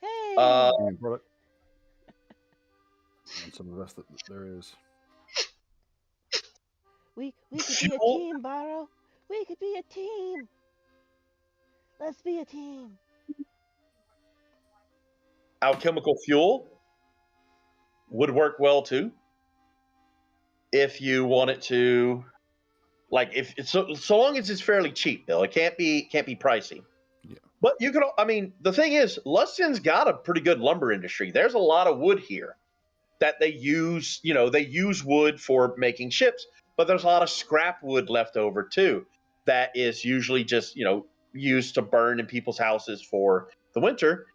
Hey! Premium product. And some of the rest that there is. we could be a Fuel? team, Barrow. We could be a team. Let's be a team. Alchemical fuel would work well too. If you want it to, like, if it's so long as it's fairly cheap, Bill, it can't be pricey. Yeah. But you could, I mean, the thing is, Luston's got a pretty good lumber industry. There's a lot of wood here that they use. You know, they use wood for making ships, but there's a lot of scrap wood left over too. That is usually just used to burn in people's houses for the winter.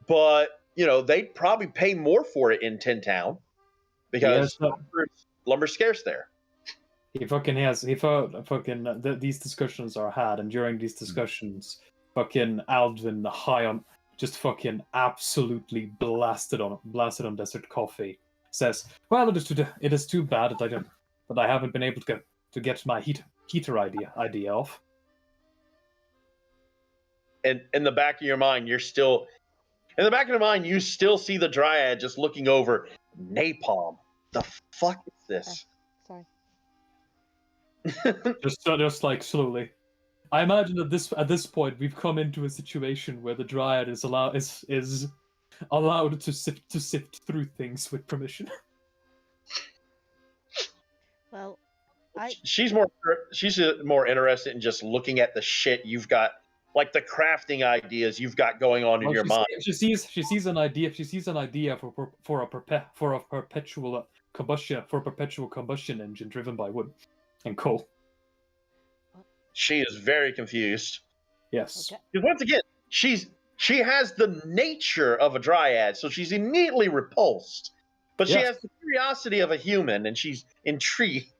But they'd probably pay more for it in Tin Town because lumber's scarce there. He fucking these discussions are had, and during these discussions, fucking Aldvin high on, just fucking absolutely blasted on Desert Coffee, says, "Well, it is too bad that I haven't been able to get my heater idea off." And in the back of your mind, you still see the Dryad just looking over. Napalm. The fuck is this? Sorry. just like slowly. I imagine at this point we've come into a situation where the Dryad is allowed to sift through things with permission. Well, she's more interested in just looking at the shit you've got, like the crafting ideas you've got going on in your mind. She sees an idea for a perpetual combustion engine driven by wood and coal. She is very confused. Yes. okay. Because once again, she has the nature of a Dryad, so she's immediately repulsed. But she Yes. has the curiosity of a human, and she's intrigued.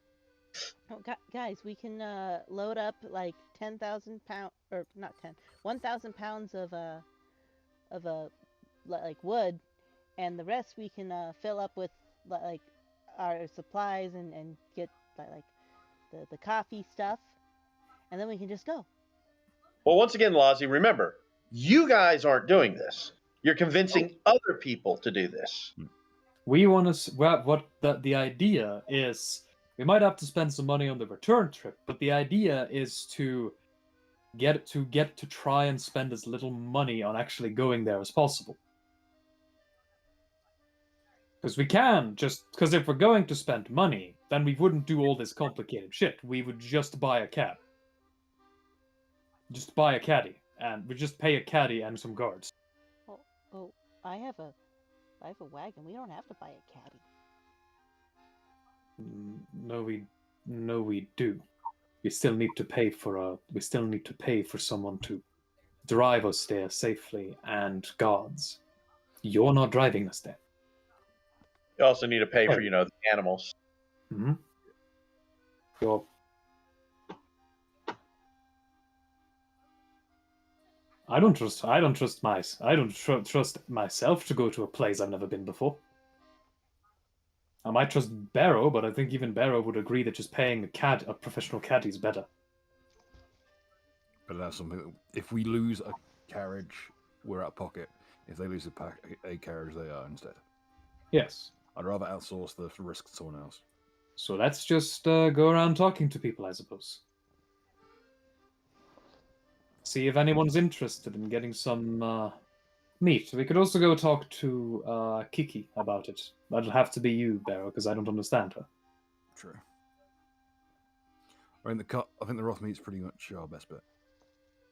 Oh, guys, we can load up like 10,000 pounds, or not 10, 1,000 pounds of like wood, and the rest we can fill up with like our supplies and get like the coffee stuff, and then we can just go. Well, once again, Lozzie, remember, you guys aren't doing this. You're convincing other people to do this. We want to. The idea is, we might have to spend some money on the return trip, but the idea is to get to try and spend as little money on actually going there as possible. Because if we're going to spend money, then we wouldn't do all this complicated shit. We would just buy a cab. Just buy a caddy, and we just pay a caddy and some guards. Oh, I have a wagon. We don't have to buy a caddy. No, we do. We still need to pay for someone to drive us there safely and guards. You're not driving us there. You also need to pay for, the animals. Mm-hmm. I don't trust myself to go to a place I've never been before. I might trust Barrow, but I think even Barrow would agree that just paying a professional caddy is better. But that's something that if we lose a carriage, we're out of pocket. If they lose a carriage, they are instead. Yes. I'd rather outsource the risk to someone else. So let's just go around talking to people, I suppose. See if anyone's interested in getting some meat. We could also go talk to Kiki about it. That'll have to be you, Barrow, because I don't understand her. True. I think the Roth meat's pretty much our best bet.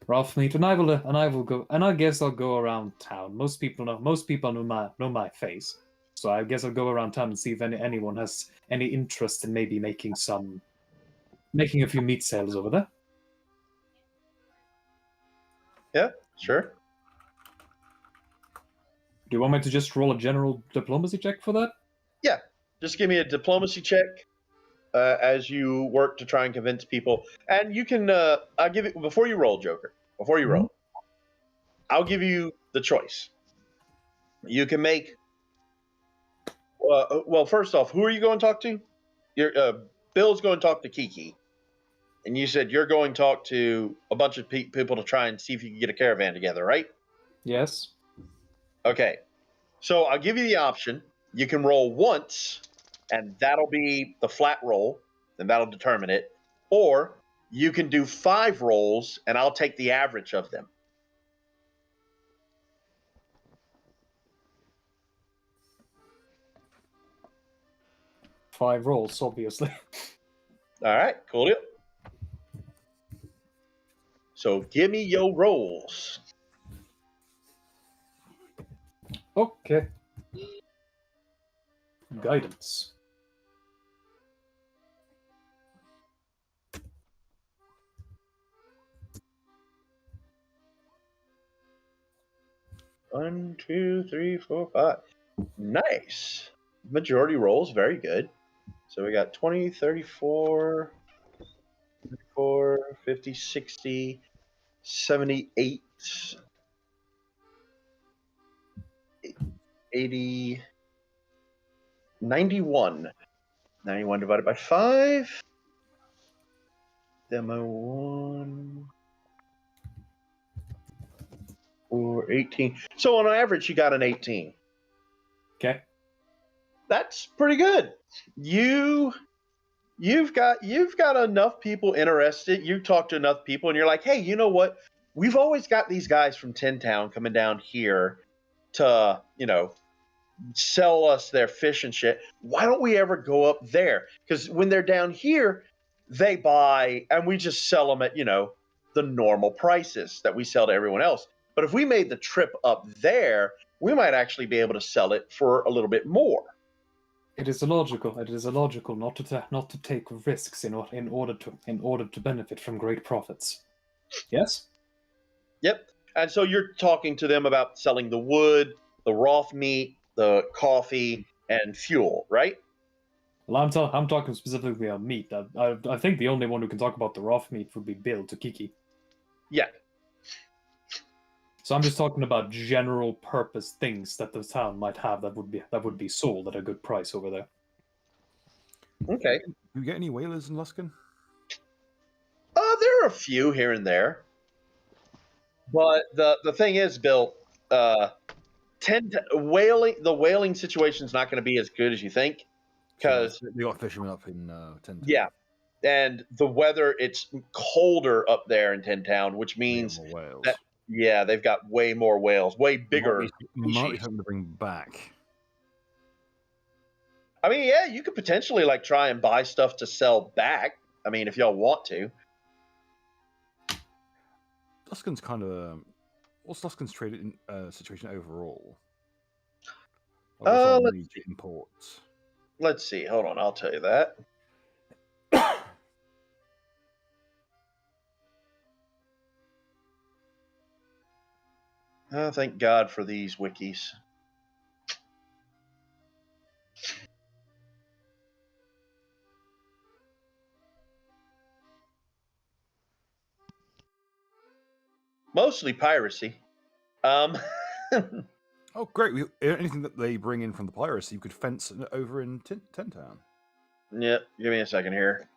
Roth meat, and I will go, and I guess I'll go around town. Most people know my face, so I guess I'll go around town and see if anyone has any interest in maybe making a few meat sales over there. Yeah, sure. Do you want me to just roll a general diplomacy check for that? Yeah, just give me a diplomacy check. as you work to try and convince people. And you can, I'll give it before you roll, Joker. Before you roll, I'll give you the choice. You can make. Well, first off, who are you going to talk to? Bill's going to talk to Kiki, and you said you're going to talk to a bunch of people to try and see if you can get a caravan together, right? Yes. Okay. So I'll give you the option. You can roll once, and that'll be the flat roll, and that'll determine it. Or you can do 5 rolls, and I'll take the average of them. Five rolls, obviously. All right, cool deal. So give me your rolls. Okay. Guidance. One, 2, 3, 4, 5. Nice. Majority rolls, very good. So we got 20, 34, 34, 50, 60, 78, 80, 91. 91 divided by 5. Demo 1. Or 18. So on average, you got an 18. Okay. That's pretty good. You've got enough people interested. You talk to enough people, and you're like, hey, you know what? We've always got these guys from Tin Town coming down here to, sell us their fish and shit. Why don't we ever go up there? Because when they're down here, they buy, and we just sell them at, the normal prices that we sell to everyone else. But if we made the trip up there, we might actually be able to sell it for a little bit more. It is illogical not to take risks in order to benefit from great profits. Yes? Yep. And so you're talking to them about selling the wood, the raw meat, the coffee, and fuel, right? Well, I'm talking specifically about meat. I think the only one who can talk about the raw meat would be Bill to Kiki. Yeah. So I'm just talking about general purpose things that the town might have that would be sold at a good price over there. Okay. Do you get any whalers in Luskin? There are a few here and there. But the thing is, Bill, the whaling situation is not going to be as good as you think, because they got fishermen up in Tin Town. Yeah, and the weather, it's colder up there in Tin Town, which means whales. that they've got way more whales, way bigger. Might be something to bring back. I mean, yeah, you could potentially try and buy stuff to sell back. I mean, if y'all want to. Luskin's kind of what's Luskin's trade situation overall? Imports. Let's see. Hold on, I'll tell you that. Oh, thank God for these wikis. Mostly piracy. Oh, great. Anything that they bring in from the piracy, you could fence over in Tin Town. Yep, give me a second here.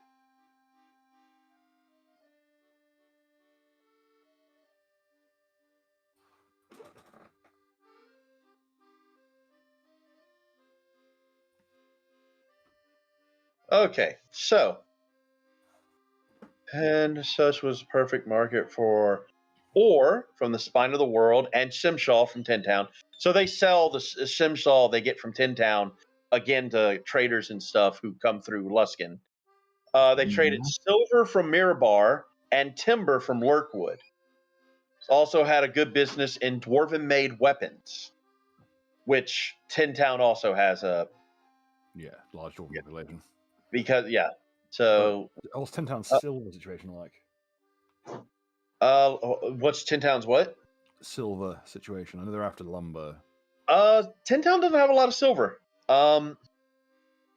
Okay, so, and such was perfect market for ore from the Spine of the World and Simshaw from Tin Town. So they sell the Simshaw they get from Tin Town again to traders and stuff who come through Luskin. They traded silver from Mirabar and timber from Lurkwood. Also had a good business in dwarven-made weapons, which Tin Town also has a large dwarven population. Because so what's Tin Town's silver situation like? What's Tin Town's what? Silver situation. I know they're after lumber. Tin Town doesn't have a lot of silver.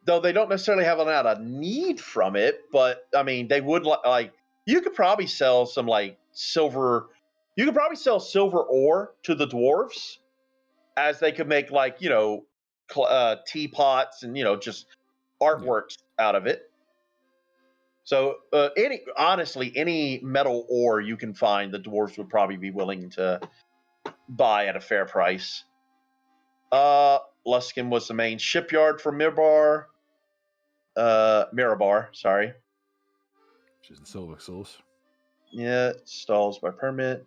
though they don't necessarily have a need from it, but I mean, they would like you could probably sell some like silver. You could probably sell silver ore to the dwarves, as they could make like teapots and just artworks out of it. So any metal ore you can find, the dwarves would probably be willing to buy at a fair price. Luskin was the main shipyard for Mirabar. Sorry. Which is the silver source. Yeah, stalls by permit.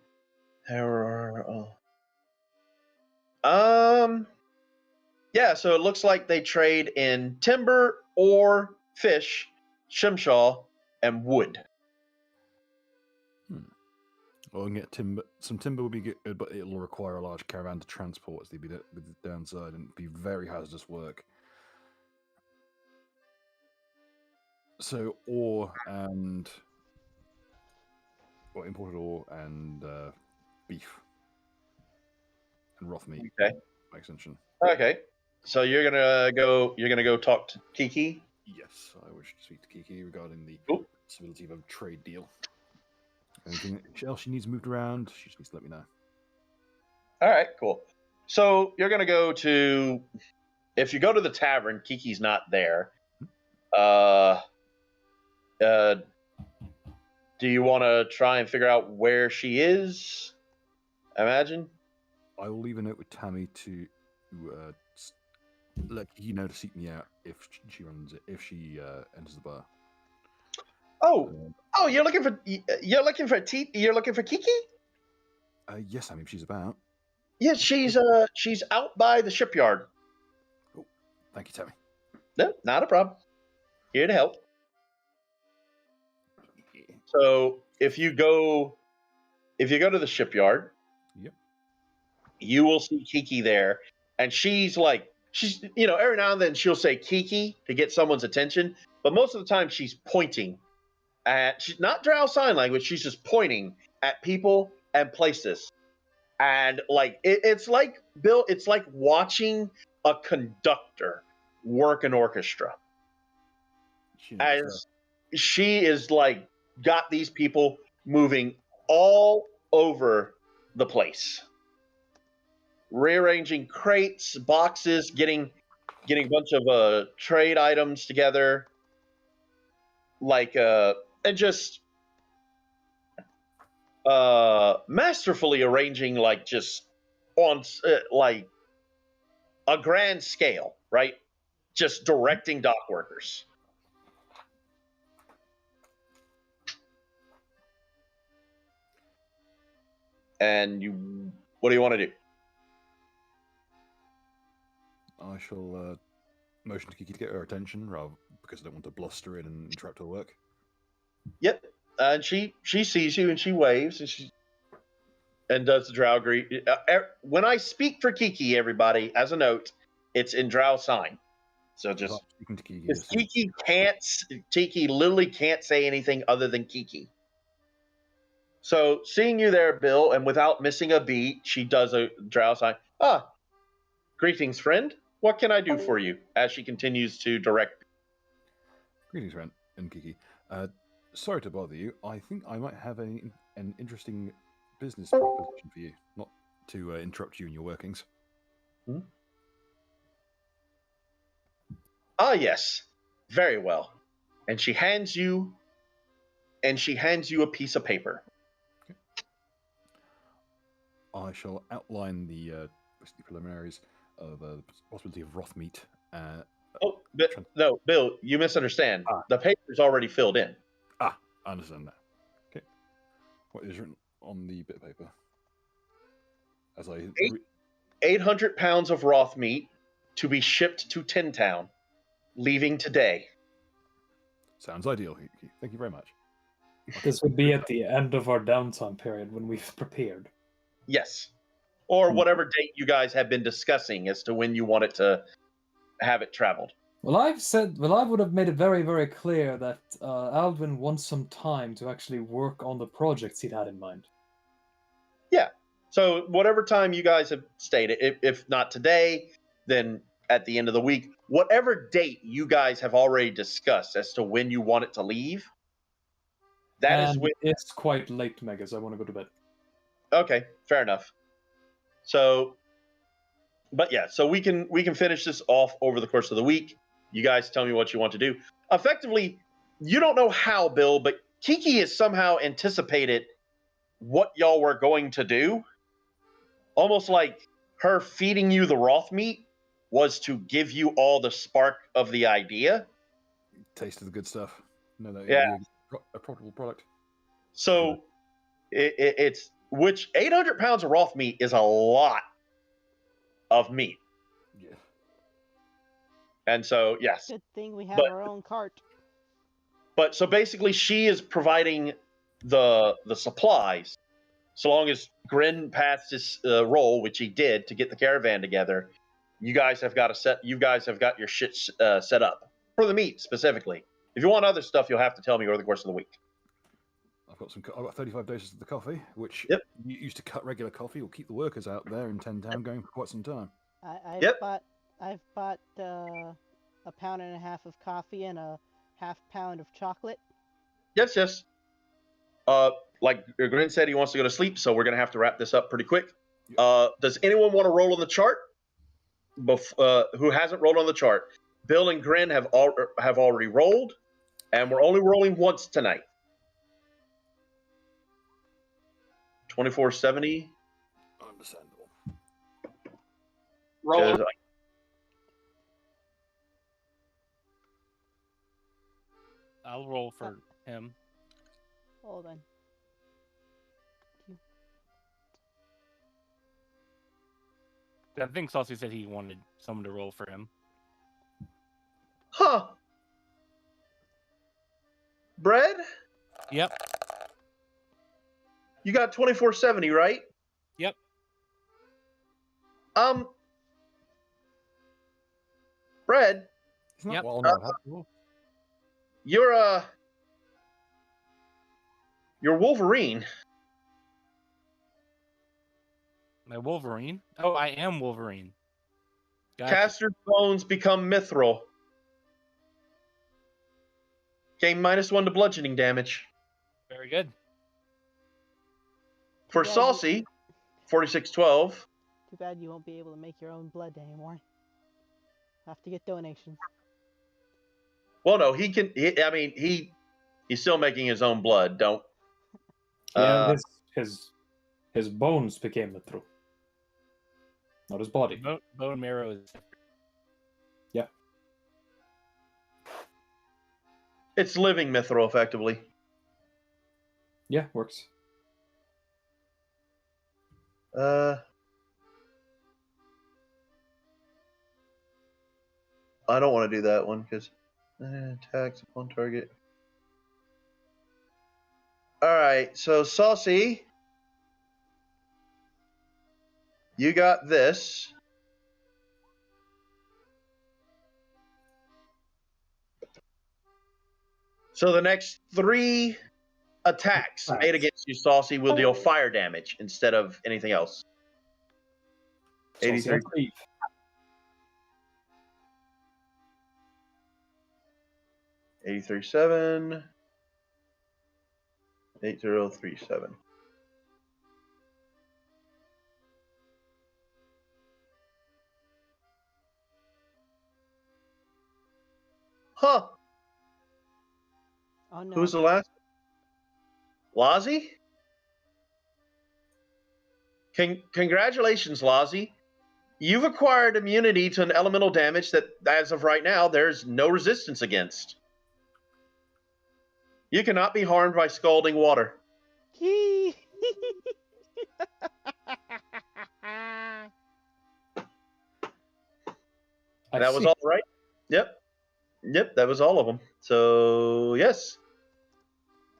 Yeah, so it looks like they trade in timber, ore, fish, shimshaw, and wood. Well, we can get timber. Some timber would be good, but it'll require a large caravan to transport. So they'd be with the downside, and it'd be very hazardous work. So ore and imported ore and beef and rough meat. Okay. By extension. Okay. So you're gonna go talk to Kiki. Yes, I wish to speak to Kiki regarding the Cool. possibility of a trade deal. Anything else she needs moved around, she just needs to let me know. All right, cool. So you're gonna go to. If you go to the tavern, Kiki's not there. Do you want to try and figure out where she is? I imagine. I will leave a note with Tammy to let Kiki know to seek me out if she enters the bar. Oh, you're looking for Kiki? Yes, I mean she's about. Yeah, she's out by the shipyard. Oh, thank you, Tammy. No, not a problem. Here to help. So if you go to the shipyard, yep, you will see Kiki there, and she's every now and then she'll say Kiki to get someone's attention, but most of the time she's pointing at, she's not Drow sign language, she's just pointing at people and places. And like it's like Bill, it's like watching a conductor work an orchestra. As she is like got these people moving all over the place, rearranging crates, boxes, getting a bunch of trade items together, and just masterfully arranging like just on like a grand scale, right? Just directing dock workers. And what do you want to do? I shall motion to Kiki to get her attention, rather because I don't want to bluster in and interrupt her work. Yep, and she sees you and she waves and does the Drow greet. When I speak for Kiki, everybody, as a note, it's in Drow sign. So just speaking to Kiki, Kiki literally can't say anything other than Kiki. So seeing you there, Bill, and without missing a beat, she does a Drow sign. Greetings, friend. What can I do for you? As she continues to direct. Greetings, friend, and Kiki. Sorry to bother you. I think I might have an interesting business proposition for you. Not to interrupt you in your workings. Yes. Very well. And she hands you a piece of paper. Okay. I shall outline the preliminaries of the possibility of rough meat. No, Bill, you misunderstand. The paper's already filled in. I understand that. Okay. What is written on the bit of paper? 800 pounds of raw meat to be shipped to Tin Town, leaving today. Sounds ideal. Thank you very much. This would be at the end of our downtime period when we've prepared. Yes. Or whatever date you guys have been discussing as to when you want it to have it traveled. Well, I would have made it very, very clear that Alvin wants some time to actually work on the projects he'd had in mind. Yeah. So whatever time you guys have stated, if not today, then at the end of the week. Whatever date you guys have already discussed as to when you want it to leave, that is And when. it's quite late, Megas. I want to go to bed. Okay, fair enough. So, but yeah, so we can finish this off over the course of the week. You guys tell me what you want to do. Effectively, you don't know how, Bill, but Kiki has somehow anticipated what y'all were going to do. Almost like her feeding you the Roth meat was to give you all the spark of the idea. Taste of the good stuff. No, that Yeah. it'll be a profitable product. So it's which 800 pounds of Roth meat is a lot of meat. Yeah. And so, yes. Good thing we have But- our own cart. But so basically, she is providing the supplies. So long as Grin passed his role, which he did, to get the caravan together, you guys have got your shit set up for the meat specifically. If you want other stuff, you'll have to tell me over the course of the week. I've got 35 doses of the coffee, which Yep. you used to cut regular coffee will keep the workers out there in 10 Town going for quite some time. I've Yep. bought a pound and a half of coffee and a half pound of chocolate. Yes. Like Grin said, he wants to go to sleep, so we're gonna have to wrap this up pretty quick. Does anyone want to roll on the chart? Who hasn't rolled on the chart? Bill and Grin have already rolled, and we're only rolling once tonight. 2470. Understandable. Roll. I'll roll for him. Hold on. I think Saucy said he wanted someone to roll for him. Huh. Bread? Yep. You got 2470, right? Yep. Bread, Isn't that Yep. what Honor had before? you're Wolverine. My Wolverine? Oh, I am Wolverine. Gotcha. Caster's bones become mithril. Gain -1 to bludgeoning damage. Very good. For Yeah, Saucy, 4612. Too bad you won't be able to make your own blood anymore. Have to get donations. Well, no, he can. He's still making his own blood. Don't. Yeah, his bones became mithril, not his body. Bone marrow is. It's living mithril, effectively. Yeah, works. I don't want to do that one because attacks upon target. All right, so Saucy, you got this. So the next 3 attacks made against you, Saucy, will deal fire damage instead of anything else. Saucy 83. has leave. 837. 8037. Huh. Oh no. Who's the last? Lazi? Congratulations, Lazi. You've acquired immunity to an elemental damage that, as of right now, there's no resistance against. You cannot be harmed by scalding water. I That was see. all right? Yep, that was all of them. So, yes.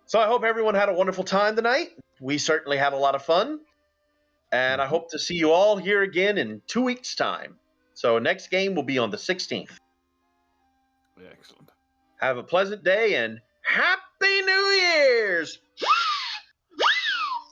So I hope everyone had a wonderful time tonight. We certainly had a lot of fun. And I hope to see you all here again in 2 weeks' time. So next game will be on the 16th. Yeah, excellent. Have a pleasant day and Happy New Year's!